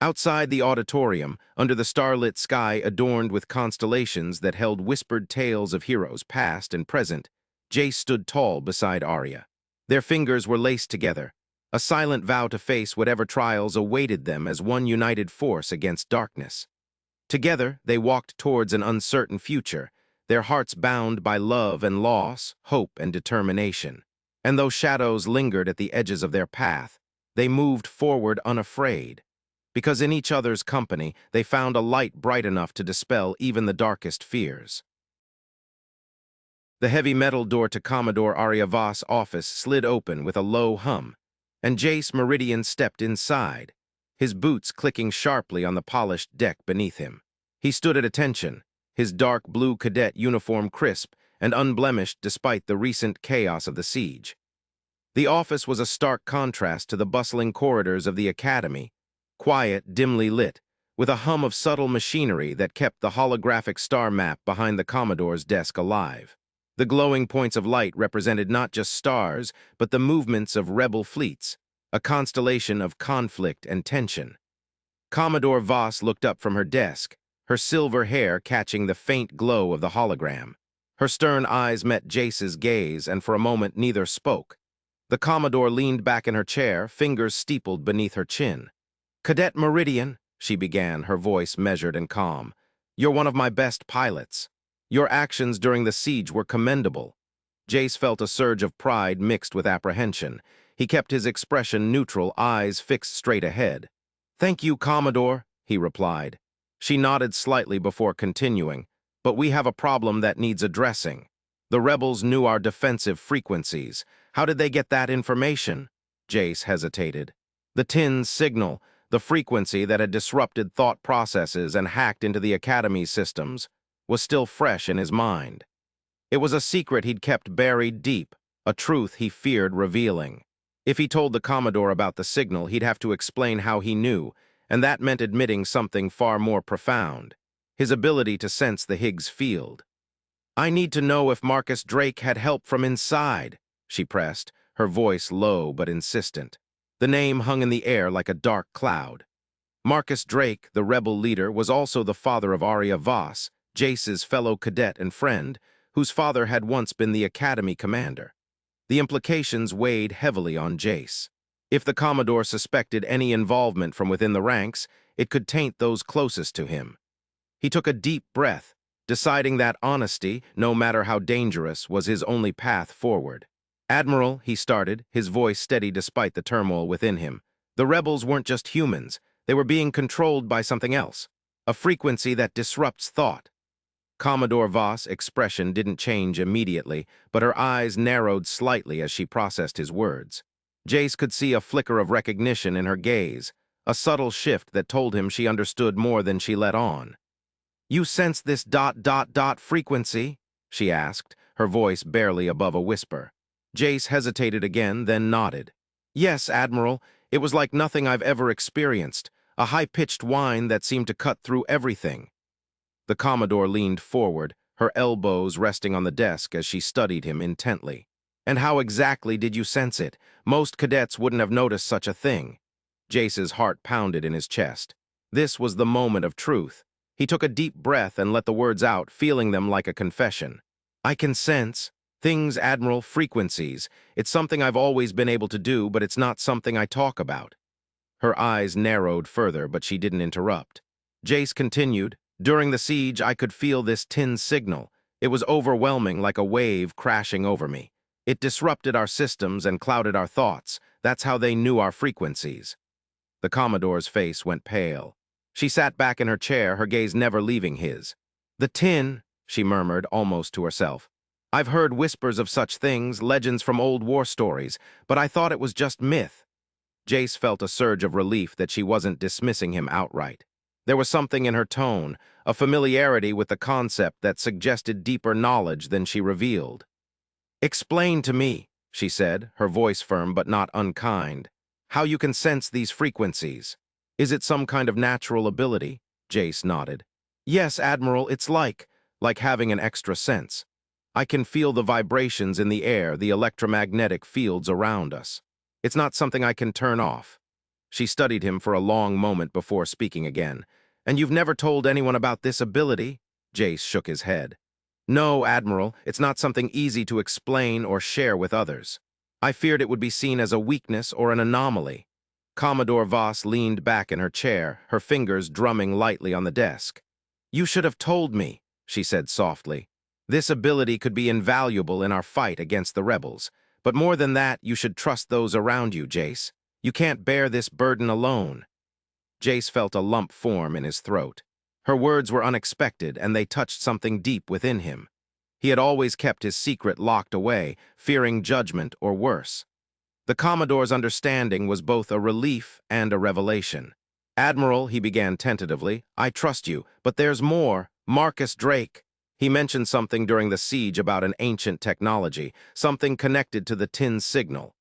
Outside the auditorium, under the starlit sky adorned with constellations that held whispered tales of heroes past and present, Jace stood tall beside Arya. Their fingers were laced together, a silent vow to face whatever trials awaited them as one united force against darkness. Together, they walked towards an uncertain future, their hearts bound by love and loss, hope and determination. And though shadows lingered at the edges of their path, they moved forward unafraid. Because in each other's company, they found a light bright enough to dispel even the darkest fears. The heavy metal door to Commodore Arya Voss' office slid open with a low hum, and Jace Meridian stepped inside, his boots clicking sharply on the polished deck beneath him. He stood at attention, his dark blue cadet uniform crisp and unblemished despite the recent chaos of the siege. The office was a stark contrast to the bustling corridors of the Academy, quiet, dimly lit, with a hum of subtle machinery that kept the holographic star map behind the Commodore's desk alive. The glowing points of light represented not just stars, but the movements of rebel fleets, a constellation of conflict and tension. Commodore Voss looked up from her desk, her silver hair catching the faint glow of the hologram. Her stern eyes met Jace's gaze, and for a moment neither spoke. The Commodore leaned back in her chair, fingers steepled beneath her chin. "Cadet Meridian," she began, her voice measured and calm, "you're one of my best pilots. Your actions during the siege were commendable." Jace felt a surge of pride mixed with apprehension. He kept his expression neutral, eyes fixed straight ahead. "Thank you, Commodore," he replied. She nodded slightly before continuing, "But we have a problem that needs addressing. The rebels knew our defensive frequencies. How did they get that information?" Jace hesitated. The tin signal, the frequency that had disrupted thought processes and hacked into the Academy's systems, was still fresh in his mind. It was a secret he'd kept buried deep, a truth he feared revealing. If he told the Commodore about the signal, he'd have to explain how he knew, and that meant admitting something far more profound, his ability to sense the Higgs field. "I need to know if Marcus Drake had help from inside," she pressed, her voice low but insistent. The name hung in the air like a dark cloud. Marcus Drake, the rebel leader, was also the father of Arya Voss, Jace's fellow cadet and friend, whose father had once been the Academy commander. The implications weighed heavily on Jace. If the Commodore suspected any involvement from within the ranks, it could taint those closest to him. He took a deep breath, deciding that honesty, no matter how dangerous, was his only path forward. "Admiral," he started, his voice steady despite the turmoil within him, "the rebels weren't just humans. They were being controlled by something else, a frequency that disrupts thought." Commodore Voss' expression didn't change immediately, but her eyes narrowed slightly as she processed his words. Jace could see a flicker of recognition in her gaze, a subtle shift that told him she understood more than she let on. "You sense this ... frequency?" she asked, her voice barely above a whisper. Jace hesitated again, then nodded. "Yes, Admiral, it was like nothing I've ever experienced, a high-pitched whine that seemed to cut through everything." The Commodore leaned forward, her elbows resting on the desk as she studied him intently. "And how exactly did you sense it? Most cadets wouldn't have noticed such a thing." Jace's heart pounded in his chest. This was the moment of truth. He took a deep breath and let the words out, feeling them like a confession. "I can sense things, Admiral, frequencies. It's something I've always been able to do, but it's not something I talk about." Her eyes narrowed further, but she didn't interrupt. Jace continued, "During the siege, I could feel this tin signal. It was overwhelming, like a wave crashing over me. It disrupted our systems and clouded our thoughts. That's how they knew our frequencies." The Commodore's face went pale. She sat back in her chair, her gaze never leaving his. "The tin," she murmured, almost to herself. "I've heard whispers of such things, legends from old war stories, but I thought it was just myth." Jace felt a surge of relief that she wasn't dismissing him outright. There was something in her tone, a familiarity with the concept that suggested deeper knowledge than she revealed. "Explain to me," she said, her voice firm but not unkind, "how you can sense these frequencies. Is it some kind of natural ability?" Jace nodded. "Yes, Admiral, it's like having an extra sense. I can feel the vibrations in the air, the electromagnetic fields around us. It's not something I can turn off." She studied him for a long moment before speaking again. "And you've never told anyone about this ability?" Jace shook his head. "No, Admiral, it's not something easy to explain or share with others. I feared it would be seen as a weakness or an anomaly." Commodore Voss leaned back in her chair, her fingers drumming lightly on the desk. "You should have told me," she said softly. "This ability could be invaluable in our fight against the rebels. But more than that, you should trust those around you, Jace. You can't bear this burden alone." Jace felt a lump form in his throat. Her words were unexpected, and they touched something deep within him. He had always kept his secret locked away, fearing judgment or worse. The Commodore's understanding was both a relief and a revelation. "Admiral," he began tentatively, "I trust you, but there's more. Marcus Drake. He mentioned something during the siege about an ancient technology, something connected to the tin signal."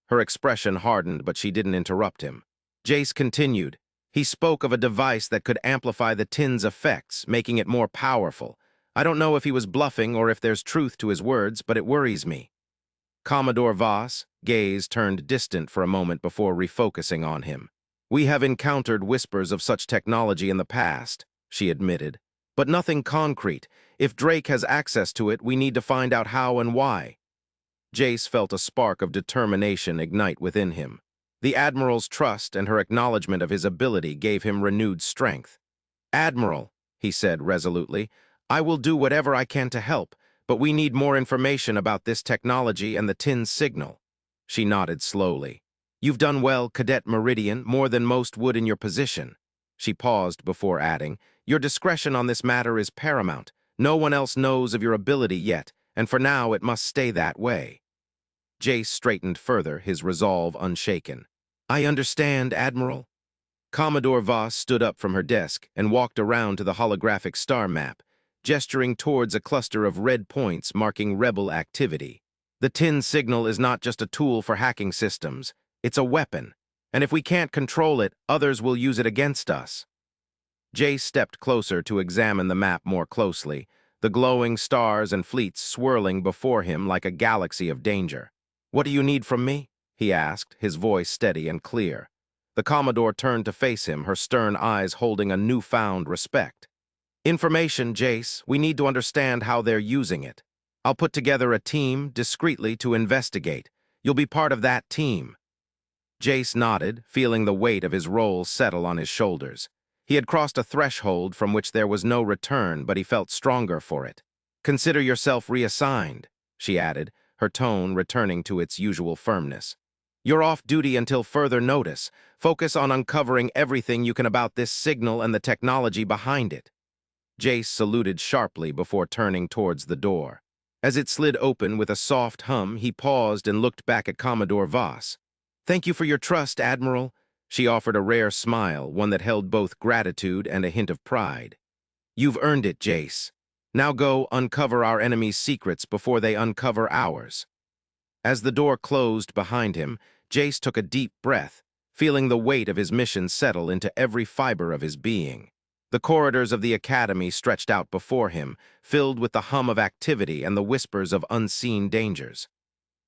Her expression hardened, but she didn't interrupt him. Jace continued, "He spoke of a device that could amplify the tin's effects, making it more powerful. I don't know if he was bluffing or if there's truth to his words, but it worries me." Commodore Voss' gaze turned distant for a moment before refocusing on him. "We have encountered whispers of such technology in the past," she admitted, "but nothing concrete. If Drake has access to it, we need to find out how and why." Jace felt a spark of determination ignite within him. The Admiral's trust and her acknowledgement of his ability gave him renewed strength. "Admiral," he said resolutely, "I will do whatever I can to help, but we need more information about this technology and the tin signal." She nodded slowly. "You've done well, Cadet Meridian, more than most would in your position." She paused before adding, "Your discretion on this matter is paramount. No one else knows of your ability yet, and for now it must stay that way." Jace straightened further, his resolve unshaken. "I understand, Admiral." Commodore Voss stood up from her desk and walked around to the holographic star map, gesturing towards a cluster of red points marking rebel activity. "The tin signal is not just a tool for hacking systems. It's a weapon, and if we can't control it, others will use it against us." Jace stepped closer to examine the map more closely, the glowing stars and fleets swirling before him like a galaxy of danger. "What do you need from me?" he asked, his voice steady and clear. The Commodore turned to face him, her stern eyes holding a newfound respect. "Information, Jace. We need to understand how they're using it. I'll put together a team, discreetly, to investigate. You'll be part of that team." Jace nodded, feeling the weight of his role settle on his shoulders. He had crossed a threshold from which there was no return, but he felt stronger for it. "Consider yourself reassigned," she added, her tone returning to its usual firmness. "You're off duty until further notice. Focus on uncovering everything you can about this signal and the technology behind it." Jace saluted sharply before turning towards the door. As it slid open with a soft hum, he paused and looked back at Commodore Voss. "Thank you for your trust, Admiral." She offered a rare smile, one that held both gratitude and a hint of pride. "You've earned it, Jace. Now go uncover our enemy's secrets before they uncover ours." As the door closed behind him, Jace took a deep breath, feeling the weight of his mission settle into every fiber of his being. The corridors of the academy stretched out before him, filled with the hum of activity and the whispers of unseen dangers.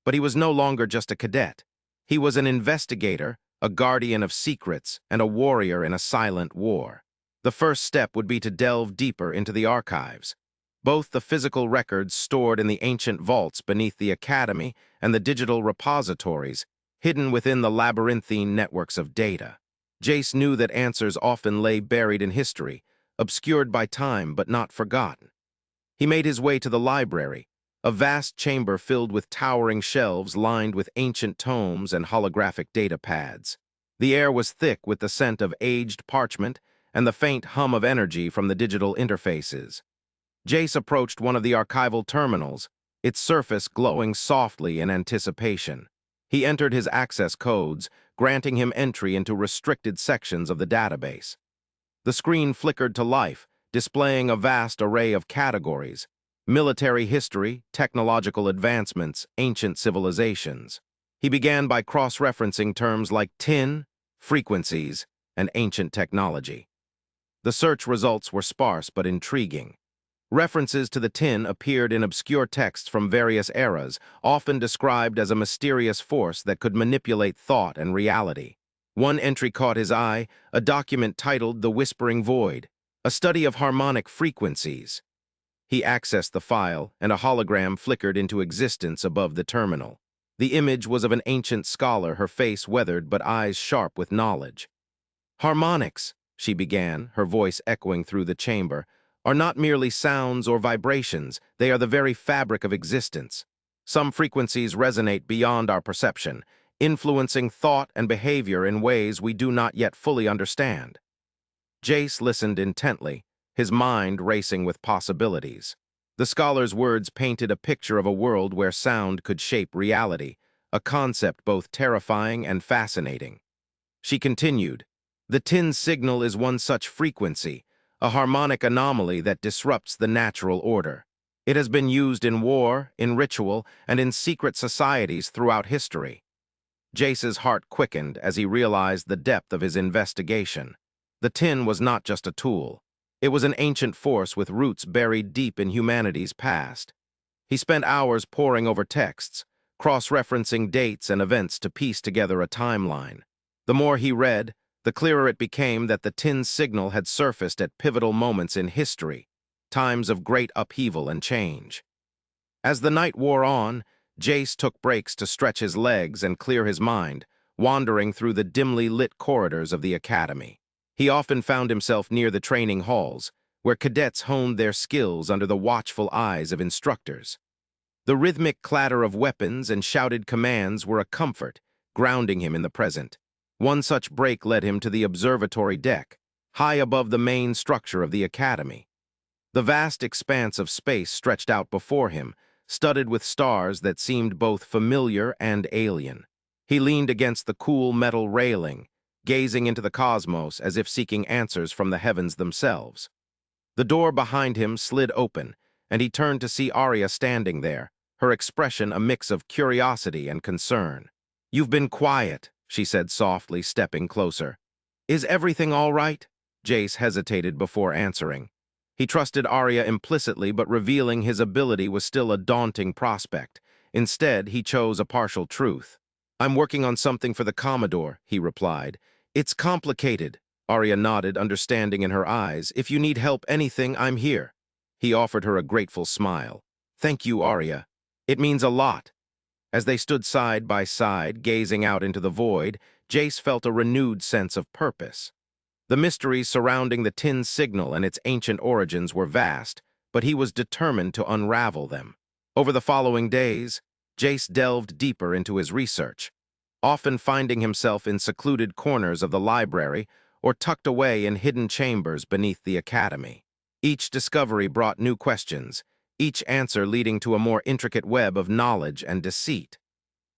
But he was no longer just a cadet. He was an investigator, a guardian of secrets, and a warrior in a silent war. The first step would be to delve deeper into the archives. Both the physical records stored in the ancient vaults beneath the academy and the digital repositories hidden within the labyrinthine networks of data. Jace knew that answers often lay buried in history, obscured by time but not forgotten. He made his way to the library, a vast chamber filled with towering shelves lined with ancient tomes and holographic data pads. The air was thick with the scent of aged parchment and the faint hum of energy from the digital interfaces. Jace approached one of the archival terminals, its surface glowing softly in anticipation. He entered his access codes, granting him entry into restricted sections of the database. The screen flickered to life, displaying a vast array of categories: military history, technological advancements, ancient civilizations. He began by cross-referencing terms like tin, frequencies, and ancient technology. The search results were sparse but intriguing. References to the tin appeared in obscure texts from various eras, often described as a mysterious force that could manipulate thought and reality. One entry caught his eye, a document titled The Whispering Void, a study of harmonic frequencies. He accessed the file, and a hologram flickered into existence above the terminal. The image was of an ancient scholar, her face weathered but eyes sharp with knowledge. "Harmonics," she began, her voice echoing through the chamber, "are not merely sounds or vibrations, they are the very fabric of existence. Some frequencies resonate beyond our perception, influencing thought and behavior in ways we do not yet fully understand." Jace listened intently, his mind racing with possibilities. The scholar's words painted a picture of a world where sound could shape reality, a concept both terrifying and fascinating. She continued, "The tin signal is one such frequency, a harmonic anomaly that disrupts the natural order. It has been used in war, in ritual, and in secret societies throughout history." Jace's heart quickened as he realized the depth of his investigation. The tin was not just a tool. It was an ancient force with roots buried deep in humanity's past. He spent hours poring over texts, cross-referencing dates and events to piece together a timeline. The more he read, the clearer it became that the tin signal had surfaced at pivotal moments in history, times of great upheaval and change. As the night wore on, Jace took breaks to stretch his legs and clear his mind, wandering through the dimly lit corridors of the academy. He often found himself near the training halls, where cadets honed their skills under the watchful eyes of instructors. The rhythmic clatter of weapons and shouted commands were a comfort, grounding him in the present. One such break led him to the observatory deck, high above the main structure of the academy. The vast expanse of space stretched out before him, studded with stars that seemed both familiar and alien. He leaned against the cool metal railing, gazing into the cosmos as if seeking answers from the heavens themselves. The door behind him slid open, and he turned to see Arya standing there, her expression a mix of curiosity and concern. "You've been quiet," she said softly, stepping closer. "Is everything all right?" Jace hesitated before answering. He trusted Arya implicitly, but revealing his ability was still a daunting prospect. Instead, he chose a partial truth. "I'm working on something for the Commodore," he replied. "It's complicated." Arya nodded, understanding in her eyes. "If you need help anything, I'm here." He offered her a grateful smile. "Thank you, Arya. It means a lot." As they stood side by side, gazing out into the void, Jace felt a renewed sense of purpose. The mysteries surrounding the tin signal and its ancient origins were vast, but he was determined to unravel them. Over the following days, Jace delved deeper into his research, often finding himself in secluded corners of the library or tucked away in hidden chambers beneath the academy. Each discovery brought new questions, each answer leading to a more intricate web of knowledge and deceit.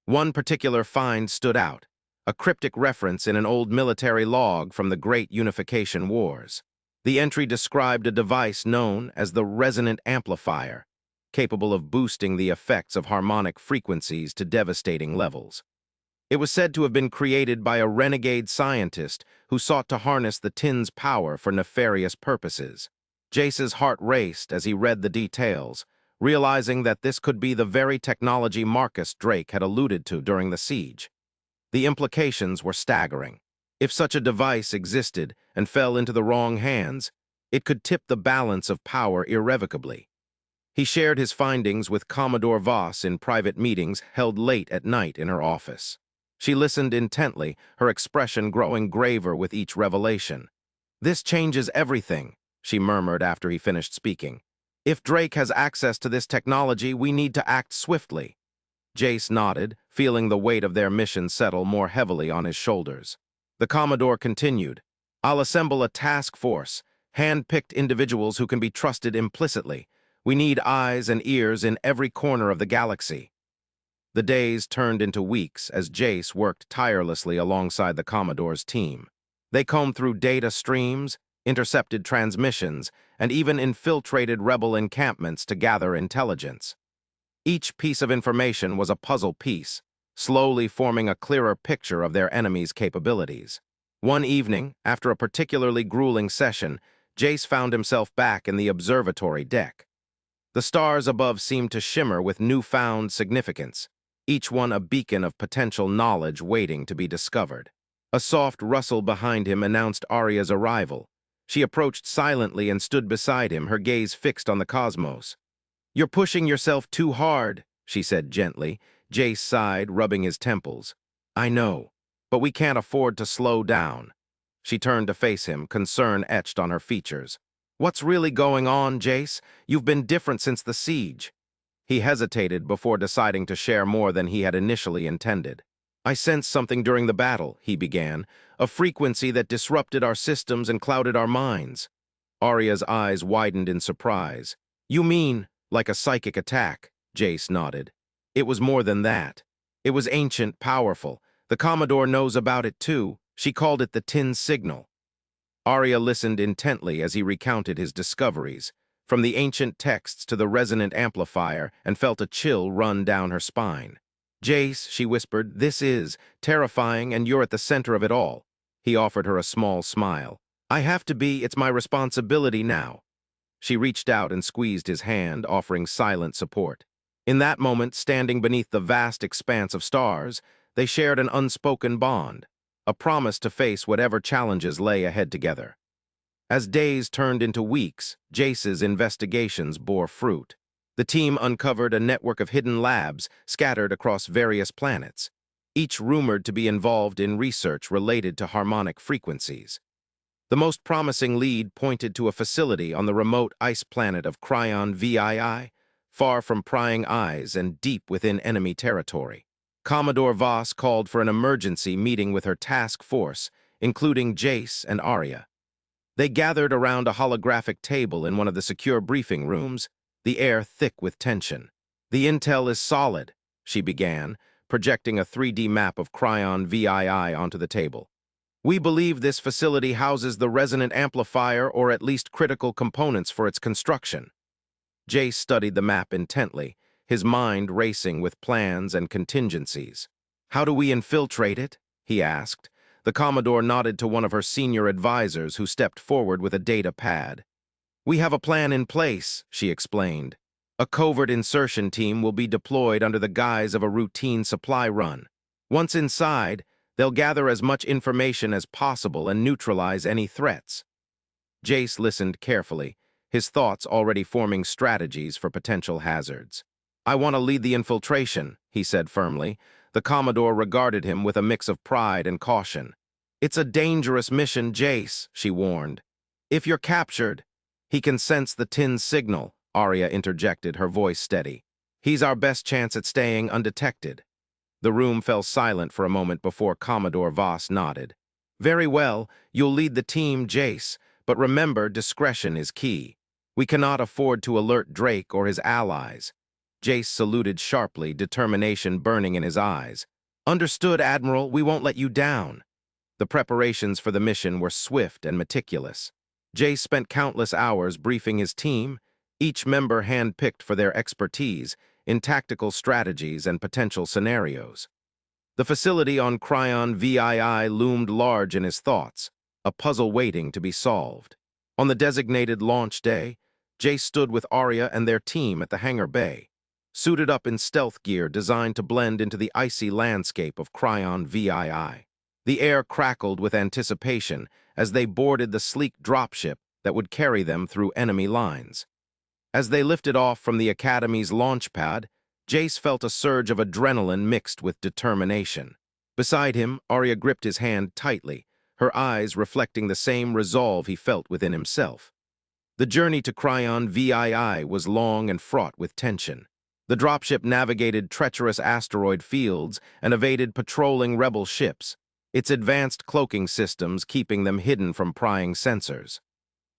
One particular find stood out, a cryptic reference in an old military log from the Great Unification Wars. The entry described a device known as the resonant amplifier, capable of boosting the effects of harmonic frequencies to devastating levels. It was said to have been created by a renegade scientist who sought to harness the tin's power for nefarious purposes. Jace's heart raced as he read the details, realizing that this could be the very technology Marcus Drake had alluded to during the siege. The implications were staggering. If such a device existed and fell into the wrong hands, it could tip the balance of power irrevocably. He shared his findings with Commodore Voss in private meetings held late at night in her office. She listened intently, her expression growing graver with each revelation. "This changes everything," she murmured after he finished speaking. "If Drake has access to this technology, we need to act swiftly." Jace nodded, feeling the weight of their mission settle more heavily on his shoulders. The Commodore continued, "I'll assemble a task force, hand-picked individuals who can be trusted implicitly. We need eyes and ears in every corner of the galaxy." The days turned into weeks as Jace worked tirelessly alongside the Commodore's team. They combed through data streams, intercepted transmissions, and even infiltrated rebel encampments to gather intelligence. Each piece of information was a puzzle piece, slowly forming a clearer picture of their enemy's capabilities. One evening, after a particularly grueling session, Jace found himself back in the observatory deck. The stars above seemed to shimmer with newfound significance, each one a beacon of potential knowledge waiting to be discovered. A soft rustle behind him announced Aria's arrival. She approached silently and stood beside him, her gaze fixed on the cosmos. "You're pushing yourself too hard," she said gently. Jace sighed, rubbing his temples. "I know, but we can't afford to slow down." She turned to face him, concern etched on her features. "What's really going on, Jace? You've been different since the siege." He hesitated before deciding to share more than he had initially intended. "I sensed something during the battle," he began, "a frequency that disrupted our systems and clouded our minds." Aria's eyes widened in surprise. "You mean, like a psychic attack?" Jace nodded. "It was more than that. It was ancient, powerful. The Commodore knows about it too. She called it the tin signal." Aria listened intently as he recounted his discoveries, from the ancient texts to the resonant amplifier, and felt a chill run down her spine. "Jace," she whispered, "this is terrifying, and you're at the center of it all." He offered her a small smile. "I have to be, it's my responsibility now." She reached out and squeezed his hand, offering silent support. In that moment, standing beneath the vast expanse of stars, they shared an unspoken bond, a promise to face whatever challenges lay ahead together. As days turned into weeks, Jace's investigations bore fruit. The team uncovered a network of hidden labs scattered across various planets, each rumored to be involved in research related to harmonic frequencies. The most promising lead pointed to a facility on the remote ice planet of Cryon VII, far from prying eyes and deep within enemy territory. Commodore Voss called for an emergency meeting with her task force, including Jace and Aria. They gathered around a holographic table in one of the secure briefing rooms, the air thick with tension. "The intel is solid," she began, projecting a 3D map of Cryon VII onto the table. "We believe this facility houses the resonant amplifier or at least critical components for its construction." Jace studied the map intently, his mind racing with plans and contingencies. "How do we infiltrate it?" he asked. The Commodore nodded to one of her senior advisors who stepped forward with a data pad. "We have a plan in place," she explained. "A covert insertion team will be deployed under the guise of a routine supply run. Once inside, they'll gather as much information as possible and neutralize any threats." Jace listened carefully, his thoughts already forming strategies for potential hazards. "I want to lead the infiltration," he said firmly. The Commodore regarded him with a mix of pride and caution. "It's a dangerous mission, Jace," she warned. "If you're captured—" "He can sense the tin signal," Aria interjected, her voice steady. "He's our best chance at staying undetected." The room fell silent for a moment before Commodore Voss nodded. "Very well, you'll lead the team, Jace, but remember, discretion is key." We cannot afford to alert Drake or his allies. Jace saluted sharply, determination burning in his eyes. Understood, Admiral, we won't let you down. The preparations for the mission were swift and meticulous. Jace spent countless hours briefing his team, each member hand-picked for their expertise in tactical strategies and potential scenarios. The facility on Cryon VII loomed large in his thoughts, a puzzle waiting to be solved. On the designated launch day, Jace stood with Arya and their team at the hangar bay, suited up in stealth gear designed to blend into the icy landscape of Cryon VII. The air crackled with anticipation as they boarded the sleek dropship that would carry them through enemy lines. As they lifted off from the Academy's launch pad, Jace felt a surge of adrenaline mixed with determination. Beside him, Arya gripped his hand tightly, her eyes reflecting the same resolve he felt within himself. The journey to Cryon VII was long and fraught with tension. The dropship navigated treacherous asteroid fields and evaded patrolling rebel ships, its advanced cloaking systems keeping them hidden from prying sensors.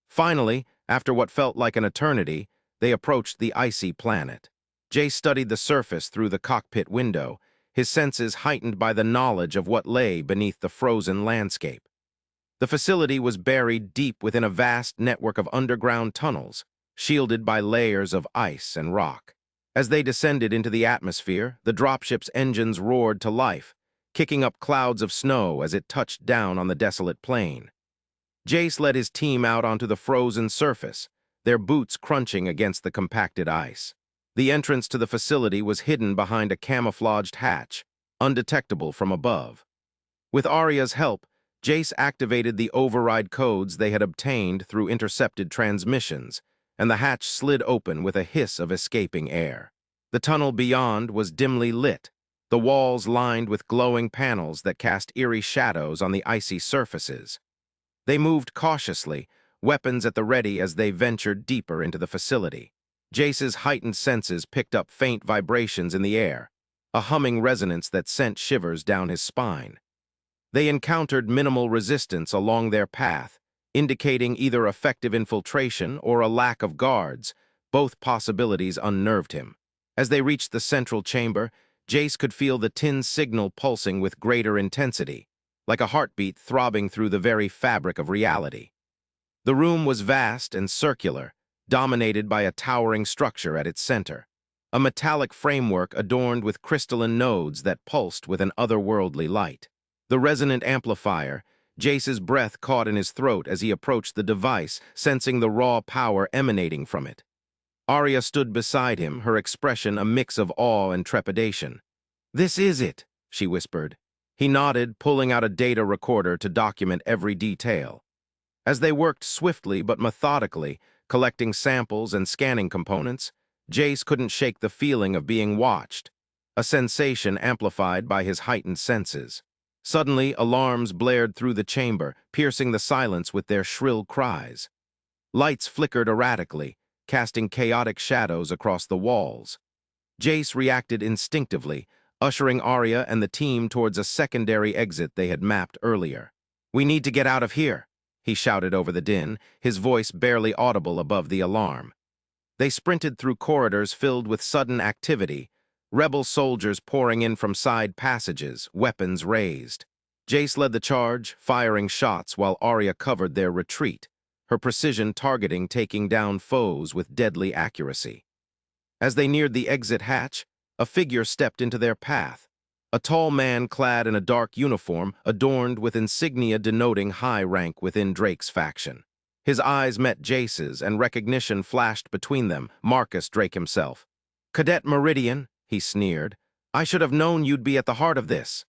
Finally, after what felt like an eternity, they approached the icy planet. Jace studied the surface through the cockpit window, his senses heightened by the knowledge of what lay beneath the frozen landscape. The facility was buried deep within a vast network of underground tunnels, shielded by layers of ice and rock. As they descended into the atmosphere, the dropship's engines roared to life, kicking up clouds of snow as it touched down on the desolate plain. Jace led his team out onto the frozen surface, their boots crunching against the compacted ice. The entrance to the facility was hidden behind a camouflaged hatch, undetectable from above. With Arya's help, Jace activated the override codes they had obtained through intercepted transmissions, and the hatch slid open with a hiss of escaping air. The tunnel beyond was dimly lit, the walls lined with glowing panels that cast eerie shadows on the icy surfaces. They moved cautiously, weapons at the ready as they ventured deeper into the facility. Jace's heightened senses picked up faint vibrations in the air, a humming resonance that sent shivers down his spine. They encountered minimal resistance along their path, indicating either effective infiltration or a lack of guards. Both possibilities unnerved him. As they reached the central chamber, Jace could feel the tin signal pulsing with greater intensity, like a heartbeat throbbing through the very fabric of reality. The room was vast and circular, dominated by a towering structure at its center, a metallic framework adorned with crystalline nodes that pulsed with an otherworldly light. The resonant amplifier, Jace's breath caught in his throat as he approached the device, sensing the raw power emanating from it. Arya stood beside him, her expression a mix of awe and trepidation. "This is it," she whispered. He nodded, pulling out a data recorder to document every detail. As they worked swiftly but methodically, collecting samples and scanning components, Jace couldn't shake the feeling of being watched, a sensation amplified by his heightened senses. Suddenly, alarms blared through the chamber, piercing the silence with their shrill cries. Lights flickered erratically, casting chaotic shadows across the walls. Jace reacted instinctively, ushering Arya and the team towards a secondary exit they had mapped earlier. "We need to get out of here," he shouted over the din, his voice barely audible above the alarm. They sprinted through corridors filled with sudden activity, rebel soldiers pouring in from side passages, weapons raised. Jace led the charge, firing shots while Arya covered their retreat, her precision targeting taking down foes with deadly accuracy. As they neared the exit hatch, a figure stepped into their path, a tall man clad in a dark uniform adorned with insignia denoting high rank within Drake's faction. His eyes met Jace's, and recognition flashed between them, Marcus Drake himself. "Cadet Meridian," he sneered, "I should have known you'd be at the heart of this."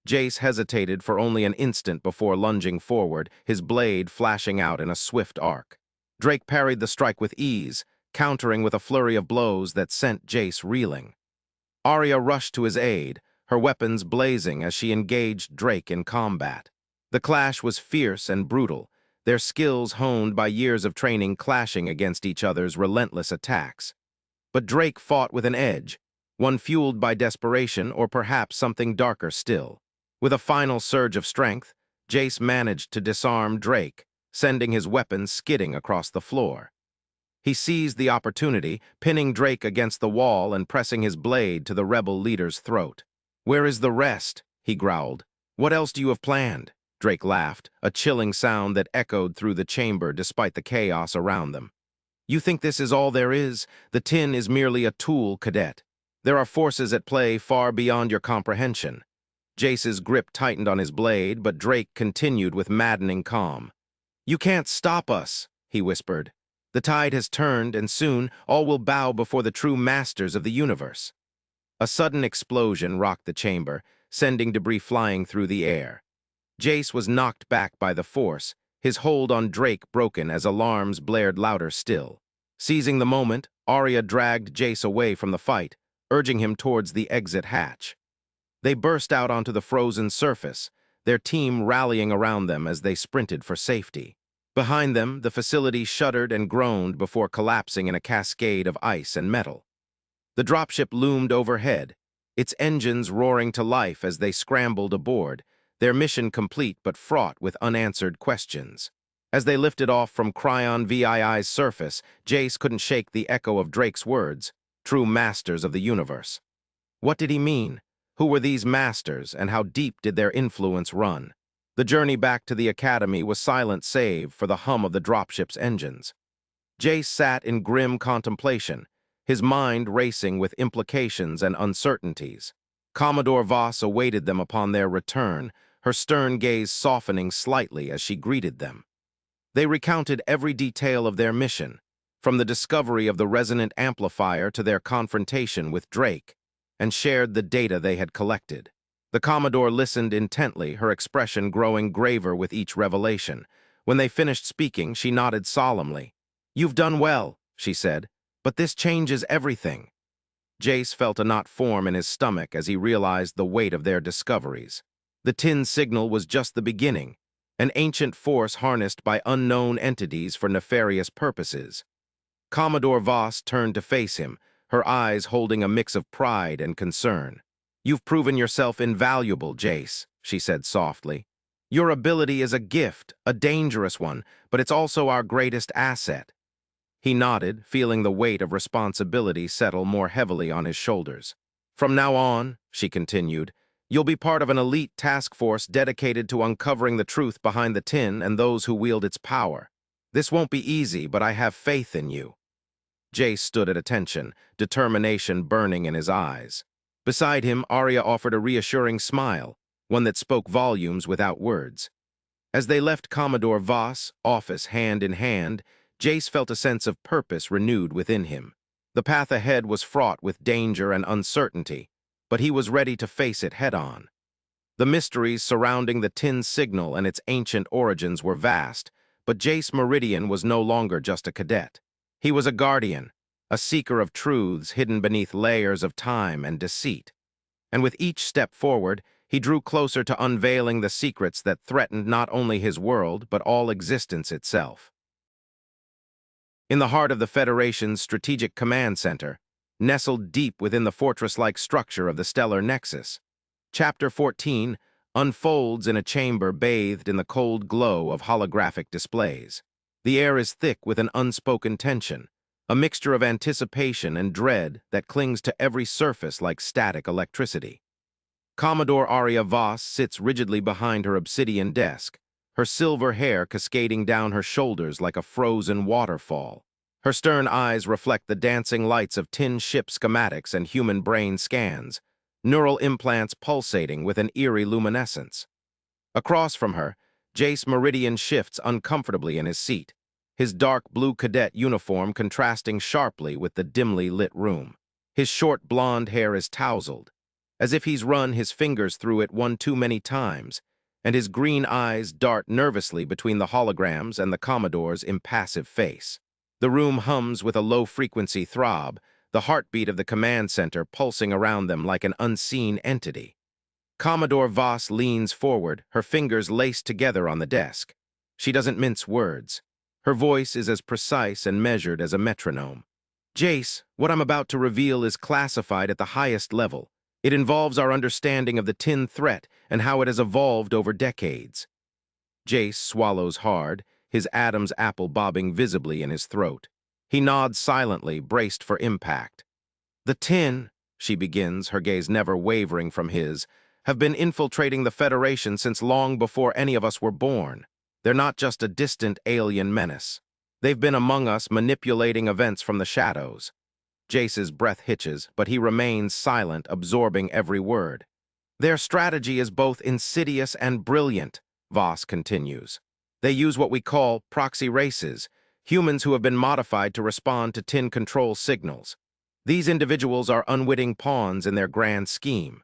Jace hesitated for only an instant before lunging forward, his blade flashing out in a swift arc. Drake parried the strike with ease, countering with a flurry of blows that sent Jace reeling. Arya rushed to his aid, her weapons blazing as she engaged Drake in combat. The clash was fierce and brutal, their skills honed by years of training clashing against each other's relentless attacks. But Drake fought with an edge, one fueled by desperation or perhaps something darker still. With a final surge of strength, Jace managed to disarm Drake, sending his weapon skidding across the floor. He seized the opportunity, pinning Drake against the wall and pressing his blade to the rebel leader's throat. "Where is the rest?" he growled. "What else do you have planned?" Drake laughed, a chilling sound that echoed through the chamber despite the chaos around them. "You think this is all there is? The tin is merely a tool, Cadet. There are forces at play far beyond your comprehension." Jace's grip tightened on his blade, but Drake continued with maddening calm. "You can't stop us," he whispered. "The tide has turned, and soon all will bow before the true masters of the universe." A sudden explosion rocked the chamber, sending debris flying through the air. Jace was knocked back by the force, his hold on Drake broken as alarms blared louder still. Seizing the moment, Arya dragged Jace away from the fight, urging him towards the exit hatch. They burst out onto the frozen surface, their team rallying around them as they sprinted for safety. Behind them, the facility shuddered and groaned before collapsing in a cascade of ice and metal. The dropship loomed overhead, its engines roaring to life as they scrambled aboard, their mission complete but fraught with unanswered questions. As they lifted off from Cryon VII's surface, Jace couldn't shake the echo of Drake's words, "True masters of the universe." What did he mean? Who were these masters, and how deep did their influence run? The journey back to the Academy was silent save for the hum of the dropship's engines. Jace sat in grim contemplation, his mind racing with implications and uncertainties. Commodore Voss awaited them upon their return, her stern gaze softening slightly as she greeted them. They recounted every detail of their mission, from the discovery of the resonant amplifier to their confrontation with Drake, and shared the data they had collected. The Commodore listened intently, her expression growing graver with each revelation. When they finished speaking, she nodded solemnly. "You've done well," she said, "but this changes everything." Jace felt a knot form in his stomach as he realized the weight of their discoveries. The tin signal was just the beginning, an ancient force harnessed by unknown entities for nefarious purposes. Commodore Voss turned to face him, her eyes holding a mix of pride and concern. "You've proven yourself invaluable, Jace," she said softly. "Your ability is a gift, a dangerous one, but it's also our greatest asset." He nodded, feeling the weight of responsibility settle more heavily on his shoulders. "From now on," she continued, "you'll be part of an elite task force dedicated to uncovering the truth behind the tin and those who wield its power. This won't be easy, but I have faith in you." Jace stood at attention, determination burning in his eyes. Beside him, Arya offered a reassuring smile, one that spoke volumes without words. As they left Commodore Voss' office hand in hand, Jace felt a sense of purpose renewed within him. The path ahead was fraught with danger and uncertainty, but he was ready to face it head-on. The mysteries surrounding the tin signal and its ancient origins were vast, but Jace Meridian was no longer just a cadet. He was a guardian, a seeker of truths hidden beneath layers of time and deceit. And with each step forward, he drew closer to unveiling the secrets that threatened not only his world, but all existence itself. In the heart of the Federation's Strategic Command Center, nestled deep within the fortress-like structure of the stellar nexus, Chapter 14 unfolds in a chamber bathed in the cold glow of holographic displays. The air is thick with an unspoken tension, a mixture of anticipation and dread that clings to every surface like static electricity. Commodore Arya Voss sits rigidly behind her obsidian desk, her silver hair cascading down her shoulders like a frozen waterfall. Her stern eyes reflect the dancing lights of tin ship schematics and human brain scans, neural implants pulsating with an eerie luminescence. Across from her, Jace Meridian shifts uncomfortably in his seat, his dark blue cadet uniform contrasting sharply with the dimly lit room. His short blonde hair is tousled, as if he's run his fingers through it one too many times, and his green eyes dart nervously between the holograms and the Commodore's impassive face. The room hums with a low-frequency throb, the heartbeat of the command center pulsing around them like an unseen entity. Commodore Voss leans forward, her fingers laced together on the desk. She doesn't mince words. Her voice is as precise and measured as a metronome. "Jace, what I'm about to reveal is classified at the highest level. It involves our understanding of the tin threat and how it has evolved over decades." Jace swallows hard, his Adam's apple bobbing visibly in his throat. He nods silently, braced for impact. The tin, she begins, her gaze never wavering from his, have been infiltrating the Federation since long before any of us were born. They're not just a distant alien menace. They've been among us, manipulating events from the shadows. Jace's breath hitches, but he remains silent, absorbing every word. Their strategy is both insidious and brilliant, Voss continues. They use what we call proxy races, humans who have been modified to respond to tin control signals. These individuals are unwitting pawns in their grand scheme.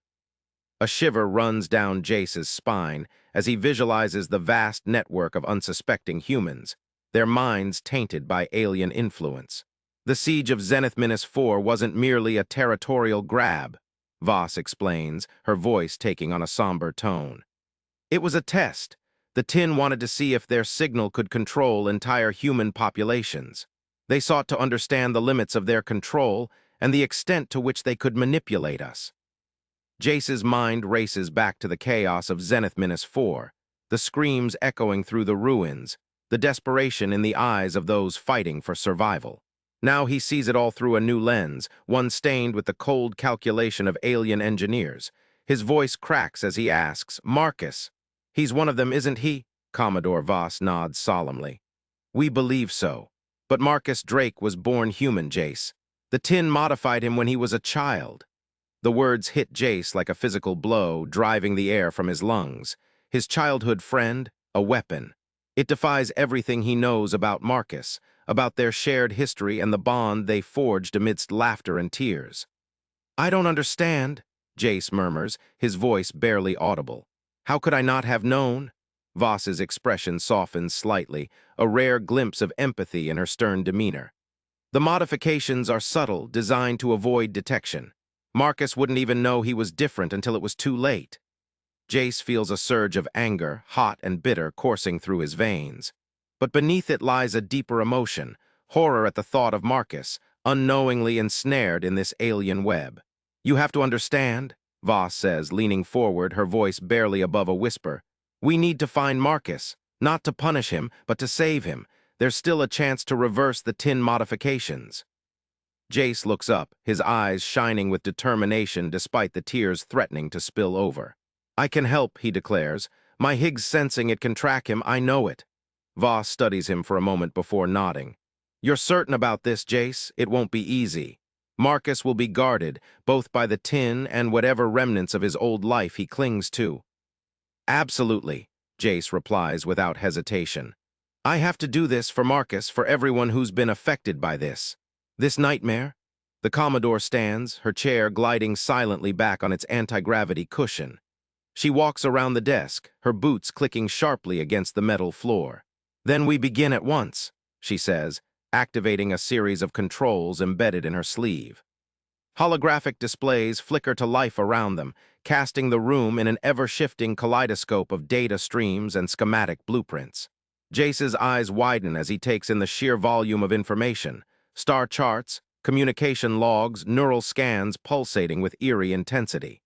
A shiver runs down Jace's spine as he visualizes the vast network of unsuspecting humans, their minds tainted by alien influence. The siege of Zenith-4 wasn't merely a territorial grab, Voss explains, her voice taking on a somber tone. It was a test. The tin wanted to see if their signal could control entire human populations. They sought to understand the limits of their control and the extent to which they could manipulate us. Jace's mind races back to the chaos of Zenith-4, the screams echoing through the ruins, the desperation in the eyes of those fighting for survival. Now he sees it all through a new lens, one stained with the cold calculation of alien engineers. His voice cracks as he asks, "Marcus, he's one of them, isn't he?" Commodore Voss nods solemnly. "We believe so. But Marcus Drake was born human, Jace. The tin modified him when he was a child." The words hit Jace like a physical blow, driving the air from his lungs. His childhood friend, a weapon. It defies everything he knows about Marcus, about their shared history and the bond they forged amidst laughter and tears. "I don't understand," Jace murmurs, his voice barely audible. "How could I not have known?" Voss's expression softens slightly, a rare glimpse of empathy in her stern demeanor. "The modifications are subtle, designed to avoid detection. Marcus wouldn't even know he was different until it was too late." Jace feels a surge of anger, hot and bitter, coursing through his veins. But beneath it lies a deeper emotion, horror at the thought of Marcus, unknowingly ensnared in this alien web. "You have to understand," Voss says, leaning forward, her voice barely above a whisper. "We need to find Marcus, not to punish him, but to save him. There's still a chance to reverse the tin modifications." Jace looks up, his eyes shining with determination despite the tears threatening to spill over. "I can help," he declares. "My Higgs sensing it can track him, I know it." Voss studies him for a moment before nodding. "You're certain about this, Jace? It won't be easy. Marcus will be guarded, both by the tin and whatever remnants of his old life he clings to." "Absolutely," Jace replies without hesitation. "I have to do this for Marcus, for everyone who's been affected by this. This nightmare?" The Commodore stands, her chair gliding silently back on its anti-gravity cushion. She walks around the desk, her boots clicking sharply against the metal floor. "Then we begin at once," she says, activating a series of controls embedded in her sleeve. Holographic displays flicker to life around them, casting the room in an ever-shifting kaleidoscope of data streams and schematic blueprints. Jace's eyes widen as he takes in the sheer volume of information, star charts, communication logs, neural scans pulsating with eerie intensity.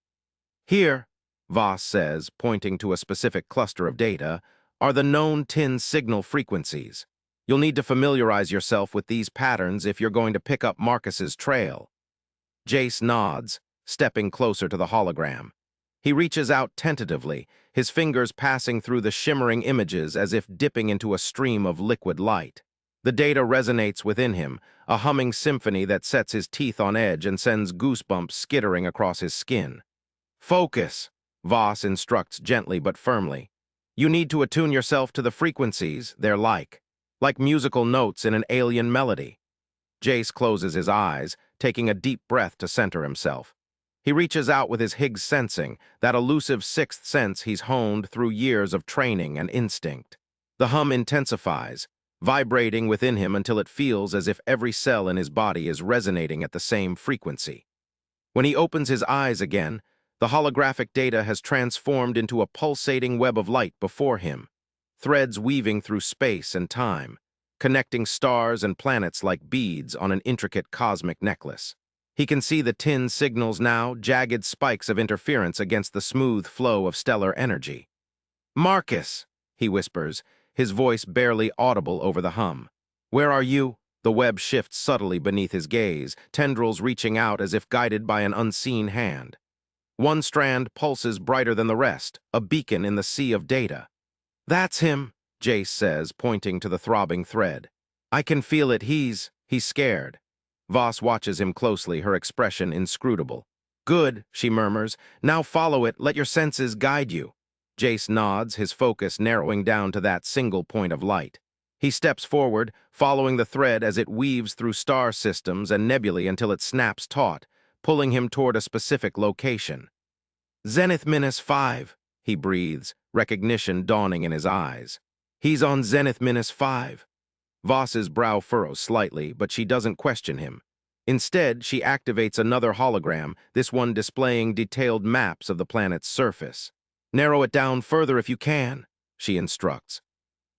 "Here," Voss says, pointing to a specific cluster of data, "are the known tin signal frequencies. You'll need to familiarize yourself with these patterns if you're going to pick up Marcus's trail." Jace nods, stepping closer to the hologram. He reaches out tentatively, his fingers passing through the shimmering images as if dipping into a stream of liquid light. The data resonates within him, a humming symphony that sets his teeth on edge and sends goosebumps skittering across his skin. "Focus," Voss instructs gently but firmly. "You need to attune yourself to the frequencies they're like musical notes in an alien melody." Jace closes his eyes, taking a deep breath to center himself. He reaches out with his Higgs sensing, that elusive sixth sense he's honed through years of training and instinct. The hum intensifies, vibrating within him until it feels as if every cell in his body is resonating at the same frequency. When he opens his eyes again, the holographic data has transformed into a pulsating web of light before him, threads weaving through space and time, connecting stars and planets like beads on an intricate cosmic necklace. He can see the tin signals now, jagged spikes of interference against the smooth flow of stellar energy. "Marcus," he whispers, his voice barely audible over the hum. "Where are you?" The web shifts subtly beneath his gaze, tendrils reaching out as if guided by an unseen hand. One strand pulses brighter than the rest, a beacon in the sea of data. "That's him," Jace says, pointing to the throbbing thread. "I can feel it. He's scared." Voss watches him closely, her expression inscrutable. "Good," she murmurs. "Now follow it. Let your senses guide you." Jace nods, his focus narrowing down to that single point of light. He steps forward, following the thread as it weaves through star systems and nebulae until it snaps taut, pulling him toward a specific location. "Zenith-5, he breathes, recognition dawning in his eyes. "He's on Zenith-5. Voss's brow furrows slightly, but she doesn't question him. Instead, she activates another hologram, this one displaying detailed maps of the planet's surface. "Narrow it down further if you can," she instructs.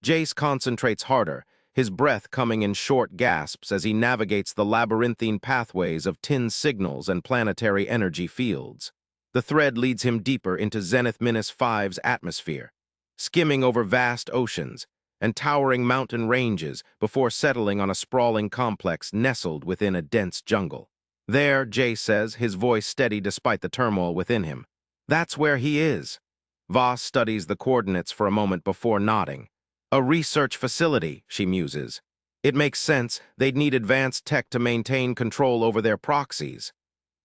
Jace concentrates harder, his breath coming in short gasps as he navigates the labyrinthine pathways of tin signals and planetary energy fields. The thread leads him deeper into Zenith-5's atmosphere, skimming over vast oceans and towering mountain ranges before settling on a sprawling complex nestled within a dense jungle. "There," Jace says, his voice steady despite the turmoil within him. "That's where he is." Voss studies the coordinates for a moment before nodding. "A research facility," she muses. "It makes sense. They'd need advanced tech to maintain control over their proxies."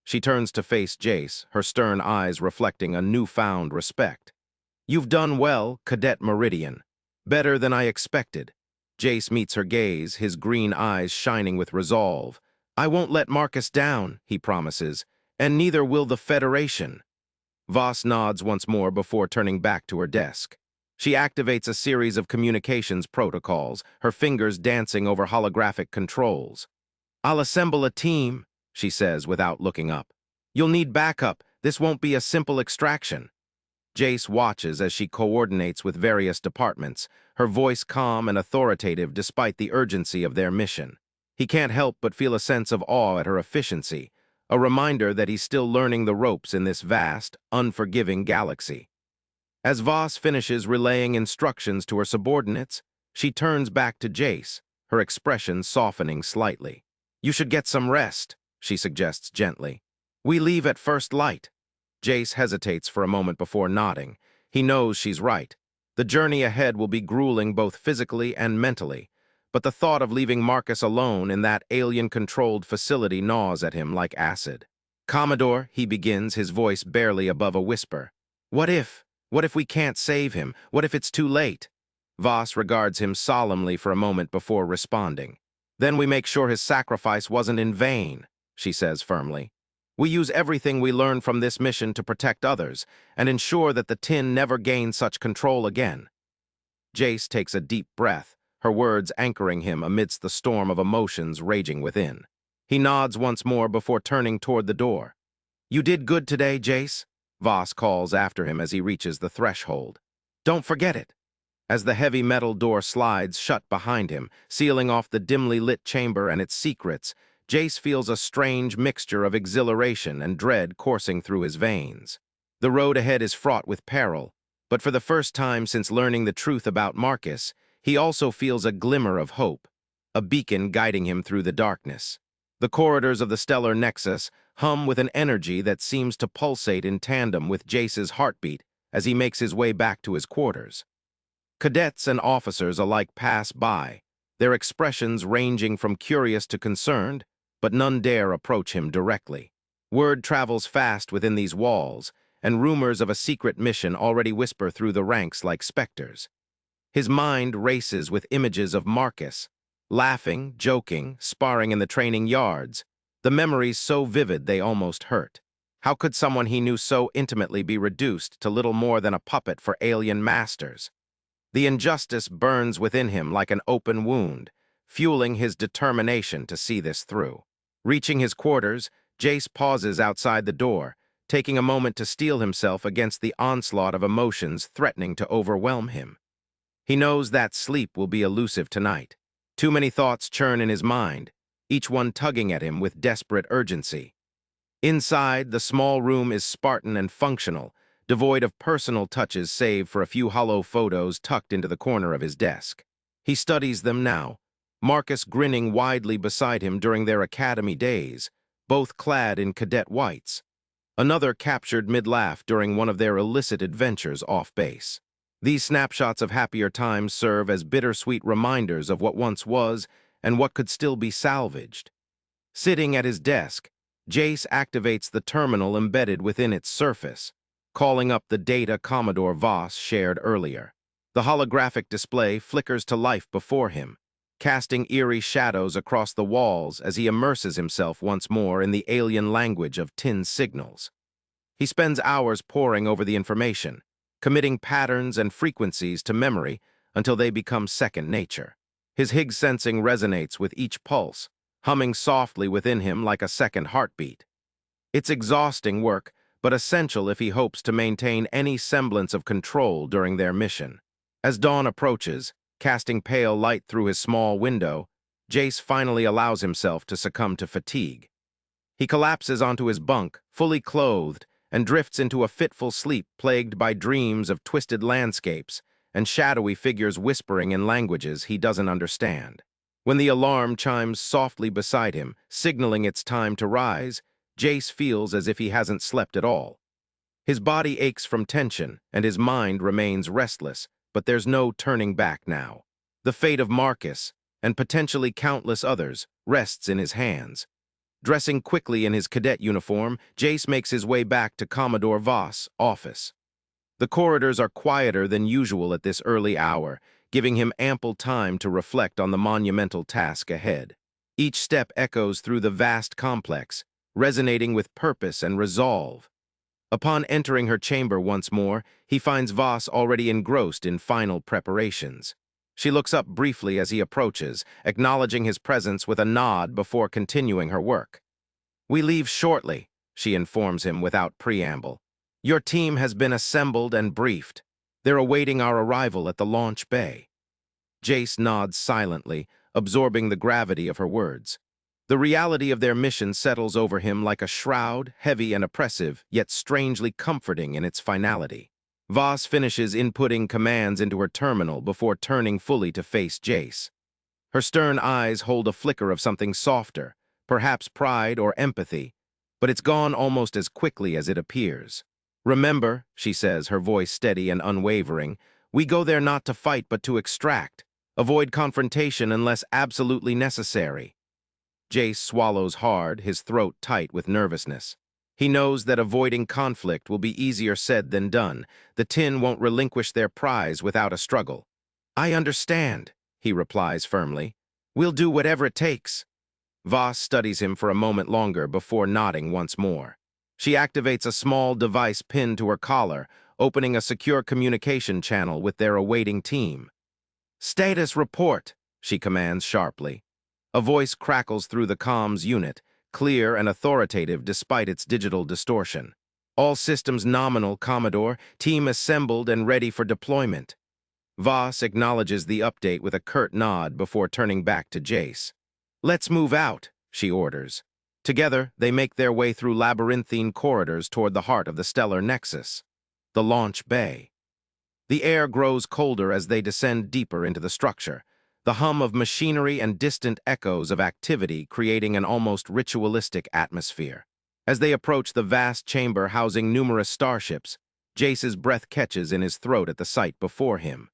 She turns to face Jace, her stern eyes reflecting a newfound respect. "You've done well, Cadet Meridian. Better than I expected." Jace meets her gaze, his green eyes shining with resolve. "I won't let Marcus down," he promises, "and neither will the Federation." Voss nods once more before turning back to her desk. She activates a series of communications protocols, her fingers dancing over holographic controls. "I'll assemble a team," she says without looking up. "You'll need backup. This won't be a simple extraction." Jace watches as she coordinates with various departments, her voice calm and authoritative despite the urgency of their mission. He can't help but feel a sense of awe at her efficiency, a reminder that he's still learning the ropes in this vast, unforgiving galaxy. As Voss finishes relaying instructions to her subordinates, she turns back to Jace, her expression softening slightly. "You should get some rest," she suggests gently. "We leave at first light." Jace hesitates for a moment before nodding. He knows she's right. The journey ahead will be grueling both physically and mentally, but the thought of leaving Marcus alone in that alien-controlled facility gnaws at him like acid. "Commodore," he begins, his voice barely above a whisper. What if we can't save him? What if it's too late?" Voss regards him solemnly for a moment before responding. "Then we make sure his sacrifice wasn't in vain," she says firmly. "We use everything we learn from this mission to protect others and ensure that the tin never gains such control again." Jace takes a deep breath, her words anchoring him amidst the storm of emotions raging within. He nods once more before turning toward the door. "You did good today, Jace," Voss calls after him as he reaches the threshold. "Don't forget it." As the heavy metal door slides shut behind him, sealing off the dimly lit chamber and its secrets, Jace feels a strange mixture of exhilaration and dread coursing through his veins. The road ahead is fraught with peril, but for the first time since learning the truth about Marcus, he also feels a glimmer of hope, a beacon guiding him through the darkness. The corridors of the stellar nexus hum with an energy that seems to pulsate in tandem with Jace's heartbeat as he makes his way back to his quarters. Cadets and officers alike pass by, their expressions ranging from curious to concerned, but none dare approach him directly. Word travels fast within these walls, and rumors of a secret mission already whisper through the ranks like specters. His mind races with images of Marcus, laughing, joking, sparring in the training yards, the memories so vivid they almost hurt. How could someone he knew so intimately be reduced to little more than a puppet for alien masters? The injustice burns within him like an open wound, fueling his determination to see this through. Reaching his quarters, Jace pauses outside the door, taking a moment to steel himself against the onslaught of emotions threatening to overwhelm him. He knows that sleep will be elusive tonight. Too many thoughts churn in his mind, each one tugging at him with desperate urgency. Inside, the small room is Spartan and functional, devoid of personal touches save for a few hollow photos tucked into the corner of his desk. He studies them now, Marcus grinning widely beside him during their academy days, both clad in cadet whites. Another captured mid-laugh during one of their illicit adventures off-base. These snapshots of happier times serve as bittersweet reminders of what once was and what could still be salvaged. Sitting at his desk, Jace activates the terminal embedded within its surface, calling up the data Commodore Voss shared earlier. The holographic display flickers to life before him, casting eerie shadows across the walls as he immerses himself once more in the alien language of tin signals. He spends hours poring over the information, committing patterns and frequencies to memory until they become second nature. His Higgs sensing resonates with each pulse, humming softly within him like a second heartbeat. It's exhausting work, but essential if he hopes to maintain any semblance of control during their mission. As dawn approaches, casting pale light through his small window, Jace finally allows himself to succumb to fatigue. He collapses onto his bunk, fully clothed, and drifts into a fitful sleep plagued by dreams of twisted landscapes and shadowy figures whispering in languages he doesn't understand. When the alarm chimes softly beside him, signaling it's time to rise, Jace feels as if he hasn't slept at all. His body aches from tension, and his mind remains restless, but there's no turning back now. The fate of Marcus, and potentially countless others, rests in his hands. Dressing quickly in his cadet uniform, Jace makes his way back to Commodore Voss' office. The corridors are quieter than usual at this early hour, giving him ample time to reflect on the monumental task ahead. Each step echoes through the vast complex, resonating with purpose and resolve. Upon entering her chamber once more, he finds Voss already engrossed in final preparations. She looks up briefly as he approaches, acknowledging his presence with a nod before continuing her work. "We leave shortly," she informs him without preamble. "Your team has been assembled and briefed. They're awaiting our arrival at the launch bay." Jace nods silently, absorbing the gravity of her words. The reality of their mission settles over him like a shroud, heavy and oppressive, yet strangely comforting in its finality. Voss finishes inputting commands into her terminal before turning fully to face Jace. Her stern eyes hold a flicker of something softer, perhaps pride or empathy, but it's gone almost as quickly as it appears. "Remember," she says, her voice steady and unwavering, "we go there not to fight but to extract. Avoid confrontation unless absolutely necessary." Jace swallows hard, his throat tight with nervousness. He knows that avoiding conflict will be easier said than done. The tin won't relinquish their prize without a struggle. "I understand," he replies firmly. "We'll do whatever it takes." Voss studies him for a moment longer before nodding once more. She activates a small device pinned to her collar, opening a secure communication channel with their awaiting team. "Status report," she commands sharply. A voice crackles through the comms unit, clear and authoritative despite its digital distortion. "All systems nominal, Commodore. Team assembled and ready for deployment." Voss acknowledges the update with a curt nod before turning back to Jace. "Let's move out," she orders. Together, they make their way through labyrinthine corridors toward the heart of the stellar nexus, the launch bay. The air grows colder as they descend deeper into the structure, the hum of machinery and distant echoes of activity creating an almost ritualistic atmosphere. As they approach the vast chamber housing numerous starships, Jace's breath catches in his throat at the sight before him.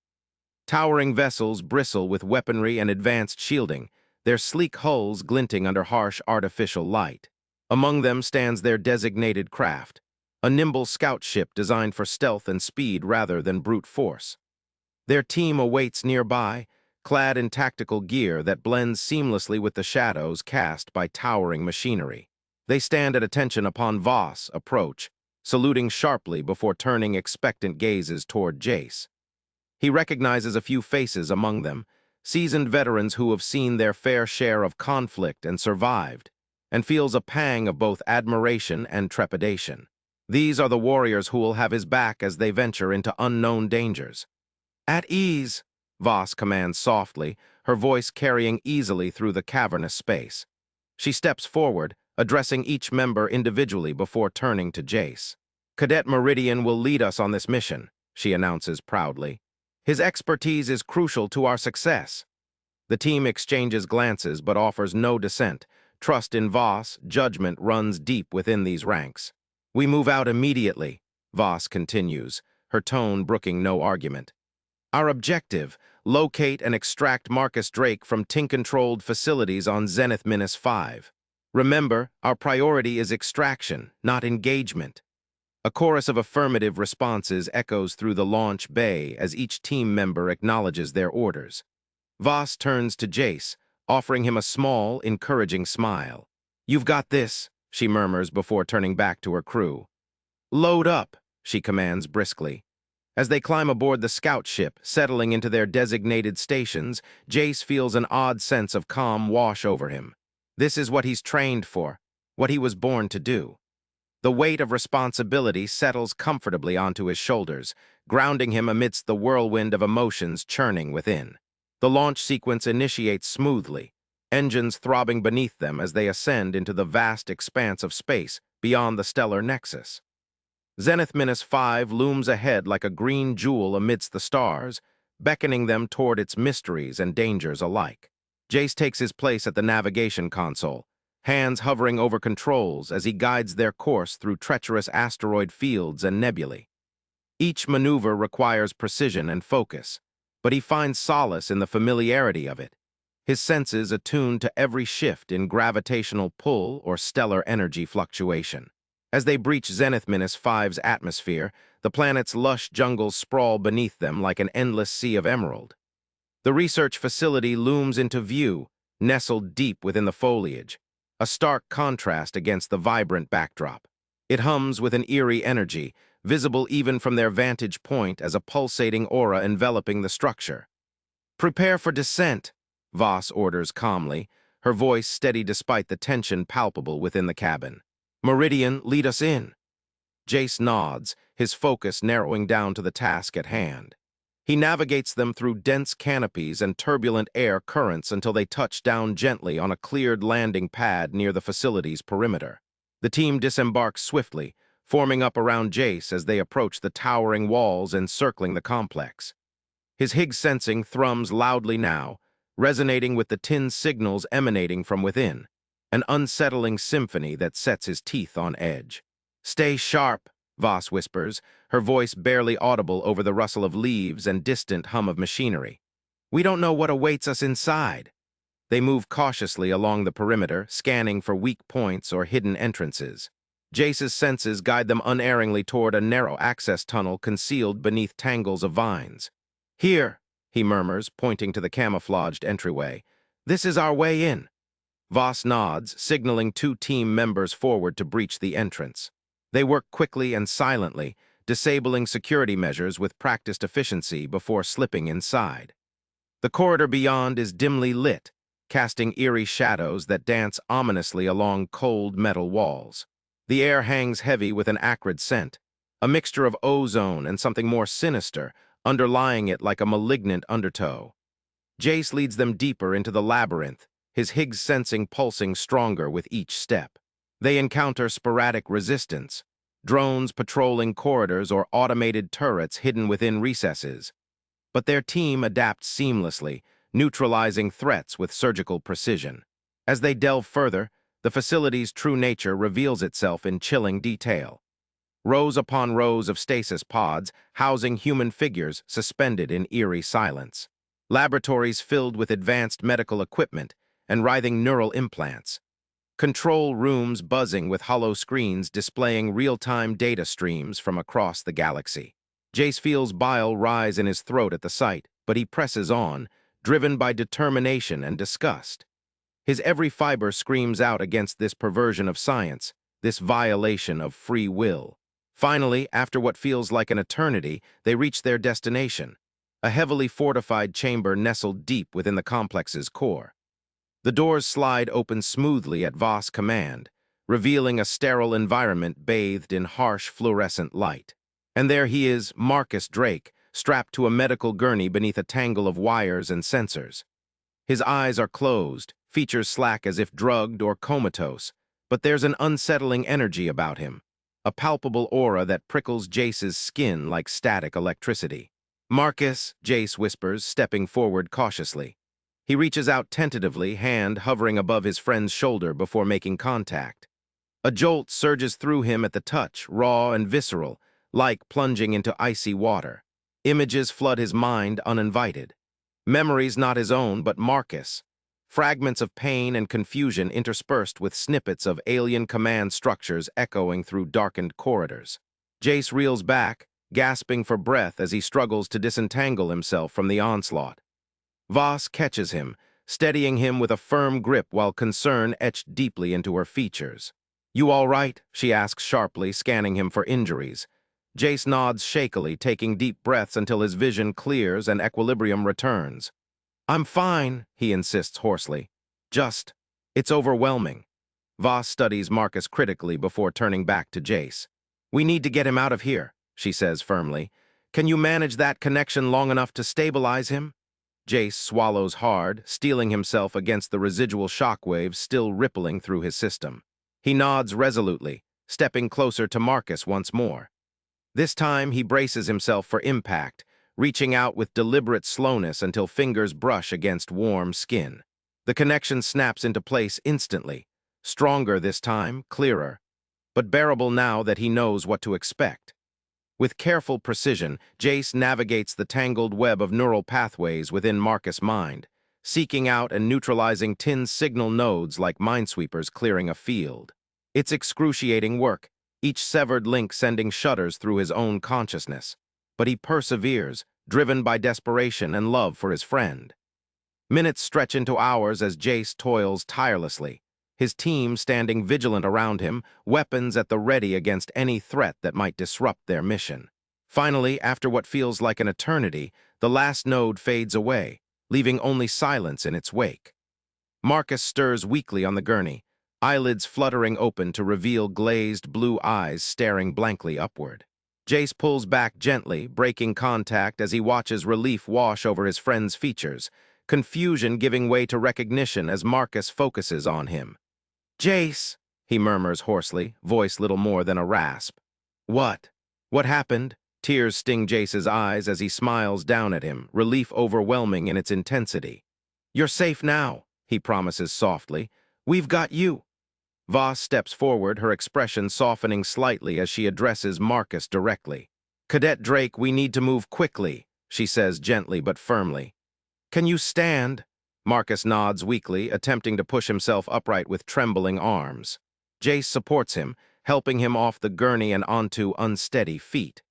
Towering vessels bristle with weaponry and advanced shielding, their sleek hulls glinting under harsh artificial light. Among them stands their designated craft, a nimble scout ship designed for stealth and speed rather than brute force. Their team awaits nearby, clad in tactical gear that blends seamlessly with the shadows cast by towering machinery. They stand at attention upon Voss' approach, saluting sharply before turning expectant gazes toward Jace. He recognizes a few faces among them, seasoned veterans who have seen their fair share of conflict and survived, and feels a pang of both admiration and trepidation. These are the warriors who will have his back as they venture into unknown dangers. "At ease," Voss commands softly, her voice carrying easily through the cavernous space. She steps forward, addressing each member individually before turning to Jace. "Cadet Meridian will lead us on this mission," she announces proudly. "His expertise is crucial to our success." The team exchanges glances but offers no dissent. Trust in Voss, judgment runs deep within these ranks. "We move out immediately," Voss continues, her tone brooking no argument. "Our objective, locate and extract Marcus Drake from Tink-controlled facilities on Zenith-5. Remember, our priority is extraction, not engagement." A chorus of affirmative responses echoes through the launch bay as each team member acknowledges their orders. Voss turns to Jace, offering him a small, encouraging smile. "You've got this," she murmurs before turning back to her crew. "Load up," she commands briskly. As they climb aboard the scout ship, settling into their designated stations, Jace feels an odd sense of calm wash over him. This is what he's trained for, what he was born to do. The weight of responsibility settles comfortably onto his shoulders, grounding him amidst the whirlwind of emotions churning within. The launch sequence initiates smoothly, engines throbbing beneath them as they ascend into the vast expanse of space beyond the stellar nexus. Zenith-5 looms ahead like a green jewel amidst the stars, beckoning them toward its mysteries and dangers alike. Jace takes his place at the navigation console, hands hovering over controls as he guides their course through treacherous asteroid fields and nebulae. Each maneuver requires precision and focus, but he finds solace in the familiarity of it, his senses attuned to every shift in gravitational pull or stellar energy fluctuation. As they breach Zenith-5's atmosphere, the planet's lush jungles sprawl beneath them like an endless sea of emerald. The research facility looms into view, nestled deep within the foliage, a stark contrast against the vibrant backdrop. It hums with an eerie energy, visible even from their vantage point as a pulsating aura enveloping the structure. "Prepare for descent," Voss orders calmly, her voice steady despite the tension palpable within the cabin. "Meridian, lead us in." Jace nods, his focus narrowing down to the task at hand. He navigates them through dense canopies and turbulent air currents until they touch down gently on a cleared landing pad near the facility's perimeter. The team disembarks swiftly, forming up around Jace as they approach the towering walls encircling the complex. His Higgs sensing thrums loudly now, resonating with the tin signals emanating from within, an unsettling symphony that sets his teeth on edge. "Stay sharp," Voss whispers, her voice barely audible over the rustle of leaves and distant hum of machinery. "We don't know what awaits us inside." They move cautiously along the perimeter, scanning for weak points or hidden entrances. Jace's senses guide them unerringly toward a narrow access tunnel concealed beneath tangles of vines. "Here," he murmurs, pointing to the camouflaged entryway. "This is our way in." Voss nods, signaling two team members forward to breach the entrance. They work quickly and silently, disabling security measures with practiced efficiency before slipping inside. The corridor beyond is dimly lit, casting eerie shadows that dance ominously along cold metal walls. The air hangs heavy with an acrid scent, a mixture of ozone and something more sinister, underlying it like a malignant undertow. Jace leads them deeper into the labyrinth, his Higgs sensing pulsing stronger with each step. They encounter sporadic resistance, drones patrolling corridors or automated turrets hidden within recesses. But their team adapts seamlessly, neutralizing threats with surgical precision. As they delve further, the facility's true nature reveals itself in chilling detail. Rows upon rows of stasis pods housing human figures suspended in eerie silence. Laboratories filled with advanced medical equipment and writhing neural implants. Control rooms buzzing with hollow screens displaying real-time data streams from across the galaxy. Jace feels bile rise in his throat at the sight, but he presses on, driven by determination and disgust. His every fiber screams out against this perversion of science, this violation of free will. Finally, after what feels like an eternity, they reach their destination, a heavily fortified chamber nestled deep within the complex's core. The doors slide open smoothly at Voss' command, revealing a sterile environment bathed in harsh fluorescent light. And there he is, Marcus Drake, strapped to a medical gurney beneath a tangle of wires and sensors. His eyes are closed, features slack as if drugged or comatose, but there's an unsettling energy about him, a palpable aura that prickles Jace's skin like static electricity. "Marcus," Jace whispers, stepping forward cautiously. He reaches out tentatively, hand hovering above his friend's shoulder before making contact. A jolt surges through him at the touch, raw and visceral, like plunging into icy water. Images flood his mind uninvited. Memories not his own, but Marcus. Fragments of pain and confusion interspersed with snippets of alien command structures echoing through darkened corridors. Jace reels back, gasping for breath as he struggles to disentangle himself from the onslaught. Voss catches him, steadying him with a firm grip while concern etched deeply into her features. "You all right?" she asks sharply, scanning him for injuries. Jace nods shakily, taking deep breaths until his vision clears and equilibrium returns. "I'm fine," he insists hoarsely. It's overwhelming." Voss studies Marcus critically before turning back to Jace. "We need to get him out of here," she says firmly. "Can you manage that connection long enough to stabilize him?" Jace swallows hard, steeling himself against the residual shockwaves still rippling through his system. He nods resolutely, stepping closer to Marcus once more. This time he braces himself for impact, reaching out with deliberate slowness until fingers brush against warm skin. The connection snaps into place instantly, stronger this time, clearer, but bearable now that he knows what to expect. With careful precision, Jace navigates the tangled web of neural pathways within Marcus' mind, seeking out and neutralizing tin signal nodes like minesweepers clearing a field. It's excruciating work, each severed link sending shudders through his own consciousness. But he perseveres, driven by desperation and love for his friend. Minutes stretch into hours as Jace toils tirelessly, his team standing vigilant around him, weapons at the ready against any threat that might disrupt their mission. Finally, after what feels like an eternity, the last node fades away, leaving only silence in its wake. Marcus stirs weakly on the gurney, eyelids fluttering open to reveal glazed blue eyes staring blankly upward. Jace pulls back gently, breaking contact as he watches relief wash over his friend's features, confusion giving way to recognition as Marcus focuses on him. "Jace," he murmurs hoarsely, voice little more than a rasp. "What? What happened?" Tears sting Jace's eyes as he smiles down at him, relief overwhelming in its intensity. "You're safe now," he promises softly. "We've got you." Voss steps forward, her expression softening slightly as she addresses Marcus directly. "Cadet Drake, we need to move quickly," she says gently but firmly. "Can you stand?" Marcus nods weakly, attempting to push himself upright with trembling arms. Jace supports him, helping him off the gurney and onto unsteady feet.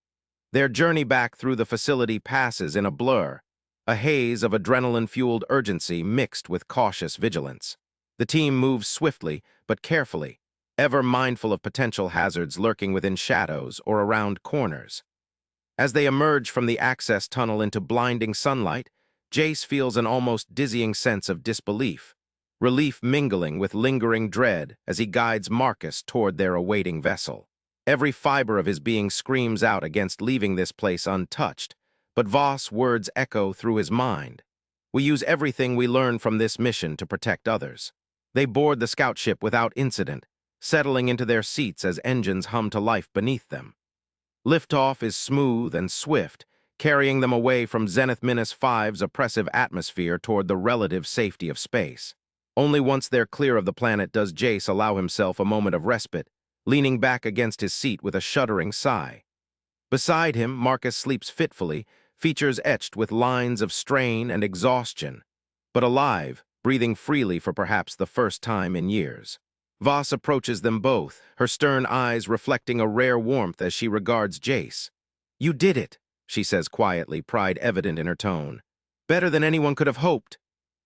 Their journey back through the facility passes in a blur, a haze of adrenaline-fueled urgency mixed with cautious vigilance. The team moves swiftly, but carefully, ever mindful of potential hazards lurking within shadows or around corners. As they emerge from the access tunnel into blinding sunlight, Jace feels an almost dizzying sense of disbelief, relief mingling with lingering dread as he guides Marcus toward their awaiting vessel. Every fiber of his being screams out against leaving this place untouched, but Voss' words echo through his mind. "We use everything we learn from this mission to protect others." They board the scout ship without incident, settling into their seats as engines hum to life beneath them. Liftoff is smooth and swift, carrying them away from Zenith-5's oppressive atmosphere toward the relative safety of space. Only once they're clear of the planet does Jace allow himself a moment of respite, leaning back against his seat with a shuddering sigh. Beside him, Marcus sleeps fitfully, features etched with lines of strain and exhaustion, but alive, breathing freely for perhaps the first time in years. Voss approaches them both, her stern eyes reflecting a rare warmth as she regards Jace. "You did it," she says quietly, pride evident in her tone. "Better than anyone could have hoped."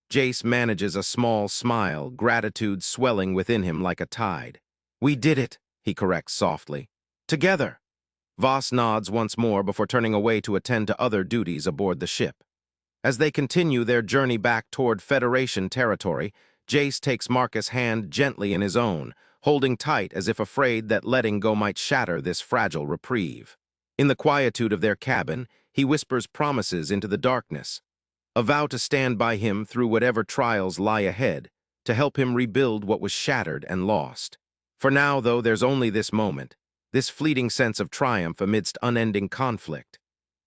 Jace manages a small smile, gratitude swelling within him like a tide. "We did it," he corrects softly. "Together." Voss nods once more before turning away to attend to other duties aboard the ship. As they continue their journey back toward Federation territory, Jace takes Marcus' hand gently in his own, holding tight as if afraid that letting go might shatter this fragile reprieve. In the quietude of their cabin, he whispers promises into the darkness, a vow to stand by him through whatever trials lie ahead, to help him rebuild what was shattered and lost. For now, though, there's only this moment, this fleeting sense of triumph amidst unending conflict.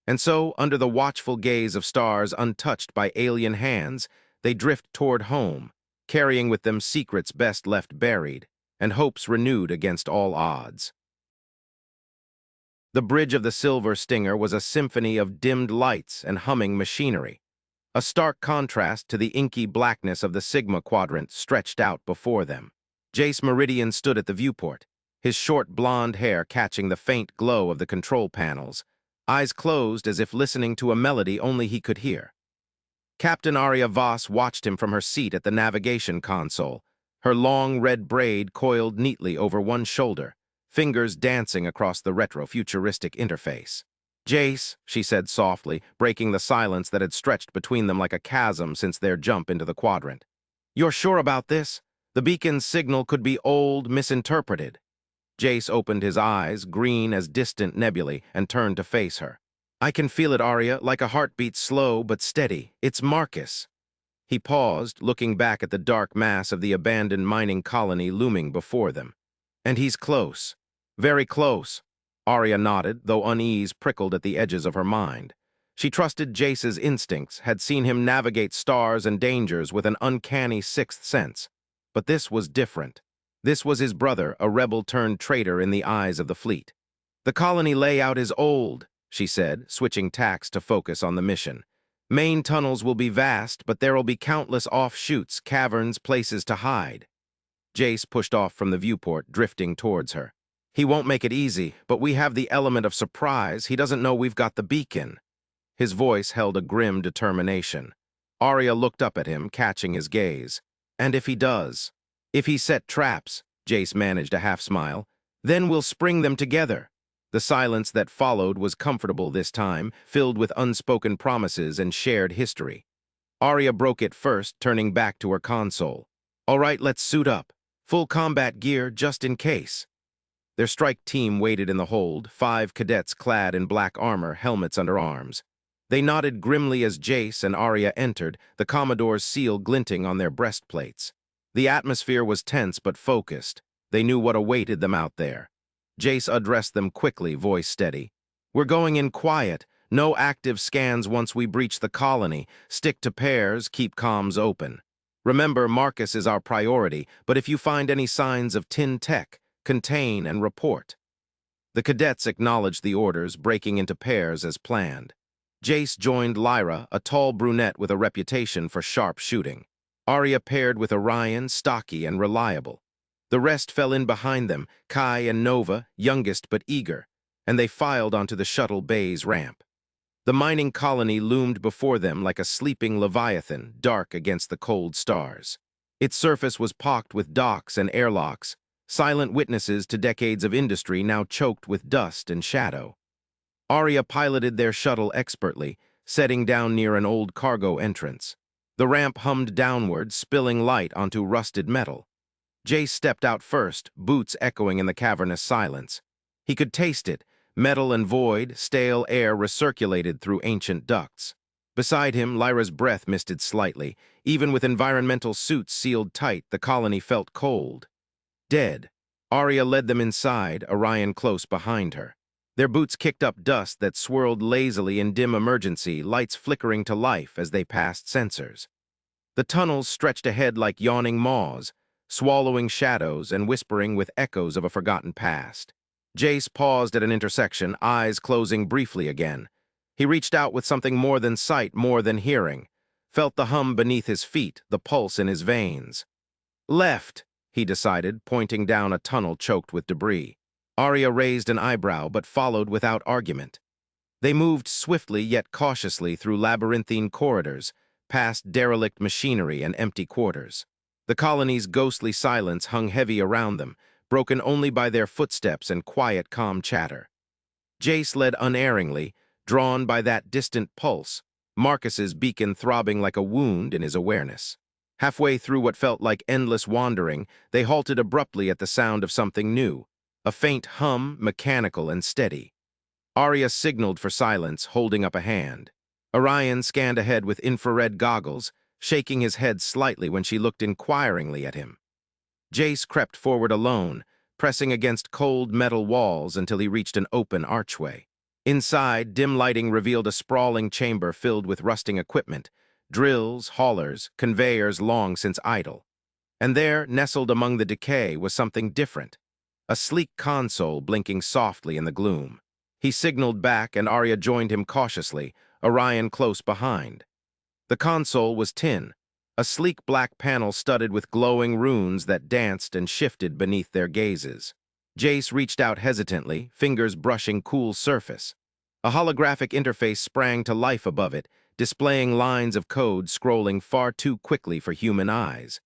And so, under the watchful gaze of stars untouched by alien hands, they drift toward home, carrying with them secrets best left buried, and hopes renewed against all odds. The bridge of the Silver Stinger was a symphony of dimmed lights and humming machinery. A stark contrast to the inky blackness of the Sigma Quadrant stretched out before them. Jace Meridian stood at the viewport, his short blonde hair catching the faint glow of the control panels, eyes closed as if listening to a melody only he could hear. Captain Arya Voss watched him from her seat at the navigation console, her long red braid coiled neatly over one shoulder, fingers dancing across the retro-futuristic interface. "Jace," she said softly, breaking the silence that had stretched between them like a chasm since their jump into the quadrant. "You're sure about this? The beacon's signal could be old, misinterpreted." Jace opened his eyes, green as distant nebulae, and turned to face her. "I can feel it, Arya, like a heartbeat, slow but steady. It's Marcus." He paused, looking back at the dark mass of the abandoned mining colony looming before them. "And he's close. Very close." Arya nodded, though unease prickled at the edges of her mind. She trusted Jace's instincts, had seen him navigate stars and dangers with an uncanny sixth sense. But this was different. This was his brother, a rebel-turned-traitor in the eyes of the fleet. "The colony layout is old," she said, switching tacks to focus on the mission. "Main tunnels will be vast, but there'll be countless offshoots, caverns, places to hide." Jace pushed off from the viewport, drifting towards her. "He won't make it easy, but we have the element of surprise. He doesn't know we've got the beacon." His voice held a grim determination. Arya looked up at him, catching his gaze. "And if he does? If he set traps," Jace managed a half-smile, "then we'll spring them together." The silence that followed was comfortable this time, filled with unspoken promises and shared history. Arya broke it first, turning back to her console. "All right, let's suit up. Full combat gear, just in case." Their strike team waited in the hold, 5 cadets clad in black armor, helmets under arms. They nodded grimly as Jace and Arya entered, the Commodore's seal glinting on their breastplates. The atmosphere was tense but focused. They knew what awaited them out there. Jace addressed them quickly, voice steady. "We're going in quiet. No active scans once we breach the colony. Stick to pairs, keep comms open. Remember, Marcus is our priority, but if you find any signs of tin tech, contain and report." The cadets acknowledged the orders, breaking into pairs as planned. Jace joined Lyra, a tall brunette with a reputation for sharp shooting. Arya paired with Orion, stocky and reliable. The rest fell in behind them, Kai and Nova, youngest but eager, and they filed onto the shuttle bay's ramp. The mining colony loomed before them like a sleeping leviathan, dark against the cold stars. Its surface was pocked with docks and airlocks, silent witnesses to decades of industry now choked with dust and shadow. Arya piloted their shuttle expertly, setting down near an old cargo entrance. The ramp hummed downward, spilling light onto rusted metal. Jace stepped out first, boots echoing in the cavernous silence. He could taste it, metal and void, stale air recirculated through ancient ducts. Beside him, Lyra's breath misted slightly. Even with environmental suits sealed tight, the colony felt cold. Dead. Arya led them inside, Orion close behind her. Their boots kicked up dust that swirled lazily in dim emergency, lights flickering to life as they passed sensors. The tunnels stretched ahead like yawning maws, swallowing shadows and whispering with echoes of a forgotten past. Jace paused at an intersection, eyes closing briefly again. He reached out with something more than sight, more than hearing. Felt the hum beneath his feet, the pulse in his veins. "Left," he decided, pointing down a tunnel choked with debris. Arya raised an eyebrow, but followed without argument. They moved swiftly yet cautiously through labyrinthine corridors, past derelict machinery and empty quarters. The colony's ghostly silence hung heavy around them, broken only by their footsteps and quiet, calm chatter. Jace led unerringly, drawn by that distant pulse, Marcus's beacon throbbing like a wound in his awareness. Halfway through what felt like endless wandering, they halted abruptly at the sound of something new, a faint hum, mechanical and steady. Arya signaled for silence, holding up a hand. Orion scanned ahead with infrared goggles, shaking his head slightly when she looked inquiringly at him. Jace crept forward alone, pressing against cold metal walls until he reached an open archway. Inside, dim lighting revealed a sprawling chamber filled with rusting equipment, drills, haulers, conveyors long since idle. And there, nestled among the decay, was something different. A sleek console blinking softly in the gloom. He signaled back, and Arya joined him cautiously, Orion close behind. The console was tin, a sleek black panel studded with glowing runes that danced and shifted beneath their gazes. Jace reached out hesitantly, fingers brushing cool surface. A holographic interface sprang to life above it, displaying lines of code scrolling far too quickly for human eyes.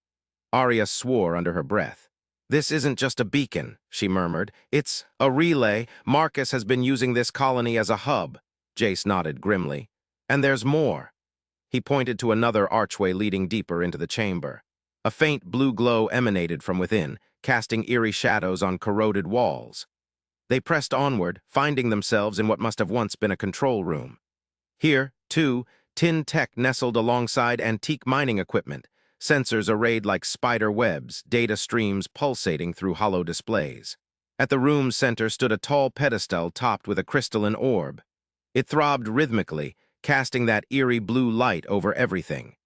Arya swore under her breath. "This isn't just a beacon," she murmured. "It's a relay. Marcus has been using this colony as a hub." Jace nodded grimly. "And there's more." He pointed to another archway leading deeper into the chamber. A faint blue glow emanated from within, casting eerie shadows on corroded walls. They pressed onward, finding themselves in what must have once been a control room. Here, too, tin tech nestled alongside antique mining equipment, sensors arrayed like spider webs, data streams pulsating through hollow displays. At the room's center stood a tall pedestal topped with a crystalline orb. It throbbed rhythmically, casting that eerie blue light over everything.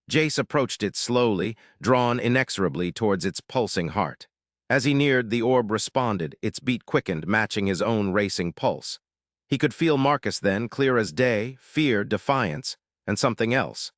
Jace approached it slowly, drawn inexorably towards its pulsing heart. As he neared, the orb responded, its beat quickened, matching his own racing pulse. He could feel Marcus then, clear as day, fear, defiance, and something else.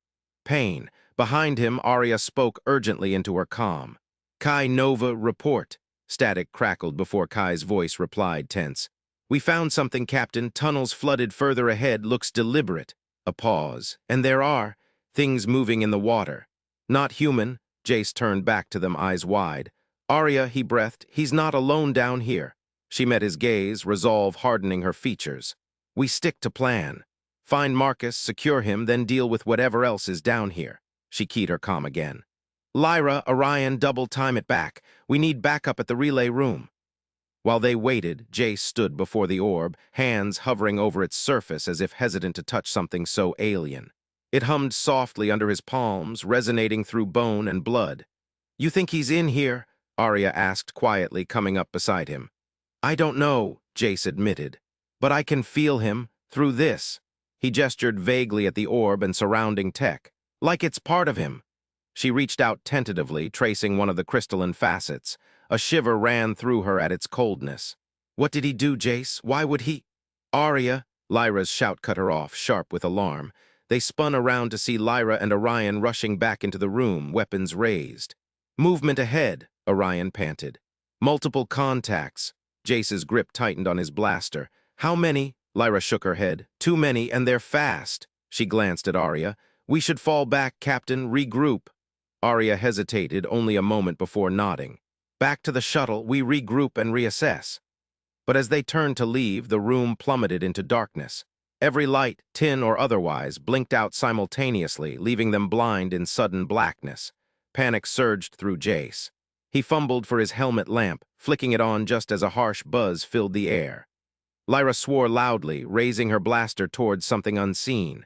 Pain. Behind him, Arya spoke urgently into her comm. "Kai Nova, report." Static crackled before Kai's voice replied, tense. "We found something, Captain. Tunnels flooded further ahead, looks deliberate." A pause. "And there are things moving in the water." "Not human." Jace turned back to them, eyes wide. "Arya," he breathed, "he's not alone down here." She met his gaze, resolve hardening her features. "We stick to plan. Find Marcus, secure him, then deal with whatever else is down here." She keyed her comm again. "Lyra, Orion, double time it back. We need backup at the relay room." While they waited, Jace stood before the orb, hands hovering over its surface as if hesitant to touch something so alien. It hummed softly under his palms, resonating through bone and blood. "You think he's in here?" Arya asked quietly, coming up beside him. "I don't know," Jace admitted. "But I can feel him, through this." He gestured vaguely at the orb and surrounding tech. "Like it's part of him." She reached out tentatively, tracing one of the crystalline facets. A shiver ran through her at its coldness. "What did he do, Jace? Why would he—" "Arya!" Lyra's shout cut her off, sharp with alarm. They spun around to see Lyra and Orion rushing back into the room, weapons raised. "Movement ahead," Orion panted. "Multiple contacts." Jace's grip tightened on his blaster. "How many?" Lyra shook her head. "Too many, and they're fast." She glanced at Arya. "We should fall back, Captain. Regroup." Arya hesitated only a moment before nodding. "Back to the shuttle, we regroup and reassess." But as they turned to leave, the room plummeted into darkness. Every light, tin or otherwise, blinked out simultaneously, leaving them blind in sudden blackness. Panic surged through Jace. He fumbled for his helmet lamp, flicking it on just as a harsh buzz filled the air. Lyra swore loudly, raising her blaster towards something unseen.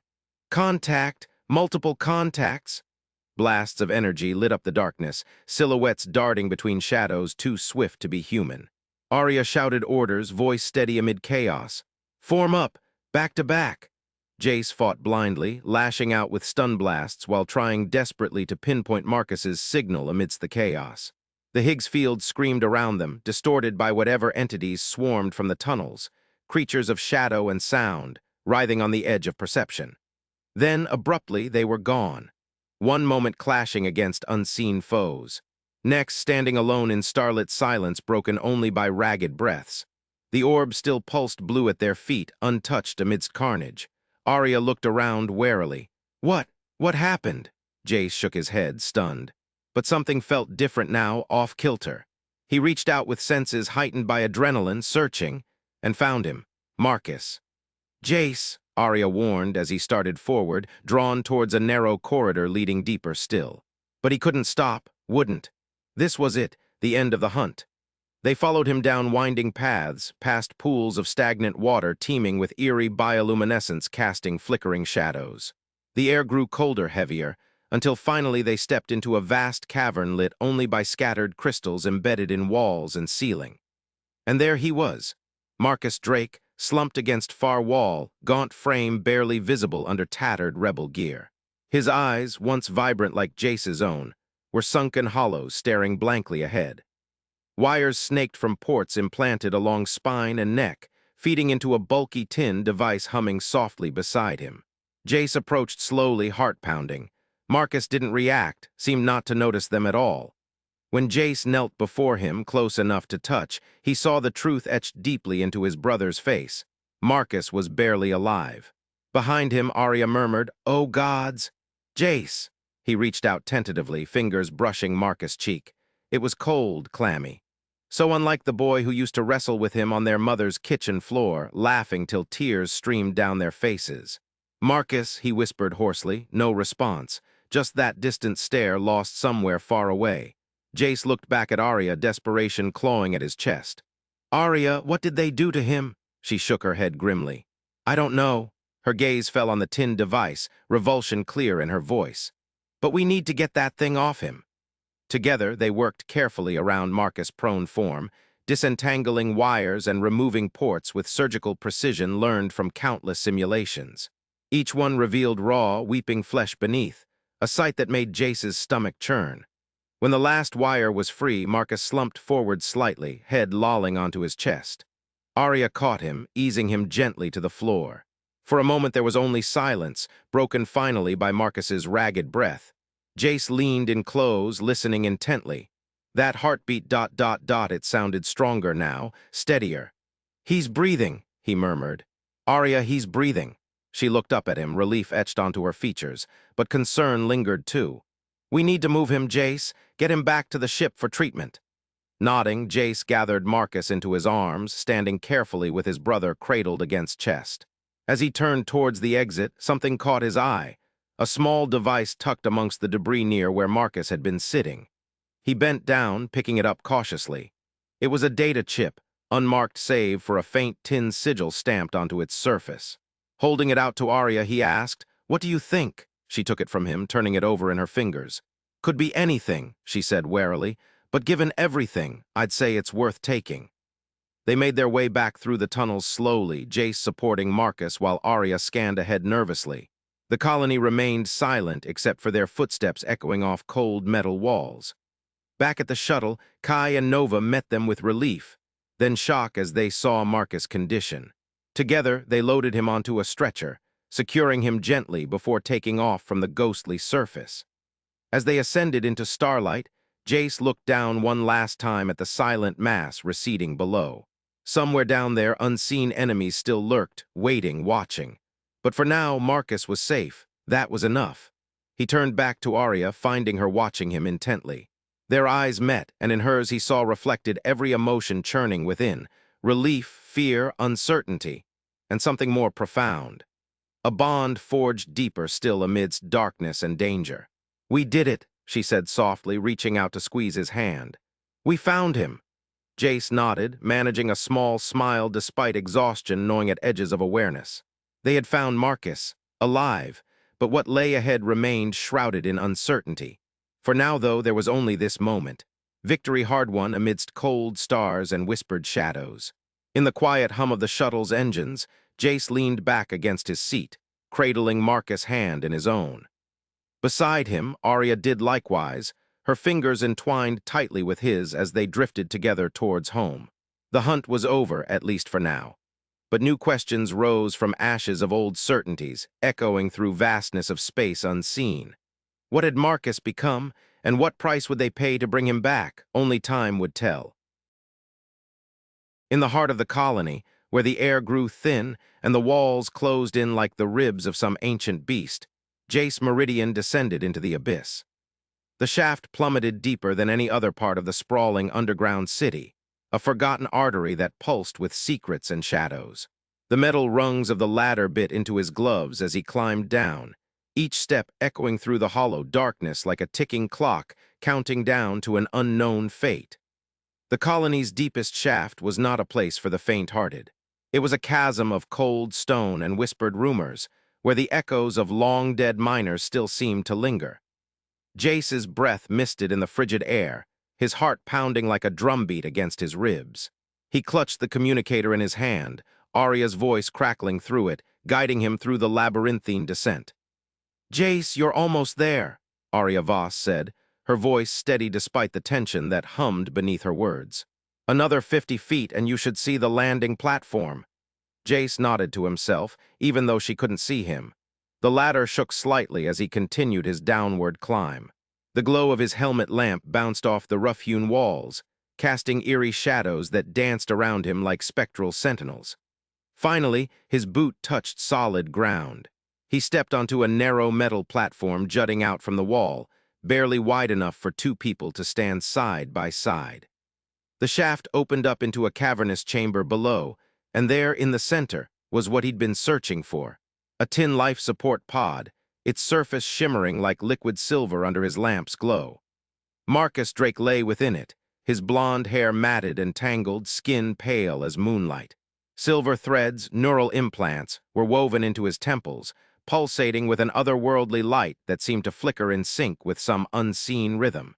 "Contact! Multiple contacts!" Blasts of energy lit up the darkness, silhouettes darting between shadows too swift to be human. Arya shouted orders, voice steady amid chaos. "Form up! Back to back!" Jace fought blindly, lashing out with stun blasts while trying desperately to pinpoint Marcus's signal amidst the chaos. The Higgs field screamed around them, distorted by whatever entities swarmed from the tunnels, creatures of shadow and sound, writhing on the edge of perception. Then, abruptly, they were gone. One moment clashing against unseen foes. Next, standing alone in starlit silence broken only by ragged breaths. The orb still pulsed blue at their feet, untouched amidst carnage. Arya looked around warily. "What? What happened?" Jace shook his head, stunned. But something felt different now, off-kilter. He reached out with senses heightened by adrenaline, searching, and found him. Marcus. "Jace," Arya warned as he started forward, drawn towards a narrow corridor leading deeper still. But he couldn't stop, wouldn't. This was it, the end of the hunt. They followed him down winding paths, past pools of stagnant water teeming with eerie bioluminescence casting flickering shadows. The air grew colder, heavier, until finally they stepped into a vast cavern lit only by scattered crystals embedded in walls and ceiling. And there he was, Marcus Drake, slumped against far wall, gaunt frame barely visible under tattered rebel gear. His eyes, once vibrant like Jace's own, were sunken hollows staring blankly ahead. Wires snaked from ports implanted along spine and neck, feeding into a bulky tin device humming softly beside him. Jace approached slowly, heart-pounding. Marcus didn't react, seemed not to notice them at all. When Jace knelt before him, close enough to touch, he saw the truth etched deeply into his brother's face. Marcus was barely alive. Behind him, Arya murmured, "Oh gods!" "Jace!" He reached out tentatively, fingers brushing Marcus' cheek. It was cold, clammy. So unlike the boy who used to wrestle with him on their mother's kitchen floor, laughing till tears streamed down their faces. "Marcus," he whispered hoarsely, no response, just that distant stare lost somewhere far away. Jace looked back at Arya, desperation clawing at his chest. "Arya, what did they do to him?" She shook her head grimly. "I don't know." Her gaze fell on the tin device, revulsion clear in her voice. "But we need to get that thing off him." Together, they worked carefully around Marcus' prone form, disentangling wires and removing ports with surgical precision learned from countless simulations. Each one revealed raw, weeping flesh beneath, a sight that made Jace's stomach churn. When the last wire was free, Marcus slumped forward slightly, head lolling onto his chest. Arya caught him, easing him gently to the floor. For a moment there was only silence, broken finally by Marcus's ragged breath. Jace leaned in close, listening intently. That heartbeat ... it sounded stronger now, steadier. "He's breathing," he murmured. "Arya, he's breathing." She looked up at him, relief etched onto her features, but concern lingered too. "We need to move him, Jace. Get him back to the ship for treatment." Nodding, Jace gathered Marcus into his arms, standing carefully with his brother cradled against chest. As he turned towards the exit, something caught his eye, a small device tucked amongst the debris near where Marcus had been sitting. He bent down, picking it up cautiously. It was a data chip, unmarked save for a faint tin sigil stamped onto its surface. Holding it out to Arya, he asked, "What do you think?" She took it from him, turning it over in her fingers. "Could be anything," she said warily, "but given everything, I'd say it's worth taking." They made their way back through the tunnels slowly, Jace supporting Marcus while Arya scanned ahead nervously. The colony remained silent except for their footsteps echoing off cold metal walls. Back at the shuttle, Kai and Nova met them with relief, then shock as they saw Marcus' condition. Together, they loaded him onto a stretcher, securing him gently before taking off from the ghostly surface. As they ascended into starlight, Jace looked down one last time at the silent mass receding below. Somewhere down there, unseen enemies still lurked, waiting, watching. But for now, Marcus was safe. That was enough. He turned back to Arya, finding her watching him intently. Their eyes met, and in hers he saw reflected every emotion churning within: relief, fear, uncertainty, and something more profound. A bond forged deeper still amidst darkness and danger. "We did it," she said softly, reaching out to squeeze his hand. "We found him." Jace nodded, managing a small smile despite exhaustion gnawing at edges of awareness. They had found Marcus, alive, but what lay ahead remained shrouded in uncertainty. For now, though, there was only this moment. Victory hard-won amidst cold stars and whispered shadows. In the quiet hum of the shuttle's engines, Jace leaned back against his seat, cradling Marcus' hand in his own. Beside him, Arya did likewise, her fingers entwined tightly with his as they drifted together towards home. The hunt was over, at least for now. But new questions rose from ashes of old certainties, echoing through vastness of space unseen. What had Marcus become, and what price would they pay to bring him back? Only time would tell. In the heart of the colony, where the air grew thin and the walls closed in like the ribs of some ancient beast, Jace Meridian descended into the abyss. The shaft plummeted deeper than any other part of the sprawling underground city, a forgotten artery that pulsed with secrets and shadows. The metal rungs of the ladder bit into his gloves as he climbed down, each step echoing through the hollow darkness like a ticking clock counting down to an unknown fate. The colony's deepest shaft was not a place for the faint-hearted. It was a chasm of cold stone and whispered rumors, where the echoes of long-dead miners still seemed to linger. Jace's breath misted in the frigid air, his heart pounding like a drumbeat against his ribs. He clutched the communicator in his hand, Arya's voice crackling through it, guiding him through the labyrinthine descent. Jace, you're almost there, Arya Voss said, her voice steady despite the tension that hummed beneath her words. Another 50 feet and you should see the landing platform. Jace nodded to himself, even though she couldn't see him. The ladder shook slightly as he continued his downward climb. The glow of his helmet lamp bounced off the rough-hewn walls, casting eerie shadows that danced around him like spectral sentinels. Finally, his boot touched solid ground. He stepped onto a narrow metal platform jutting out from the wall, barely wide enough for two people to stand side by side. The shaft opened up into a cavernous chamber below, and there, in the center, was what he'd been searching for. A tin life support pod, its surface shimmering like liquid silver under his lamp's glow. Marcus Drake lay within it, his blonde hair matted and tangled, skin pale as moonlight. Silver threads, neural implants, were woven into his temples, pulsating with an otherworldly light that seemed to flicker in sync with some unseen rhythm.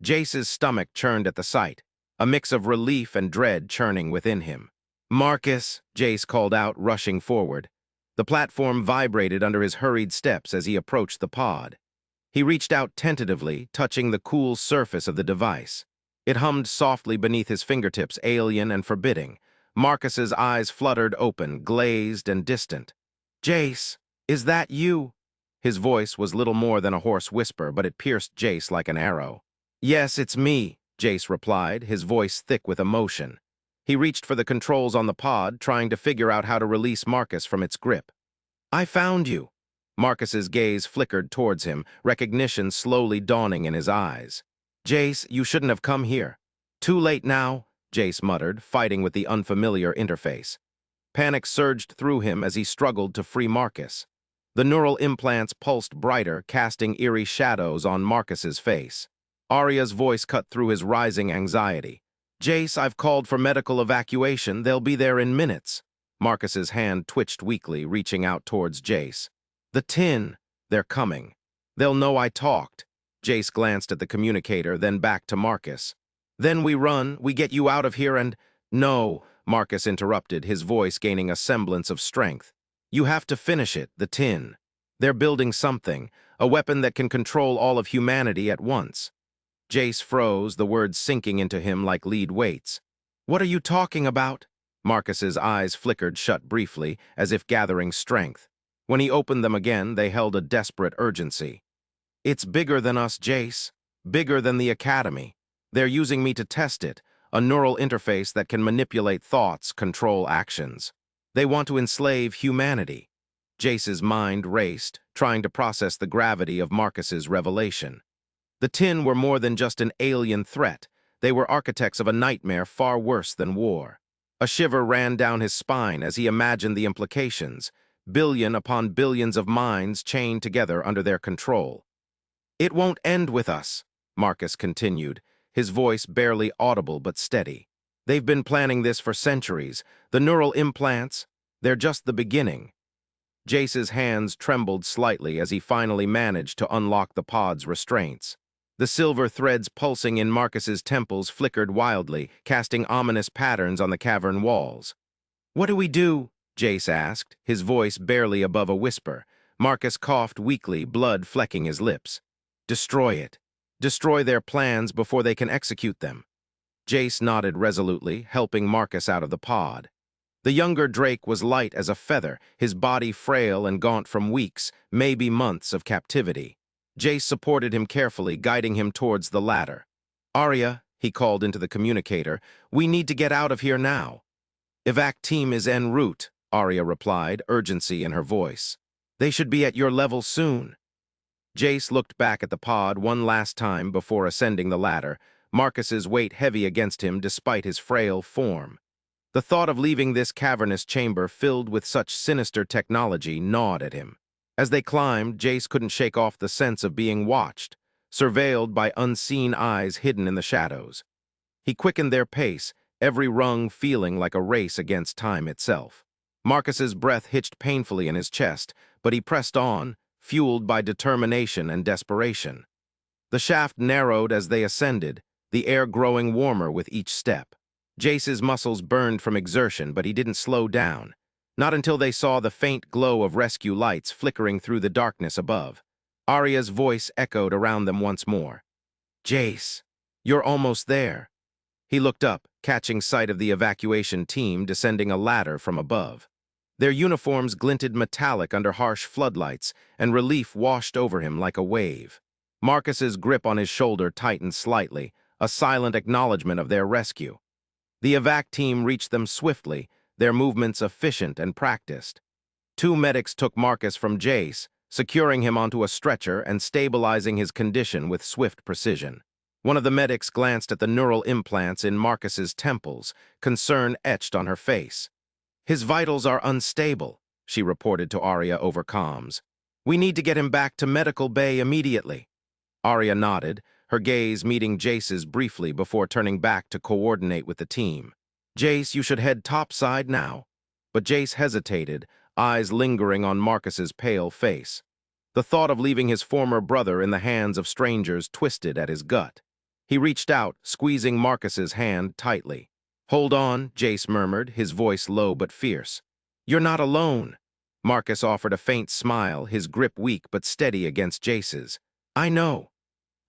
Jace's stomach churned at the sight, a mix of relief and dread churning within him. "Marcus," Jace called out, rushing forward. The platform vibrated under his hurried steps as he approached the pod. He reached out tentatively, touching the cool surface of the device. It hummed softly beneath his fingertips, alien and forbidding. Marcus's eyes fluttered open, glazed and distant. "Jace, is that you?" His voice was little more than a hoarse whisper, but it pierced Jace like an arrow. "Yes, it's me," Jace replied, his voice thick with emotion. He reached for the controls on the pod, trying to figure out how to release Marcus from its grip. "I found you." Marcus's gaze flickered towards him, recognition slowly dawning in his eyes. "Jace, you shouldn't have come here." "Too late now," Jace muttered, fighting with the unfamiliar interface. Panic surged through him as he struggled to free Marcus. The neural implants pulsed brighter, casting eerie shadows on Marcus's face. Arya's voice cut through his rising anxiety. "Jace, I've called for medical evacuation. They'll be there in minutes." Marcus's hand twitched weakly, reaching out towards Jace. "The tin. They're coming. They'll know I talked." Jace glanced at the communicator, then back to Marcus. "Then we run, we get you out of here and—" "No," Marcus interrupted, his voice gaining a semblance of strength. "You have to finish it, the tin. They're building something, a weapon that can control all of humanity at once." Jace froze, the words sinking into him like lead weights. "What are you talking about?" Marcus's eyes flickered shut briefly, as if gathering strength. When he opened them again, they held a desperate urgency. "It's bigger than us, Jace. Bigger than the Academy. They're using me to test it, a neural interface that can manipulate thoughts, control actions. They want to enslave humanity." Jace's mind raced, trying to process the gravity of Marcus's revelation. The tin were more than just an alien threat. They were architects of a nightmare far worse than war. A shiver ran down his spine as he imagined the implications, billion upon billions of minds chained together under their control. "It won't end with us," Marcus continued, his voice barely audible but steady. "They've been planning this for centuries. The neural implants, they're just the beginning." Jace's hands trembled slightly as he finally managed to unlock the pod's restraints. The silver threads pulsing in Marcus's temples flickered wildly, casting ominous patterns on the cavern walls. "What do we do?" Jace asked, his voice barely above a whisper. Marcus coughed weakly, blood flecking his lips. "Destroy it. Destroy their plans before they can execute them." Jace nodded resolutely, helping Marcus out of the pod. The younger Drake was light as a feather, his body frail and gaunt from weeks, maybe months of captivity. Jace supported him carefully, guiding him towards the ladder. "Arya," he called into the communicator, "we need to get out of here now." "Evac team is en route," Arya replied, urgency in her voice. "They should be at your level soon." Jace looked back at the pod one last time before ascending the ladder, Marcus's weight heavy against him despite his frail form. The thought of leaving this cavernous chamber filled with such sinister technology gnawed at him. As they climbed, Jace couldn't shake off the sense of being watched, surveilled by unseen eyes hidden in the shadows. He quickened their pace, every rung feeling like a race against time itself. Marcus's breath hitched painfully in his chest, but he pressed on, fueled by determination and desperation. The shaft narrowed as they ascended, the air growing warmer with each step. Jace's muscles burned from exertion, but he didn't slow down. Not until they saw the faint glow of rescue lights flickering through the darkness above. Arya's voice echoed around them once more. Jace, you're almost there. He looked up, catching sight of the evacuation team descending a ladder from above. Their uniforms glinted metallic under harsh floodlights, and relief washed over him like a wave. Marcus's grip on his shoulder tightened slightly, a silent acknowledgement of their rescue. The evac team reached them swiftly, their movements efficient and practiced. Two medics took Marcus from Jace, securing him onto a stretcher and stabilizing his condition with swift precision. One of the medics glanced at the neural implants in Marcus's temples, concern etched on her face. His vitals are unstable, she reported to Arya over comms. We need to get him back to Medical Bay immediately. Arya nodded, her gaze meeting Jace's briefly before turning back to coordinate with the team. Jace, you should head topside now. But Jace hesitated, eyes lingering on Marcus's pale face. The thought of leaving his former brother in the hands of strangers twisted at his gut. He reached out, squeezing Marcus's hand tightly. Hold on, Jace murmured, his voice low but fierce. You're not alone. Marcus offered a faint smile, his grip weak but steady against Jace's. I know.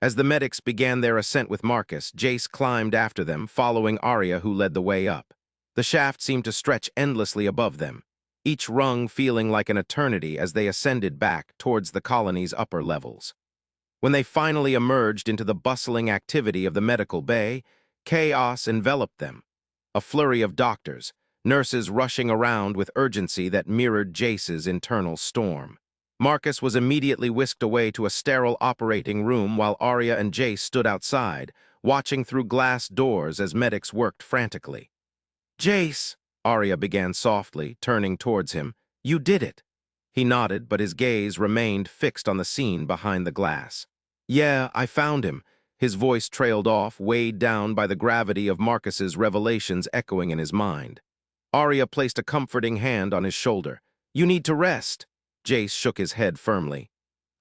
As the medics began their ascent with Marcus, Jace climbed after them, following Arya, who led the way up. The shaft seemed to stretch endlessly above them, each rung feeling like an eternity as they ascended back towards the colony's upper levels. When they finally emerged into the bustling activity of the medical bay, chaos enveloped them. A flurry of doctors, nurses rushing around with urgency that mirrored Jace's internal storm. Marcus was immediately whisked away to a sterile operating room while Arya and Jace stood outside, watching through glass doors as medics worked frantically. Jace, Arya began softly, turning towards him. You did it. He nodded, but his gaze remained fixed on the scene behind the glass. Yeah, I found him. His voice trailed off, weighed down by the gravity of Marcus's revelations echoing in his mind. Arya placed a comforting hand on his shoulder. You need to rest. Jace shook his head firmly.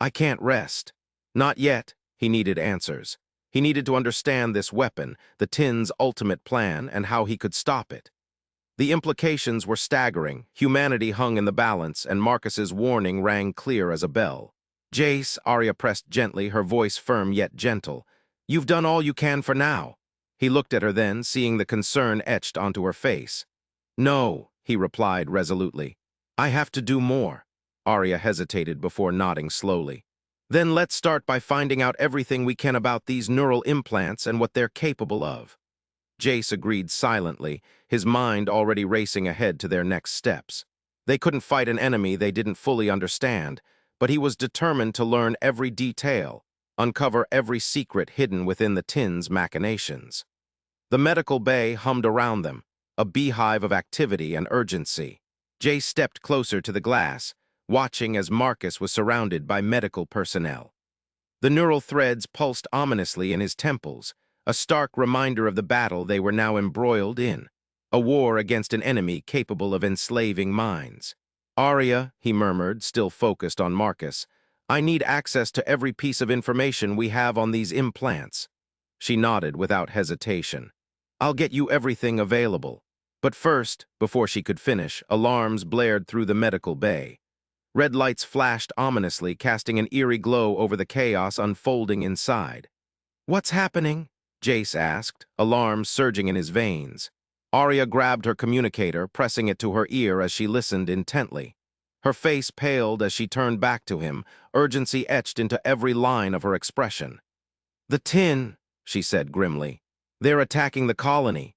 I can't rest. Not yet. He needed answers. He needed to understand this weapon, the Tin's ultimate plan, and how he could stop it. The implications were staggering. Humanity hung in the balance, and Marcus's warning rang clear as a bell. Jace, Arya pressed gently, her voice firm yet gentle. You've done all you can for now. He looked at her then, seeing the concern etched onto her face. No, he replied resolutely. I have to do more. Arya hesitated before nodding slowly. Then let's start by finding out everything we can about these neural implants and what they're capable of. Jace agreed silently, his mind already racing ahead to their next steps. They couldn't fight an enemy they didn't fully understand, but he was determined to learn every detail, uncover every secret hidden within the Tin's machinations. The medical bay hummed around them, a beehive of activity and urgency. Jace stepped closer to the glass, watching as Marcus was surrounded by medical personnel. The neural threads pulsed ominously in his temples, a stark reminder of the battle they were now embroiled in, a war against an enemy capable of enslaving minds. Arya, he murmured, still focused on Marcus, I need access to every piece of information we have on these implants. She nodded without hesitation. I'll get you everything available. But first, before she could finish, alarms blared through the medical bay. Red lights flashed ominously, casting an eerie glow over the chaos unfolding inside. What's happening? Jace asked, alarm surging in his veins. Arya grabbed her communicator, pressing it to her ear as she listened intently. Her face paled as she turned back to him, urgency etched into every line of her expression. The Tin, she said grimly. They're attacking the colony.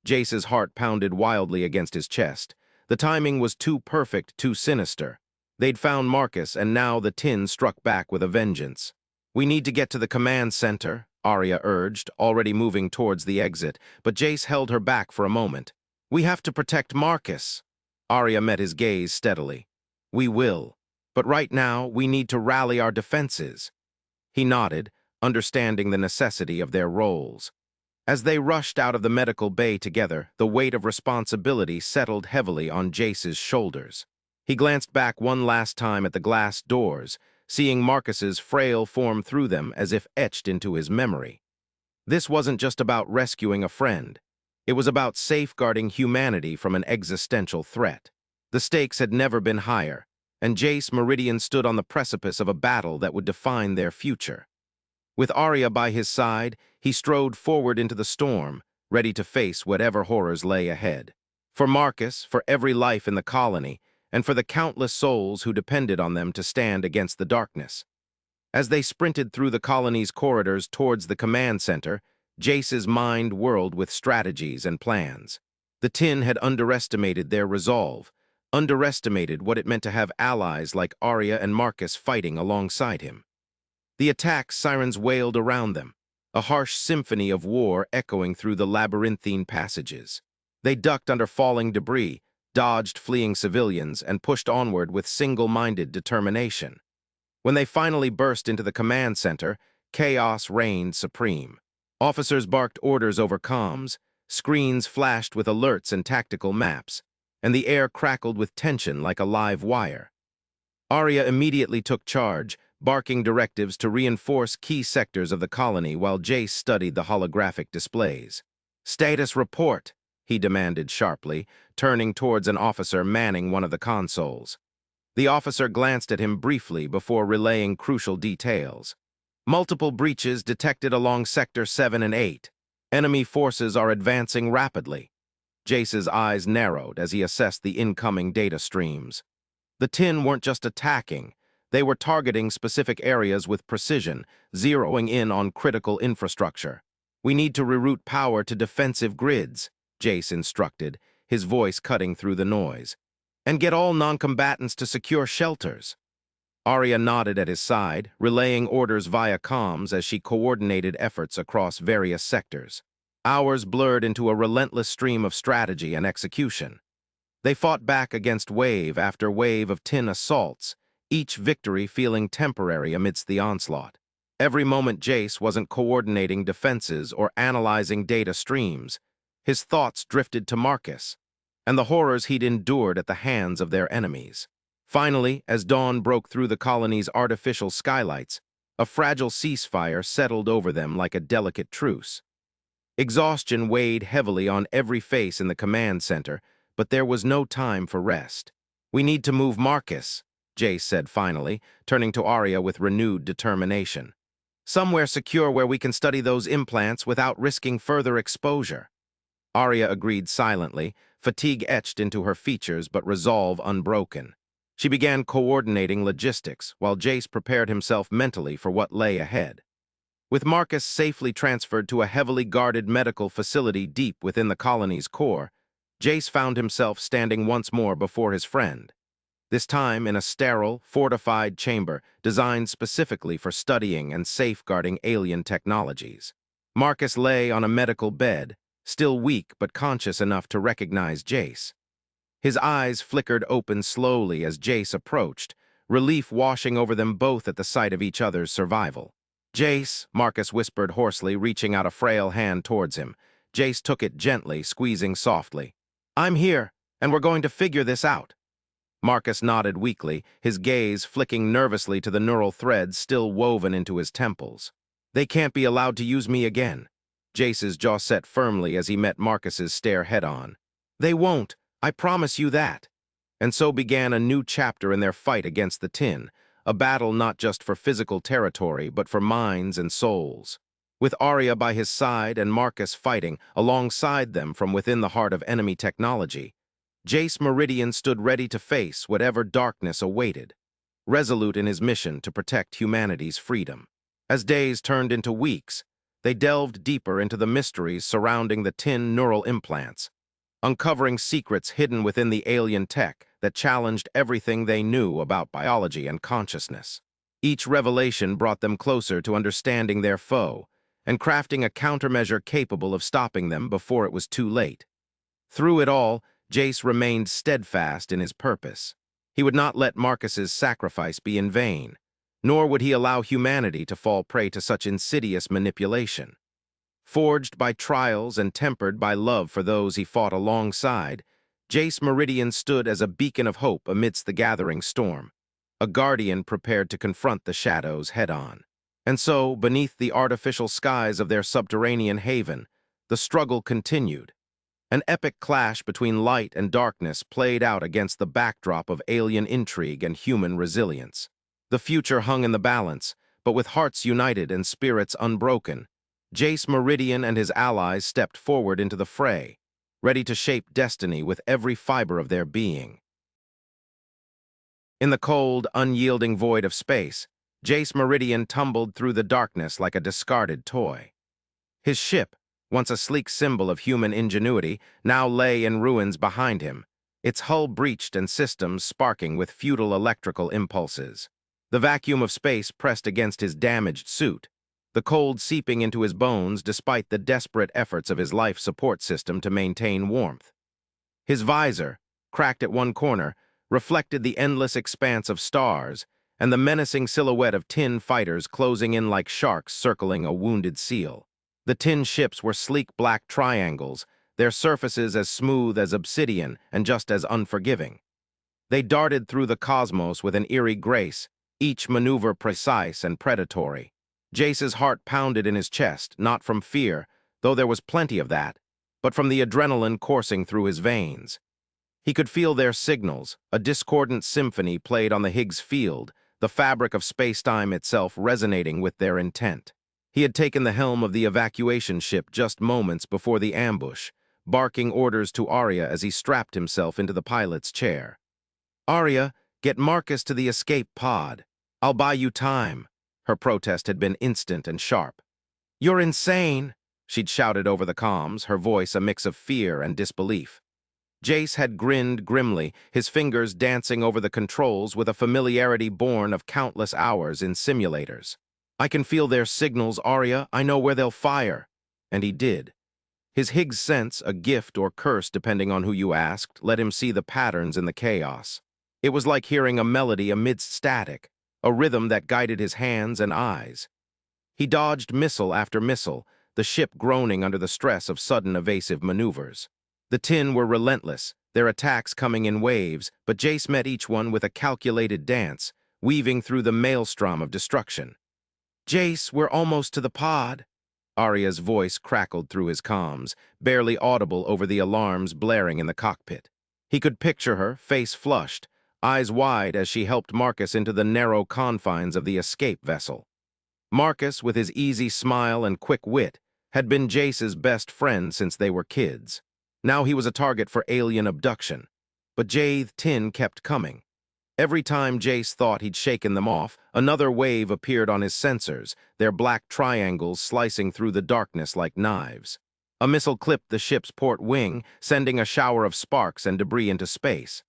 Jace's heart pounded wildly against his chest. The timing was too perfect, too sinister. They'd found Marcus, and now the Tin struck back with a vengeance. We need to get to the command center, Arya urged, already moving towards the exit, but Jace held her back for a moment. We have to protect Marcus. Arya met his gaze steadily. We will. But right now, we need to rally our defenses. He nodded, understanding the necessity of their roles. As they rushed out of the medical bay together, the weight of responsibility settled heavily on Jace's shoulders. He glanced back one last time at the glass doors, seeing Marcus's frail form through them as if etched into his memory. This wasn't just about rescuing a friend. It was about safeguarding humanity from an existential threat. The stakes had never been higher, and Jace Meridian stood on the precipice of a battle that would define their future. With Arya by his side, he strode forward into the storm, ready to face whatever horrors lay ahead. For Marcus, for every life in the colony, and for the countless souls who depended on them to stand against the darkness. As they sprinted through the colony's corridors towards the command center, Jace's mind whirled with strategies and plans. The Tin had underestimated their resolve, underestimated what it meant to have allies like Arya and Marcus fighting alongside him. The attack sirens wailed around them, a harsh symphony of war echoing through the labyrinthine passages. They ducked under falling debris, dodged fleeing civilians, and pushed onward with single-minded determination. When they finally burst into the command center, chaos reigned supreme. Officers barked orders over comms, screens flashed with alerts and tactical maps, and the air crackled with tension like a live wire. Arya immediately took charge, barking directives to reinforce key sectors of the colony while Jace studied the holographic displays. "Status report," he demanded sharply, turning towards an officer manning one of the consoles. The officer glanced at him briefly before relaying crucial details. "Multiple breaches detected along Sector 7 and 8. Enemy forces are advancing rapidly." Jace's eyes narrowed as he assessed the incoming data streams. The Tin weren't just attacking. They were targeting specific areas with precision, zeroing in on critical infrastructure. "We need to reroute power to defensive grids," Jace instructed, his voice cutting through the noise. "And get all non-combatants to secure shelters." Arya nodded at his side, relaying orders via comms as she coordinated efforts across various sectors. Hours blurred into a relentless stream of strategy and execution. They fought back against wave after wave of Tin assaults, each victory feeling temporary amidst the onslaught. Every moment Jace wasn't coordinating defenses or analyzing data streams, his thoughts drifted to Marcus and the horrors he'd endured at the hands of their enemies. Finally, as dawn broke through the colony's artificial skylights, a fragile ceasefire settled over them like a delicate truce. Exhaustion weighed heavily on every face in the command center, but there was no time for rest. "We need to move Marcus," Jace said finally, turning to Arya with renewed determination. "Somewhere secure where we can study those implants without risking further exposure." Arya agreed silently, fatigue etched into her features but resolve unbroken. She began coordinating logistics, while Jace prepared himself mentally for what lay ahead. With Marcus safely transferred to a heavily guarded medical facility deep within the colony's core, Jace found himself standing once more before his friend. This time in a sterile, fortified chamber designed specifically for studying and safeguarding alien technologies. Marcus lay on a medical bed, still weak but conscious enough to recognize Jace. His eyes flickered open slowly as Jace approached, relief washing over them both at the sight of each other's survival. "Jace," Marcus whispered hoarsely, reaching out a frail hand towards him. Jace took it gently, squeezing softly. "I'm here, and we're going to figure this out." Marcus nodded weakly, his gaze flicking nervously to the neural threads still woven into his temples. "They can't be allowed to use me again." Jace's jaw set firmly as he met Marcus's stare head-on. "They won't, I promise you that." And so began a new chapter in their fight against the Tin, a battle not just for physical territory, but for minds and souls. With Arya by his side and Marcus fighting alongside them from within the heart of enemy technology, Jace Meridian stood ready to face whatever darkness awaited, resolute in his mission to protect humanity's freedom. As days turned into weeks, they delved deeper into the mysteries surrounding the Tin neural implants, uncovering secrets hidden within the alien tech that challenged everything they knew about biology and consciousness. Each revelation brought them closer to understanding their foe and crafting a countermeasure capable of stopping them before it was too late. Through it all, Jace remained steadfast in his purpose. He would not let Marcus's sacrifice be in vain, nor would he allow humanity to fall prey to such insidious manipulation. Forged by trials and tempered by love for those he fought alongside, Jace Meridian stood as a beacon of hope amidst the gathering storm, a guardian prepared to confront the shadows head-on. And so, beneath the artificial skies of their subterranean haven, the struggle continued. An epic clash between light and darkness played out against the backdrop of alien intrigue and human resilience. The future hung in the balance, but with hearts united and spirits unbroken, Jace Meridian and his allies stepped forward into the fray, ready to shape destiny with every fiber of their being. In the cold, unyielding void of space, Jace Meridian tumbled through the darkness like a discarded toy. His ship, once a sleek symbol of human ingenuity, now lay in ruins behind him, its hull breached and systems sparking with futile electrical impulses. The vacuum of space pressed against his damaged suit, the cold seeping into his bones despite the desperate efforts of his life support system to maintain warmth. His visor, cracked at one corner, reflected the endless expanse of stars and the menacing silhouette of tin fighters closing in like sharks circling a wounded seal. The tin ships were sleek black triangles, their surfaces as smooth as obsidian and just as unforgiving. They darted through the cosmos with an eerie grace, each maneuver precise and predatory. Jace's heart pounded in his chest, not from fear, though there was plenty of that, but from the adrenaline coursing through his veins. He could feel their signals, a discordant symphony played on the Higgs field, the fabric of space-time itself resonating with their intent. He had taken the helm of the evacuation ship just moments before the ambush, barking orders to Arya as he strapped himself into the pilot's chair. "Arya, get Marcus to the escape pod. I'll buy you time." Her protest had been instant and sharp. "You're insane," she'd shouted over the comms, her voice a mix of fear and disbelief. Jace had grinned grimly, his fingers dancing over the controls with a familiarity born of countless hours in simulators. "I can feel their signals, Arya. I know where they'll fire." And he did. His Higgs sense, a gift or curse depending on who you asked, let him see the patterns in the chaos. It was like hearing a melody amidst static, a rhythm that guided his hands and eyes. He dodged missile after missile, the ship groaning under the stress of sudden evasive maneuvers. The tin were relentless, their attacks coming in waves, but Jace met each one with a calculated dance, weaving through the maelstrom of destruction. "Jace, we're almost to the pod." Arya's voice crackled through his comms, barely audible over the alarms blaring in the cockpit. He could picture her, face flushed, eyes wide as she helped Marcus into the narrow confines of the escape vessel. Marcus, with his easy smile and quick wit, had been Jace's best friend since they were kids. Now he was a target for alien abduction. But Jade Tin kept coming. Every time Jace thought he'd shaken them off, another wave appeared on his sensors, their black triangles slicing through the darkness like knives. A missile clipped the ship's port wing, sending a shower of sparks and debris into space.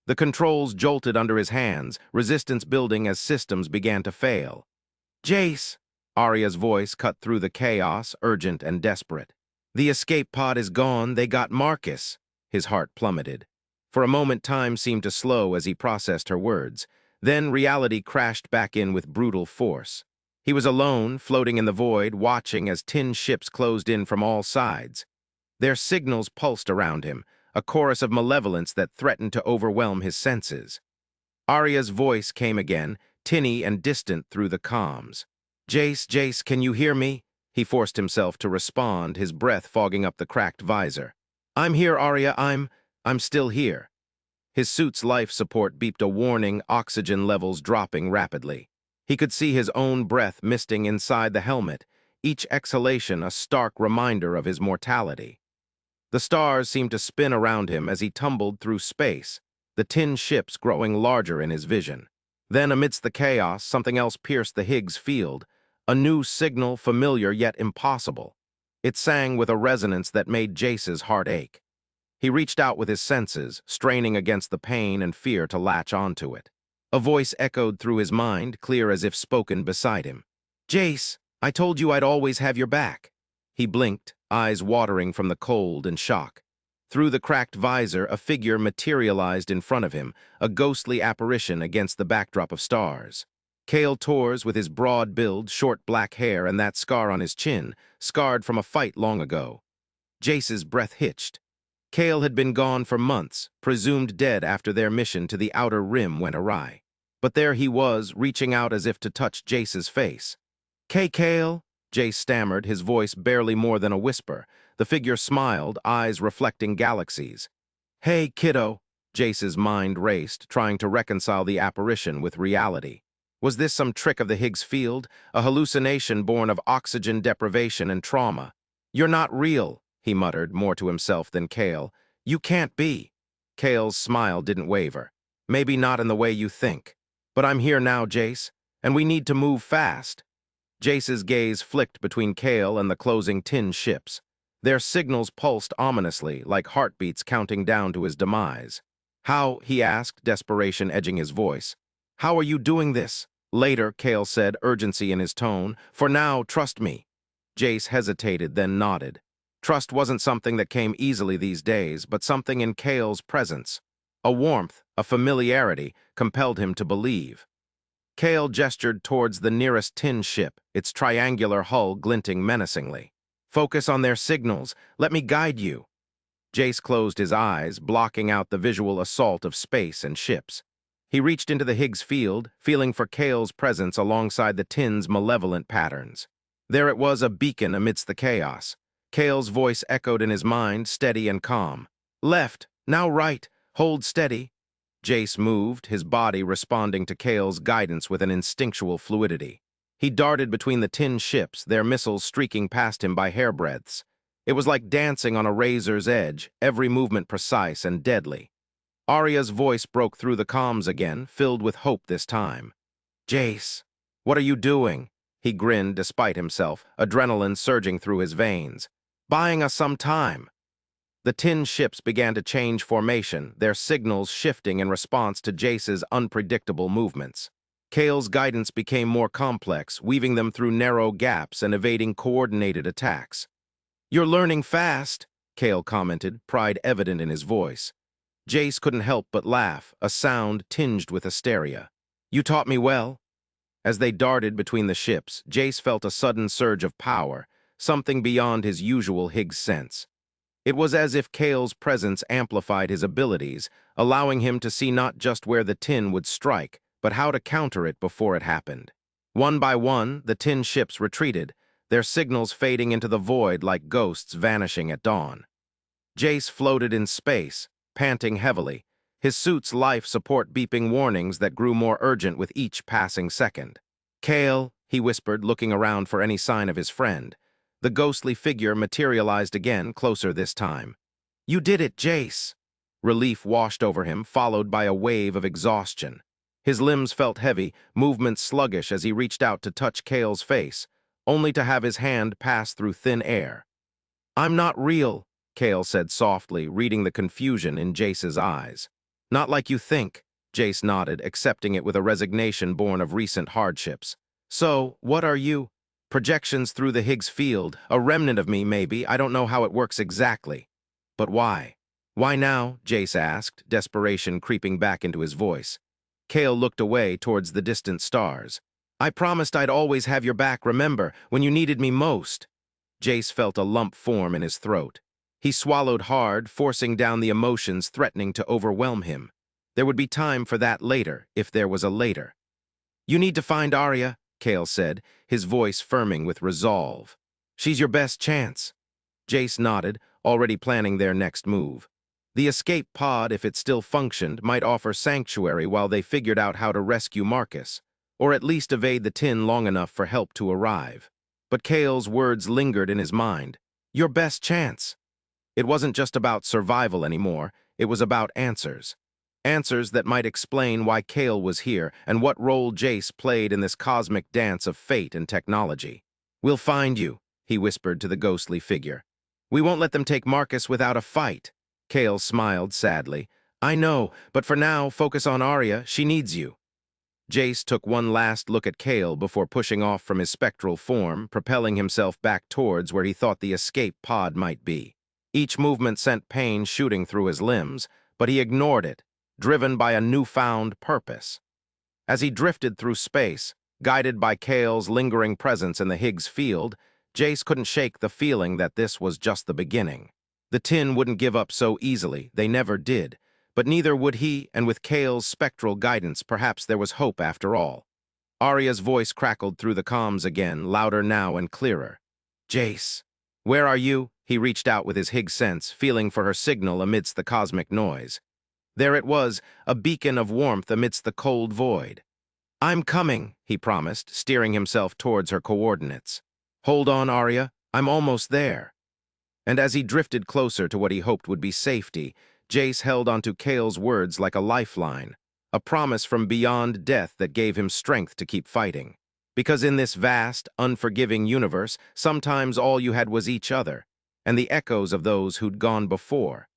The controls jolted under his hands, resistance building as systems began to fail. "Jace," Arya's voice cut through the chaos, urgent and desperate. "The escape pod is gone, they got Marcus." His heart plummeted. For a moment time seemed to slow as he processed her words. Then reality crashed back in with brutal force. He was alone, floating in the void, watching as tin ships closed in from all sides. Their signals pulsed around him, a chorus of malevolence that threatened to overwhelm his senses. Arya's voice came again, tinny and distant through the comms. Jace, can you hear me?" He forced himself to respond, his breath fogging up the cracked visor. "I'm here, Arya, I'm still here." His suit's life support beeped a warning, oxygen levels dropping rapidly. He could see his own breath misting inside the helmet, each exhalation a stark reminder of his mortality. The stars seemed to spin around him as he tumbled through space, the tin ships growing larger in his vision. Then, amidst the chaos, something else pierced the Higgs field, a new signal familiar yet impossible. It sang with a resonance that made Jace's heart ache. He reached out with his senses, straining against the pain and fear to latch onto it. A voice echoed through his mind, clear as if spoken beside him. "Jace, I told you I'd always have your back." He blinked, eyes watering from the cold and shock. Through the cracked visor, a figure materialized in front of him, a ghostly apparition against the backdrop of stars. Kale Torres, with his broad build, short black hair, and that scar on his chin, scarred from a fight long ago. Jace's breath hitched. Kale had been gone for months, presumed dead after their mission to the outer rim went awry. But there he was, reaching out as if to touch Jace's face. "Kale," Jace stammered, his voice barely more than a whisper, The figure smiled, eyes reflecting galaxies. "Hey, kiddo." Jace's mind raced, trying to reconcile the apparition with reality. Was this some trick of the Higgs field, a hallucination born of oxygen deprivation and trauma? "You're not real," he muttered, more to himself than Cale. "You can't be." Cale's smile didn't waver. "Maybe not in the way you think. But I'm here now, Jace, and we need to move fast." Jace's gaze flicked between Cale and the closing tin ships. Their signals pulsed ominously, like heartbeats counting down to his demise. "How?" he asked, desperation edging his voice. "How are you doing this?" "Later," Cale said, urgency in his tone. "For now, trust me." Jace hesitated, then nodded. Trust wasn't something that came easily these days, but something in Cale's presence. A warmth, a familiarity, compelled him to believe. Cale gestured towards the nearest tin ship, its triangular hull glinting menacingly. "Focus on their signals. Let me guide you." Jace closed his eyes, blocking out the visual assault of space and ships. He reached into the Higgs field, feeling for Cale's presence alongside the tin's malevolent patterns. There it was, a beacon amidst the chaos. Cale's voice echoed in his mind, steady and calm. "Left, now right, hold steady." Jace moved, his body responding to Cale's guidance with an instinctual fluidity. He darted between the tin ships, their missiles streaking past him by hairbreadths. It was like dancing on a razor's edge, every movement precise and deadly. Arya's voice broke through the comms again, filled with hope this time. "Jace, what are you doing?" He grinned despite himself, adrenaline surging through his veins. "Buying us some time." The tin ships began to change formation, their signals shifting in response to Jace's unpredictable movements. Cale's guidance became more complex, weaving them through narrow gaps and evading coordinated attacks. "You're learning fast," Cale commented, pride evident in his voice. Jace couldn't help but laugh, a sound tinged with hysteria. "You taught me well." As they darted between the ships, Jace felt a sudden surge of power, something beyond his usual Higgs sense. It was as if Cale's presence amplified his abilities, allowing him to see not just where the tin would strike, but how to counter it before it happened. One by one, the tin ships retreated, their signals fading into the void like ghosts vanishing at dawn. Jace floated in space, panting heavily, his suit's life support beeping warnings that grew more urgent with each passing second. "Cale," he whispered, looking around for any sign of his friend. The ghostly figure materialized again, closer this time. "You did it, Jace." Relief washed over him, followed by a wave of exhaustion. His limbs felt heavy, movements sluggish as he reached out to touch Cale's face, only to have his hand pass through thin air. "I'm not real," Cale said softly, reading the confusion in Jace's eyes. "Not like you think," Jace nodded, accepting it with a resignation born of recent hardships. "So, what are you?" "Projections through the Higgs field, a remnant of me, maybe. I don't know how it works exactly." "But why?" "Why now?" Jace asked, desperation creeping back into his voice. Cale looked away towards the distant stars. "I promised I'd always have your back, remember, when you needed me most." Jace felt a lump form in his throat. He swallowed hard, forcing down the emotions threatening to overwhelm him. There would be time for that later, if there was a later. "You need to find Arya," Cale said, his voice firming with resolve. "She's your best chance." Jace nodded, already planning their next move. The escape pod, if it still functioned, might offer sanctuary while they figured out how to rescue Marcus, or at least evade the tin long enough for help to arrive. But Cale's words lingered in his mind. Your best chance. It wasn't just about survival anymore, it was about answers. Answers that might explain why Cale was here and what role Jace played in this cosmic dance of fate and technology. "We'll find you," he whispered to the ghostly figure. "We won't let them take Marcus without a fight." Cale smiled sadly. "I know, but for now, focus on Arya. She needs you." Jace took one last look at Cale before pushing off from his spectral form, propelling himself back towards where he thought the escape pod might be. Each movement sent pain shooting through his limbs, but he ignored it, driven by a newfound purpose. As he drifted through space, guided by Cale's lingering presence in the Higgs field, Jace couldn't shake the feeling that this was just the beginning. The tin wouldn't give up so easily, they never did, but neither would he, and with Cale's spectral guidance, perhaps there was hope after all. Arya's voice crackled through the comms again, louder now and clearer. "Jace, where are you?" He reached out with his Higgs sense, feeling for her signal amidst the cosmic noise. There it was, a beacon of warmth amidst the cold void. "I'm coming," he promised, steering himself towards her coordinates. "Hold on, Arya. I'm almost there." And as he drifted closer to what he hoped would be safety, Jace held onto Kale's words like a lifeline, a promise from beyond death that gave him strength to keep fighting. Because in this vast, unforgiving universe, sometimes all you had was each other, and the echoes of those who'd gone before.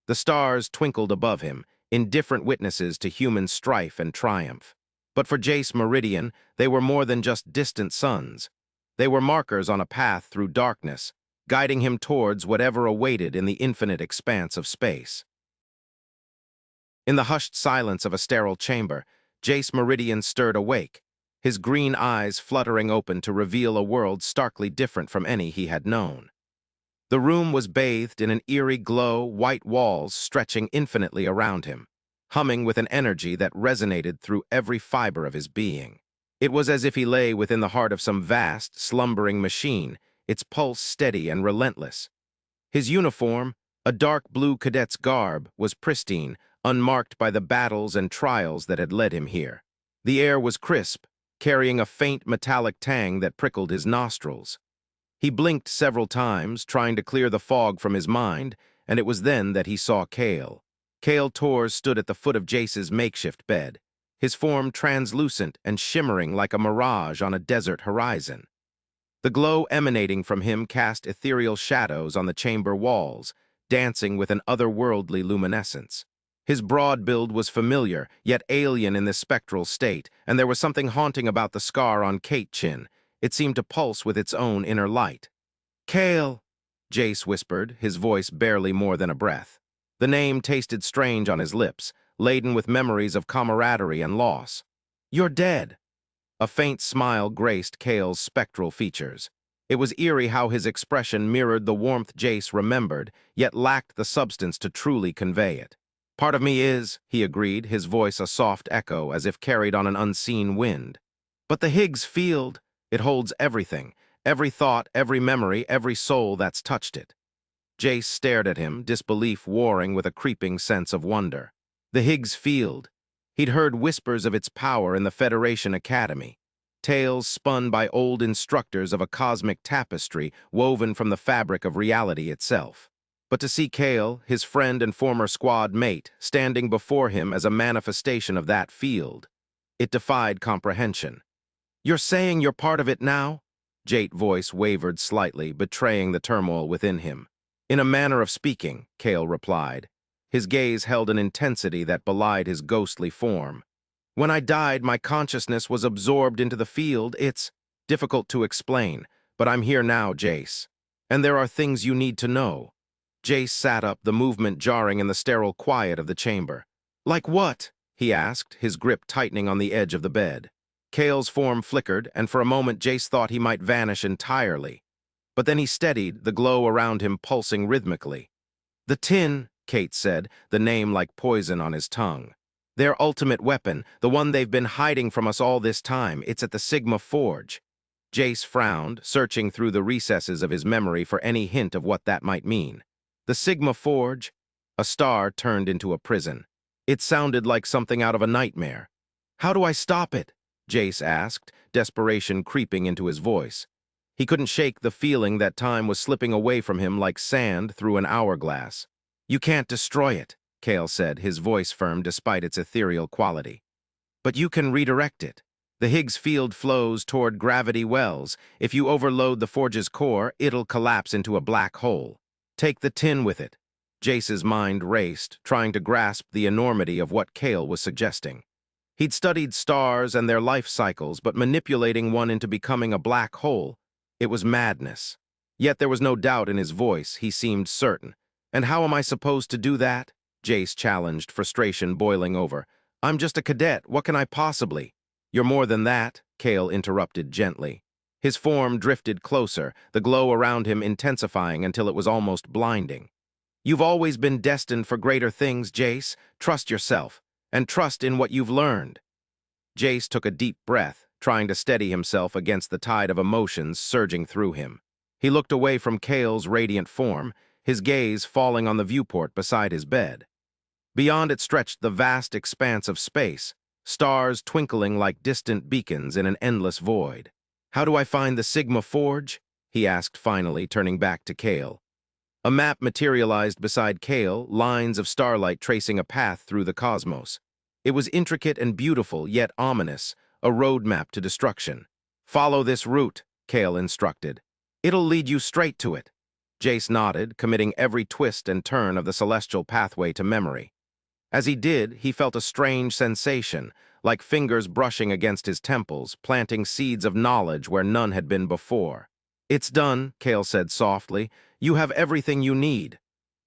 The stars twinkled above him, indifferent witnesses to human strife and triumph. But for Jace Meridian, they were more than just distant suns. They were markers on a path through darkness, guiding him towards whatever awaited in the infinite expanse of space. In the hushed silence of a sterile chamber, Jace Meridian stirred awake, his green eyes fluttering open to reveal a world starkly different from any he had known. The room was bathed in an eerie glow, white walls stretching infinitely around him, humming with an energy that resonated through every fiber of his being. It was as if he lay within the heart of some vast, slumbering machine, its pulse steady and relentless. His uniform, a dark blue cadet's garb, was pristine, unmarked by the battles and trials that had led him here. The air was crisp, carrying a faint metallic tang that prickled his nostrils. He blinked several times, trying to clear the fog from his mind, and it was then that he saw Kale. Kale Torres stood at the foot of Jace's makeshift bed, his form translucent and shimmering like a mirage on a desert horizon. The glow emanating from him cast ethereal shadows on the chamber walls, dancing with an otherworldly luminescence. His broad build was familiar, yet alien in this spectral state, and there was something haunting about the scar on Kate's chin. It seemed to pulse with its own inner light. "Kale," Jace whispered, his voice barely more than a breath. The name tasted strange on his lips, laden with memories of camaraderie and loss. "You're dead." A faint smile graced Kale's spectral features. It was eerie how his expression mirrored the warmth Jace remembered, yet lacked the substance to truly convey it. "Part of me is," he agreed, his voice a soft echo as if carried on an unseen wind. "But the Higgs field, it holds everything, every thought, every memory, every soul that's touched it." Jace stared at him, disbelief warring with a creeping sense of wonder. The Higgs field. He'd heard whispers of its power in the Federation Academy, tales spun by old instructors of a cosmic tapestry woven from the fabric of reality itself. But to see Kale, his friend and former squad mate, standing before him as a manifestation of that field, it defied comprehension. "You're saying you're part of it now?" Jace's voice wavered slightly, betraying the turmoil within him. "In a manner of speaking," Kale replied. His gaze held an intensity that belied his ghostly form. "When I died, my consciousness was absorbed into the field. It's difficult to explain, but I'm here now, Jace. And there are things you need to know." Jace sat up, the movement jarring in the sterile quiet of the chamber. "Like what?" he asked, his grip tightening on the edge of the bed. Kale's form flickered, and for a moment Jace thought he might vanish entirely. But then he steadied, the glow around him pulsing rhythmically. "The tin," Kate said, the name like poison on his tongue. "Their ultimate weapon, the one they've been hiding from us all this time, it's at the Sigma Forge." Jace frowned, searching through the recesses of his memory for any hint of what that might mean. The Sigma Forge? A star turned into a prison. It sounded like something out of a nightmare. "How do I stop it?" Jace asked, desperation creeping into his voice. He couldn't shake the feeling that time was slipping away from him like sand through an hourglass. "You can't destroy it," Kale said, his voice firm despite its ethereal quality. "But you can redirect it. The Higgs field flows toward gravity wells. If you overload the forge's core, it'll collapse into a black hole. Take the tin with it." Jace's mind raced, trying to grasp the enormity of what Kale was suggesting. He'd studied stars and their life cycles, but manipulating one into becoming a black hole, it was madness. Yet there was no doubt in his voice, he seemed certain. "And how am I supposed to do that?" Jace challenged, frustration boiling over. "I'm just a cadet, what can I possibly—" "You're more than that," Kale interrupted gently. His form drifted closer, the glow around him intensifying until it was almost blinding. "You've always been destined for greater things, Jace. Trust yourself, and trust in what you've learned." Jace took a deep breath, trying to steady himself against the tide of emotions surging through him. He looked away from Kale's radiant form, his gaze falling on the viewport beside his bed. Beyond it stretched the vast expanse of space, stars twinkling like distant beacons in an endless void. "How do I find the Sigma Forge?" he asked finally, turning back to Kale. A map materialized beside Kale, lines of starlight tracing a path through the cosmos. It was intricate and beautiful, yet ominous, a roadmap to destruction. "Follow this route," Kale instructed. "It'll lead you straight to it." Jace nodded, committing every twist and turn of the celestial pathway to memory. As he did, he felt a strange sensation, like fingers brushing against his temples, planting seeds of knowledge where none had been before. "It's done," Kale said softly. "You have everything you need."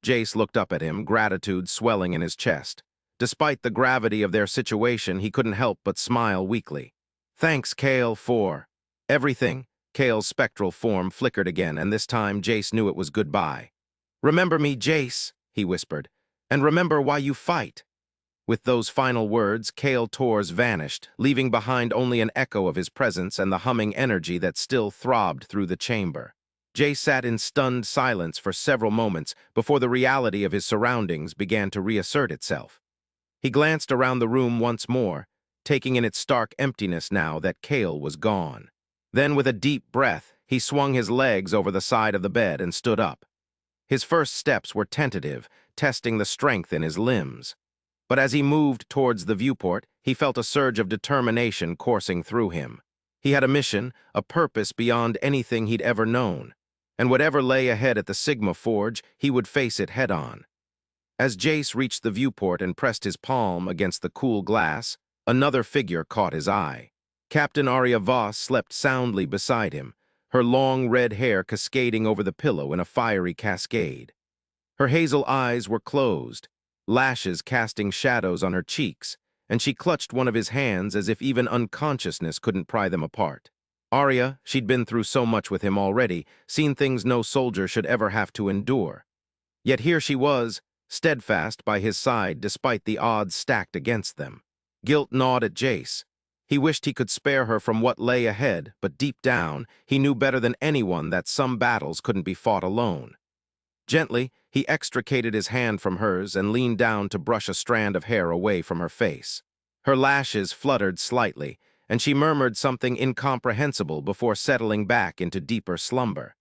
Jace looked up at him, gratitude swelling in his chest. Despite the gravity of their situation, he couldn't help but smile weakly. "Thanks, Kale, for everything." Kale's spectral form flickered again, and this time Jace knew it was goodbye. "Remember me, Jace," he whispered, "and remember why you fight." With those final words, Kale Torres vanished, leaving behind only an echo of his presence and the humming energy that still throbbed through the chamber. Jace sat in stunned silence for several moments before the reality of his surroundings began to reassert itself. He glanced around the room once more, taking in its stark emptiness now that Kale was gone. Then, with a deep breath, he swung his legs over the side of the bed and stood up. His first steps were tentative, testing the strength in his limbs. But as he moved towards the viewport, he felt a surge of determination coursing through him. He had a mission, a purpose beyond anything he'd ever known. And whatever lay ahead at the Sigma Forge, he would face it head-on. As Jace reached the viewport and pressed his palm against the cool glass, another figure caught his eye. Captain Arya Voss slept soundly beside him, her long red hair cascading over the pillow in a fiery cascade. Her hazel eyes were closed, lashes casting shadows on her cheeks, and she clutched one of his hands as if even unconsciousness couldn't pry them apart. Arya, she'd been through so much with him already, seen things no soldier should ever have to endure. Yet here she was, steadfast by his side despite the odds stacked against them. Guilt gnawed at Jace. He wished he could spare her from what lay ahead, but deep down, he knew better than anyone that some battles couldn't be fought alone. Gently, he extricated his hand from hers and leaned down to brush a strand of hair away from her face. Her lashes fluttered slightly, and she murmured something incomprehensible before settling back into deeper slumber.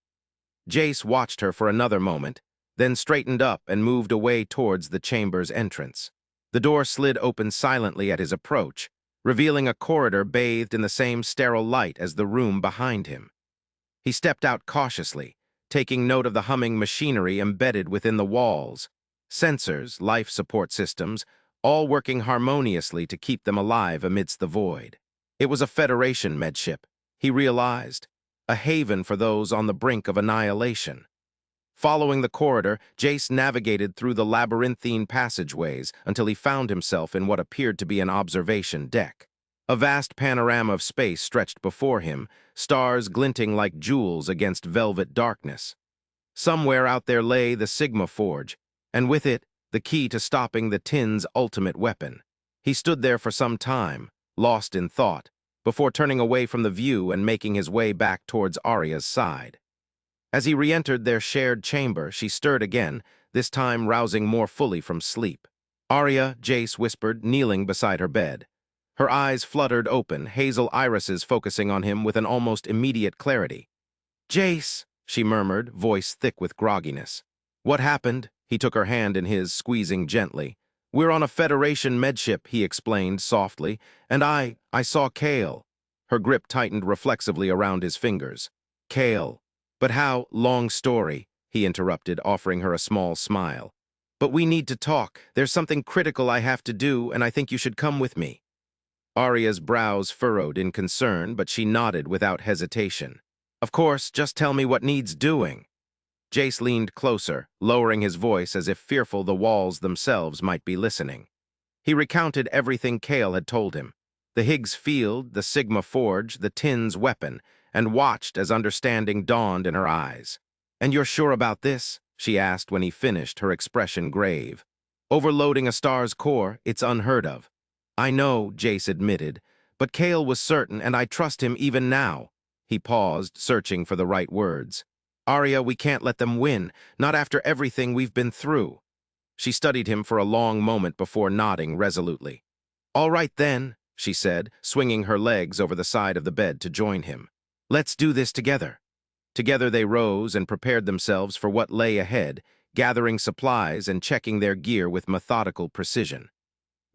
Jace watched her for another moment, then straightened up and moved away towards the chamber's entrance. The door slid open silently at his approach, revealing a corridor bathed in the same sterile light as the room behind him. He stepped out cautiously, taking note of the humming machinery embedded within the walls, sensors, life support systems, all working harmoniously to keep them alive amidst the void. It was a Federation medship, he realized, a haven for those on the brink of annihilation. Following the corridor, Jace navigated through the labyrinthine passageways until he found himself in what appeared to be an observation deck. A vast panorama of space stretched before him, stars glinting like jewels against velvet darkness. Somewhere out there lay the Sigma Forge, and with it, the key to stopping the Tin's ultimate weapon. He stood there for some time, lost in thought, before turning away from the view and making his way back towards Arya's side. As he re-entered their shared chamber, she stirred again, this time rousing more fully from sleep. "Arya," Jace whispered, kneeling beside her bed. Her eyes fluttered open, hazel irises focusing on him with an almost immediate clarity. "Jace," she murmured, voice thick with grogginess. "What happened?" He took her hand in his, squeezing gently. "We're on a Federation medship," he explained softly, "and I saw Kale." Her grip tightened reflexively around his fingers. "Kale. But how, long story," he interrupted, offering her a small smile. "But we need to talk. There's something critical I have to do, and I think you should come with me." Arya's brows furrowed in concern, but she nodded without hesitation. "Of course, just tell me what needs doing." Jace leaned closer, lowering his voice as if fearful the walls themselves might be listening. He recounted everything Kale had told him, the Higgs field, the Sigma Forge, the Tin's weapon, and watched as understanding dawned in her eyes. "And you're sure about this?" she asked when he finished, her expression grave. "Overloading a star's core, it's unheard of." "I know," Jace admitted, "but Kale was certain, and I trust him even now." He paused, searching for the right words. Arya, we can't let them win, not after everything we've been through. She studied him for a long moment before nodding resolutely. All right then, she said, swinging her legs over the side of the bed to join him. Let's do this together. Together they rose and prepared themselves for what lay ahead, gathering supplies and checking their gear with methodical precision.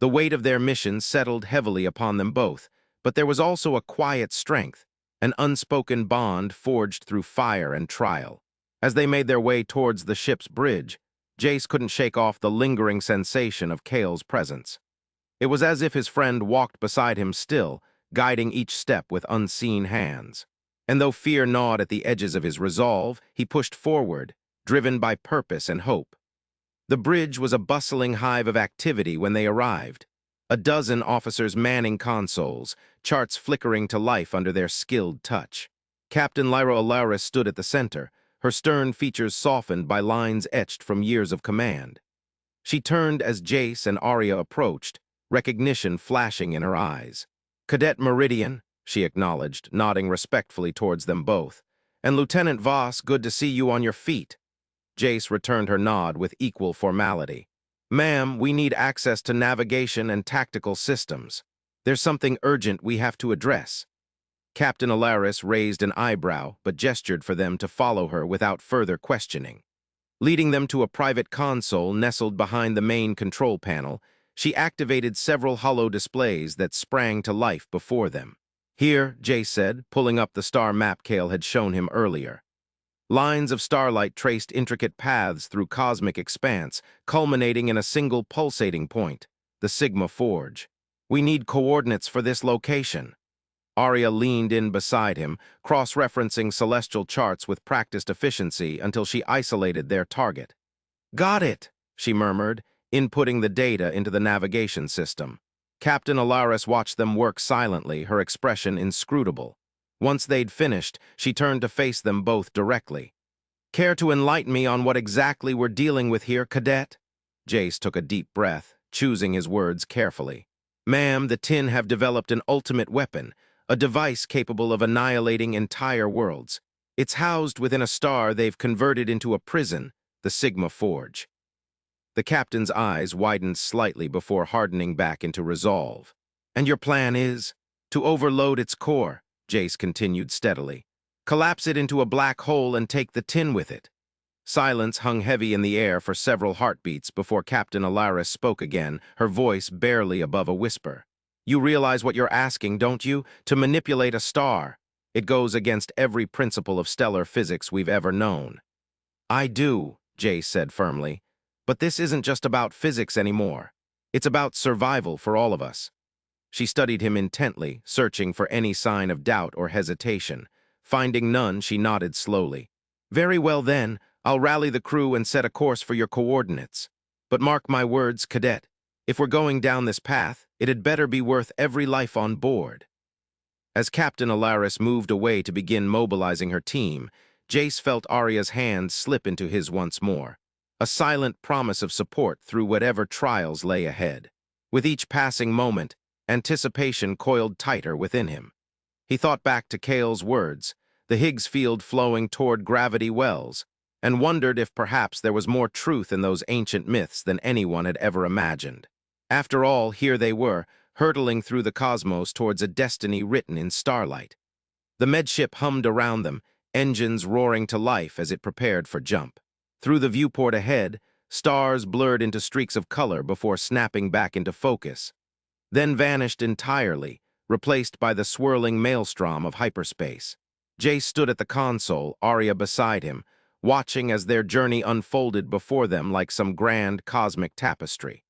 The weight of their mission settled heavily upon them both, but there was also a quiet strength, an unspoken bond forged through fire and trial. As they made their way towards the ship's bridge, Jace couldn't shake off the lingering sensation of Cale's presence. It was as if his friend walked beside him still, guiding each step with unseen hands. And though fear gnawed at the edges of his resolve, he pushed forward, driven by purpose and hope. The bridge was a bustling hive of activity when they arrived. A dozen officers manning consoles, charts flickering to life under their skilled touch. Captain Lyra Alaris stood at the center, her stern features softened by lines etched from years of command. She turned as Jace and Arya approached, recognition flashing in her eyes. "Cadet Meridian," she acknowledged, nodding respectfully towards them both. "And Lieutenant Voss, good to see you on your feet." Jace returned her nod with equal formality. "Ma'am, we need access to navigation and tactical systems. There's something urgent we have to address." Captain Alaris raised an eyebrow, but gestured for them to follow her without further questioning. Leading them to a private console nestled behind the main control panel, she activated several hollow displays that sprang to life before them. "Here," Jace said, pulling up the star map Cale had shown him earlier. Lines of starlight traced intricate paths through cosmic expanse, culminating in a single pulsating point, the Sigma Forge. "We need coordinates for this location." Arya leaned in beside him, cross-referencing celestial charts with practiced efficiency until she isolated their target. "Got it," she murmured, inputting the data into the navigation system. Captain Alaris watched them work silently, her expression inscrutable. Once they'd finished, she turned to face them both directly. "Care to enlighten me on what exactly we're dealing with here, Cadet?" Jace took a deep breath, choosing his words carefully. "Ma'am, the Tin have developed an ultimate weapon, a device capable of annihilating entire worlds. It's housed within a star they've converted into a prison, the Sigma Forge." The captain's eyes widened slightly before hardening back into resolve. "And your plan is?" "To overload its core," Jace continued steadily. "Collapse it into a black hole and take the Tin with it." Silence hung heavy in the air for several heartbeats before Captain Alaris spoke again, her voice barely above a whisper. "You realize what you're asking, don't you? To manipulate a star. It goes against every principle of stellar physics we've ever known." "I do," Jace said firmly. "But this isn't just about physics anymore. It's about survival for all of us." She studied him intently, searching for any sign of doubt or hesitation. Finding none, she nodded slowly. "Very well then, I'll rally the crew and set a course for your coordinates. But mark my words, Cadet, if we're going down this path, it had better be worth every life on board." As Captain Alaris moved away to begin mobilizing her team, Jace felt Arya's hand slip into his once more, a silent promise of support through whatever trials lay ahead. With each passing moment, anticipation coiled tighter within him. He thought back to Cale's words, the Higgs field flowing toward gravity wells, and wondered if perhaps there was more truth in those ancient myths than anyone had ever imagined. After all, here they were, hurtling through the cosmos towards a destiny written in starlight. The medship hummed around them, engines roaring to life as it prepared for jump. Through the viewport ahead, stars blurred into streaks of color before snapping back into focus, then vanished entirely, replaced by the swirling maelstrom of hyperspace. Jace stood at the console, Arya beside him, watching as their journey unfolded before them like some grand cosmic tapestry.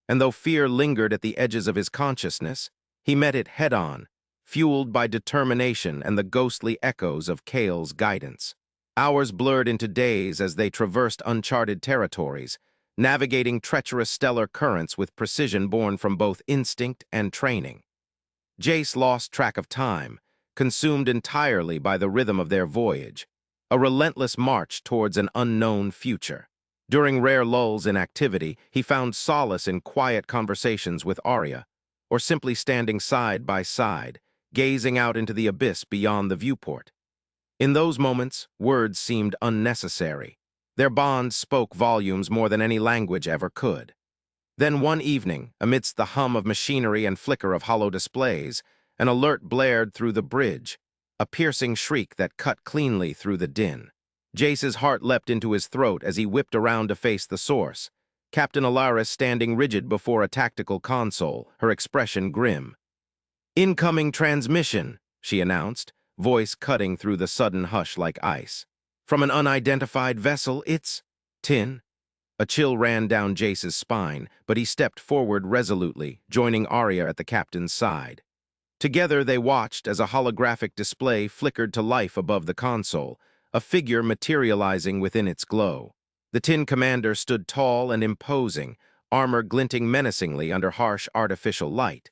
And though fear lingered at the edges of his consciousness, he met it head-on, fueled by determination and the ghostly echoes of Cale's guidance. Hours blurred into days as they traversed uncharted territories, navigating treacherous stellar currents with precision born from both instinct and training. Jace lost track of time, consumed entirely by the rhythm of their voyage, a relentless march towards an unknown future. During rare lulls in activity, he found solace in quiet conversations with Arya, or simply standing side by side, gazing out into the abyss beyond the viewport. In those moments, words seemed unnecessary. Their bond spoke volumes more than any language ever could. Then one evening, amidst the hum of machinery and flicker of hollow displays, an alert blared through the bridge, a piercing shriek that cut cleanly through the din. Jace's heart leapt into his throat as he whipped around to face the source. Captain Alaris standing rigid before a tactical console, her expression grim. "Incoming transmission," she announced, voice cutting through the sudden hush like ice. "From an unidentified vessel, it's tin." A chill ran down Jace's spine, but he stepped forward resolutely, joining Arya at the captain's side. Together they watched as a holographic display flickered to life above the console, a figure materializing within its glow. The tin commander stood tall and imposing, armor glinting menacingly under harsh artificial light.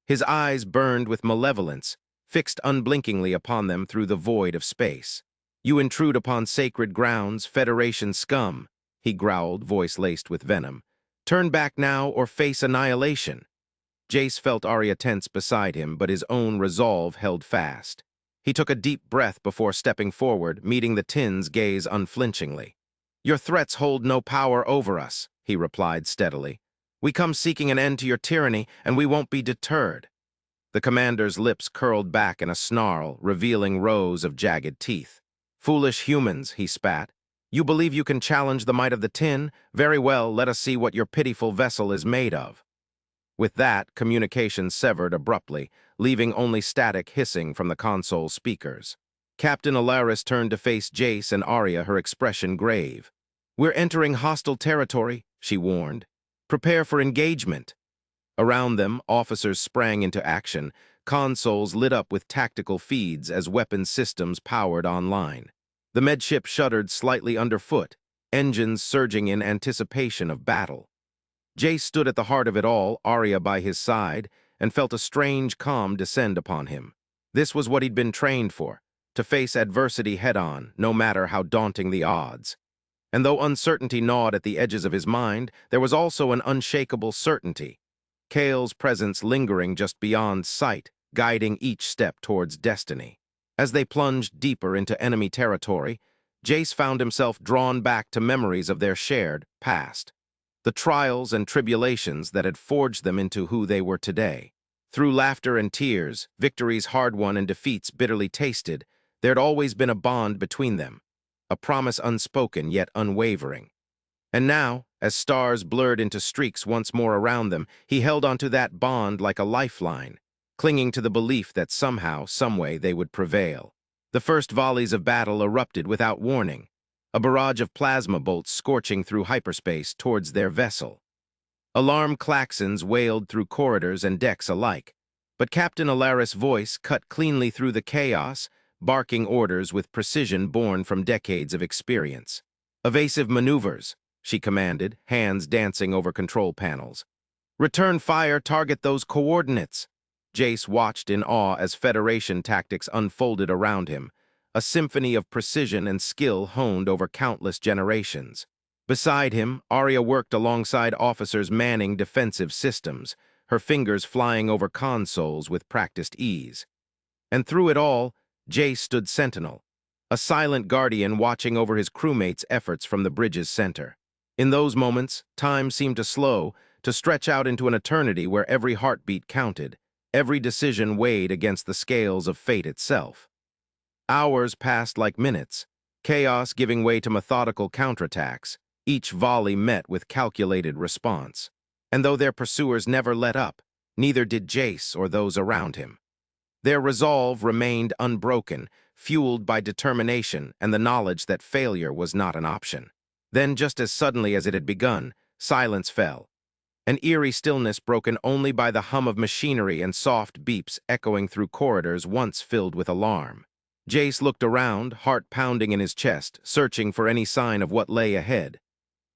His eyes burned with malevolence, fixed unblinkingly upon them through the void of space. "You intrude upon sacred grounds, Federation scum," he growled, voice laced with venom. "Turn back now or face annihilation." Jace felt Arya tense beside him, but his own resolve held fast. He took a deep breath before stepping forward, meeting the tin's gaze unflinchingly. "Your threats hold no power over us," he replied steadily. "We come seeking an end to your tyranny, and we won't be deterred." The commander's lips curled back in a snarl, revealing rows of jagged teeth. "Foolish humans," he spat. "You believe you can challenge the might of the tin? Very well, let us see what your pitiful vessel is made of." With that, communication severed abruptly, leaving only static hissing from the console's speakers. Captain Alaris turned to face Jace and Arya, her expression grave. "We're entering hostile territory," she warned. "Prepare for engagement." Around them, officers sprang into action, consoles lit up with tactical feeds as weapon systems powered online. The medship shuddered slightly underfoot, engines surging in anticipation of battle. Jace stood at the heart of it all, Arya by his side, and felt a strange calm descend upon him. This was what he'd been trained for, to face adversity head-on, no matter how daunting the odds. And though uncertainty gnawed at the edges of his mind, there was also an unshakable certainty. Kale's presence lingering just beyond sight, guiding each step towards destiny. As they plunged deeper into enemy territory, Jace found himself drawn back to memories of their shared past. The trials and tribulations that had forged them into who they were today. Through laughter and tears, victories hard-won and defeats bitterly tasted, there'd always been a bond between them, a promise unspoken yet unwavering. And now, as stars blurred into streaks once more around them, he held onto that bond like a lifeline, clinging to the belief that somehow, someway, they would prevail. The first volleys of battle erupted without warning, a barrage of plasma bolts scorching through hyperspace towards their vessel. Alarm klaxons wailed through corridors and decks alike, but Captain Alaris' voice cut cleanly through the chaos, barking orders with precision born from decades of experience. "Evasive maneuvers," she commanded, hands dancing over control panels. "Return fire, target those coordinates." Jace watched in awe as Federation tactics unfolded around him, a symphony of precision and skill honed over countless generations. Beside him, Arya worked alongside officers manning defensive systems, her fingers flying over consoles with practiced ease. And through it all, Jace stood sentinel, a silent guardian watching over his crewmates' efforts from the bridge's center. In those moments, time seemed to slow, to stretch out into an eternity where every heartbeat counted, every decision weighed against the scales of fate itself. Hours passed like minutes, chaos giving way to methodical counterattacks, each volley met with calculated response. And though their pursuers never let up, neither did Jace or those around him. Their resolve remained unbroken, fueled by determination and the knowledge that failure was not an option. Then, just as suddenly as it had begun, silence fell. An eerie stillness broken only by the hum of machinery and soft beeps echoing through corridors once filled with alarm. Jace looked around, heart pounding in his chest, searching for any sign of what lay ahead.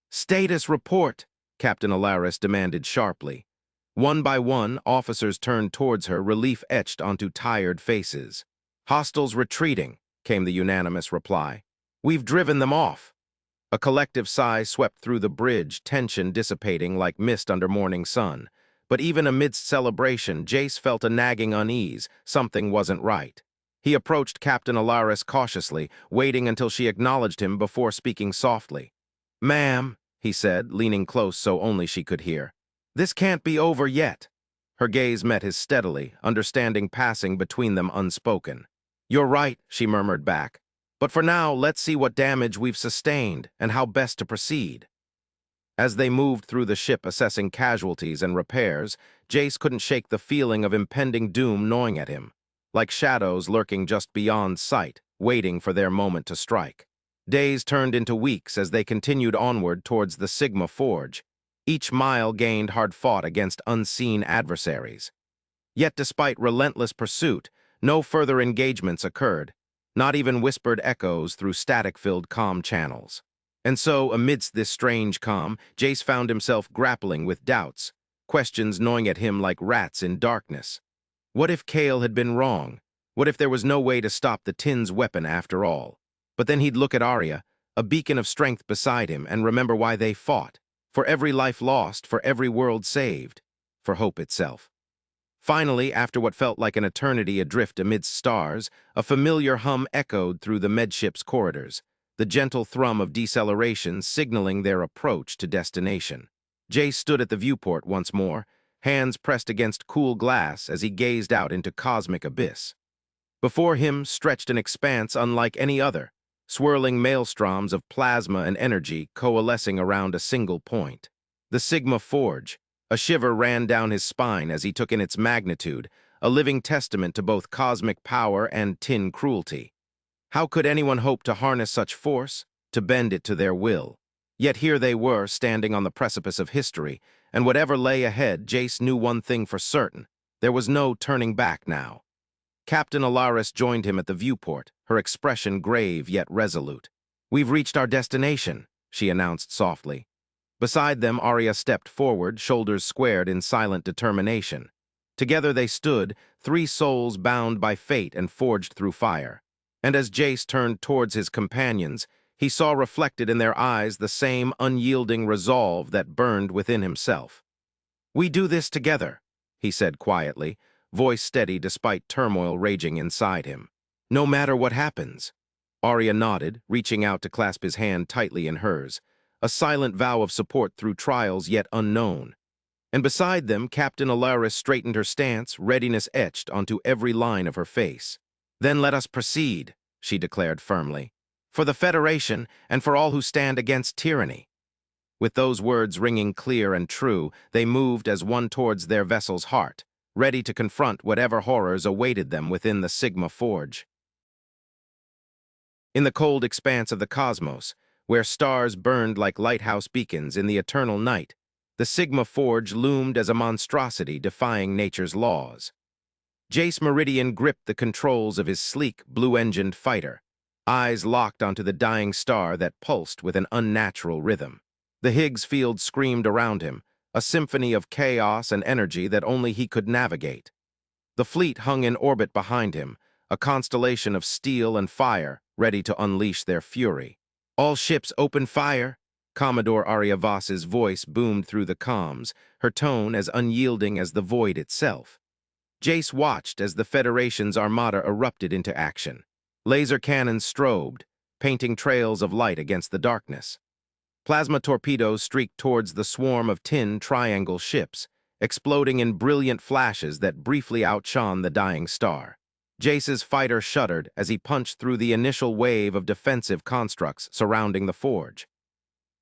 "Status report," Captain Alaris demanded sharply. One by one, officers turned towards her, relief etched onto tired faces. "Hostiles retreating," came the unanimous reply. "We've driven them off." A collective sigh swept through the bridge, tension dissipating like mist under morning sun. But even amidst celebration, Jace felt a nagging unease. Something wasn't right. He approached Captain Alaris cautiously, waiting until she acknowledged him before speaking softly. "Ma'am," he said, leaning close so only she could hear. "This can't be over yet." Her gaze met his steadily, understanding passing between them unspoken. "You're right," she murmured back. "But for now, let's see what damage we've sustained and how best to proceed." As they moved through the ship assessing casualties and repairs, Jace couldn't shake the feeling of impending doom gnawing at him, like shadows lurking just beyond sight, waiting for their moment to strike. Days turned into weeks as they continued onward towards the Sigma Forge. Each mile gained hard-fought against unseen adversaries. Yet despite relentless pursuit, no further engagements occurred, not even whispered echoes through static-filled comm channels. And so, amidst this strange calm, Jace found himself grappling with doubts, questions gnawing at him like rats in darkness. What if Kale had been wrong? What if there was no way to stop the Tin's weapon after all? But then he'd look at Arya, a beacon of strength beside him, and remember why they fought. For every life lost, for every world saved, for hope itself. Finally, after what felt like an eternity adrift amidst stars, a familiar hum echoed through the medship's corridors, the gentle thrum of deceleration signaling their approach to destination. Jace stood at the viewport once more, hands pressed against cool glass as he gazed out into cosmic abyss. Before him stretched an expanse unlike any other, swirling maelstroms of plasma and energy coalescing around a single point. The Sigma Forge. A shiver ran down his spine as he took in its magnitude, a living testament to both cosmic power and Tin cruelty. How could anyone hope to harness such force, to bend it to their will? Yet here they were, standing on the precipice of history, and whatever lay ahead, Jace knew one thing for certain. There was no turning back now. Captain Alaris joined him at the viewport, her expression grave yet resolute. "We've reached our destination," she announced softly. Beside them, Arya stepped forward, shoulders squared in silent determination. Together they stood, three souls bound by fate and forged through fire. And as Jace turned towards his companions, he saw reflected in their eyes the same unyielding resolve that burned within himself. "We do this together," he said quietly, voice steady despite turmoil raging inside him. "No matter what happens." Arya nodded, reaching out to clasp his hand tightly in hers, a silent vow of support through trials yet unknown. And beside them, Captain Alaris straightened her stance, readiness etched onto every line of her face. "Then let us proceed," she declared firmly, "for the Federation and for all who stand against tyranny." With those words ringing clear and true, they moved as one towards their vessel's heart, ready to confront whatever horrors awaited them within the Sigma Forge. In the cold expanse of the cosmos, where stars burned like lighthouse beacons in the eternal night, the Sigma Forge loomed as a monstrosity defying nature's laws. Jace Meridian gripped the controls of his sleek, blue-engined fighter, eyes locked onto the dying star that pulsed with an unnatural rhythm. The Higgs field screamed around him, a symphony of chaos and energy that only he could navigate. The fleet hung in orbit behind him, a constellation of steel and fire, ready to unleash their fury. "All ships open fire," Commodore Arya Voss's voice boomed through the comms, her tone as unyielding as the void itself. Jace watched as the Federation's armada erupted into action. Laser cannons strobed, painting trails of light against the darkness. Plasma torpedoes streaked towards the swarm of tin triangle ships, exploding in brilliant flashes that briefly outshone the dying star. Jace's fighter shuddered as he punched through the initial wave of defensive constructs surrounding the forge.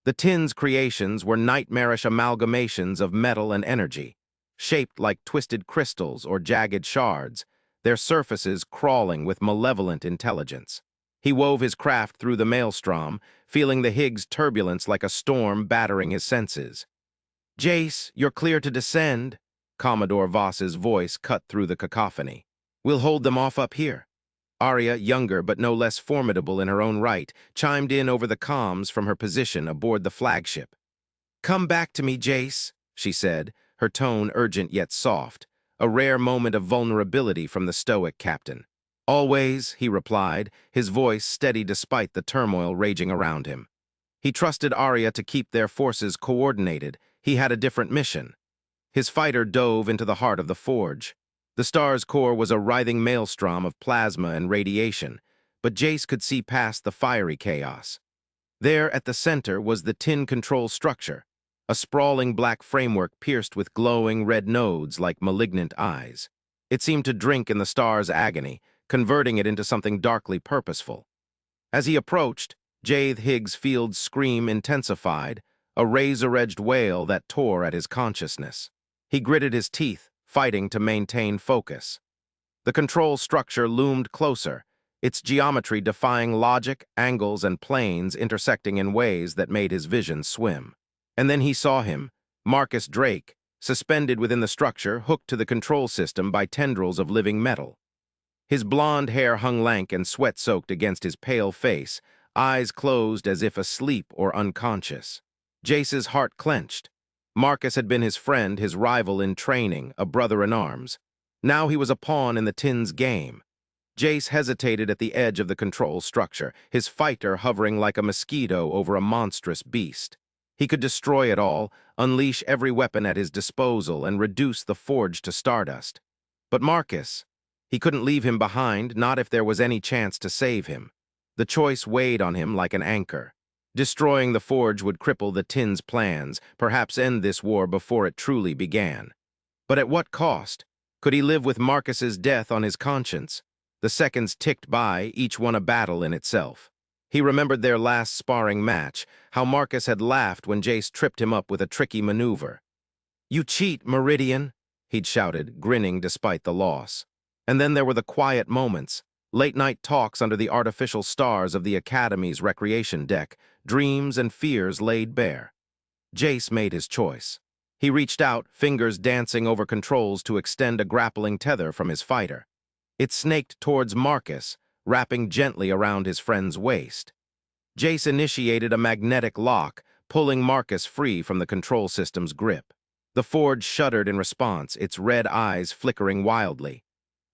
The Tin's creations were nightmarish amalgamations of metal and energy, shaped like twisted crystals or jagged shards, their surfaces crawling with malevolent intelligence. He wove his craft through the maelstrom, feeling the Higgs turbulence like a storm battering his senses. "Jace, you're clear to descend," Commodore Voss's voice cut through the cacophony. "We'll hold them off up here." Arya, younger but no less formidable in her own right, chimed in over the comms from her position aboard the flagship. "Come back to me, Jace," she said, her tone urgent yet soft, a rare moment of vulnerability from the stoic captain. "Always," he replied, his voice steady despite the turmoil raging around him. He trusted Arya to keep their forces coordinated. He had a different mission. His fighter dove into the heart of the forge. The star's core was a writhing maelstrom of plasma and radiation, but Jace could see past the fiery chaos. There, at the center, was the tin control structure, a sprawling black framework pierced with glowing red nodes like malignant eyes. It seemed to drink in the star's agony, converting it into something darkly purposeful. As he approached, Jace Higgs Field's scream intensified, a razor-edged wail that tore at his consciousness. He gritted his teeth, fighting to maintain focus. The control structure loomed closer, its geometry defying logic, angles, and planes intersecting in ways that made his vision swim. And then he saw him, Marcus Drake, suspended within the structure, hooked to the control system by tendrils of living metal. His blonde hair hung lank and sweat-soaked against his pale face, eyes closed as if asleep or unconscious. Jace's heart clenched. Marcus had been his friend, his rival in training, a brother-in-arms. Now he was a pawn in the tin's game. Jace hesitated at the edge of the control structure, his fighter hovering like a mosquito over a monstrous beast. He could destroy it all, unleash every weapon at his disposal, and reduce the forge to stardust. But Marcus, he couldn't leave him behind, not if there was any chance to save him. The choice weighed on him like an anchor. Destroying the forge would cripple the tin's plans, perhaps end this war before it truly began. But at what cost? Could he live with Marcus's death on his conscience? The seconds ticked by, each one a battle in itself. He remembered their last sparring match, how Marcus had laughed when Jace tripped him up with a tricky maneuver. "You cheat, Meridian," he'd shouted, grinning despite the loss. And then there were the quiet moments, late-night talks under the artificial stars of the Academy's recreation deck, dreams and fears laid bare. Jace made his choice. He reached out, fingers dancing over controls to extend a grappling tether from his fighter. It snaked towards Marcus, wrapping gently around his friend's waist. Jace initiated a magnetic lock, pulling Marcus free from the control system's grip. The forge shuddered in response, its red eyes flickering wildly.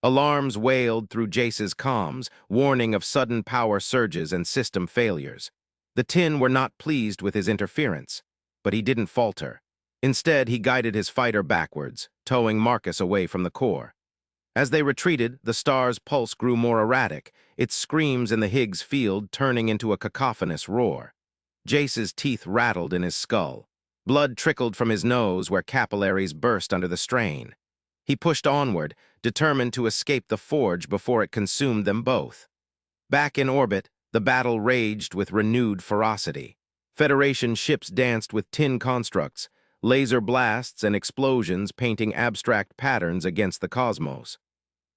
Alarms wailed through Jace's comms, warning of sudden power surges and system failures. The tin were not pleased with his interference, but he didn't falter. Instead, he guided his fighter backwards, towing Marcus away from the core. As they retreated, the star's pulse grew more erratic, its screams in the Higgs field turning into a cacophonous roar. Jace's teeth rattled in his skull. Blood trickled from his nose where capillaries burst under the strain. He pushed onward, determined to escape the forge before it consumed them both. Back in orbit, the battle raged with renewed ferocity. Federation ships danced with tin constructs, laser blasts and explosions painting abstract patterns against the cosmos.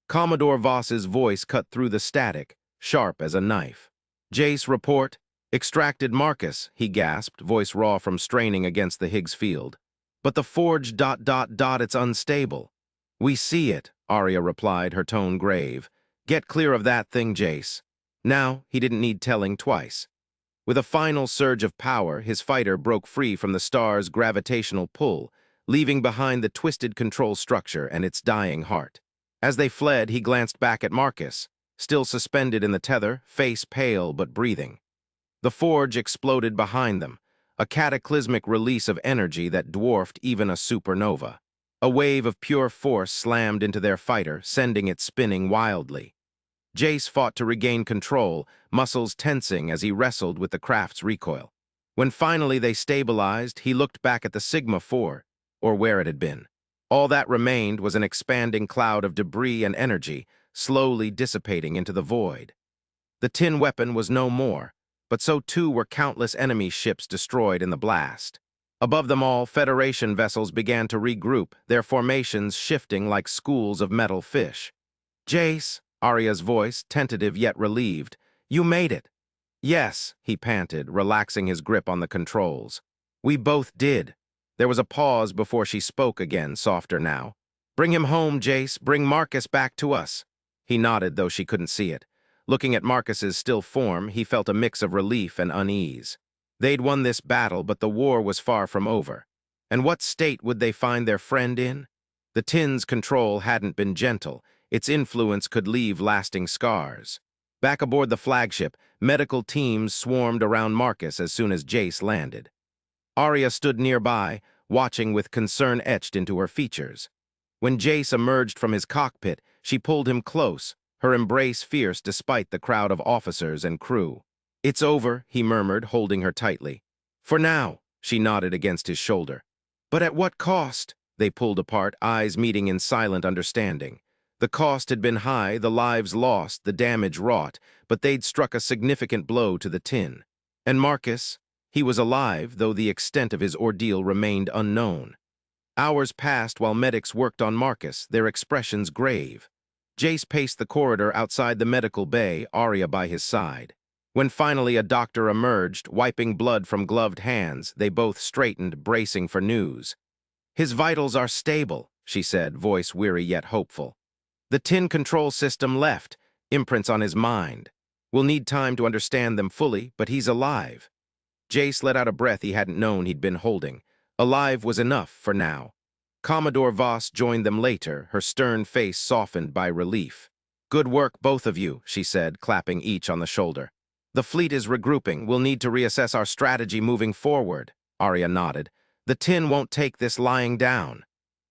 Commodore Voss's voice cut through the static, sharp as a knife. "Jace, report. Extracted Marcus," he gasped, voice raw from straining against the Higgs field. "But the forge ... it's unstable." "We see it," Arya replied, her tone grave. "Get clear of that thing, Jace." Now, he didn't need telling twice. With a final surge of power, his fighter broke free from the star's gravitational pull, leaving behind the twisted control structure and its dying heart. As they fled, he glanced back at Marcus, still suspended in the tether, face pale but breathing. The forge exploded behind them, a cataclysmic release of energy that dwarfed even a supernova. A wave of pure force slammed into their fighter, sending it spinning wildly. Jace fought to regain control, muscles tensing as he wrestled with the craft's recoil. When finally they stabilized, he looked back at the Sigma-4, or where it had been. All that remained was an expanding cloud of debris and energy, slowly dissipating into the void. The tin weapon was no more, but so too were countless enemy ships destroyed in the blast. Above them all, Federation vessels began to regroup, their formations shifting like schools of metal fish. "Jace," Arya's voice, tentative yet relieved, "you made it." "Yes," he panted, relaxing his grip on the controls. "We both did." There was a pause before she spoke again, softer now. "Bring him home, Jace. Bring Marcus back to us." He nodded, though she couldn't see it. Looking at Marcus's still form, he felt a mix of relief and unease. They'd won this battle, but the war was far from over. And what state would they find their friend in? The tin's control hadn't been gentle. Its influence could leave lasting scars. Back aboard the flagship, medical teams swarmed around Marcus as soon as Jace landed. Arya stood nearby, watching with concern etched into her features. When Jace emerged from his cockpit, she pulled him close, her embrace fierce despite the crowd of officers and crew. "It's over," he murmured, holding her tightly. "For now," she nodded against his shoulder. "But at what cost?" They pulled apart, eyes meeting in silent understanding. The cost had been high, the lives lost, the damage wrought, but they'd struck a significant blow to the tin. And Marcus? He was alive, though the extent of his ordeal remained unknown. Hours passed while medics worked on Marcus, their expressions grave. Jace paced the corridor outside the medical bay, Arya by his side. When finally a doctor emerged, wiping blood from gloved hands, they both straightened, bracing for news. "His vitals are stable," she said, voice weary yet hopeful. "The tin control system left, imprints on his mind. We'll need time to understand them fully, but he's alive." Jace let out a breath he hadn't known he'd been holding. Alive was enough for now. Commodore Voss joined them later, her stern face softened by relief. "Good work, both of you," she said, clapping each on the shoulder. "The fleet is regrouping. We'll need to reassess our strategy moving forward." Arya nodded. "The tin won't take this lying down."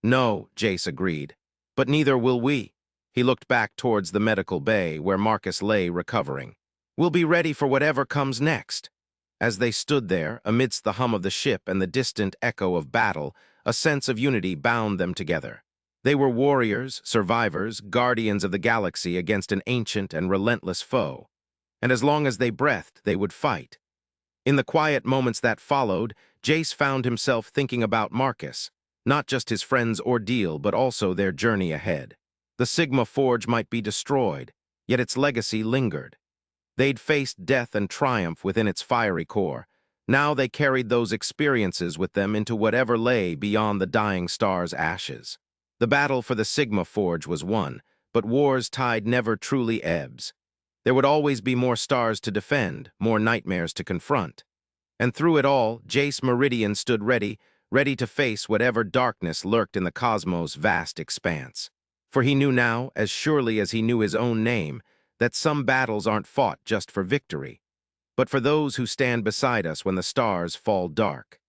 "No," Jace agreed. "But neither will we." He looked back towards the medical bay, where Marcus lay recovering. "We'll be ready for whatever comes next." As they stood there, amidst the hum of the ship and the distant echo of battle, a sense of unity bound them together. They were warriors, survivors, guardians of the galaxy against an ancient and relentless foe. And as long as they breathed, they would fight. In the quiet moments that followed, Jace found himself thinking about Marcus, not just his friend's ordeal, but also their journey ahead. The Sigma Forge might be destroyed, yet its legacy lingered. They'd faced death and triumph within its fiery core. Now they carried those experiences with them into whatever lay beyond the dying star's ashes. The battle for the Sigma Forge was won, but war's tide never truly ebbs. There would always be more stars to defend, more nightmares to confront. And through it all, Jace Meridian stood ready to face whatever darkness lurked in the cosmos' vast expanse. For he knew now, as surely as he knew his own name, that some battles aren't fought just for victory, but for those who stand beside us when the stars fall dark.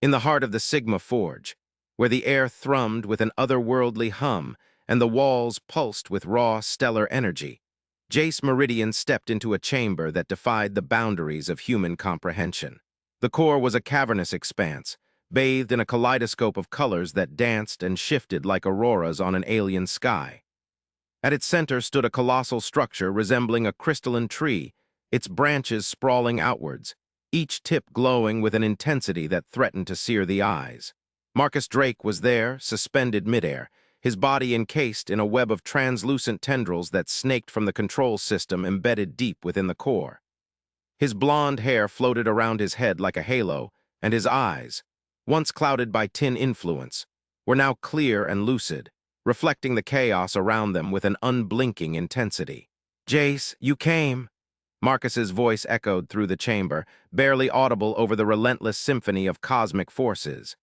In the heart of the Sigma Forge, where the air thrummed with an otherworldly hum and the walls pulsed with raw stellar energy, Jace Meridian stepped into a chamber that defied the boundaries of human comprehension. The core was a cavernous expanse, bathed in a kaleidoscope of colors that danced and shifted like auroras on an alien sky. At its center stood a colossal structure resembling a crystalline tree, its branches sprawling outwards, each tip glowing with an intensity that threatened to sear the eyes. Marcus Drake was there, suspended midair, his body encased in a web of translucent tendrils that snaked from the control system embedded deep within the core. His blonde hair floated around his head like a halo, and his eyes, once clouded by tin influence, were now clear and lucid, reflecting the chaos around them with an unblinking intensity. "Jace, you came." Marcus's voice echoed through the chamber, barely audible over the relentless symphony of cosmic forces.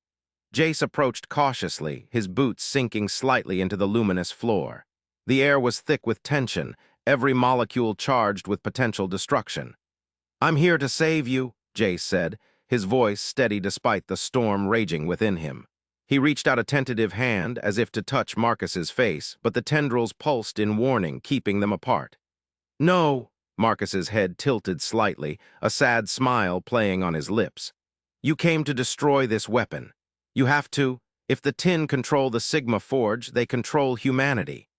Jace approached cautiously, his boots sinking slightly into the luminous floor. The air was thick with tension, every molecule charged with potential destruction. "I'm here to save you," Jace said, his voice steady despite the storm raging within him. He reached out a tentative hand as if to touch Marcus's face, but the tendrils pulsed in warning, keeping them apart. "No," Marcus's head tilted slightly, a sad smile playing on his lips. "You came to destroy this weapon. You have to. If the tin control the Sigma Forge, they control humanity."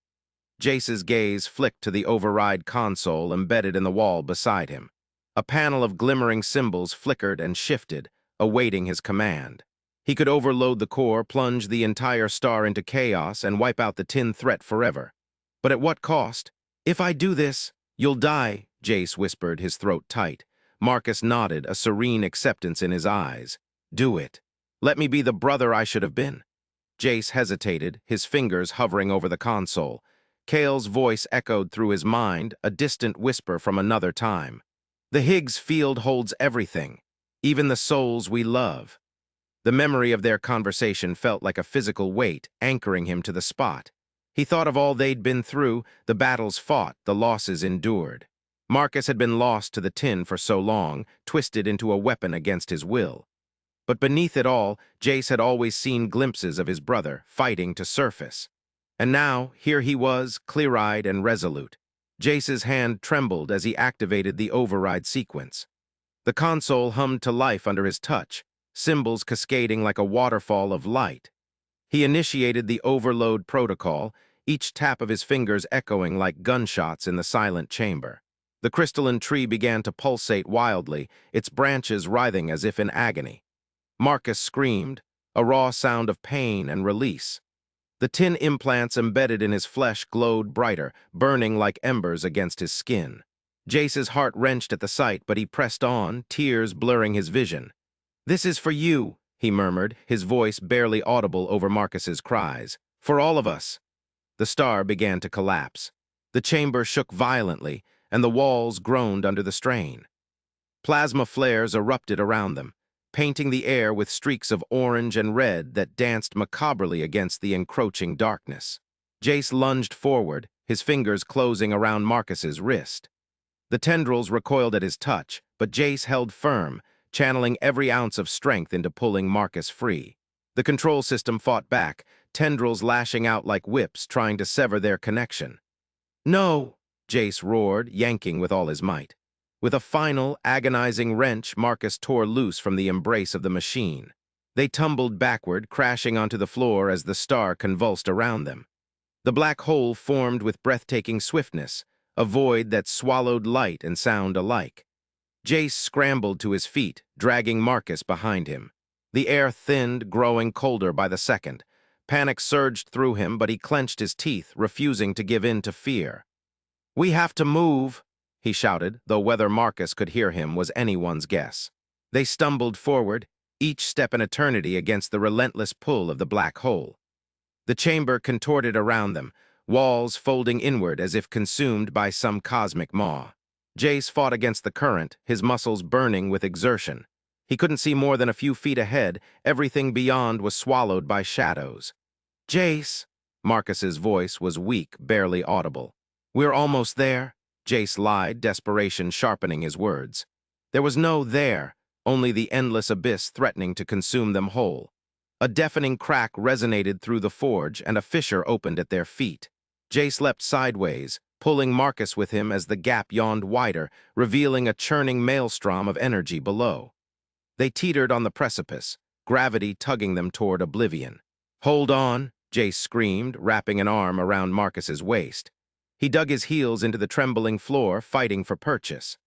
Jace's gaze flicked to the override console embedded in the wall beside him. A panel of glimmering symbols flickered and shifted, awaiting his command. He could overload the core, plunge the entire star into chaos, and wipe out the tin threat forever. But at what cost? "If I do this, you'll die," Jace whispered, his throat tight. Marcus nodded, a serene acceptance in his eyes. "Do it. Let me be the brother I should have been." Jace hesitated, his fingers hovering over the console. Kale's voice echoed through his mind, a distant whisper from another time. "The Higgs field holds everything, even the souls we love." The memory of their conversation felt like a physical weight, anchoring him to the spot. He thought of all they'd been through, the battles fought, the losses endured. Marcus had been lost to the tin for so long, twisted into a weapon against his will. But beneath it all, Jace had always seen glimpses of his brother fighting to surface. And now, here he was, clear-eyed and resolute. Jace's hand trembled as he activated the override sequence. The console hummed to life under his touch, symbols cascading like a waterfall of light. He initiated the overload protocol, each tap of his fingers echoing like gunshots in the silent chamber. The crystalline tree began to pulsate wildly, its branches writhing as if in agony. Marcus screamed, a raw sound of pain and release. The tin implants embedded in his flesh glowed brighter, burning like embers against his skin. Jace's heart wrenched at the sight, but he pressed on, tears blurring his vision. "This is for you," he murmured, his voice barely audible over Marcus's cries. "For all of us." The star began to collapse. The chamber shook violently, and the walls groaned under the strain. Plasma flares erupted around them, painting the air with streaks of orange and red that danced macabrely against the encroaching darkness. Jace lunged forward, his fingers closing around Marcus's wrist. The tendrils recoiled at his touch, but Jace held firm, channeling every ounce of strength into pulling Marcus free. The control system fought back, tendrils lashing out like whips trying to sever their connection. "No!" Jace roared, yanking with all his might. With a final, agonizing wrench, Marcus tore loose from the embrace of the machine. They tumbled backward, crashing onto the floor as the star convulsed around them. The black hole formed with breathtaking swiftness, a void that swallowed light and sound alike. Jace scrambled to his feet, dragging Marcus behind him. The air thinned, growing colder by the second. Panic surged through him, but he clenched his teeth, refusing to give in to fear. "We have to move," he shouted, though whether Marcus could hear him was anyone's guess. They stumbled forward, each step an eternity against the relentless pull of the black hole. The chamber contorted around them, walls folding inward as if consumed by some cosmic maw. Jace fought against the current, his muscles burning with exertion. He couldn't see more than a few feet ahead, everything beyond was swallowed by shadows. "Jace!" Marcus's voice was weak, barely audible. "We're almost there," Jace lied, desperation sharpening his words. There was no there, only the endless abyss threatening to consume them whole. A deafening crack resonated through the forge, and a fissure opened at their feet. Jace leapt sideways, pulling Marcus with him as the gap yawned wider, revealing a churning maelstrom of energy below. They teetered on the precipice, gravity tugging them toward oblivion. "Hold on," Jace screamed, wrapping an arm around Marcus's waist. He dug his heels into the trembling floor, fighting for purchase.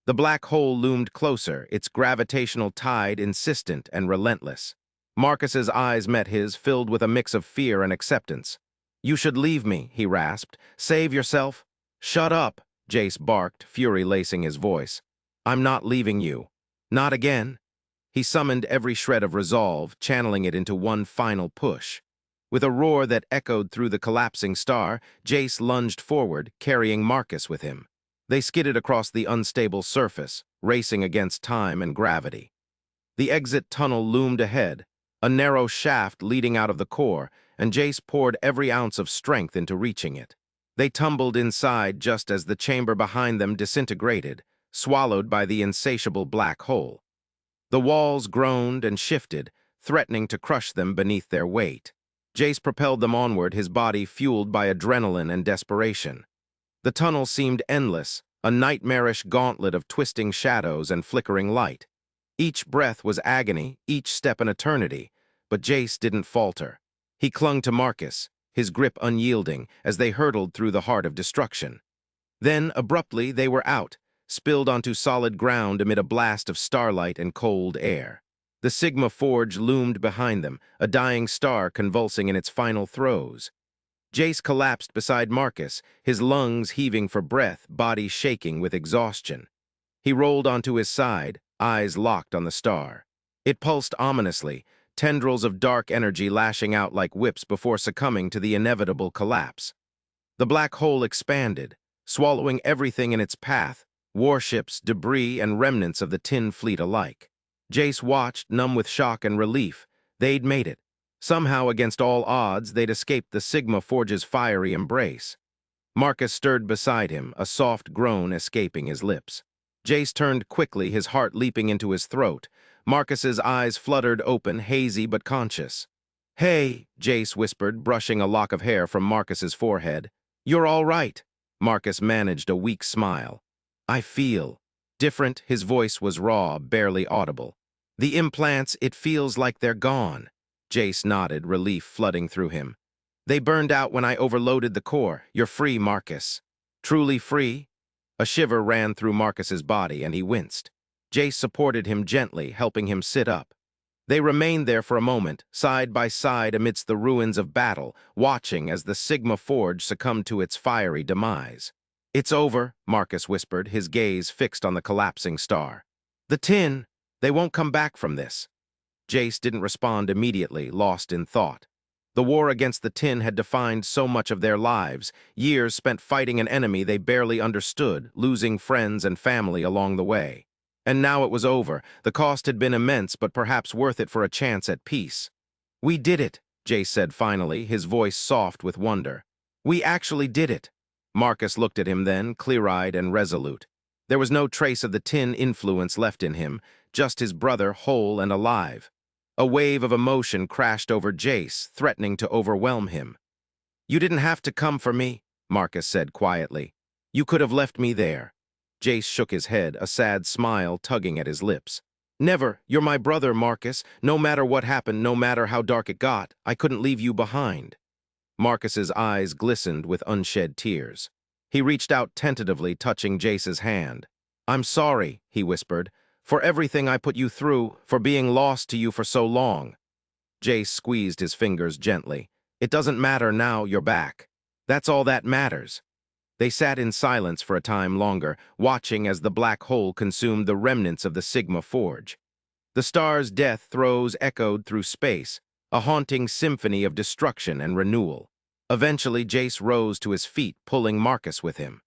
The black hole loomed closer, its gravitational tide insistent and relentless. Marcus's eyes met his, filled with a mix of fear and acceptance. "You should leave me," he rasped. "Save yourself." "Shut up," Jace barked, fury lacing his voice. "I'm not leaving you. Not again." He summoned every shred of resolve, channeling it into one final push. With a roar that echoed through the collapsing star, Jace lunged forward, carrying Marcus with him. They skidded across the unstable surface, racing against time and gravity. The exit tunnel loomed ahead, a narrow shaft leading out of the core, and Jace poured every ounce of strength into reaching it. They tumbled inside just as the chamber behind them disintegrated, swallowed by the insatiable black hole. The walls groaned and shifted, threatening to crush them beneath their weight. Jace propelled them onward, his body fueled by adrenaline and desperation. The tunnel seemed endless, a nightmarish gauntlet of twisting shadows and flickering light. Each breath was agony, each step an eternity, but Jace didn't falter. He clung to Marcus, his grip unyielding, as they hurtled through the heart of destruction. Then, abruptly, they were out, spilled onto solid ground amid a blast of starlight and cold air. The Sigma Forge loomed behind them, a dying star convulsing in its final throes. Jace collapsed beside Marcus, his lungs heaving for breath, body shaking with exhaustion. He rolled onto his side, eyes locked on the star. It pulsed ominously, tendrils of dark energy lashing out like whips before succumbing to the inevitable collapse. The black hole expanded, swallowing everything in its path, warships, debris, and remnants of the tin fleet alike. Jace watched, numb with shock and relief. They'd made it. Somehow, against all odds, they'd escaped the Sigma Forge's fiery embrace. Marcus stirred beside him, a soft groan escaping his lips. Jace turned quickly, his heart leaping into his throat, Marcus's eyes fluttered open, hazy but conscious. "Hey," Jace whispered, brushing a lock of hair from Marcus's forehead. "You're all right." Marcus managed a weak smile. "I feel." Different, his voice was raw, barely audible. "The implants, it feels like they're gone." Jace nodded, relief flooding through him. "They burned out when I overloaded the core. You're free, Marcus." "Truly free?" A shiver ran through Marcus's body, and he winced. Jace supported him gently, helping him sit up. They remained there for a moment, side by side amidst the ruins of battle, watching as the Sigma Forge succumbed to its fiery demise. "It's over," Marcus whispered, his gaze fixed on the collapsing star. "The tin! They won't come back from this." Jace didn't respond immediately, lost in thought. The war against the tin had defined so much of their lives, years spent fighting an enemy they barely understood, losing friends and family along the way. And now it was over. The cost had been immense, but perhaps worth it for a chance at peace. "We did it," Jace said finally, his voice soft with wonder. "We actually did it." Marcus looked at him then, clear-eyed and resolute. There was no trace of the tin influence left in him, just his brother whole and alive. A wave of emotion crashed over Jace, threatening to overwhelm him. "You didn't have to come for me," Marcus said quietly. "You could have left me there." Jace shook his head, a sad smile tugging at his lips. "Never. You're my brother, Marcus. No matter what happened, no matter how dark it got, I couldn't leave you behind." Marcus's eyes glistened with unshed tears. He reached out tentatively, touching Jace's hand. "I'm sorry," he whispered, "for everything I put you through, for being lost to you for so long." Jace squeezed his fingers gently. "It doesn't matter now you're back. That's all that matters." They sat in silence for a time longer, watching as the black hole consumed the remnants of the Sigma Forge. The star's death throes echoed through space, a haunting symphony of destruction and renewal. Eventually, Jace rose to his feet, pulling Marcus with him.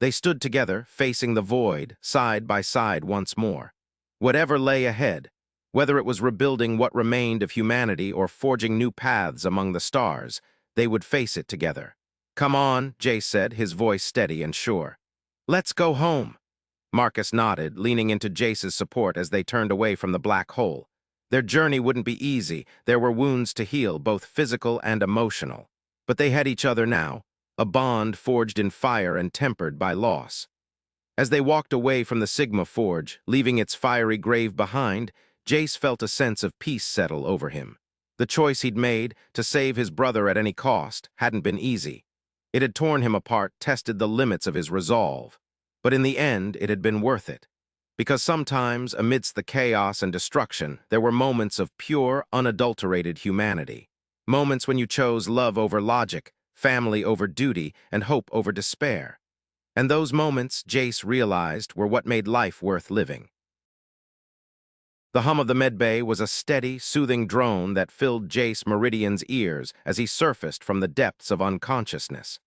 They stood together, facing the void, side by side once more. Whatever lay ahead, whether it was rebuilding what remained of humanity or forging new paths among the stars, they would face it together. "Come on," Jace said, his voice steady and sure. "Let's go home." Marcus nodded, leaning into Jace's support as they turned away from the black hole. Their journey wouldn't be easy. There were wounds to heal, both physical and emotional. But they had each other now, a bond forged in fire and tempered by loss. As they walked away from the Sigma Forge, leaving its fiery grave behind, Jace felt a sense of peace settle over him. The choice he'd made, to save his brother at any cost, hadn't been easy. It had torn him apart, tested the limits of his resolve. But in the end, it had been worth it. Because sometimes, amidst the chaos and destruction, there were moments of pure, unadulterated humanity. Moments when you chose love over logic, family over duty, and hope over despair. And those moments, Jace realized, were what made life worth living. The hum of the medbay was a steady, soothing drone that filled Jace Meridian's ears as he surfaced from the depths of unconsciousness.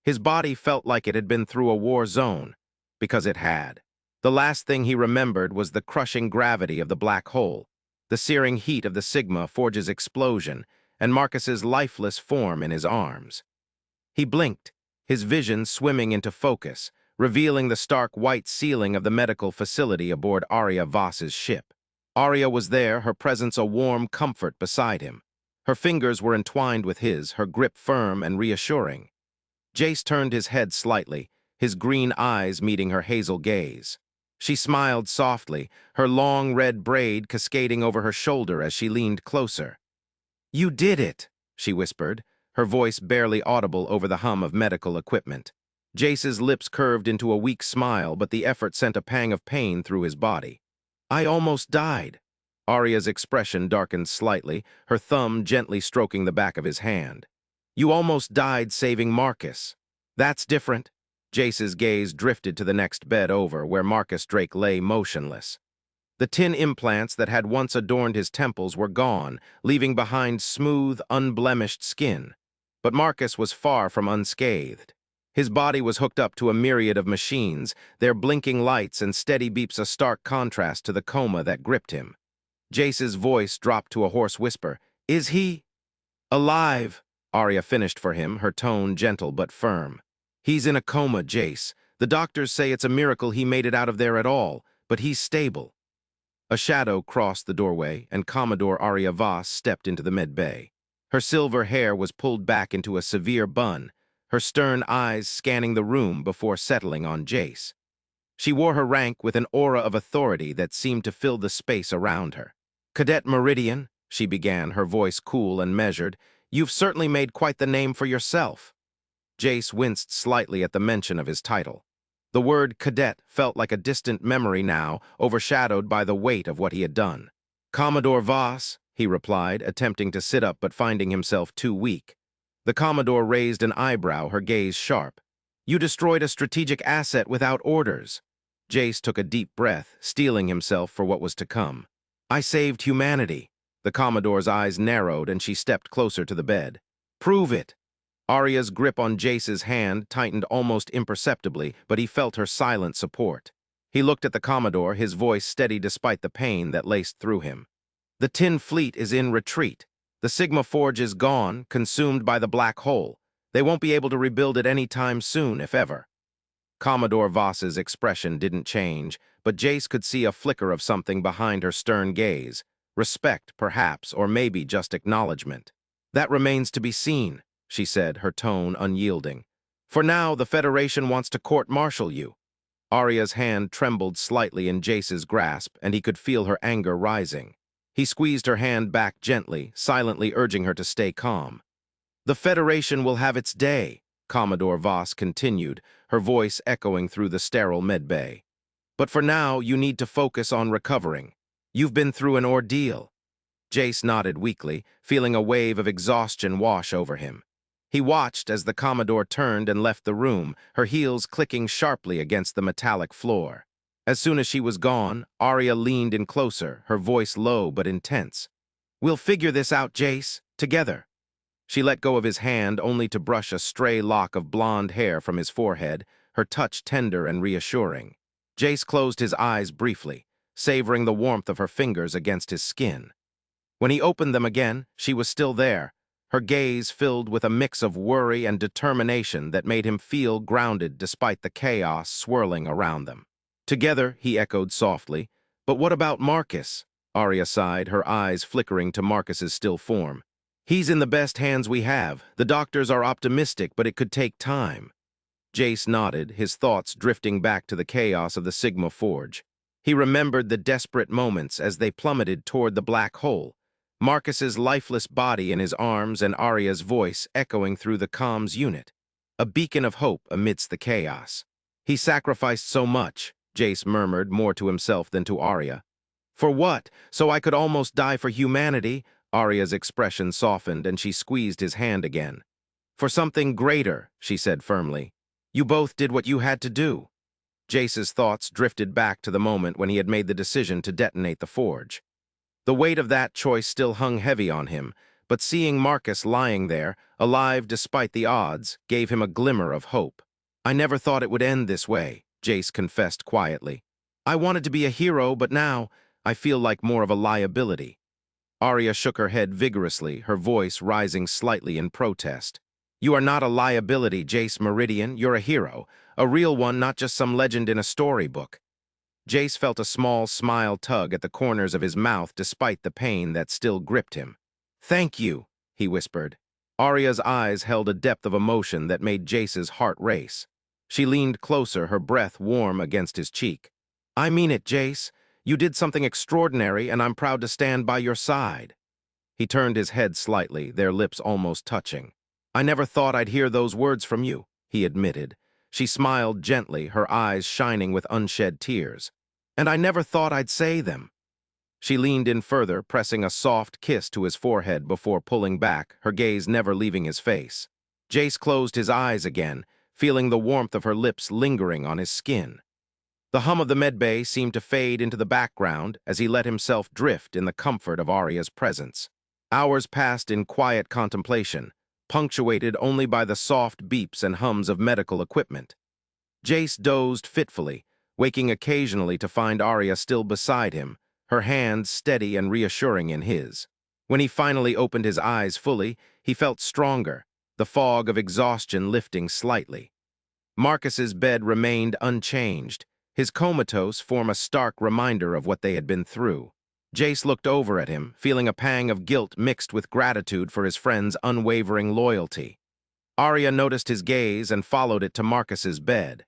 His body felt like it had been through a war zone, because it had. The last thing he remembered was the crushing gravity of the black hole, the searing heat of the Sigma Forge's explosion, and Marcus's lifeless form in his arms. He blinked, his vision swimming into focus, revealing the stark white ceiling of the medical facility aboard Arya Voss's ship. Arya was there, her presence a warm comfort beside him. Her fingers were entwined with his, her grip firm and reassuring. Jace turned his head slightly, his green eyes meeting her hazel gaze. She smiled softly, her long red braid cascading over her shoulder as she leaned closer. "You did it," she whispered, her voice barely audible over the hum of medical equipment. Jace's lips curved into a weak smile, but the effort sent a pang of pain through his body. "I almost died." Arya's expression darkened slightly, her thumb gently stroking the back of his hand. "You almost died saving Marcus. That's different." Jace's gaze drifted to the next bed over, where Marcus Drake lay motionless. The tin implants that had once adorned his temples were gone, leaving behind smooth, unblemished skin. But Marcus was far from unscathed. His body was hooked up to a myriad of machines, their blinking lights and steady beeps a stark contrast to the coma that gripped him. Jace's voice dropped to a hoarse whisper. "Is he alive?" Arya finished for him, her tone gentle but firm. "He's in a coma, Jace. The doctors say it's a miracle he made it out of there at all, but he's stable." A shadow crossed the doorway, and Commodore Arya Voss stepped into the med bay. Her silver hair was pulled back into a severe bun, her stern eyes scanning the room before settling on Jace. She wore her rank with an aura of authority that seemed to fill the space around her. "Cadet Meridian," she began, her voice cool and measured, "you've certainly made quite the name for yourself." Jace winced slightly at the mention of his title. The word cadet felt like a distant memory now, overshadowed by the weight of what he had done. "Commodore Voss," he replied, attempting to sit up but finding himself too weak. The Commodore raised an eyebrow, her gaze sharp. "You destroyed a strategic asset without orders." Jace took a deep breath, steeling himself for what was to come. "I saved humanity." The Commodore's eyes narrowed and she stepped closer to the bed. "Prove it." Arya's grip on Jace's hand tightened almost imperceptibly, but he felt her silent support. He looked at the Commodore, his voice steady despite the pain that laced through him. "The Tin Fleet is in retreat. The Sigma Forge is gone, consumed by the black hole. They won't be able to rebuild it any time soon, if ever." Commodore Voss's expression didn't change, but Jace could see a flicker of something behind her stern gaze. Respect, perhaps, or maybe just acknowledgement. "That remains to be seen," she said, her tone unyielding. "For now, the Federation wants to court-martial you." Arya's hand trembled slightly in Jace's grasp, and he could feel her anger rising. He squeezed her hand back gently, silently urging her to stay calm. "The Federation will have its day," Commodore Voss continued, her voice echoing through the sterile medbay. "But for now, you need to focus on recovering. You've been through an ordeal." Jace nodded weakly, feeling a wave of exhaustion wash over him. He watched as the Commodore turned and left the room, her heels clicking sharply against the metallic floor. As soon as she was gone, Arya leaned in closer, her voice low but intense. "We'll figure this out, Jace, together." She let go of his hand only to brush a stray lock of blonde hair from his forehead, her touch tender and reassuring. Jace closed his eyes briefly, savoring the warmth of her fingers against his skin. When he opened them again, she was still there, her gaze filled with a mix of worry and determination that made him feel grounded despite the chaos swirling around them. "Together," he echoed softly. "But what about Marcus?" Arya sighed, her eyes flickering to Marcus's still form. "He's in the best hands we have. The doctors are optimistic, but it could take time." Jace nodded, his thoughts drifting back to the chaos of the Sigma Forge. He remembered the desperate moments as they plummeted toward the black hole, Marcus's lifeless body in his arms and Arya's voice echoing through the comms unit. A beacon of hope amidst the chaos. "He sacrificed so much," Jace murmured, more to himself than to Arya. "For what? So I could almost die for humanity?" Arya's expression softened and she squeezed his hand again. "For something greater," she said firmly. "You both did what you had to do." Jace's thoughts drifted back to the moment when he had made the decision to detonate the forge. The weight of that choice still hung heavy on him, but seeing Marcus lying there, alive despite the odds, gave him a glimmer of hope. "I never thought it would end this way," Jace confessed quietly. "I wanted to be a hero, but now I feel like more of a liability." Arya shook her head vigorously, her voice rising slightly in protest. "You are not a liability, Jace Meridian. You're a hero, a real one, not just some legend in a storybook." Jace felt a small smile tug at the corners of his mouth despite the pain that still gripped him. "Thank you," he whispered. Arya's eyes held a depth of emotion that made Jace's heart race. She leaned closer, her breath warm against his cheek. "I mean it, Jace. You did something extraordinary, and I'm proud to stand by your side." He turned his head slightly, their lips almost touching. "I never thought I'd hear those words from you," he admitted. She smiled gently, her eyes shining with unshed tears. "And I never thought I'd say them." She leaned in further, pressing a soft kiss to his forehead before pulling back, her gaze never leaving his face. Jace closed his eyes again, feeling the warmth of her lips lingering on his skin. The hum of the medbay seemed to fade into the background as he let himself drift in the comfort of Arya's presence. Hours passed in quiet contemplation, punctuated only by the soft beeps and hums of medical equipment. Jace dozed fitfully, waking occasionally to find Arya still beside him, her hand steady and reassuring in his. When he finally opened his eyes fully, he felt stronger, the fog of exhaustion lifting slightly. Marcus's bed remained unchanged, his comatose form a stark reminder of what they had been through. Jace looked over at him, feeling a pang of guilt mixed with gratitude for his friend's unwavering loyalty. Arya noticed his gaze and followed it to Marcus's bed.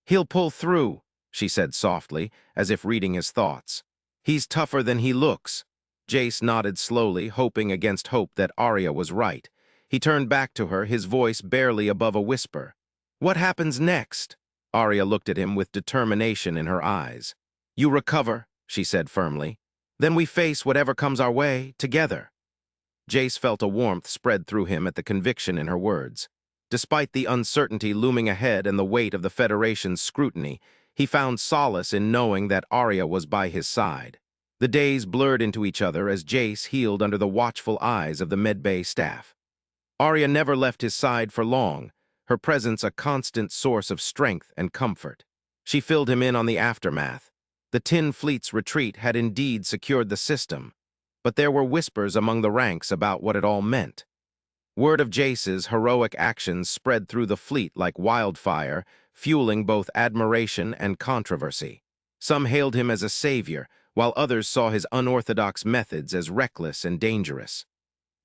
"He'll pull through," she said softly, as if reading his thoughts. "He's tougher than he looks." Jace nodded slowly, hoping against hope that Arya was right. He turned back to her, his voice barely above a whisper. "What happens next?" Arya looked at him with determination in her eyes. "You recover," she said firmly. "Then we face whatever comes our way, together." Jace felt a warmth spread through him at the conviction in her words. Despite the uncertainty looming ahead and the weight of the Federation's scrutiny, he found solace in knowing that Arya was by his side. The days blurred into each other as Jace healed under the watchful eyes of the medbay staff. Arya never left his side for long, her presence a constant source of strength and comfort. She filled him in on the aftermath. The Tin Fleet's retreat had indeed secured the system, but there were whispers among the ranks about what it all meant. Word of Jace's heroic actions spread through the fleet like wildfire, fueling both admiration and controversy. Some hailed him as a savior, while others saw his unorthodox methods as reckless and dangerous.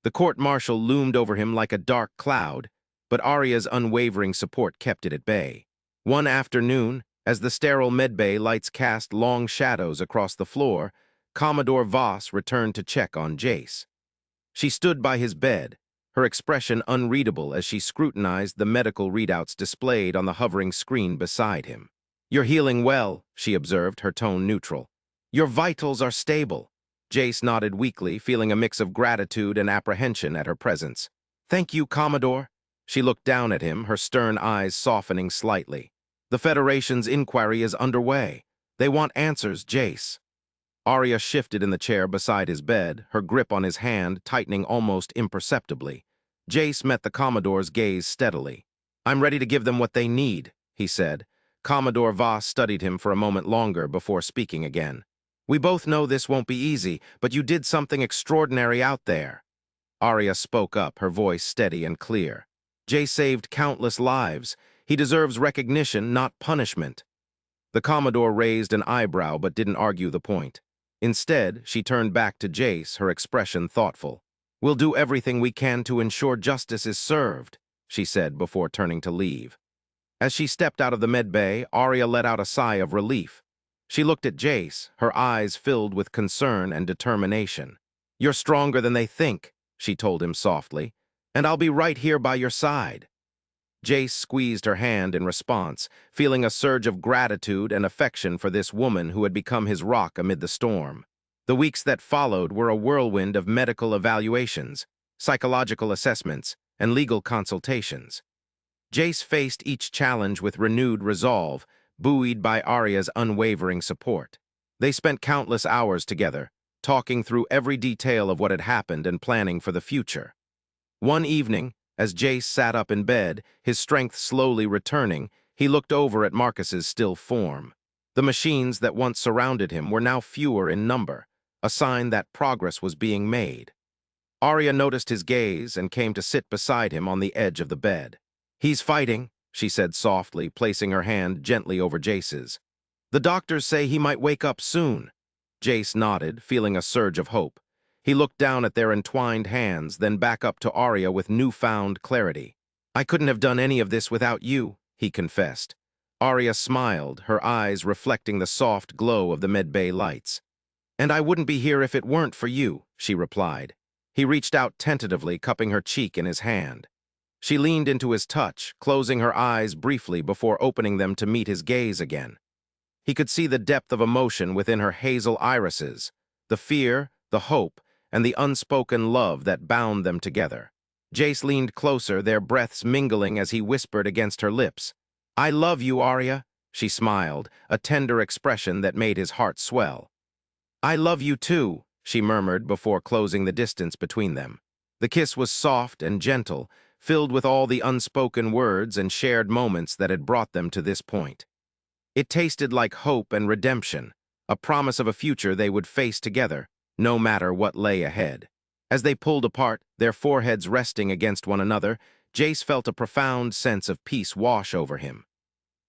The court-martial loomed over him like a dark cloud, but Arya's unwavering support kept it at bay. One afternoon, as the sterile medbay lights cast long shadows across the floor, Commodore Voss returned to check on Jace. She stood by his bed, her expression unreadable as she scrutinized the medical readouts displayed on the hovering screen beside him. "You're healing well," she observed, her tone neutral. "Your vitals are stable." Jace nodded weakly, feeling a mix of gratitude and apprehension at her presence. "Thank you, Commodore." She looked down at him, her stern eyes softening slightly. "The Federation's inquiry is underway. They want answers, Jace." Arya shifted in the chair beside his bed, her grip on his hand tightening almost imperceptibly. Jace met the Commodore's gaze steadily. "I'm ready to give them what they need," he said. Commodore Voss studied him for a moment longer before speaking again. "We both know this won't be easy, but you did something extraordinary out there." Arya spoke up, her voice steady and clear. "Jace saved countless lives. He deserves recognition, not punishment." The Commodore raised an eyebrow but didn't argue the point. Instead, she turned back to Jace, her expression thoughtful. "We'll do everything we can to ensure justice is served," she said before turning to leave. As she stepped out of the medbay, Arya let out a sigh of relief. She looked at Jace, her eyes filled with concern and determination. "You're stronger than they think," she told him softly, "and I'll be right here by your side." Jace squeezed her hand in response, feeling a surge of gratitude and affection for this woman who had become his rock amid the storm. The weeks that followed were a whirlwind of medical evaluations, psychological assessments, and legal consultations. Jace faced each challenge with renewed resolve, buoyed by Arya's unwavering support. They spent countless hours together, talking through every detail of what had happened and planning for the future. One evening, as Jace sat up in bed, his strength slowly returning, he looked over at Marcus's still form. The machines that once surrounded him were now fewer in number, a sign that progress was being made. Arya noticed his gaze and came to sit beside him on the edge of the bed. "He's fighting," she said softly, placing her hand gently over Jace's. "The doctors say he might wake up soon." Jace nodded, feeling a surge of hope. He looked down at their entwined hands, then back up to Arya with newfound clarity. "I couldn't have done any of this without you," he confessed. Arya smiled, her eyes reflecting the soft glow of the medbay lights. "And I wouldn't be here if it weren't for you," she replied. He reached out tentatively, cupping her cheek in his hand. She leaned into his touch, closing her eyes briefly before opening them to meet his gaze again. He could see the depth of emotion within her hazel irises, the fear, the hope, and the unspoken love that bound them together. Jace leaned closer, their breaths mingling as he whispered against her lips. "I love you, Arya," she smiled, a tender expression that made his heart swell. "I love you too," she murmured before closing the distance between them. The kiss was soft and gentle, filled with all the unspoken words and shared moments that had brought them to this point. It tasted like hope and redemption, a promise of a future they would face together, no matter what lay ahead. As they pulled apart, their foreheads resting against one another, Jace felt a profound sense of peace wash over him.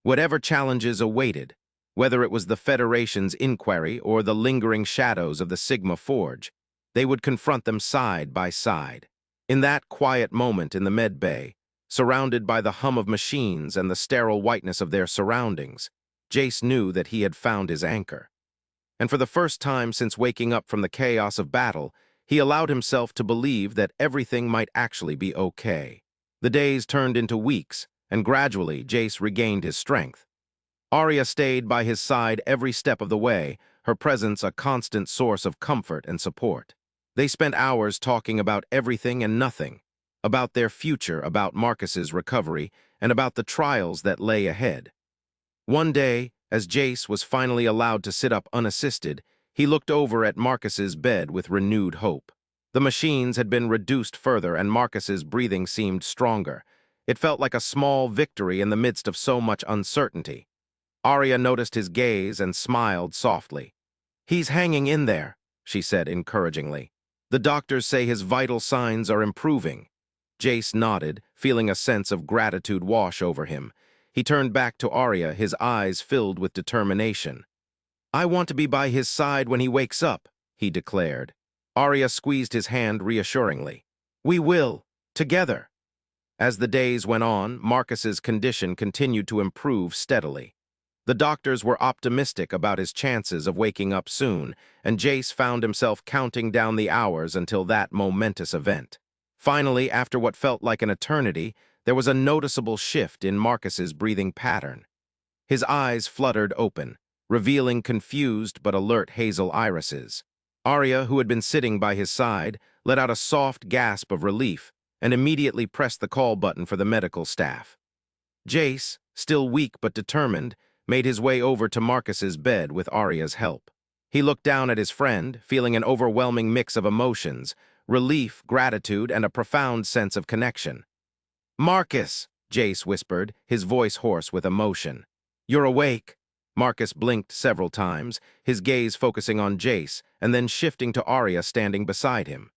Whatever challenges awaited, Whether it was the Federation's inquiry or the lingering shadows of the Sigma Forge, they would confront them side by side. In that quiet moment in the med bay, surrounded by the hum of machines and the sterile whiteness of their surroundings, Jace knew that he had found his anchor. And for the first time since waking up from the chaos of battle, he allowed himself to believe that everything might actually be okay. The days turned into weeks, and gradually Jace regained his strength. Arya stayed by his side every step of the way, her presence a constant source of comfort and support. They spent hours talking about everything and nothing, about their future, about Marcus's recovery, and about the trials that lay ahead. One day, as Jace was finally allowed to sit up unassisted, he looked over at Marcus's bed with renewed hope. The machines had been reduced further and Marcus's breathing seemed stronger. It felt like a small victory in the midst of so much uncertainty. Arya noticed his gaze and smiled softly. "He's hanging in there," she said encouragingly. "The doctors say his vital signs are improving." Jace nodded, feeling a sense of gratitude wash over him. He turned back to Arya, his eyes filled with determination. "I want to be by his side when he wakes up," he declared. Arya squeezed his hand reassuringly. "We will, together." As the days went on, Marcus's condition continued to improve steadily. The doctors were optimistic about his chances of waking up soon, and Jace found himself counting down the hours until that momentous event. Finally, after what felt like an eternity, there was a noticeable shift in Marcus's breathing pattern. His eyes fluttered open, revealing confused but alert hazel irises. Arya, who had been sitting by his side, let out a soft gasp of relief and immediately pressed the call button for the medical staff. Jace, still weak but determined, made his way over to Marcus's bed with Arya's help. He looked down at his friend, feeling an overwhelming mix of emotions, relief, gratitude, and a profound sense of connection. "Marcus," Jace whispered, his voice hoarse with emotion. "You're awake." Marcus blinked several times, his gaze focusing on Jace, and then shifting to Arya standing beside him.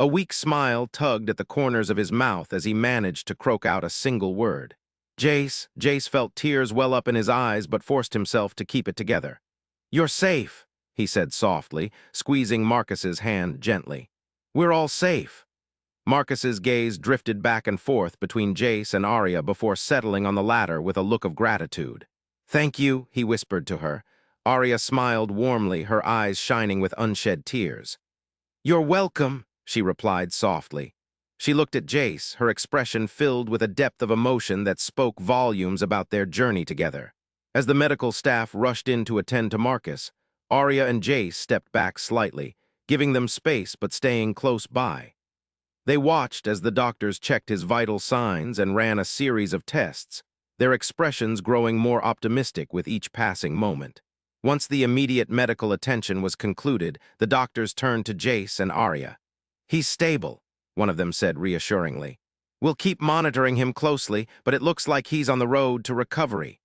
A weak smile tugged at the corners of his mouth as he managed to croak out a single word. Jace felt tears well up in his eyes but forced himself to keep it together. "You're safe," he said softly, squeezing Marcus's hand gently. "We're all safe." Marcus's gaze drifted back and forth between Jace and Arya before settling on the latter with a look of gratitude. "Thank you," he whispered to her. Arya smiled warmly, her eyes shining with unshed tears. "You're welcome," she replied softly. She looked at Jace, her expression filled with a depth of emotion that spoke volumes about their journey together. As the medical staff rushed in to attend to Marcus, Arya and Jace stepped back slightly, giving them space but staying close by. They watched as the doctors checked his vital signs and ran a series of tests, their expressions growing more optimistic with each passing moment. Once the immediate medical attention was concluded, the doctors turned to Jace and Arya. "He's stable," one of them said reassuringly. "We'll keep monitoring him closely, but it looks like he's on the road to recovery."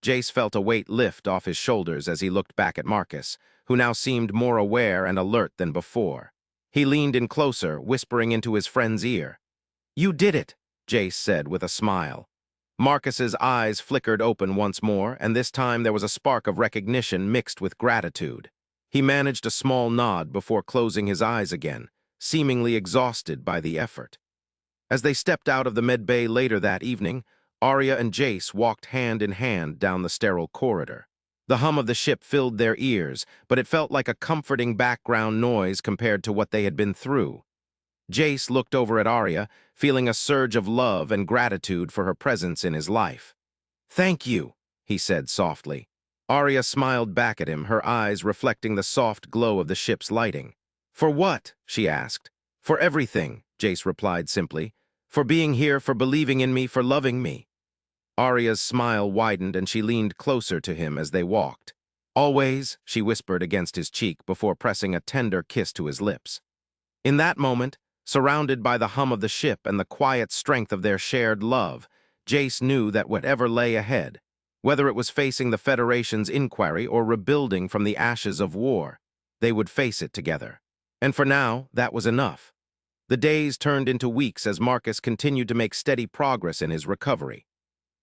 Jace felt a weight lift off his shoulders as he looked back at Marcus, who now seemed more aware and alert than before. He leaned in closer, whispering into his friend's ear. "You did it," Jace said with a smile. Marcus's eyes flickered open once more, and this time there was a spark of recognition mixed with gratitude. He managed a small nod before closing his eyes again, seemingly exhausted by the effort. As they stepped out of the med bay later that evening, Arya and Jace walked hand in hand down the sterile corridor. The hum of the ship filled their ears, but it felt like a comforting background noise compared to what they had been through. Jace looked over at Arya, feeling a surge of love and gratitude for her presence in his life. "Thank you," he said softly. Arya smiled back at him, her eyes reflecting the soft glow of the ship's lighting. "For what?" she asked. "For everything," Jace replied simply. "For being here, for believing in me, for loving me." Arya's smile widened and she leaned closer to him as they walked. "Always," she whispered against his cheek before pressing a tender kiss to his lips. In that moment, surrounded by the hum of the ship and the quiet strength of their shared love, Jace knew that whatever lay ahead, whether it was facing the Federation's inquiry or rebuilding from the ashes of war, they would face it together. And for now, that was enough. The days turned into weeks as Marcus continued to make steady progress in his recovery.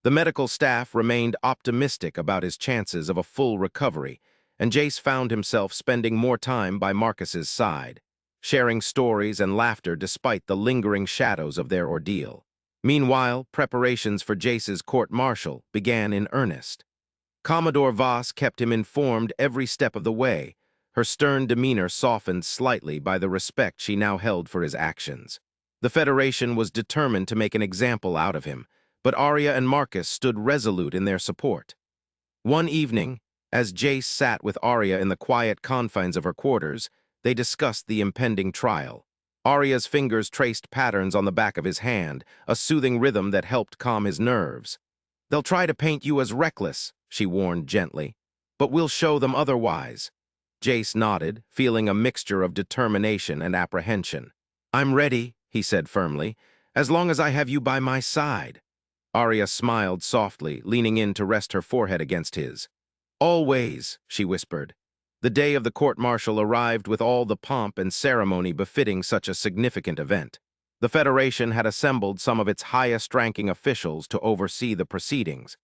The medical staff remained optimistic about his chances of a full recovery, and Jace found himself spending more time by Marcus's side, sharing stories and laughter despite the lingering shadows of their ordeal. Meanwhile, preparations for Jace's court-martial began in earnest. Commodore Voss kept him informed every step of the way, her stern demeanor softened slightly by the respect she now held for his actions. The Federation was determined to make an example out of him, but Arya and Marcus stood resolute in their support. One evening, as Jace sat with Arya in the quiet confines of her quarters, they discussed the impending trial. Arya's fingers traced patterns on the back of his hand, a soothing rhythm that helped calm his nerves. "They'll try to paint you as reckless," she warned gently, "but we'll show them otherwise." Jace nodded, feeling a mixture of determination and apprehension. "I'm ready," he said firmly, "as long as I have you by my side." Arya smiled softly, leaning in to rest her forehead against his. "Always," she whispered. The day of the court-martial arrived with all the pomp and ceremony befitting such a significant event. The Federation had assembled some of its highest-ranking officials to oversee the proceedings,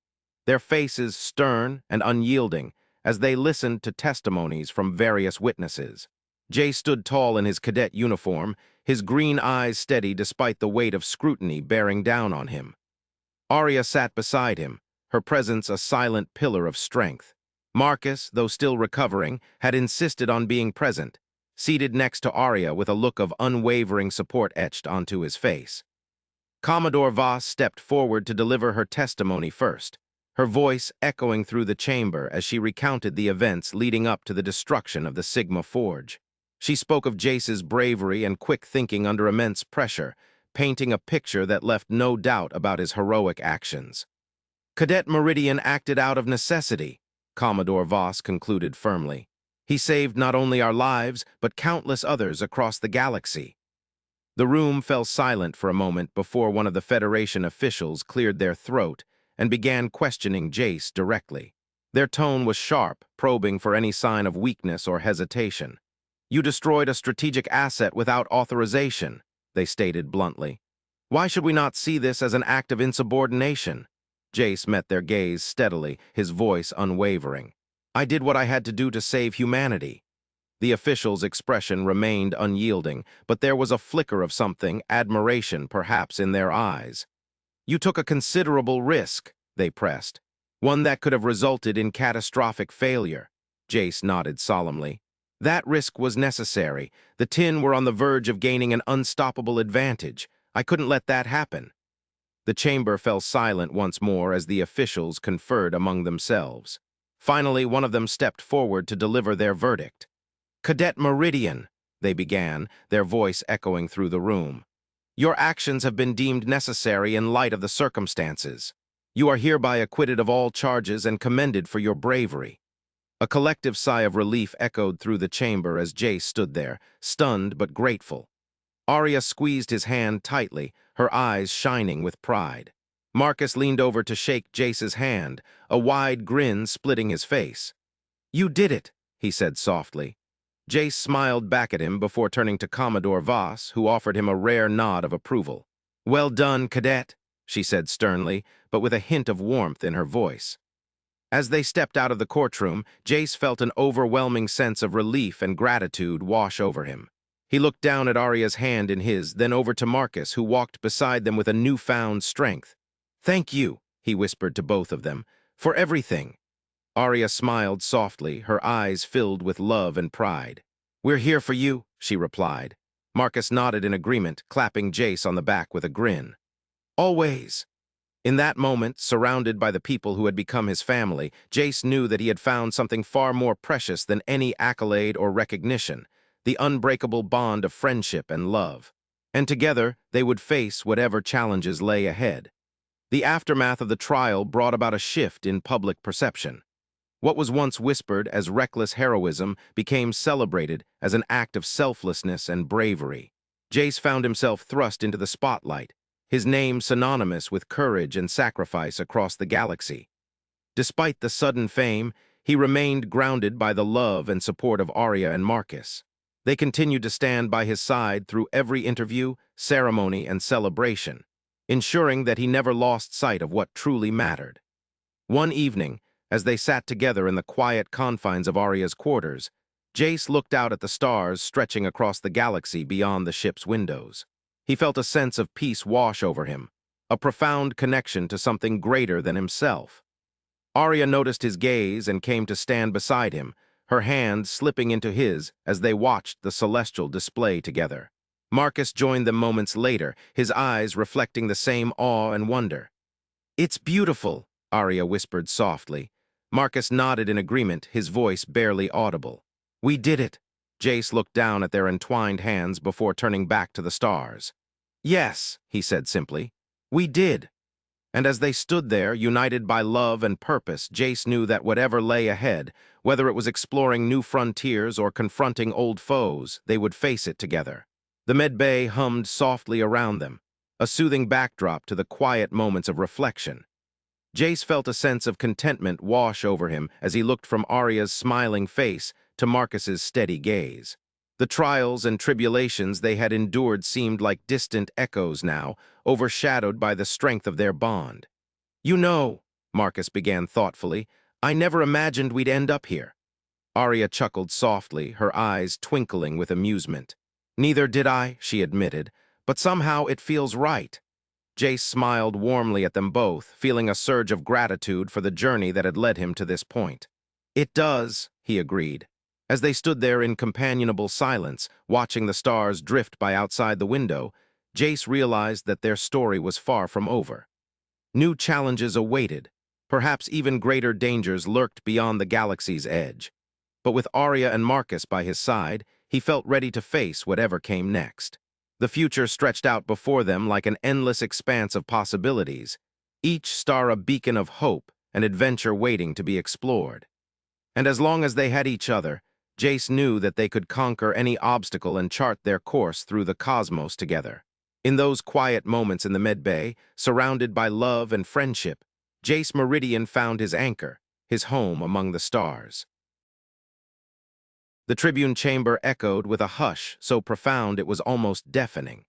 their faces stern and unyielding as they listened to testimonies from various witnesses. Jay stood tall in his cadet uniform, his green eyes steady despite the weight of scrutiny bearing down on him. Arya sat beside him, her presence a silent pillar of strength. Marcus, though still recovering, had insisted on being present, seated next to Arya with a look of unwavering support etched onto his face. Commodore Voss stepped forward to deliver her testimony first, her voice echoing through the chamber as she recounted the events leading up to the destruction of the Sigma Forge. She spoke of Jace's bravery and quick thinking under immense pressure, painting a picture that left no doubt about his heroic actions. "Cadet Meridian acted out of necessity," Commodore Voss concluded firmly. "He saved not only our lives, but countless others across the galaxy." The room fell silent for a moment before one of the Federation officials cleared their throat and began questioning Jace directly. Their tone was sharp, probing for any sign of weakness or hesitation. "You destroyed a strategic asset without authorization," they stated bluntly. "Why should we not see this as an act of insubordination?" Jace met their gaze steadily, his voice unwavering. "I did what I had to do to save humanity." The official's expression remained unyielding, but there was a flicker of something, admiration perhaps, in their eyes. "You took a considerable risk," they pressed. "One that could have resulted in catastrophic failure." Jace nodded solemnly. "That risk was necessary. The Tin were on the verge of gaining an unstoppable advantage. I couldn't let that happen." The chamber fell silent once more as the officials conferred among themselves. Finally, one of them stepped forward to deliver their verdict. "Cadet Meridian," they began, their voice echoing through the room. "Your actions have been deemed necessary in light of the circumstances. You are hereby acquitted of all charges and commended for your bravery." A collective sigh of relief echoed through the chamber as Jace stood there, stunned but grateful. Arya squeezed his hand tightly, her eyes shining with pride. Marcus leaned over to shake Jace's hand, a wide grin splitting his face. "You did it," he said softly. Jace smiled back at him before turning to Commodore Voss, who offered him a rare nod of approval. "Well done, Cadet," she said sternly, but with a hint of warmth in her voice. As they stepped out of the courtroom, Jace felt an overwhelming sense of relief and gratitude wash over him. He looked down at Arya's hand in his, then over to Marcus, who walked beside them with a newfound strength. "Thank you," he whispered to both of them, "for everything." Arya smiled softly, her eyes filled with love and pride. "We're here for you," she replied. Marcus nodded in agreement, clapping Jace on the back with a grin. "Always." In that moment, surrounded by the people who had become his family, Jace knew that he had found something far more precious than any accolade or recognition, the unbreakable bond of friendship and love. And together, they would face whatever challenges lay ahead. The aftermath of the trial brought about a shift in public perception. What was once whispered as reckless heroism became celebrated as an act of selflessness and bravery. Jace found himself thrust into the spotlight, his name synonymous with courage and sacrifice across the galaxy. Despite the sudden fame, he remained grounded by the love and support of Arya and Marcus. They continued to stand by his side through every interview, ceremony, and celebration. ensuring that he never lost sight of what truly mattered. One evening, as they sat together in the quiet confines of Arya's quarters, Jace looked out at the stars stretching across the galaxy beyond the ship's windows. He felt a sense of peace wash over him, a profound connection to something greater than himself. Arya noticed his gaze and came to stand beside him, her hand slipping into his as they watched the celestial display together. Marcus joined them moments later, his eyes reflecting the same awe and wonder. "It's beautiful," Arya whispered softly. Marcus nodded in agreement, his voice barely audible. "We did it." Jace looked down at their entwined hands before turning back to the stars. "Yes," he said simply, "we did." And as they stood there, united by love and purpose, Jace knew that whatever lay ahead, whether it was exploring new frontiers or confronting old foes, they would face it together. The medbay hummed softly around them, a soothing backdrop to the quiet moments of reflection. Jace felt a sense of contentment wash over him as he looked from Arya's smiling face to Marcus's steady gaze. The trials and tribulations they had endured seemed like distant echoes now, overshadowed by the strength of their bond. "You know," Marcus began thoughtfully, "I never imagined we'd end up here." Arya chuckled softly, her eyes twinkling with amusement. "Neither did I," she admitted, "but somehow it feels right." Jace smiled warmly at them both, feeling a surge of gratitude for the journey that had led him to this point. "It does," he agreed. As they stood there in companionable silence, watching the stars drift by outside the window, Jace realized that their story was far from over. New challenges awaited. Perhaps even greater dangers lurked beyond the galaxy's edge. But with Arya and Marcus by his side, he felt ready to face whatever came next. The future stretched out before them like an endless expanse of possibilities, each star a beacon of hope and adventure waiting to be explored. And as long as they had each other, Jace knew that they could conquer any obstacle and chart their course through the cosmos together. In those quiet moments in the medbay, surrounded by love and friendship, Jace Meridian found his anchor, his home among the stars. The tribune chamber echoed with a hush so profound it was almost deafening.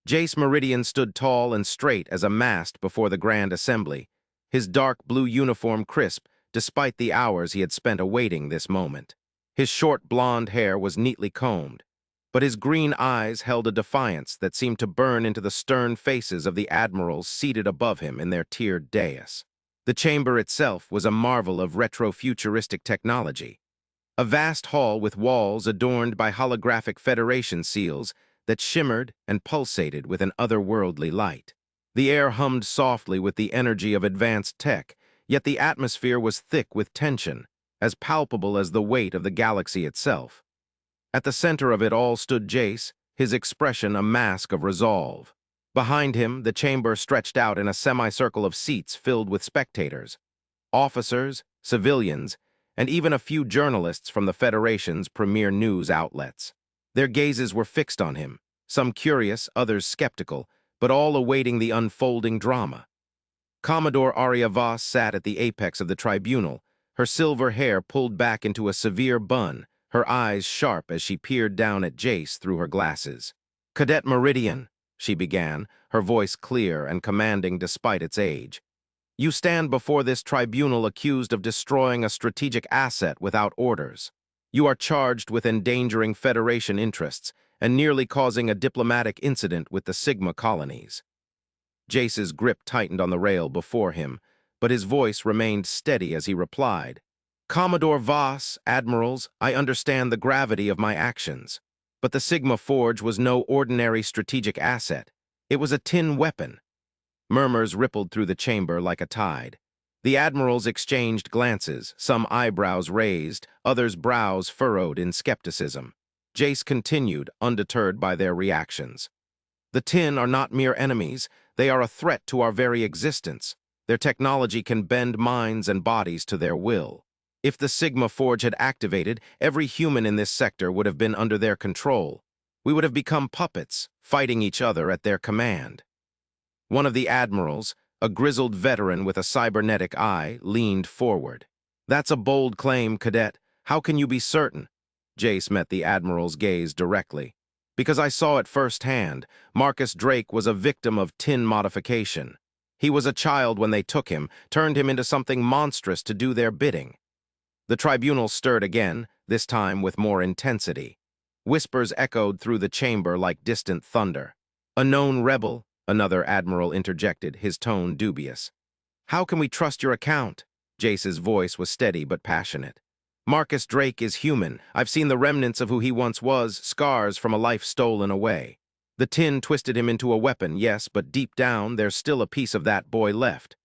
Jace Meridian stood tall and straight as a mast before the grand assembly, his dark blue uniform crisp despite the hours he had spent awaiting this moment. His short blonde hair was neatly combed, but his green eyes held a defiance that seemed to burn into the stern faces of the admirals seated above him in their tiered dais. The chamber itself was a marvel of retro-futuristic technology, a vast hall with walls adorned by holographic Federation seals that shimmered and pulsated with an otherworldly light. The air hummed softly with the energy of advanced tech, yet the atmosphere was thick with tension, as palpable as the weight of the galaxy itself. At the center of it all stood Jace, his expression a mask of resolve. Behind him, the chamber stretched out in a semicircle of seats filled with spectators, officers, civilians, and even a few journalists from the Federation's premier news outlets. Their gazes were fixed on him, some curious, others skeptical, but all awaiting the unfolding drama. Commodore Arya Voss sat at the apex of the tribunal, her silver hair pulled back into a severe bun, her eyes sharp as she peered down at Jace through her glasses. "Cadet Meridian," she began, her voice clear and commanding despite its age. "You stand before this tribunal accused of destroying a strategic asset without orders. You are charged with endangering Federation interests and nearly causing a diplomatic incident with the Sigma colonies." Jace's grip tightened on the rail before him, but his voice remained steady as he replied, "Commodore Voss, admirals, I understand the gravity of my actions. But the Sigma Forge was no ordinary strategic asset. It was a tin weapon." Murmurs rippled through the chamber like a tide. The admirals exchanged glances, some eyebrows raised, others brows furrowed in skepticism. Jace continued, undeterred by their reactions. "The tin are not mere enemies. They are a threat to our very existence. Their technology can bend minds and bodies to their will. If the Sigma Forge had activated, every human in this sector would have been under their control. We would have become puppets, fighting each other at their command." One of the admirals, a grizzled veteran with a cybernetic eye, leaned forward. "That's a bold claim, Cadet. How can you be certain?" Jace met the admiral's gaze directly. Because I saw it firsthand, Marcus Drake was a victim of tin modification. He was a child when they took him, turned him into something monstrous to do their bidding. The tribunal stirred again, this time with more intensity. Whispers echoed through the chamber like distant thunder. "A known rebel," another admiral interjected, his tone dubious. "How can we trust your account?" Jace's voice was steady but passionate. "Marcus Drake is human. I've seen the remnants of who he once was, scars from a life stolen away. The tin twisted him into a weapon, yes, but deep down there's still a piece of that boy left."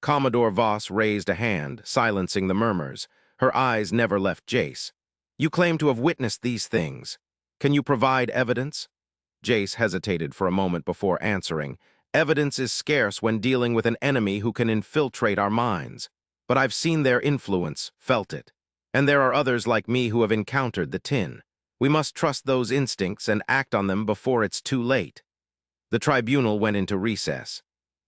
Commodore Voss raised a hand, silencing the murmurs. Her eyes never left Jace. "You claim to have witnessed these things. Can you provide evidence?" Jace hesitated for a moment before answering. "Evidence is scarce when dealing with an enemy who can infiltrate our minds. But I've seen their influence, felt it. And there are others like me who have encountered the tin. We must trust those instincts and act on them before it's too late." The tribunal went into recess.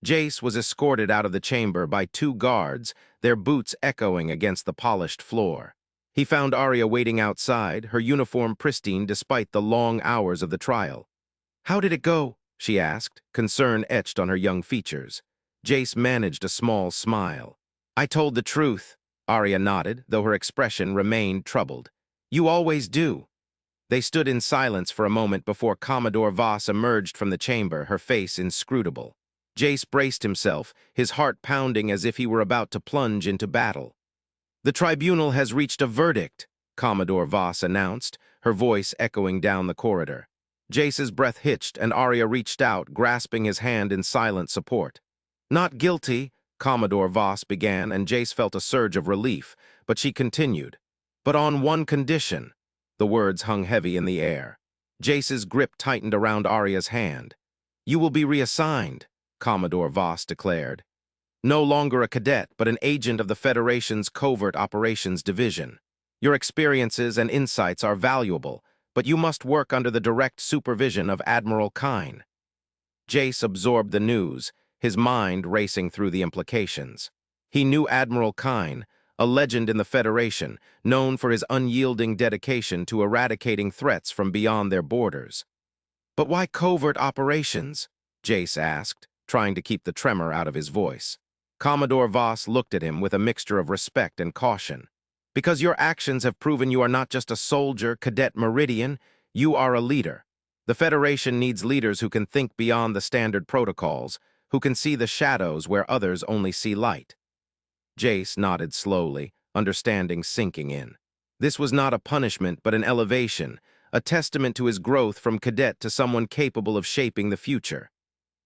Jace was escorted out of the chamber by 2 guards, their boots echoing against the polished floor. He found Arya waiting outside, her uniform pristine despite the long hours of the trial. "How did it go?" she asked, concern etched on her young features. Jace managed a small smile. "I told the truth," Arya nodded, though her expression remained troubled. "You always do." They stood in silence for a moment before Commodore Voss emerged from the chamber, her face inscrutable. Jace braced himself, his heart pounding as if he were about to plunge into battle. "The tribunal has reached a verdict," Commodore Voss announced, her voice echoing down the corridor. Jace's breath hitched, and Arya reached out, grasping his hand in silent support. "Not guilty," Commodore Voss began, and Jace felt a surge of relief, but she continued. "But on one condition." The words hung heavy in the air. Jace's grip tightened around Arya's hand. "You will be reassigned," Commodore Voss declared. "No longer a cadet, but an agent of the Federation's Covert Operations Division. Your experiences and insights are valuable, but you must work under the direct supervision of Admiral Kyne." Jace absorbed the news, his mind racing through the implications. He knew Admiral Kyne, a legend in the Federation, known for his unyielding dedication to eradicating threats from beyond their borders. "But why covert operations?" Jace asked, trying to keep the tremor out of his voice. Commodore Voss looked at him with a mixture of respect and caution. "Because your actions have proven you are not just a soldier, Cadet Meridian, you are a leader. The Federation needs leaders who can think beyond the standard protocols, who can see the shadows where others only see light." Jace nodded slowly, understanding sinking in. This was not a punishment, but an elevation, a testament to his growth from cadet to someone capable of shaping the future.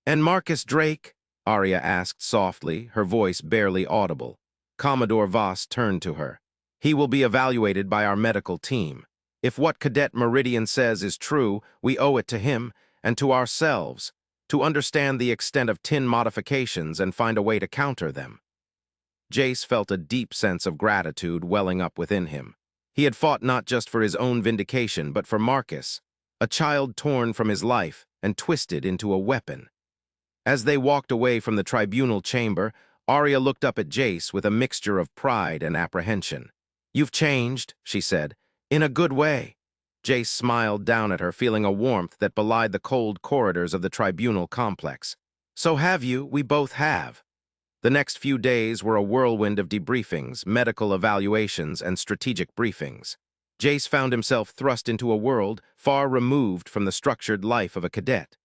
"And Marcus Drake?" Arya asked softly, her voice barely audible. Commodore Voss turned to her. "He will be evaluated by our medical team. If what Cadet Meridian says is true, we owe it to him and to ourselves to understand the extent of tin modifications and find a way to counter them." Jace felt a deep sense of gratitude welling up within him. He had fought not just for his own vindication, but for Marcus, a child torn from his life and twisted into a weapon. As they walked away from the tribunal chamber, Arya looked up at Jace with a mixture of pride and apprehension. "You've changed," she said, "in a good way." Jace smiled down at her, feeling a warmth that belied the cold corridors of the tribunal complex. "So have you, we both have." The next few days were a whirlwind of debriefings, medical evaluations, and strategic briefings. Jace found himself thrust into a world far removed from the structured life of a cadet.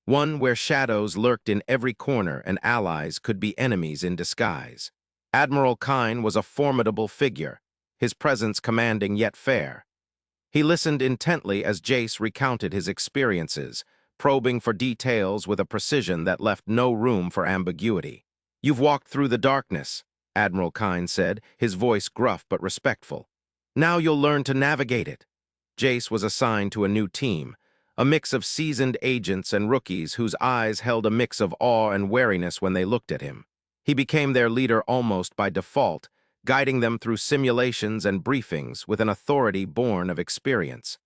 One where shadows lurked in every corner and allies could be enemies in disguise. Admiral Kyne was a formidable figure, his presence commanding yet fair. He listened intently as Jace recounted his experiences, probing for details with a precision that left no room for ambiguity. "You've walked through the darkness," Admiral Kyne said, his voice gruff but respectful. "Now you'll learn to navigate it." Jace was assigned to a new team, a mix of seasoned agents and rookies whose eyes held a mix of awe and wariness when they looked at him. He became their leader almost by default, guiding them through simulations and briefings with an authority born of experience.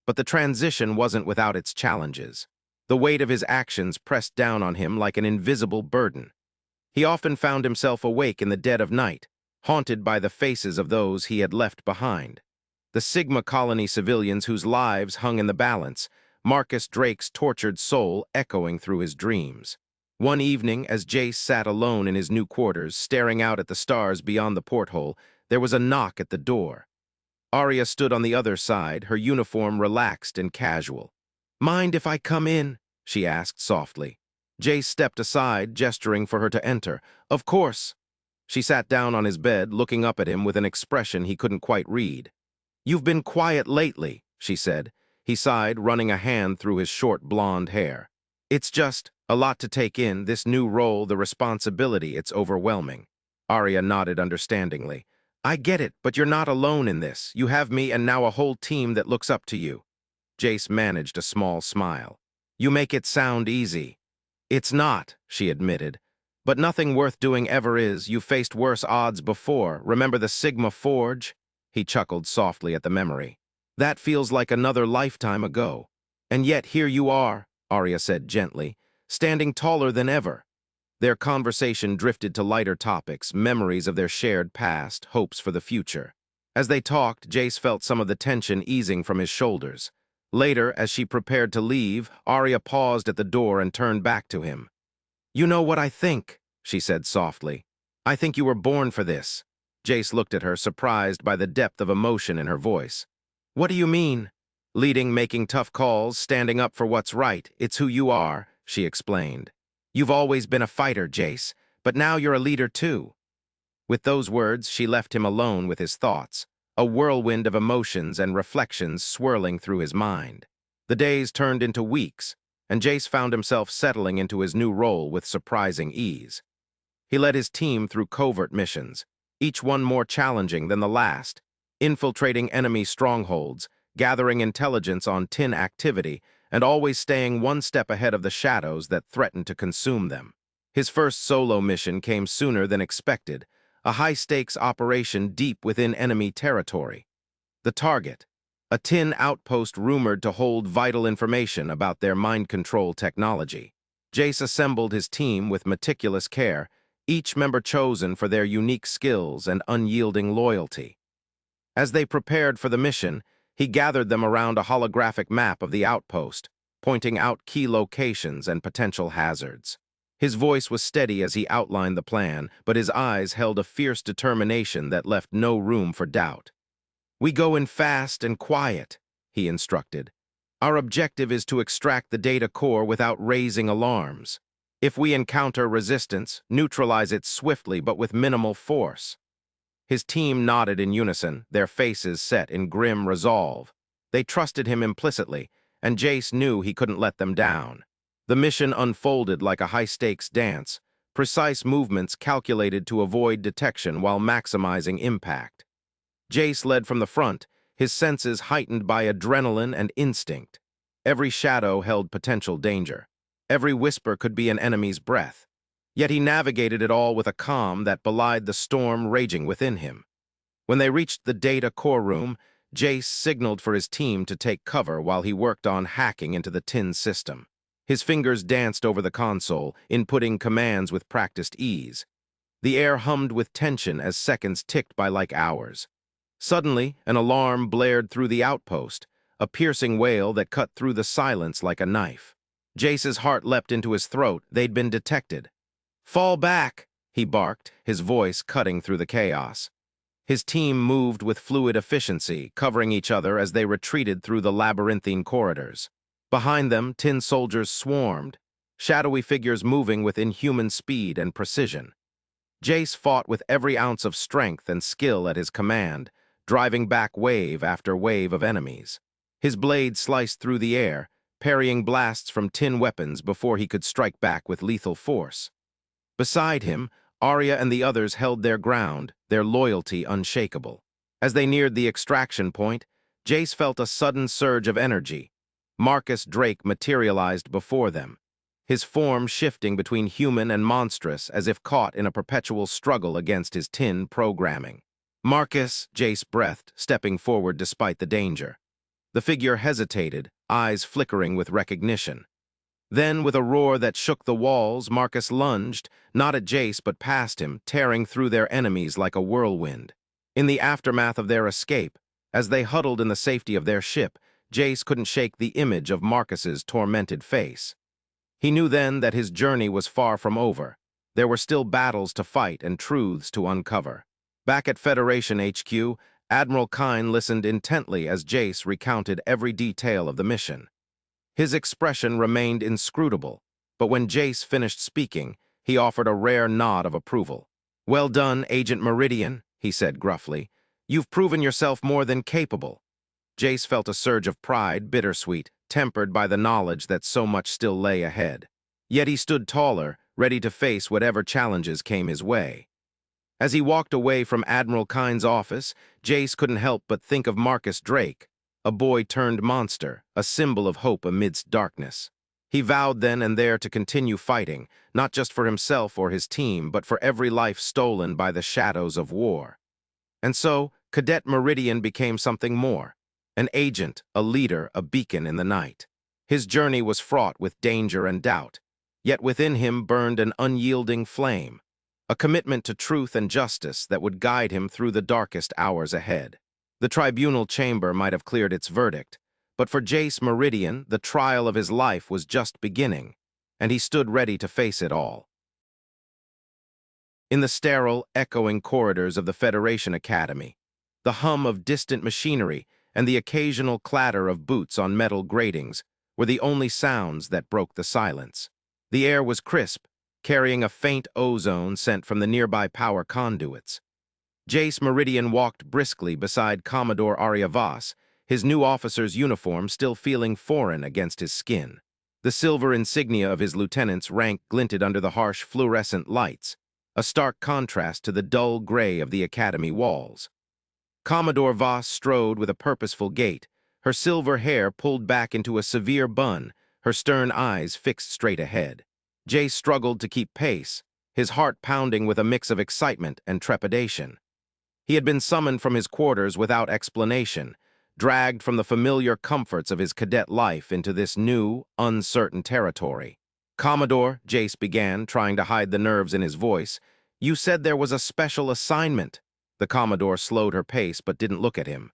But the transition wasn't without its challenges. The weight of his actions pressed down on him like an invisible burden. He often found himself awake in the dead of night, haunted by the faces of those he had left behind. The Sigma colony civilians whose lives hung in the balance, Marcus Drake's tortured soul echoing through his dreams. One evening, as Jace sat alone in his new quarters, staring out at the stars beyond the porthole, there was a knock at the door. Arya stood on the other side, her uniform relaxed and casual. "Mind if I come in?" she asked softly. Jace stepped aside, gesturing for her to enter. "Of course." She sat down on his bed, looking up at him with an expression he couldn't quite read. "You've been quiet lately," she said. He sighed, running a hand through his short blonde hair. "It's just a lot to take in, this new role, the responsibility, it's overwhelming." Arya nodded understandingly. "I get it, but you're not alone in this. You have me and now a whole team that looks up to you." Jace managed a small smile. "You make it sound easy." "It's not," she admitted. "But nothing worth doing ever is. You've faced worse odds before. Remember the Sigma Forge?" He chuckled softly at the memory. "That feels like another lifetime ago. And yet here you are," Arya said gently, "standing taller than ever." Their conversation drifted to lighter topics, memories of their shared past, hopes for the future. As they talked, Jace felt some of the tension easing from his shoulders. Later, as she prepared to leave, Arya paused at the door and turned back to him. "You know what I think," she said softly. "I think you were born for this." Jace looked at her, surprised by the depth of emotion in her voice. "What do you mean?" "Leading, making tough calls, standing up for what's right. It's who you are," she explained. "You've always been a fighter, Jace, but now you're a leader too." With those words, she left him alone with his thoughts, a whirlwind of emotions and reflections swirling through his mind. The days turned into weeks, and Jace found himself settling into his new role with surprising ease. He led his team through covert missions, each one more challenging than the last, infiltrating enemy strongholds, gathering intelligence on Tin activity, and always staying one step ahead of the shadows that threatened to consume them. His first solo mission came sooner than expected, a high-stakes operation deep within enemy territory. The target, a Tin outpost rumored to hold vital information about their mind control technology. Jace assembled his team with meticulous care, each member chosen for their unique skills and unyielding loyalty. As they prepared for the mission, he gathered them around a holographic map of the outpost, pointing out key locations and potential hazards. His voice was steady as he outlined the plan, but his eyes held a fierce determination that left no room for doubt. "We go in fast and quiet," he instructed. "Our objective is to extract the data core without raising alarms. If we encounter resistance, neutralize it swiftly but with minimal force." His team nodded in unison, their faces set in grim resolve. They trusted him implicitly, and Jace knew he couldn't let them down. The mission unfolded like a high-stakes dance, precise movements calculated to avoid detection while maximizing impact. Jace led from the front, his senses heightened by adrenaline and instinct. Every shadow held potential danger. Every whisper could be an enemy's breath. Yet he navigated it all with a calm that belied the storm raging within him. When they reached the data core room, Jace signaled for his team to take cover while he worked on hacking into the Tin system. His fingers danced over the console, inputting commands with practiced ease. The air hummed with tension as seconds ticked by like hours. Suddenly, an alarm blared through the outpost, a piercing wail that cut through the silence like a knife. Jace's heart leapt into his throat. They'd been detected. "Fall back," he barked, his voice cutting through the chaos. His team moved with fluid efficiency, covering each other as they retreated through the labyrinthine corridors. Behind them, Tin soldiers swarmed, shadowy figures moving with inhuman speed and precision. Jace fought with every ounce of strength and skill at his command, driving back wave after wave of enemies. His blade sliced through the air, parrying blasts from Tin weapons before he could strike back with lethal force. Beside him, Arya and the others held their ground, their loyalty unshakable. As they neared the extraction point, Jace felt a sudden surge of energy. Marcus Drake materialized before them, his form shifting between human and monstrous as if caught in a perpetual struggle against his Tin programming. "Marcus," Jace breathed, stepping forward despite the danger. The figure hesitated, eyes flickering with recognition. Then, with a roar that shook the walls, Marcus lunged, not at Jace but past him, tearing through their enemies like a whirlwind. In the aftermath of their escape, as they huddled in the safety of their ship, Jace couldn't shake the image of Marcus's tormented face. He knew then that his journey was far from over. There were still battles to fight and truths to uncover. Back at Federation HQ, Admiral Kyne listened intently as Jace recounted every detail of the mission. His expression remained inscrutable, but when Jace finished speaking, he offered a rare nod of approval. "Well done, Agent Meridian," he said gruffly. "You've proven yourself more than capable." Jace felt a surge of pride, bittersweet, tempered by the knowledge that so much still lay ahead. Yet he stood taller, ready to face whatever challenges came his way. As he walked away from Admiral Kyne's office, Jace couldn't help but think of Marcus Drake, a boy-turned-monster, a symbol of hope amidst darkness. He vowed then and there to continue fighting, not just for himself or his team, but for every life stolen by the shadows of war. And so, Cadet Meridian became something more. An agent, a leader, a beacon in the night. His journey was fraught with danger and doubt, yet within him burned an unyielding flame, a commitment to truth and justice that would guide him through the darkest hours ahead. The tribunal chamber might have cleared its verdict, but for Jace Meridian, the trial of his life was just beginning, and he stood ready to face it all. In the sterile, echoing corridors of the Federation Academy, the hum of distant machinery and the occasional clatter of boots on metal gratings were the only sounds that broke the silence. The air was crisp, carrying a faint ozone sent from the nearby power conduits. Jace Meridian walked briskly beside Commodore Arya Voss, his new officer's uniform still feeling foreign against his skin. The silver insignia of his lieutenant's rank glinted under the harsh fluorescent lights, a stark contrast to the dull gray of the academy walls. Commodore Voss strode with a purposeful gait, her silver hair pulled back into a severe bun, her stern eyes fixed straight ahead. Jace struggled to keep pace, his heart pounding with a mix of excitement and trepidation. He had been summoned from his quarters without explanation, dragged from the familiar comforts of his cadet life into this new, uncertain territory. "Commodore," Jace began, trying to hide the nerves in his voice, "you said there was a special assignment." The Commodore slowed her pace but didn't look at him.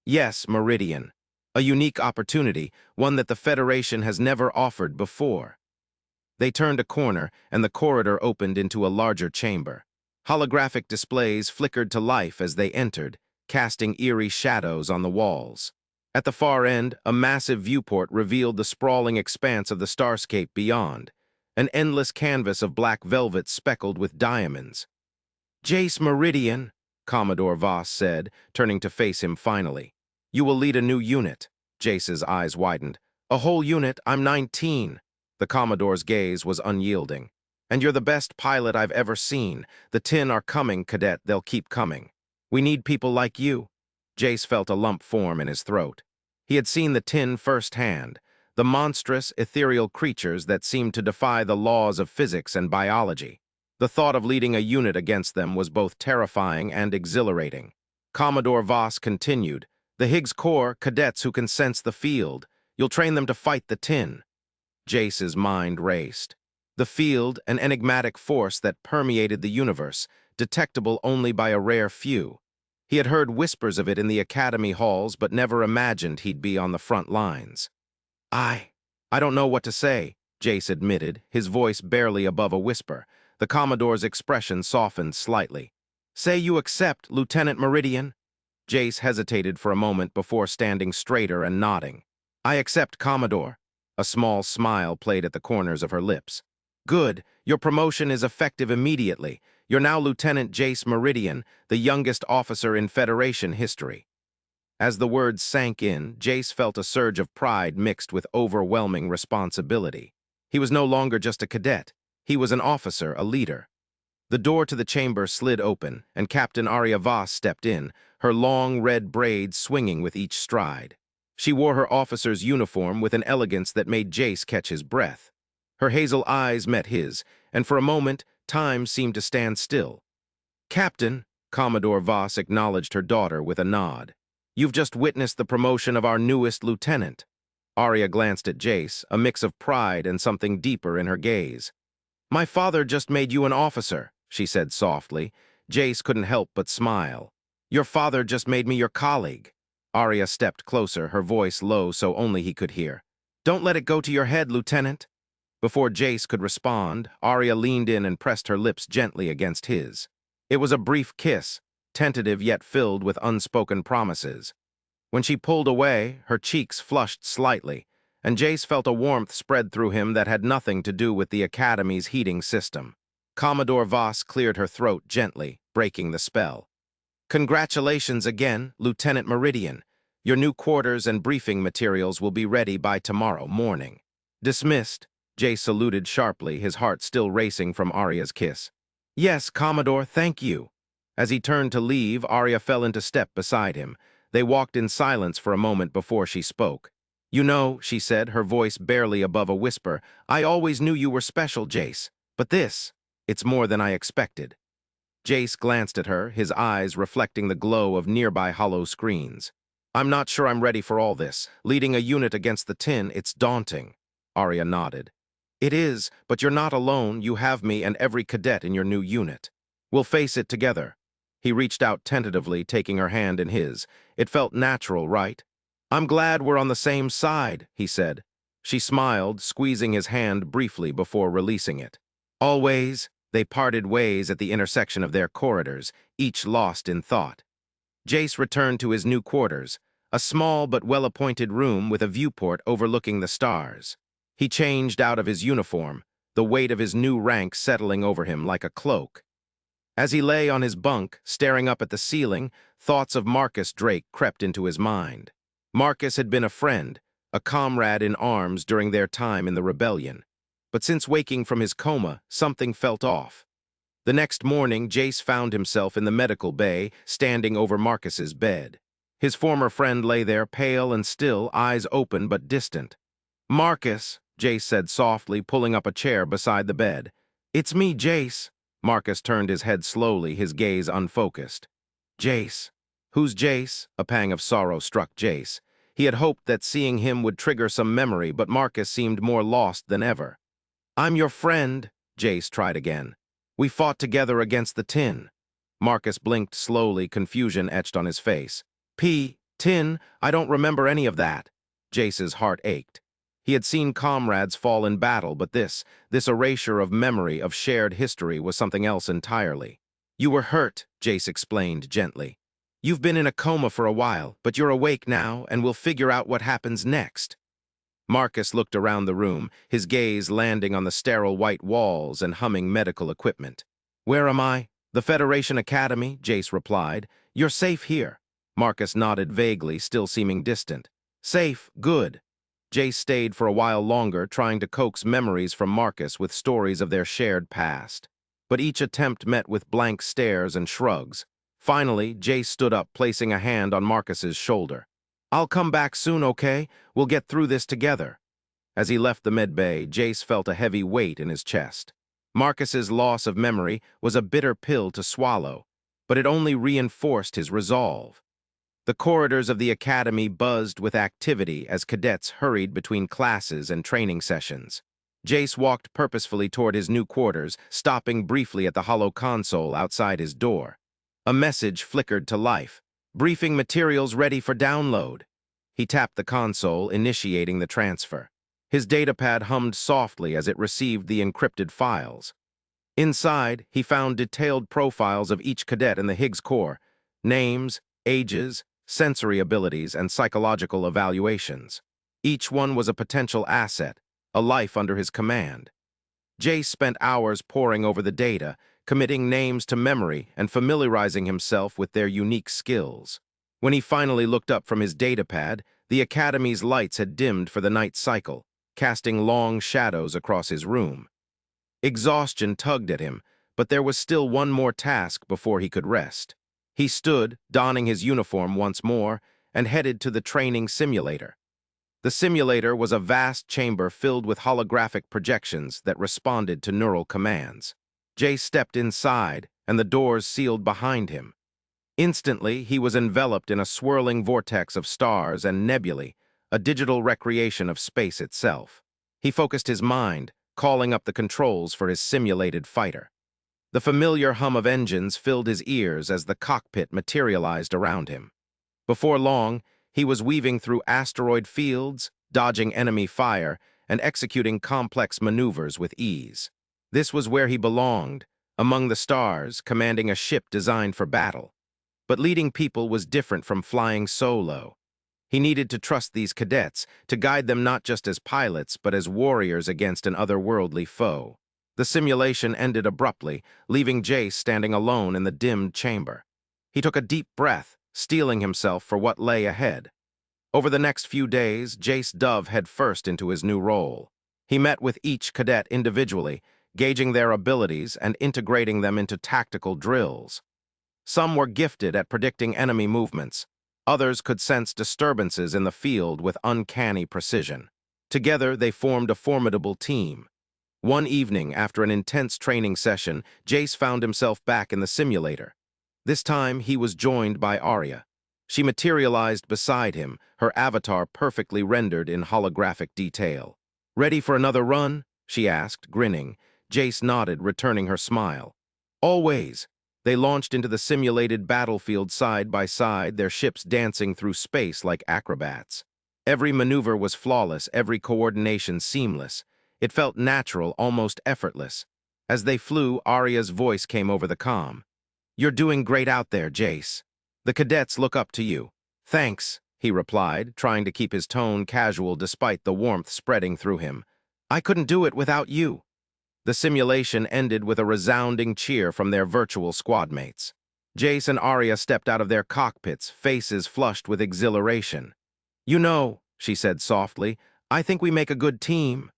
"Yes, Meridian. A unique opportunity, one that the Federation has never offered before." They turned a corner, and the corridor opened into a larger chamber. Holographic displays flickered to life as they entered, casting eerie shadows on the walls. At the far end, a massive viewport revealed the sprawling expanse of the starscape beyond, an endless canvas of black velvet speckled with diamonds. "Jace Meridian," Commodore Voss said, turning to face him finally. "You will lead a new unit." Jace's eyes widened. "A whole unit? I'm 19. The Commodore's gaze was unyielding. "And you're the best pilot I've ever seen. The 10 are coming, Cadet. They'll keep coming. We need people like you." Jace felt a lump form in his throat. He had seen the 10 firsthand, the monstrous, ethereal creatures that seemed to defy the laws of physics and biology. The thought of leading a unit against them was both terrifying and exhilarating. Commodore Voss continued, "The Higgs Core, cadets who can sense the field. You'll train them to fight the 10. Jace's mind raced. The field, an enigmatic force that permeated the universe, detectable only by a rare few. He had heard whispers of it in the academy halls, but never imagined he'd be on the front lines. I don't know what to say," Jace admitted, his voice barely above a whisper. The Commodore's expression softened slightly. "Say you accept, Lieutenant Meridian." Jace hesitated for a moment before standing straighter and nodding. "I accept, Commodore." A small smile played at the corners of her lips. "Good. Your promotion is effective immediately. You're now Lieutenant Jace Meridian, the youngest officer in Federation history." As the words sank in, Jace felt a surge of pride mixed with overwhelming responsibility. He was no longer just a cadet. He was an officer, a leader. The door to the chamber slid open, and Captain Arya Voss stepped in, her long red braids swinging with each stride. She wore her officer's uniform with an elegance that made Jace catch his breath. Her hazel eyes met his, and for a moment, time seemed to stand still. "Captain," Commodore Voss acknowledged her daughter with a nod. "You've just witnessed the promotion of our newest lieutenant." Arya glanced at Jace, a mix of pride and something deeper in her gaze. "My father just made you an officer," she said softly. Jace couldn't help but smile. "Your father just made me your colleague." Arya stepped closer, her voice low so only he could hear. "Don't let it go to your head, Lieutenant." Before Jace could respond, Arya leaned in and pressed her lips gently against his. It was a brief kiss, tentative yet filled with unspoken promises. When she pulled away, her cheeks flushed slightly, and Jace felt a warmth spread through him that had nothing to do with the Academy's heating system. Commodore Voss cleared her throat gently, breaking the spell. "Congratulations again, Lieutenant Meridian. Your new quarters and briefing materials will be ready by tomorrow morning." "Dismissed," Jace saluted sharply, his heart still racing from Arya's kiss. "Yes, Commodore, thank you." As he turned to leave, Arya fell into step beside him. They walked in silence for a moment before she spoke. "You know," she said, her voice barely above a whisper, "I always knew you were special, Jace. But it's more than I expected." Jace glanced at her, his eyes reflecting the glow of nearby hollow screens. "I'm not sure I'm ready for all this. Leading a unit against the tin, it's daunting." Arya nodded. "It is, but you're not alone. You have me and every cadet in your new unit. We'll face it together." He reached out tentatively, taking her hand in his. It felt natural, right? "I'm glad we're on the same side," he said. She smiled, squeezing his hand briefly before releasing it. "Always." They parted ways at the intersection of their corridors, each lost in thought. Jace returned to his new quarters, a small but well-appointed room with a viewport overlooking the stars. He changed out of his uniform, the weight of his new rank settling over him like a cloak. As he lay on his bunk, staring up at the ceiling, thoughts of Marcus Drake crept into his mind. Marcus had been a friend, a comrade in arms during their time in the rebellion. But since waking from his coma, something felt off. The next morning, Jace found himself in the medical bay, standing over Marcus's bed. His former friend lay there, pale and still, eyes open but distant. "Marcus," Jace said softly, pulling up a chair beside the bed. "It's me, Jace." Marcus turned his head slowly, his gaze unfocused. "Jace." "Who's Jace?" A pang of sorrow struck Jace. He had hoped that seeing him would trigger some memory, but Marcus seemed more lost than ever. "I'm your friend," Jace tried again. "We fought together against the tin." Marcus blinked slowly, confusion etched on his face. "Tin? I don't remember any of that." Jace's heart ached. He had seen comrades fall in battle, but this erasure of memory, of shared history, was something else entirely. "You were hurt," Jace explained gently. "You've been in a coma for a while, but you're awake now, and we'll figure out what happens next." Marcus looked around the room, his gaze landing on the sterile white walls and humming medical equipment. "Where am I?" "The Federation Academy," Jace replied. "You're safe here." Marcus nodded vaguely, still seeming distant. "Safe, good." Jace stayed for a while longer, trying to coax memories from Marcus with stories of their shared past. But each attempt met with blank stares and shrugs. Finally, Jace stood up, placing a hand on Marcus's shoulder. "I'll come back soon, okay? We'll get through this together." As he left the medbay, Jace felt a heavy weight in his chest. Marcus's loss of memory was a bitter pill to swallow, but it only reinforced his resolve. The corridors of the academy buzzed with activity as cadets hurried between classes and training sessions. Jace walked purposefully toward his new quarters, stopping briefly at the hollow console outside his door. A message flickered to life. "Briefing materials ready for download." He tapped the console, initiating the transfer. His datapad hummed softly as it received the encrypted files. Inside, he found detailed profiles of each cadet in the Higgs core, names, ages, sensory abilities, and psychological evaluations. Each one was a potential asset, a life under his command. Jace spent hours poring over the data, committing names to memory and familiarizing himself with their unique skills. When he finally looked up from his datapad, the Academy's lights had dimmed for the night cycle, casting long shadows across his room. Exhaustion tugged at him, but there was still one more task before he could rest. He stood, donning his uniform once more, and headed to the training simulator. The simulator was a vast chamber filled with holographic projections that responded to neural commands. Jace stepped inside, and the doors sealed behind him. Instantly, he was enveloped in a swirling vortex of stars and nebulae, a digital recreation of space itself. He focused his mind, calling up the controls for his simulated fighter. The familiar hum of engines filled his ears as the cockpit materialized around him. Before long, He was weaving through asteroid fields, dodging enemy fire, and executing complex maneuvers with ease. This was where he belonged, among the stars, commanding a ship designed for battle. But leading people was different from flying solo. He needed to trust these cadets, to guide them not just as pilots, but as warriors against an otherworldly foe. The simulation ended abruptly, leaving Jace standing alone in the dimmed chamber. He took a deep breath, steeling himself for what lay ahead. Over the next few days, Jace dove headfirst into his new role. He met with each cadet individually, gauging their abilities and integrating them into tactical drills. Some were gifted at predicting enemy movements. Others could sense disturbances in the field with uncanny precision. Together, they formed a formidable team. One evening, after an intense training session, Jace found himself back in the simulator. This time, he was joined by Arya. She materialized beside him, her avatar perfectly rendered in holographic detail. "Ready for another run?" she asked, grinning. Jace nodded, returning her smile. "Always." They launched into the simulated battlefield side by side, their ships dancing through space like acrobats. Every maneuver was flawless, every coordination seamless. It felt natural, almost effortless. As they flew, Arya's voice came over the comm. "You're doing great out there, Jace. The cadets look up to you." "Thanks," he replied, trying to keep his tone casual despite the warmth spreading through him. "I couldn't do it without you." The simulation ended with a resounding cheer from their virtual squadmates. Jace and Arya stepped out of their cockpits, faces flushed with exhilaration. "You know," she said softly, "I think we make a good team."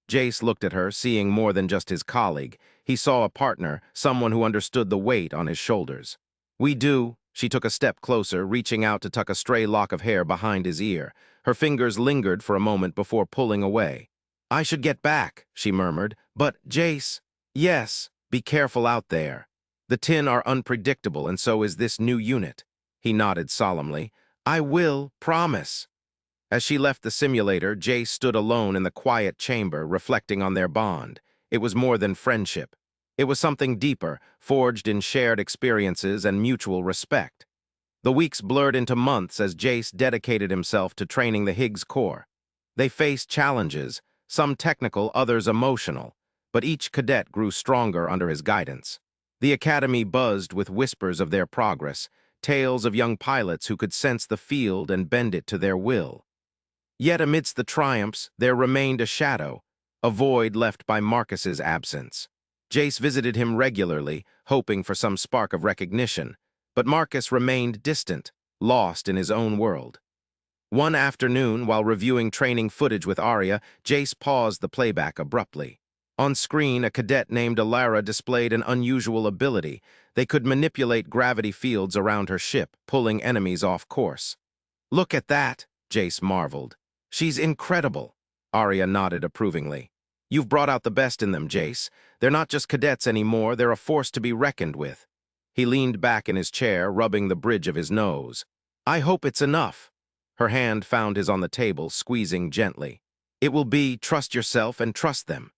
Jace looked at her, seeing more than just his colleague. He saw a partner, someone who understood the weight on his shoulders. "We do." She took a step closer, reaching out to tuck a stray lock of hair behind his ear. Her fingers lingered for a moment before pulling away. "I should get back," she murmured. "But, Jace—" "Yes, be careful out there. The Tin are unpredictable, and so is this new unit." He nodded solemnly. "I will, promise." As she left the simulator, Jace stood alone in the quiet chamber, reflecting on their bond. It was more than friendship. It was something deeper, forged in shared experiences and mutual respect. The weeks blurred into months as Jace dedicated himself to training the Higgs core. They faced challenges, some technical, others emotional, but each cadet grew stronger under his guidance. The academy buzzed with whispers of their progress, tales of young pilots who could sense the field and bend it to their will. Yet amidst the triumphs, there remained a shadow, a void left by Marcus's absence. Jace visited him regularly, hoping for some spark of recognition, but Marcus remained distant, lost in his own world. One afternoon, while reviewing training footage with Arya, Jace paused the playback abruptly. On screen, a cadet named Alara displayed an unusual ability. They could manipulate gravity fields around her ship, pulling enemies off course. "Look at that," Jace marveled. "She's incredible." Arya nodded approvingly. "You've brought out the best in them, Jace. They're not just cadets anymore, they're a force to be reckoned with." He leaned back in his chair, rubbing the bridge of his nose. "I hope it's enough." Her hand found his on the table, squeezing gently. "It will be, trust yourself and trust them."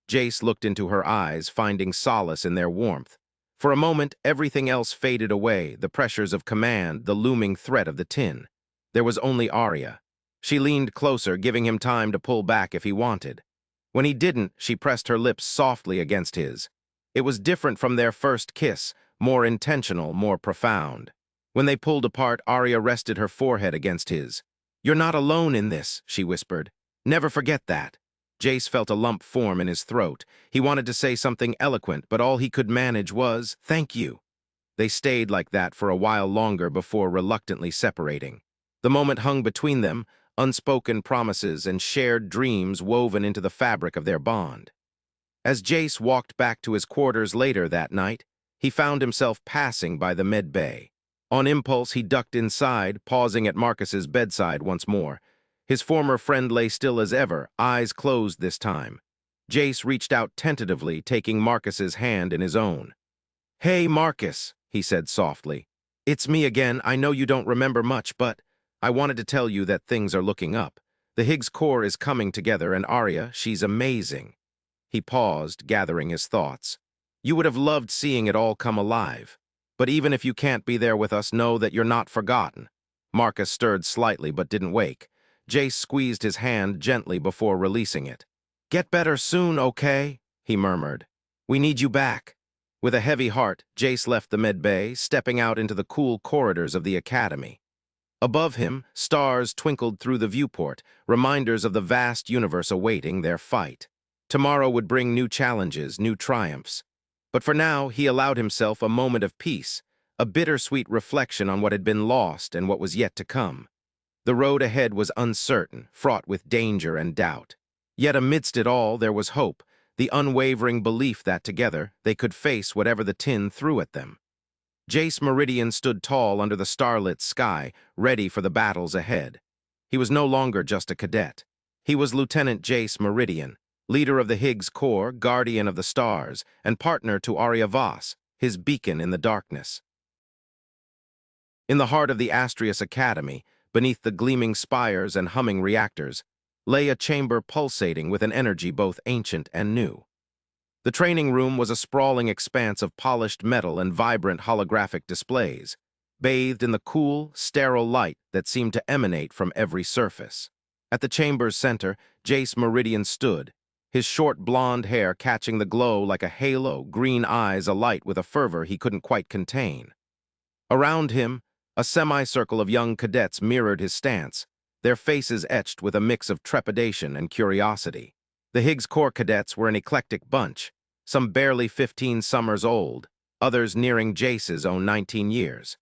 Jace looked into her eyes, finding solace in their warmth. For a moment, everything else faded away, the pressures of command, the looming threat of the Tin. There was only Arya. She leaned closer, giving him time to pull back if he wanted. When he didn't, she pressed her lips softly against his. It was different from their first kiss, more intentional, more profound. When they pulled apart, Arya rested her forehead against his. "You're not alone in this," she whispered. "Never forget that." Jace felt a lump form in his throat. He wanted to say something eloquent, but all he could manage was, "Thank you." They stayed like that for a while longer before reluctantly separating. The moment hung between them, unspoken promises and shared dreams woven into the fabric of their bond. As Jace walked back to his quarters later that night, he found himself passing by the med bay. On impulse, he ducked inside, pausing at Marcus's bedside once more. His former friend lay still as ever, eyes closed this time. Jace reached out tentatively, taking Marcus's hand in his own. "Hey, Marcus," he said softly. "It's me again. I know you don't remember much, but I wanted to tell you that things are looking up. The Higgs core is coming together, and Arya, she's amazing." He paused, gathering his thoughts. "You would have loved seeing it all come alive. But even if you can't be there with us, know that you're not forgotten." Marcus stirred slightly but didn't wake. Jace squeezed his hand gently before releasing it. "Get better soon, okay?" he murmured. "We need you back." With a heavy heart, Jace left the medbay, stepping out into the cool corridors of the academy. Above him, stars twinkled through the viewport, reminders of the vast universe awaiting their fight. Tomorrow would bring new challenges, new triumphs. But for now, he allowed himself a moment of peace, a bittersweet reflection on what had been lost and what was yet to come. The road ahead was uncertain, fraught with danger and doubt. Yet amidst it all, there was hope, the unwavering belief that together they could face whatever the tin threw at them. Jace Meridian stood tall under the starlit sky, ready for the battles ahead. He was no longer just a cadet. He was Lieutenant Jace Meridian, leader of the Higgs Corps, guardian of the stars, and partner to Arya Voss, his beacon in the darkness. In the heart of the Astrius Academy, beneath the gleaming spires and humming reactors, lay a chamber pulsating with an energy both ancient and new. The training room was a sprawling expanse of polished metal and vibrant holographic displays, bathed in the cool, sterile light that seemed to emanate from every surface. At the chamber's center, Jace Meridian stood, his short blonde hair catching the glow like a halo, green eyes alight with a fervor he couldn't quite contain. Around him, a semicircle of young cadets mirrored his stance, their faces etched with a mix of trepidation and curiosity. The Higgs Corps cadets were an eclectic bunch, some barely 15 summers old, others nearing Jace's own 19 years.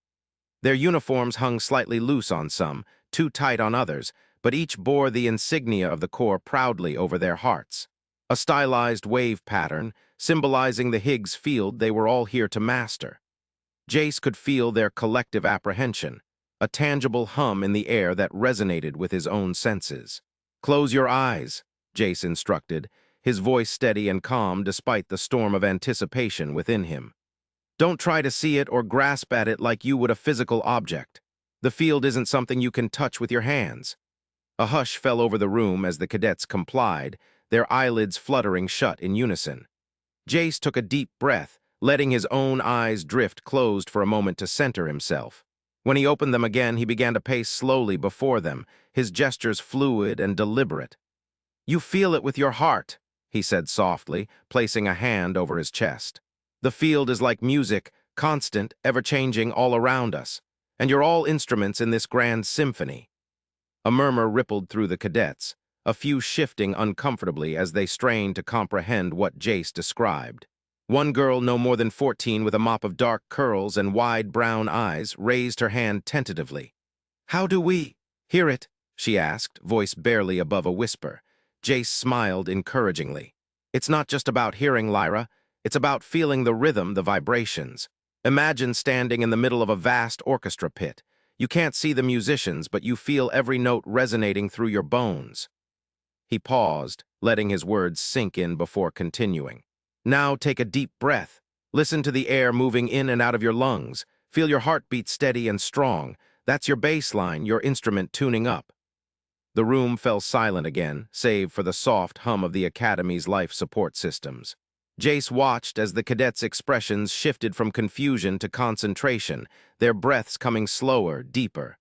Their uniforms hung slightly loose on some, too tight on others, but each bore the insignia of the Corps proudly over their hearts. A stylized wave pattern, symbolizing the Higgs field they were all here to master. Jace could feel their collective apprehension, a tangible hum in the air that resonated with his own senses. "Close your eyes," Jace instructed, his voice steady and calm despite the storm of anticipation within him. "Don't try to see it or grasp at it like you would a physical object. The field isn't something you can touch with your hands." A hush fell over the room as the cadets complied, their eyelids fluttering shut in unison. Jace took a deep breath, letting his own eyes drift closed for a moment to center himself. When he opened them again, he began to pace slowly before them, his gestures fluid and deliberate. "You feel it with your heart," he said softly, placing a hand over his chest. "The field is like music, constant, ever-changing all around us, and you're all instruments in this grand symphony." A murmur rippled through the cadets, a few shifting uncomfortably as they strained to comprehend what Jace described. One girl, no more than 14, with a mop of dark curls and wide brown eyes, raised her hand tentatively. "How do we hear it?" she asked, voice barely above a whisper. Jace smiled encouragingly. "It's not just about hearing, Lyra. It's about feeling the rhythm, the vibrations. Imagine standing in the middle of a vast orchestra pit. You can't see the musicians, but you feel every note resonating through your bones." He paused, letting his words sink in before continuing. "Now take a deep breath. Listen to the air moving in and out of your lungs. Feel your heartbeat steady and strong. That's your baseline, your instrument tuning up." The room fell silent again, save for the soft hum of the Academy's life support systems. Jace watched as the cadets' expressions shifted from confusion to concentration, their breaths coming slower, deeper.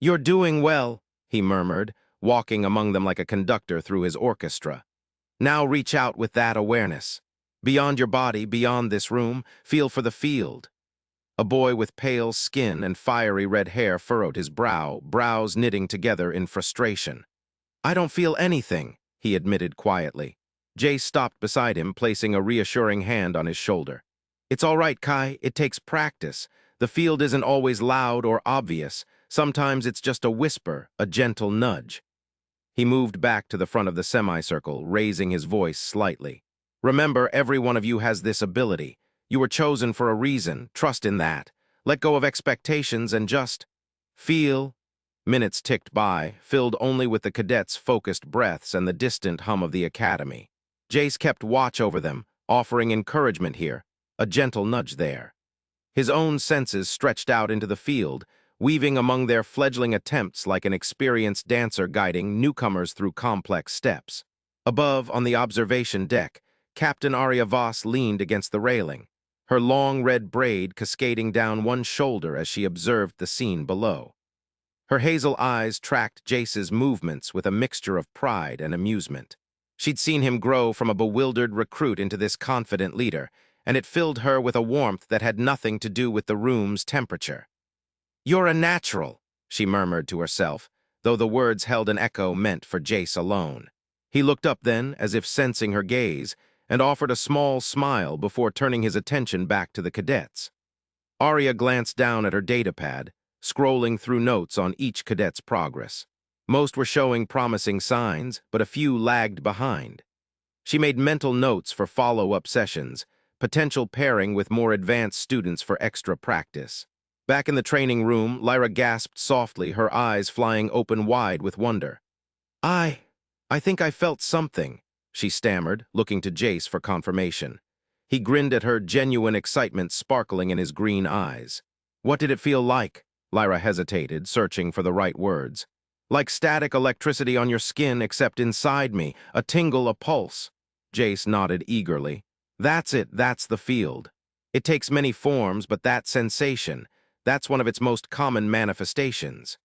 "You're doing well," he murmured, walking among them like a conductor through his orchestra. "Now reach out with that awareness. Beyond your body, beyond this room, feel for the field." A boy with pale skin and fiery red hair furrowed his brow, brows knitting together in frustration. "I don't feel anything," he admitted quietly. Jace stopped beside him, placing a reassuring hand on his shoulder. "It's all right, Kai. It takes practice. The field isn't always loud or obvious. Sometimes it's just a whisper, a gentle nudge." He moved back to the front of the semicircle, raising his voice slightly. "Remember, every one of you has this ability. You were chosen for a reason. Trust in that. Let go of expectations and just feel." Minutes ticked by, filled only with the cadets' focused breaths and the distant hum of the academy. Jace kept watch over them, offering encouragement here, a gentle nudge there. His own senses stretched out into the field, weaving among their fledgling attempts like an experienced dancer guiding newcomers through complex steps. Above, on the observation deck, Captain Arya Voss leaned against the railing, her long red braid cascading down one shoulder as she observed the scene below. Her hazel eyes tracked Jace's movements with a mixture of pride and amusement. She'd seen him grow from a bewildered recruit into this confident leader, and it filled her with a warmth that had nothing to do with the room's temperature. "You're a natural," she murmured to herself, though the words held an echo meant for Jace alone. He looked up then, as if sensing her gaze, and offered a small smile before turning his attention back to the cadets. Arya glanced down at her datapad, scrolling through notes on each cadet's progress. Most were showing promising signs, but a few lagged behind. She made mental notes for follow-up sessions, potential pairing with more advanced students for extra practice. Back in the training room, Lyra gasped softly, her eyes flying open wide with wonder. I think I felt something," she stammered, looking to Jace for confirmation. He grinned at her, genuine excitement sparkling in his green eyes. "What did it feel like?" Lyra hesitated, searching for the right words. "Like static electricity on your skin, except inside me, a tingle, a pulse." Jace nodded eagerly. "That's it, that's the field. It takes many forms, but that sensation, that's one of its most common manifestations."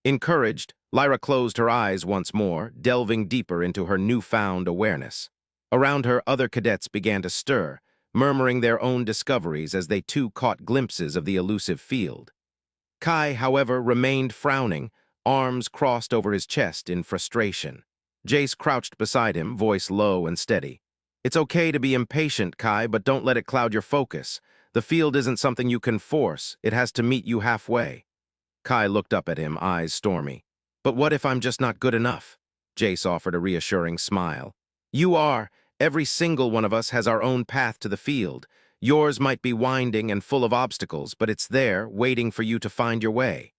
Encouraged, Lyra closed her eyes once more, delving deeper into her newfound awareness. Around her, other cadets began to stir, murmuring their own discoveries as they too caught glimpses of the elusive field. Kai, however, remained frowning, arms crossed over his chest in frustration. Jace crouched beside him, voice low and steady. "It's okay to be impatient, Kai, but don't let it cloud your focus. The field isn't something you can force, it has to meet you halfway." Kai looked up at him, eyes stormy. "But what if I'm just not good enough?" Jace offered a reassuring smile. "You are. Every single one of us has our own path to the field. Yours might be winding and full of obstacles, but it's there, waiting for you to find your way."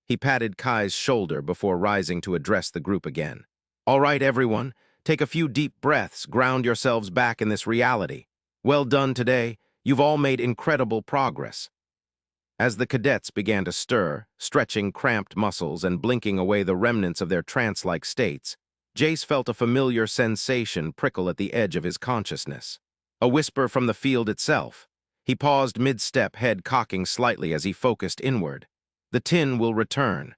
He patted Kai's shoulder before rising to address the group again. "All right, everyone. Take a few deep breaths, ground yourselves back in this reality. Well done today. You've all made incredible progress." As the cadets began to stir, stretching cramped muscles and blinking away the remnants of their trance-like states, Jace felt a familiar sensation prickle at the edge of his consciousness. A whisper from the field itself. He paused mid-step, head cocking slightly as he focused inward. "The tin will return."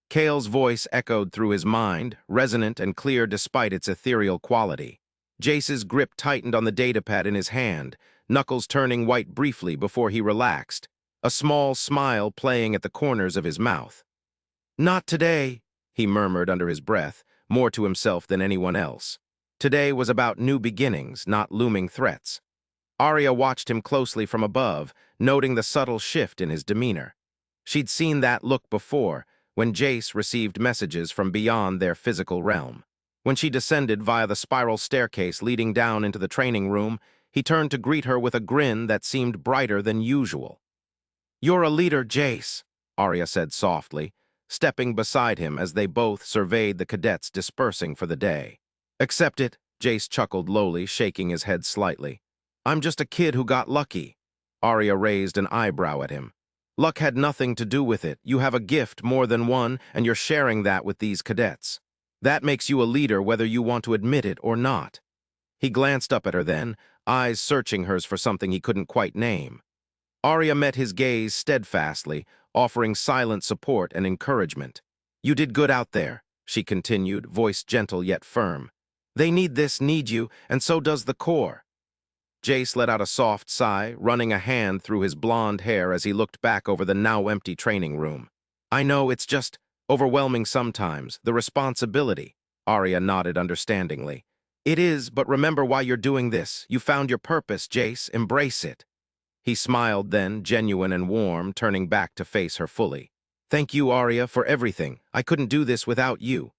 Kale's voice echoed through his mind, resonant and clear despite its ethereal quality. Jace's grip tightened on the datapad in his hand, knuckles turning white briefly before he relaxed, a small smile playing at the corners of his mouth. "Not today," he murmured under his breath, more to himself than anyone else. Today was about new beginnings, not looming threats. Arya watched him closely from above, noting the subtle shift in his demeanor. She'd seen that look before, when Jace received messages from beyond their physical realm. When she descended via the spiral staircase leading down into the training room, he turned to greet her with a grin that seemed brighter than usual. "You're a leader, Jace," Arya said softly, stepping beside him as they both surveyed the cadets dispersing for the day. "Accept it," Jace chuckled lowly, shaking his head slightly. "I'm just a kid who got lucky." Arya raised an eyebrow at him. "Luck had nothing to do with it. You have a gift, more than one, and you're sharing that with these cadets. That makes you a leader whether you want to admit it or not." He glanced up at her then, eyes searching hers for something he couldn't quite name. Arya met his gaze steadfastly, offering silent support and encouragement. "You did good out there," she continued, voice gentle yet firm. "They need you, and so does the Corps." Jace let out a soft sigh, running a hand through his blonde hair as he looked back over the now-empty training room. "I know, it's just overwhelming sometimes, the responsibility." Arya nodded understandingly. "It is, but remember why you're doing this. You found your purpose, Jace. Embrace it." He smiled then, genuine and warm, turning back to face her fully. "Thank you, Arya, for everything. I couldn't do this without you."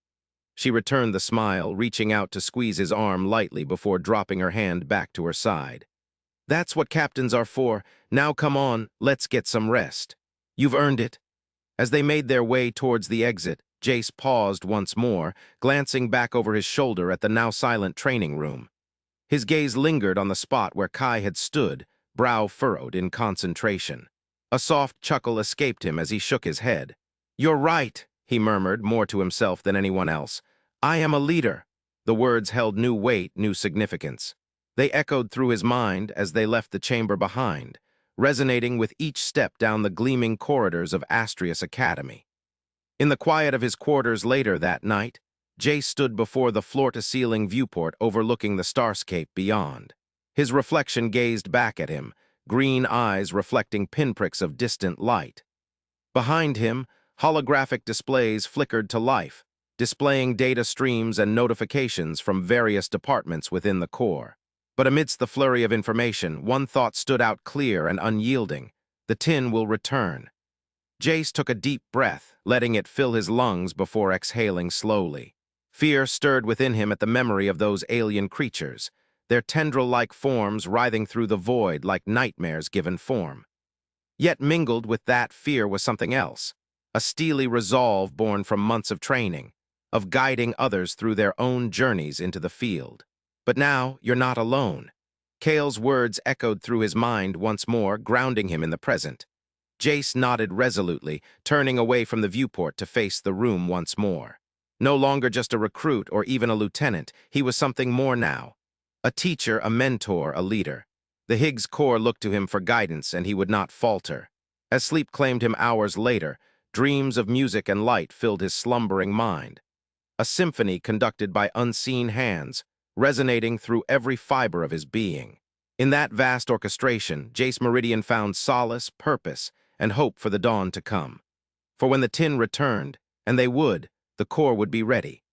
She returned the smile, reaching out to squeeze his arm lightly before dropping her hand back to her side. "That's what captains are for. Now come on, let's get some rest. You've earned it." As they made their way towards the exit, Jace paused once more, glancing back over his shoulder at the now-silent training room. His gaze lingered on the spot where Kai had stood, brow furrowed in concentration. A soft chuckle escaped him as he shook his head. "You're right," he murmured, more to himself than anyone else. "I am a leader." The words held new weight, new significance. They echoed through his mind as they left the chamber behind, resonating with each step down the gleaming corridors of Astrius Academy. In the quiet of his quarters later that night, Jace stood before the floor-to-ceiling viewport overlooking the starscape beyond. His reflection gazed back at him, green eyes reflecting pinpricks of distant light. Behind him, holographic displays flickered to life, displaying data streams and notifications from various departments within the core. But amidst the flurry of information, one thought stood out clear and unyielding. The tin will return. Jace took a deep breath, letting it fill his lungs before exhaling slowly. Fear stirred within him at the memory of those alien creatures, their tendril-like forms writhing through the void like nightmares given form. Yet mingled with that fear was something else, a steely resolve born from months of training, of guiding others through their own journeys into the field. But now, you're not alone. Cale's words echoed through his mind once more, grounding him in the present. Jace nodded resolutely, turning away from the viewport to face the room once more. No longer just a recruit or even a lieutenant, he was something more now. A teacher, a mentor, a leader. The Higgs core looked to him for guidance, and he would not falter. As sleep claimed him hours later, dreams of music and light filled his slumbering mind. A symphony conducted by unseen hands, resonating through every fiber of his being. In that vast orchestration, Jace Meridian found solace, purpose, and hope for the dawn to come. For when the tin returned, and they would, the core would be ready.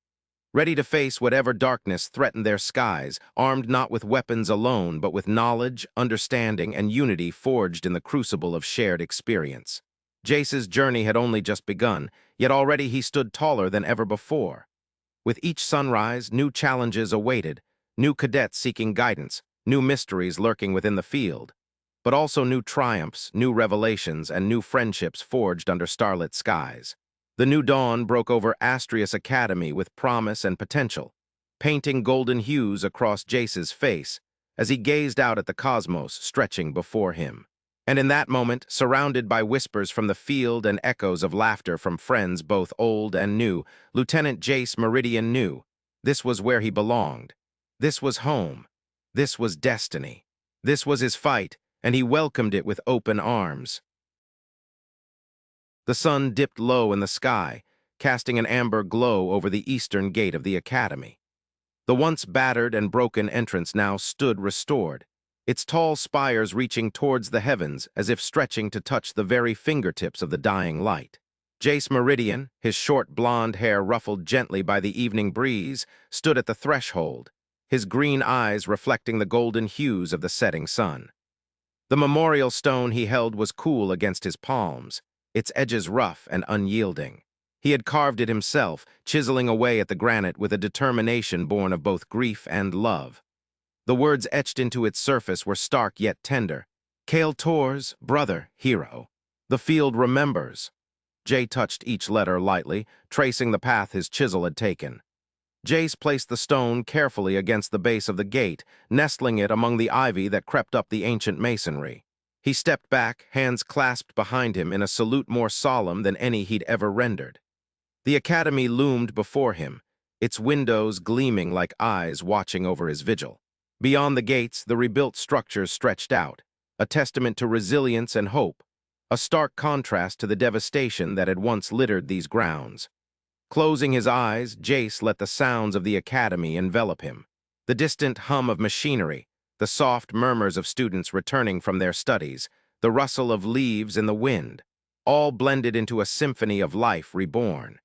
Ready to face whatever darkness threatened their skies, armed not with weapons alone, but with knowledge, understanding, and unity forged in the crucible of shared experience. Jace's journey had only just begun, yet already he stood taller than ever before. With each sunrise, new challenges awaited, new cadets seeking guidance, new mysteries lurking within the field, but also new triumphs, new revelations, and new friendships forged under starlit skies. The new dawn broke over Astrius Academy with promise and potential, painting golden hues across Jace's face as he gazed out at the cosmos stretching before him. And in that moment, surrounded by whispers from the field and echoes of laughter from friends both old and new, Lieutenant Jace Meridian knew this was where he belonged. This was home. This was destiny. This was his fight, and he welcomed it with open arms. The sun dipped low in the sky, casting an amber glow over the eastern gate of the academy. The once battered and broken entrance now stood restored, its tall spires reaching towards the heavens as if stretching to touch the very fingertips of the dying light. Jace Meridian, his short blonde hair ruffled gently by the evening breeze, stood at the threshold, his green eyes reflecting the golden hues of the setting sun. The memorial stone he held was cool against his palms, its edges rough and unyielding. He had carved it himself, chiseling away at the granite with a determination born of both grief and love. The words etched into its surface were stark yet tender. Cale Tor's brother, hero. The field remembers. Jay touched each letter lightly, tracing the path his chisel had taken. Jace placed the stone carefully against the base of the gate, nestling it among the ivy that crept up the ancient masonry. He stepped back, hands clasped behind him in a salute more solemn than any he'd ever rendered. The academy loomed before him, its windows gleaming like eyes watching over his vigil. Beyond the gates, the rebuilt structures stretched out, a testament to resilience and hope, a stark contrast to the devastation that had once littered these grounds. Closing his eyes, Jace let the sounds of the academy envelop him. The distant hum of machinery, the soft murmurs of students returning from their studies, the rustle of leaves in the wind, all blended into a symphony of life reborn.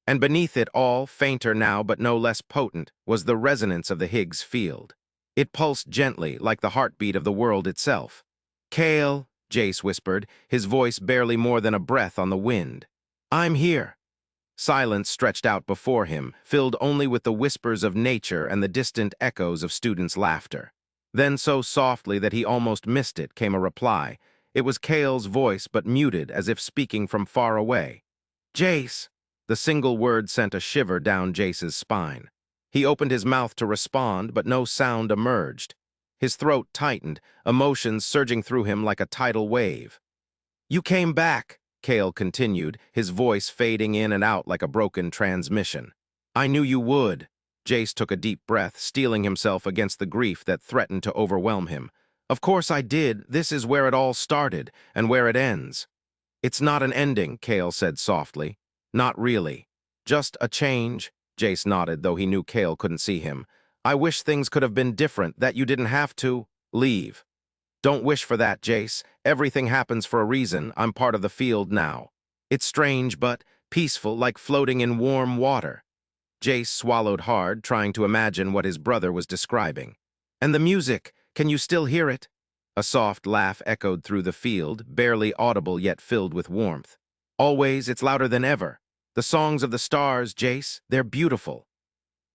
And beneath it all, fainter now but no less potent, was the resonance of the Higgs field. It pulsed gently, like the heartbeat of the world itself. "Cale," Jace whispered, his voice barely more than a breath on the wind. "I'm here." Silence stretched out before him, filled only with the whispers of nature and the distant echoes of students' laughter. Then, so softly that he almost missed it, came a reply. It was Cale's voice, but muted, as if speaking from far away. "Jace." The single word sent a shiver down Jace's spine. He opened his mouth to respond, but no sound emerged. His throat tightened, emotions surging through him like a tidal wave. "You came back," Cale continued, his voice fading in and out like a broken transmission. "I knew you would." Jace took a deep breath, steeling himself against the grief that threatened to overwhelm him. "Of course I did. This is where it all started, and where it ends." "It's not an ending," Cale said softly. Not really. Just a change. Jace nodded, though he knew Cale couldn't see him. I wish things could have been different, that you didn't have to leave. Don't wish for that, Jace. Everything happens for a reason. I'm part of the field now. It's strange, but peaceful, like floating in warm water. Jace swallowed hard, trying to imagine what his brother was describing. And the music, can you still hear it? A soft laugh echoed through the field, barely audible yet filled with warmth. Always, it's louder than ever. The songs of the stars, Jace, they're beautiful.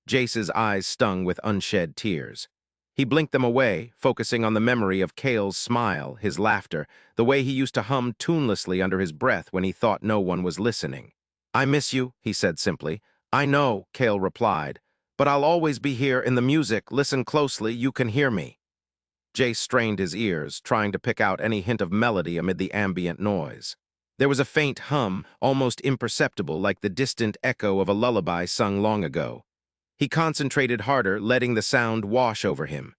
Jace's eyes stung with unshed tears. He blinked them away, focusing on the memory of Cale's smile, his laughter, the way he used to hum tunelessly under his breath when he thought no one was listening. I miss you, he said simply. I know, Cale replied, but I'll always be here in the music. Listen closely, you can hear me. Jace strained his ears, trying to pick out any hint of melody amid the ambient noise. There was a faint hum, almost imperceptible, like the distant echo of a lullaby sung long ago. He concentrated harder, letting the sound wash over him.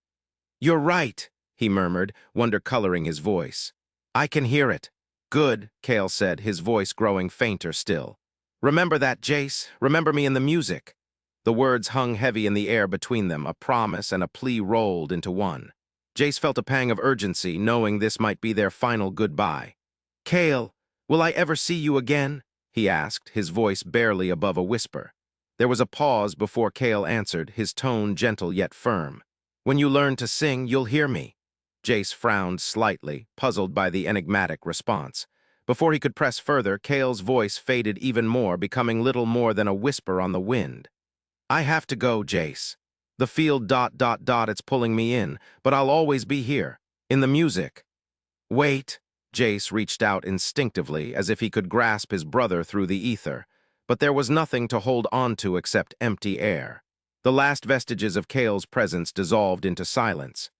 You're right, he murmured, wonder coloring his voice. I can hear it. Good, Cale said, his voice growing fainter still. Remember that, Jace. Remember me in the music. The words hung heavy in the air between them, a promise and a plea rolled into one. Jace felt a pang of urgency, knowing this might be their final goodbye. Cale, will I ever see you again? He asked, his voice barely above a whisper. There was a pause before Cale answered, his tone gentle yet firm. When you learn to sing, you'll hear me. Jace frowned slightly, puzzled by the enigmatic response. Before he could press further, Cale's voice faded even more, becoming little more than a whisper on the wind. I have to go, Jace. The field ... it's pulling me in, but I'll always be here, in the music. Wait. Jace reached out instinctively, as if he could grasp his brother through the ether. But there was nothing to hold on to except empty air. The last vestiges of Cale's presence dissolved into silence.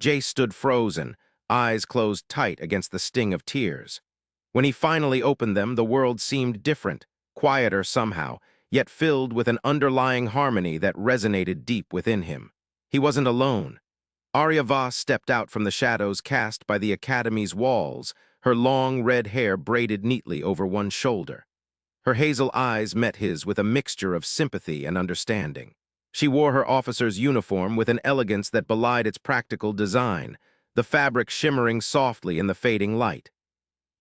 Jace stood frozen, eyes closed tight against the sting of tears. When he finally opened them, the world seemed different, quieter somehow, yet filled with an underlying harmony that resonated deep within him. He wasn't alone. Arya Voss stepped out from the shadows cast by the Academy's walls, her long red hair braided neatly over one shoulder. Her hazel eyes met his with a mixture of sympathy and understanding. She wore her officer's uniform with an elegance that belied its practical design, the fabric shimmering softly in the fading light.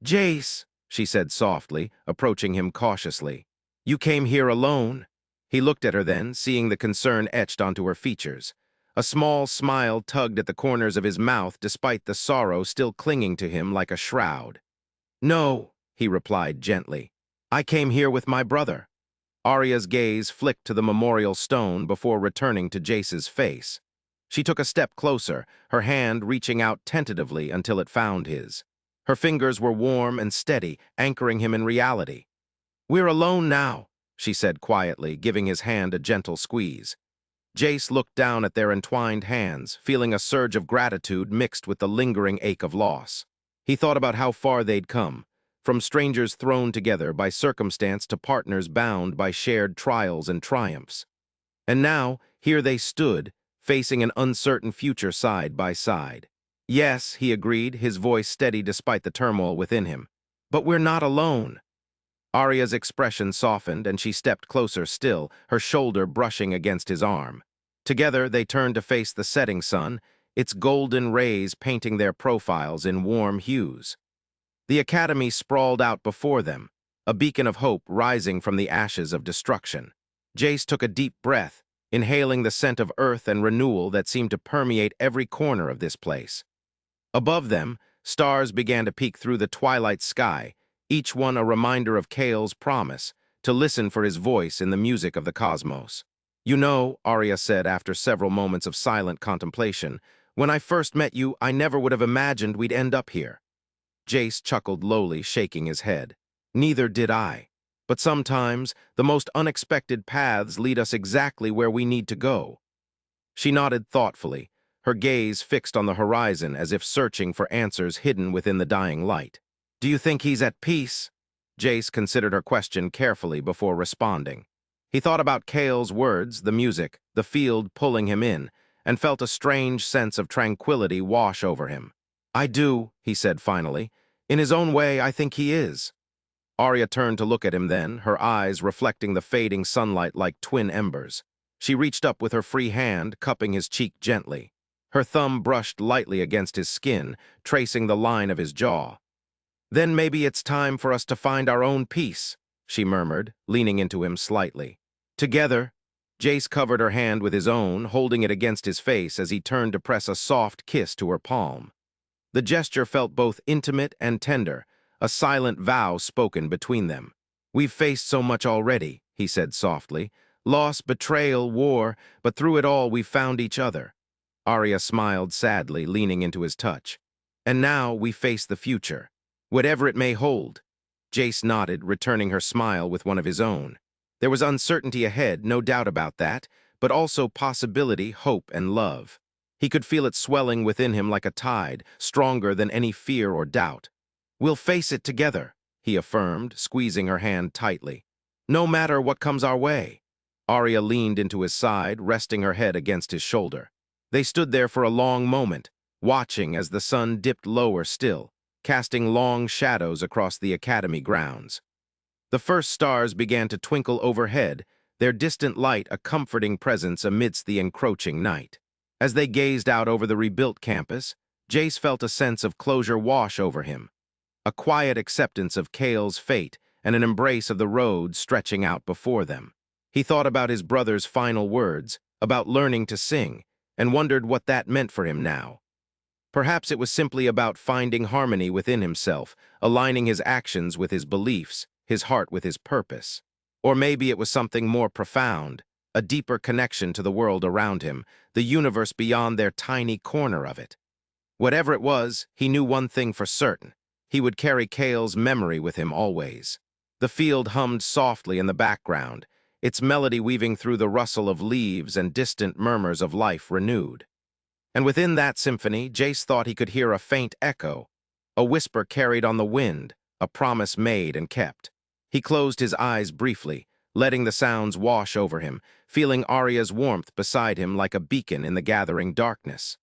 Jace, she said softly, approaching him cautiously. You came here alone? He looked at her then, seeing the concern etched onto her features. A small smile tugged at the corners of his mouth despite the sorrow still clinging to him like a shroud. No, he replied gently. I came here with my brother. Arya's gaze flicked to the memorial stone before returning to Jace's face. She took a step closer, her hand reaching out tentatively until it found his. Her fingers were warm and steady, anchoring him in reality. We're alone now, she said quietly, giving his hand a gentle squeeze. Jace looked down at their entwined hands, feeling a surge of gratitude mixed with the lingering ache of loss. He thought about how far they'd come, from strangers thrown together by circumstance to partners bound by shared trials and triumphs. And now, here they stood, facing an uncertain future side by side. Yes, he agreed, his voice steady despite the turmoil within him. But we're not alone. Arya's expression softened, and she stepped closer still, her shoulder brushing against his arm. Together, they turned to face the setting sun, its golden rays painting their profiles in warm hues. The Academy sprawled out before them, a beacon of hope rising from the ashes of destruction. Jace took a deep breath, inhaling the scent of earth and renewal that seemed to permeate every corner of this place. Above them, stars began to peek through the twilight sky, each one a reminder of Cale's promise, to listen for his voice in the music of the cosmos. You know, Arya said after several moments of silent contemplation, when I first met you, I never would have imagined we'd end up here. Jace chuckled lowly, shaking his head. Neither did I. But sometimes, the most unexpected paths lead us exactly where we need to go. She nodded thoughtfully, her gaze fixed on the horizon as if searching for answers hidden within the dying light. Do you think he's at peace? Jace considered her question carefully before responding. He thought about Cale's words, the music, the field pulling him in, and felt a strange sense of tranquility wash over him. I do, he said finally. In his own way, I think he is. Arya turned to look at him then, her eyes reflecting the fading sunlight like twin embers. She reached up with her free hand, cupping his cheek gently. Her thumb brushed lightly against his skin, tracing the line of his jaw. "Then maybe it's time for us to find our own peace," she murmured, leaning into him slightly. Together, Jace covered her hand with his own, holding it against his face as he turned to press a soft kiss to her palm. The gesture felt both intimate and tender, a silent vow spoken between them. "We've faced so much already," he said softly. "Loss, betrayal, war, but through it all we've found each other." Arya smiled sadly, leaning into his touch. "And now we face the future, whatever it may hold." Jace nodded, returning her smile with one of his own. There was uncertainty ahead, no doubt about that, but also possibility, hope, and love. He could feel it swelling within him like a tide, stronger than any fear or doubt. "We'll face it together," he affirmed, squeezing her hand tightly. "No matter what comes our way." Arya leaned into his side, resting her head against his shoulder. They stood there for a long moment, watching as the sun dipped lower still, casting long shadows across the academy grounds. The first stars began to twinkle overhead, their distant light a comforting presence amidst the encroaching night. As they gazed out over the rebuilt campus, Jace felt a sense of closure wash over him, a quiet acceptance of Kale's fate and an embrace of the road stretching out before them. He thought about his brother's final words, about learning to sing, and wondered what that meant for him now. Perhaps it was simply about finding harmony within himself, aligning his actions with his beliefs, his heart with his purpose. Or maybe it was something more profound, a deeper connection to the world around him, the universe beyond their tiny corner of it. Whatever it was, he knew one thing for certain. He would carry Kale's memory with him always. The field hummed softly in the background, its melody weaving through the rustle of leaves and distant murmurs of life renewed. And within that symphony, Jace thought he could hear a faint echo, a whisper carried on the wind, a promise made and kept. He closed his eyes briefly, letting the sounds wash over him, feeling Arya's warmth beside him like a beacon in the gathering darkness.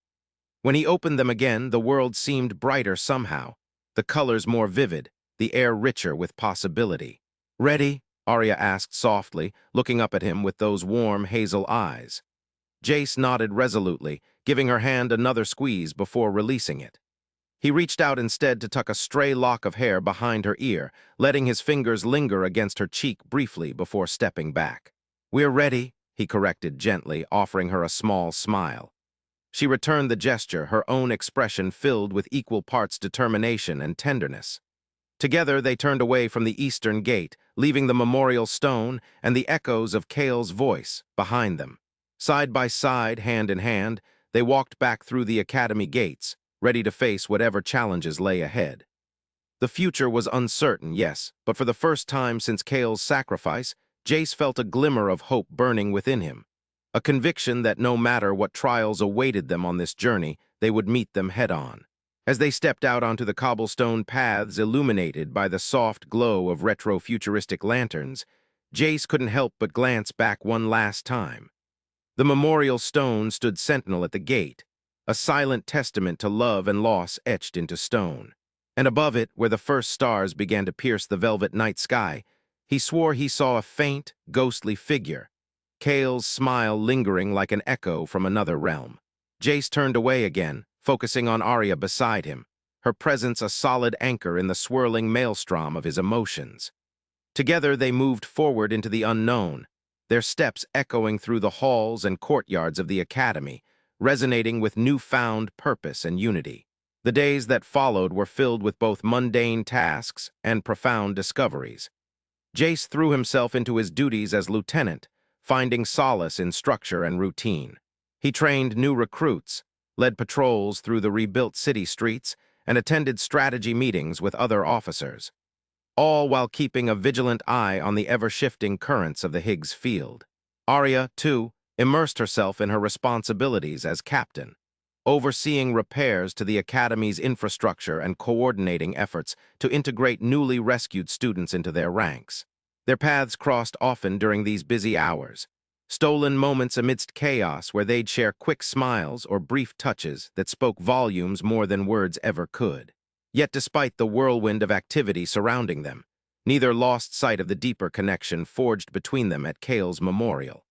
When he opened them again, the world seemed brighter somehow, the colors more vivid, the air richer with possibility. "Ready?" Arya asked softly, looking up at him with those warm hazel eyes. Jace nodded resolutely, giving her hand another squeeze before releasing it. He reached out instead to tuck a stray lock of hair behind her ear, letting his fingers linger against her cheek briefly before stepping back. "We're ready," he corrected gently, offering her a small smile. She returned the gesture, her own expression filled with equal parts determination and tenderness. Together they turned away from the eastern gate, leaving the memorial stone and the echoes of Kale's voice behind them. Side by side, hand in hand, they walked back through the academy gates, ready to face whatever challenges lay ahead. The future was uncertain, yes, but for the first time since Kale's sacrifice, Jace felt a glimmer of hope burning within him, a conviction that no matter what trials awaited them on this journey, they would meet them head-on. As they stepped out onto the cobblestone paths illuminated by the soft glow of retro-futuristic lanterns, Jace couldn't help but glance back one last time. The memorial stone stood sentinel at the gate, a silent testament to love and loss etched into stone. And above it, where the first stars began to pierce the velvet night sky, he swore he saw a faint, ghostly figure, Kale's smile lingering like an echo from another realm. Jace turned away again, focusing on Arya beside him, her presence a solid anchor in the swirling maelstrom of his emotions. Together they moved forward into the unknown, their steps echoing through the halls and courtyards of the academy, resonating with newfound purpose and unity. The days that followed were filled with both mundane tasks and profound discoveries. Jace threw himself into his duties as lieutenant, finding solace in structure and routine. He trained new recruits, led patrols through the rebuilt city streets, and attended strategy meetings with other officers, all while keeping a vigilant eye on the ever-shifting currents of the Higgs field. Arya, too, immersed herself in her responsibilities as captain, overseeing repairs to the academy's infrastructure and coordinating efforts to integrate newly rescued students into their ranks. Their paths crossed often during these busy hours, stolen moments amidst chaos where they'd share quick smiles or brief touches that spoke volumes more than words ever could. Yet despite the whirlwind of activity surrounding them, Neither lost sight of the deeper connection forged between them at Kale's memorial.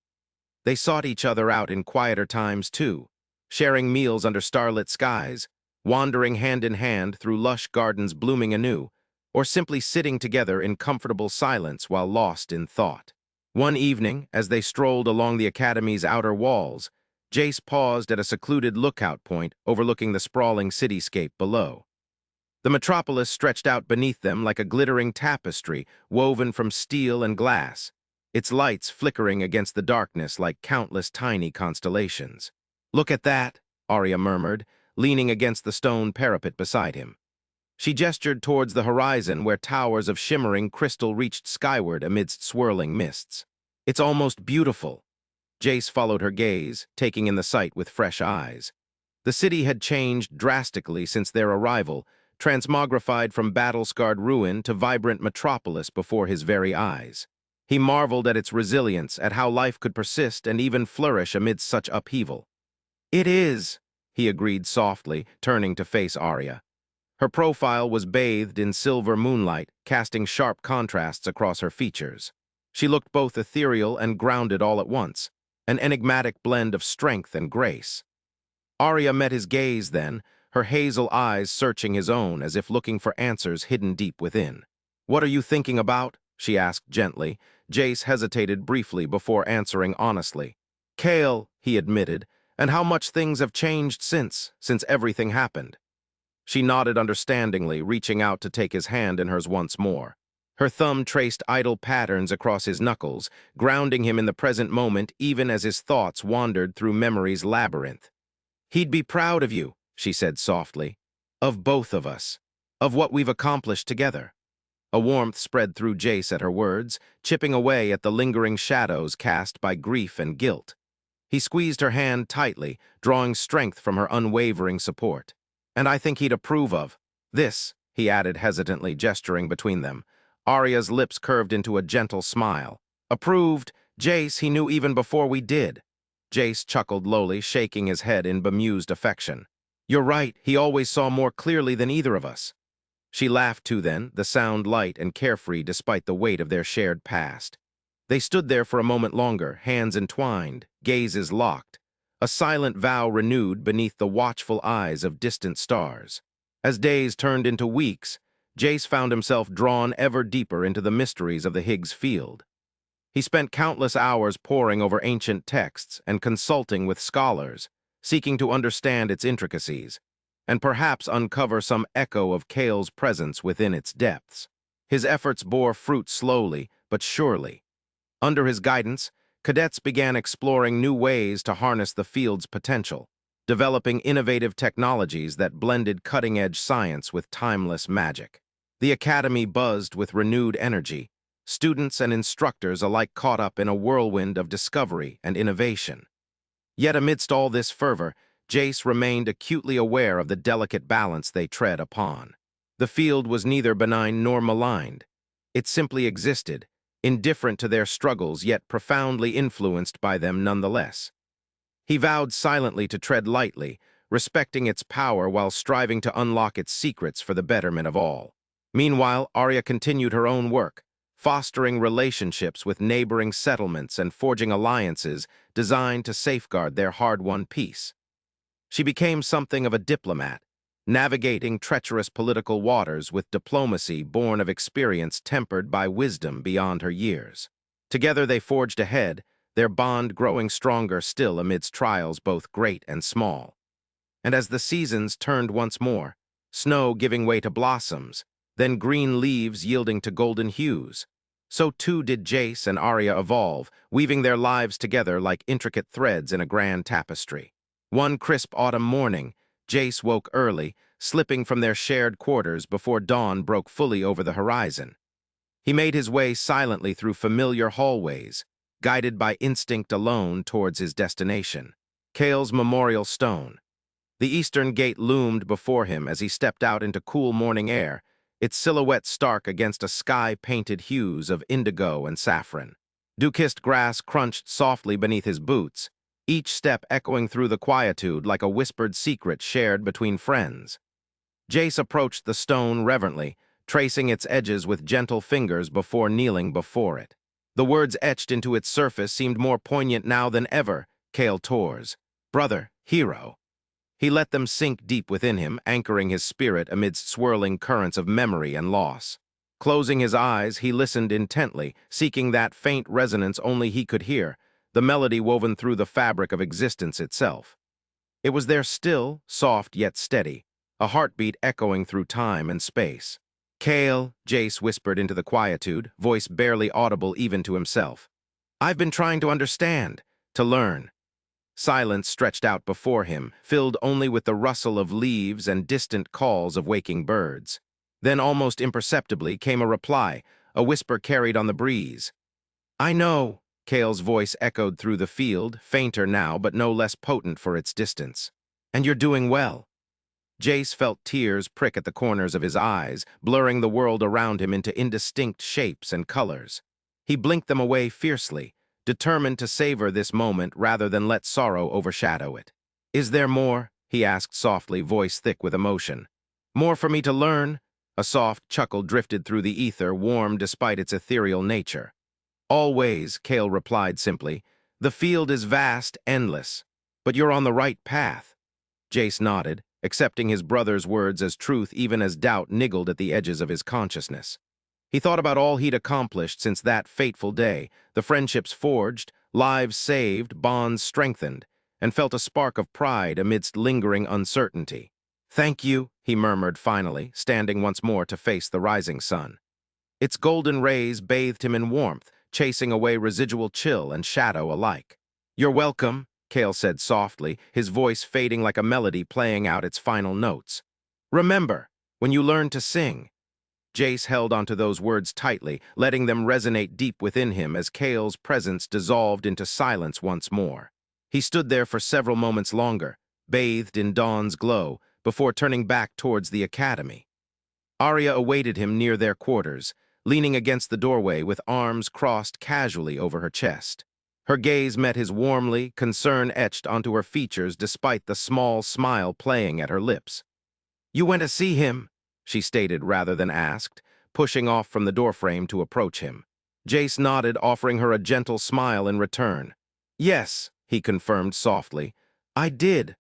They sought each other out in quieter times, too, sharing meals under starlit skies, wandering hand in hand through lush gardens blooming anew, or simply sitting together in comfortable silence while lost in thought. One evening, as they strolled along the Academy's outer walls, Jace paused at a secluded lookout point overlooking the sprawling cityscape below. The metropolis stretched out beneath them like a glittering tapestry woven from steel and glass, its lights flickering against the darkness like countless tiny constellations. "Look at that," Arya murmured, leaning against the stone parapet beside him. She gestured towards the horizon where towers of shimmering crystal reached skyward amidst swirling mists. "It's almost beautiful." Jace followed her gaze, taking in the sight with fresh eyes. The city had changed drastically since their arrival, transmogrified from battle-scarred ruin to vibrant metropolis before his very eyes. He marveled at its resilience, at how life could persist and even flourish amid such upheaval. "It is," he agreed softly, turning to face Arya. Her profile was bathed in silver moonlight, casting sharp contrasts across her features. She looked both ethereal and grounded all at once, an enigmatic blend of strength and grace. Arya met his gaze then, her hazel eyes searching his own as if looking for answers hidden deep within. "What are you thinking about?" she asked gently. Jace hesitated briefly before answering honestly. "Kale," he admitted, "and how much things have changed since everything happened." She nodded understandingly, reaching out to take his hand in hers once more. Her thumb traced idle patterns across his knuckles, grounding him in the present moment even as his thoughts wandered through memory's labyrinth. "He'd be proud of you," she said softly. "Of both of us. Of what we've accomplished together." A warmth spread through Jace at her words, chipping away at the lingering shadows cast by grief and guilt. He squeezed her hand tightly, drawing strength from her unwavering support. "And I think he'd approve of this," he added hesitantly, gesturing between them. Arya's lips curved into a gentle smile. "Approved, Jace, he knew even before we did." Jace chuckled lowly, shaking his head in bemused affection. "You're right, he always saw more clearly than either of us." She laughed too then, the sound light and carefree despite the weight of their shared past. They stood there for a moment longer, hands entwined, gazes locked, a silent vow renewed beneath the watchful eyes of distant stars. As days turned into weeks, Jace found himself drawn ever deeper into the mysteries of the Higgs field. He spent countless hours poring over ancient texts and consulting with scholars, seeking to understand its intricacies, and perhaps uncover some echo of Kale's presence within its depths. His efforts bore fruit slowly but surely. Under his guidance, cadets began exploring new ways to harness the field's potential, developing innovative technologies that blended cutting-edge science with timeless magic. The academy buzzed with renewed energy, students and instructors alike caught up in a whirlwind of discovery and innovation. Yet amidst all this fervor, Jace remained acutely aware of the delicate balance they tread upon. The field was neither benign nor maligned. It simply existed, indifferent to their struggles yet profoundly influenced by them nonetheless. He vowed silently to tread lightly, respecting its power while striving to unlock its secrets for the betterment of all. Meanwhile, Arya continued her own work, fostering relationships with neighboring settlements and forging alliances designed to safeguard their hard-won peace. She became something of a diplomat, navigating treacherous political waters with diplomacy born of experience tempered by wisdom beyond her years. Together they forged ahead, their bond growing stronger still amidst trials both great and small. And as the seasons turned once more, snow giving way to blossoms, then green leaves yielding to golden hues, so too did Jace and Arya evolve, weaving their lives together like intricate threads in a grand tapestry. One crisp autumn morning, Jace woke early, slipping from their shared quarters before dawn broke fully over the horizon. He made his way silently through familiar hallways, guided by instinct alone towards his destination, Kale's memorial stone. The eastern gate loomed before him as he stepped out into cool morning air, its silhouette stark against a sky painted hues of indigo and saffron. Dew-kissed grass crunched softly beneath his boots, each step echoing through the quietude like a whispered secret shared between friends. Jace approached the stone reverently, tracing its edges with gentle fingers before kneeling before it. The words etched into its surface seemed more poignant now than ever. Kale Tor's brother, hero. He let them sink deep within him, anchoring his spirit amidst swirling currents of memory and loss. Closing his eyes, he listened intently, seeking that faint resonance only he could hear, the melody woven through the fabric of existence itself. It was there still, soft yet steady, a heartbeat echoing through time and space. Kale, Jace whispered into the quietude, voice barely audible even to himself. I've been trying to understand, to learn. Silence stretched out before him, filled only with the rustle of leaves and distant calls of waking birds. Then, almost imperceptibly, came a reply, a whisper carried on the breeze. I know, Kale's voice echoed through the field, fainter now but no less potent for its distance. And you're doing well. Jace felt tears prick at the corners of his eyes, blurring the world around him into indistinct shapes and colors. He blinked them away fiercely, determined to savor this moment rather than let sorrow overshadow it. Is there more? He asked softly, voice thick with emotion. More for me to learn? A soft chuckle drifted through the ether, warm despite its ethereal nature. Always, Kale replied simply. The field is vast, endless. But you're on the right path. Jace nodded, accepting his brother's words as truth even as doubt niggled at the edges of his consciousness. He thought about all he'd accomplished since that fateful day, the friendships forged, lives saved, bonds strengthened, and felt a spark of pride amidst lingering uncertainty. Thank you, he murmured finally, standing once more to face the rising sun. Its golden rays bathed him in warmth, chasing away residual chill and shadow alike. You're welcome, Kale said softly, his voice fading like a melody playing out its final notes. Remember, when you learn to sing. Jace held onto those words tightly, letting them resonate deep within him as Kale's presence dissolved into silence once more. He stood there for several moments longer, bathed in dawn's glow, before turning back towards the academy. Arya awaited him near their quarters, leaning against the doorway with arms crossed casually over her chest. Her gaze met his warmly, concern etched onto her features despite the small smile playing at her lips. You went to see him, she stated rather than asked, pushing off from the doorframe to approach him. Jace nodded, offering her a gentle smile in return. Yes, he confirmed softly. I did.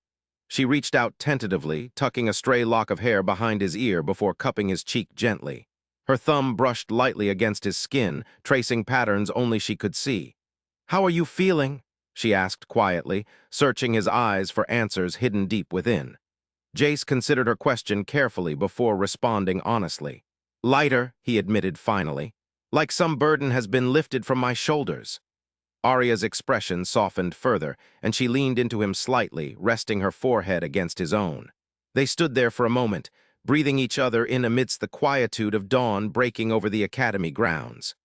She reached out tentatively, tucking a stray lock of hair behind his ear before cupping his cheek gently. Her thumb brushed lightly against his skin, tracing patterns only she could see. How are you feeling? She asked quietly, searching his eyes for answers hidden deep within. Jace considered her question carefully before responding honestly. Lighter, he admitted finally. Like some burden has been lifted from my shoulders. Arya's expression softened further, and she leaned into him slightly, resting her forehead against his own. They stood there for a moment, breathing each other in amidst the quietude of dawn breaking over the academy grounds.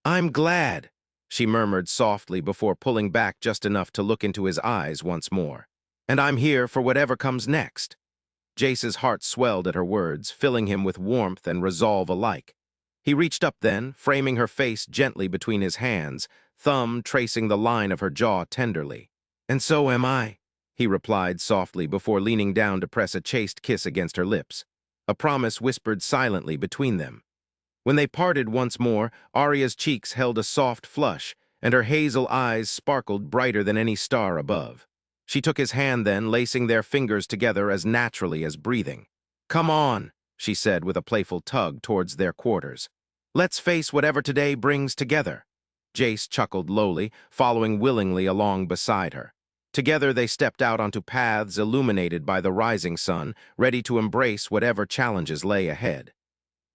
I'm glad, she murmured softly before pulling back just enough to look into his eyes once more. And I'm here for whatever comes next. Jace's heart swelled at her words, filling him with warmth and resolve alike. He reached up then, framing her face gently between his hands, thumb tracing the line of her jaw tenderly. And so am I, he replied softly before leaning down to press a chaste kiss against her lips, a promise whispered silently between them. When they parted once more, Arya's cheeks held a soft flush, and her hazel eyes sparkled brighter than any star above. She took his hand then, lacing their fingers together as naturally as breathing. Come on, she said with a playful tug towards their quarters. Let's face whatever today brings together. Jace chuckled lowly, following willingly along beside her. Together they stepped out onto paths illuminated by the rising sun, ready to embrace whatever challenges lay ahead.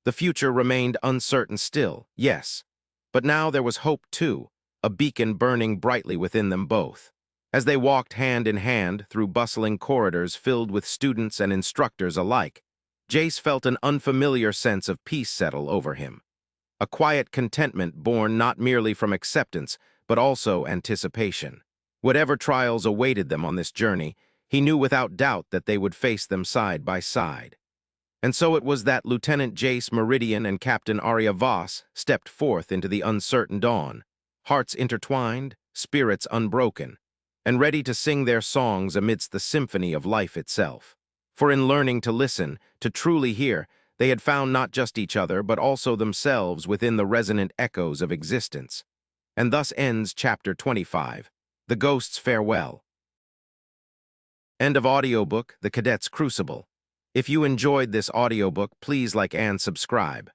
The future remained uncertain still, yes, but now there was hope too, a beacon burning brightly within them both. As they walked hand in hand through bustling corridors filled with students and instructors alike, Jace felt an unfamiliar sense of peace settle over him. A quiet contentment born not merely from acceptance, but also anticipation. Whatever trials awaited them on this journey, he knew without doubt that they would face them side by side. And so it was that Lieutenant Jace Meridian and Captain Arya Voss stepped forth into the uncertain dawn, hearts intertwined, spirits unbroken, and ready to sing their songs amidst the symphony of life itself. For in learning to listen, to truly hear, They had found not just each other, but also themselves within the resonant echoes of existence. And thus ends Chapter 25, The Ghost's Farewell. End of audiobook, The Cadets' Crucible. If you enjoyed this audiobook, please like and subscribe.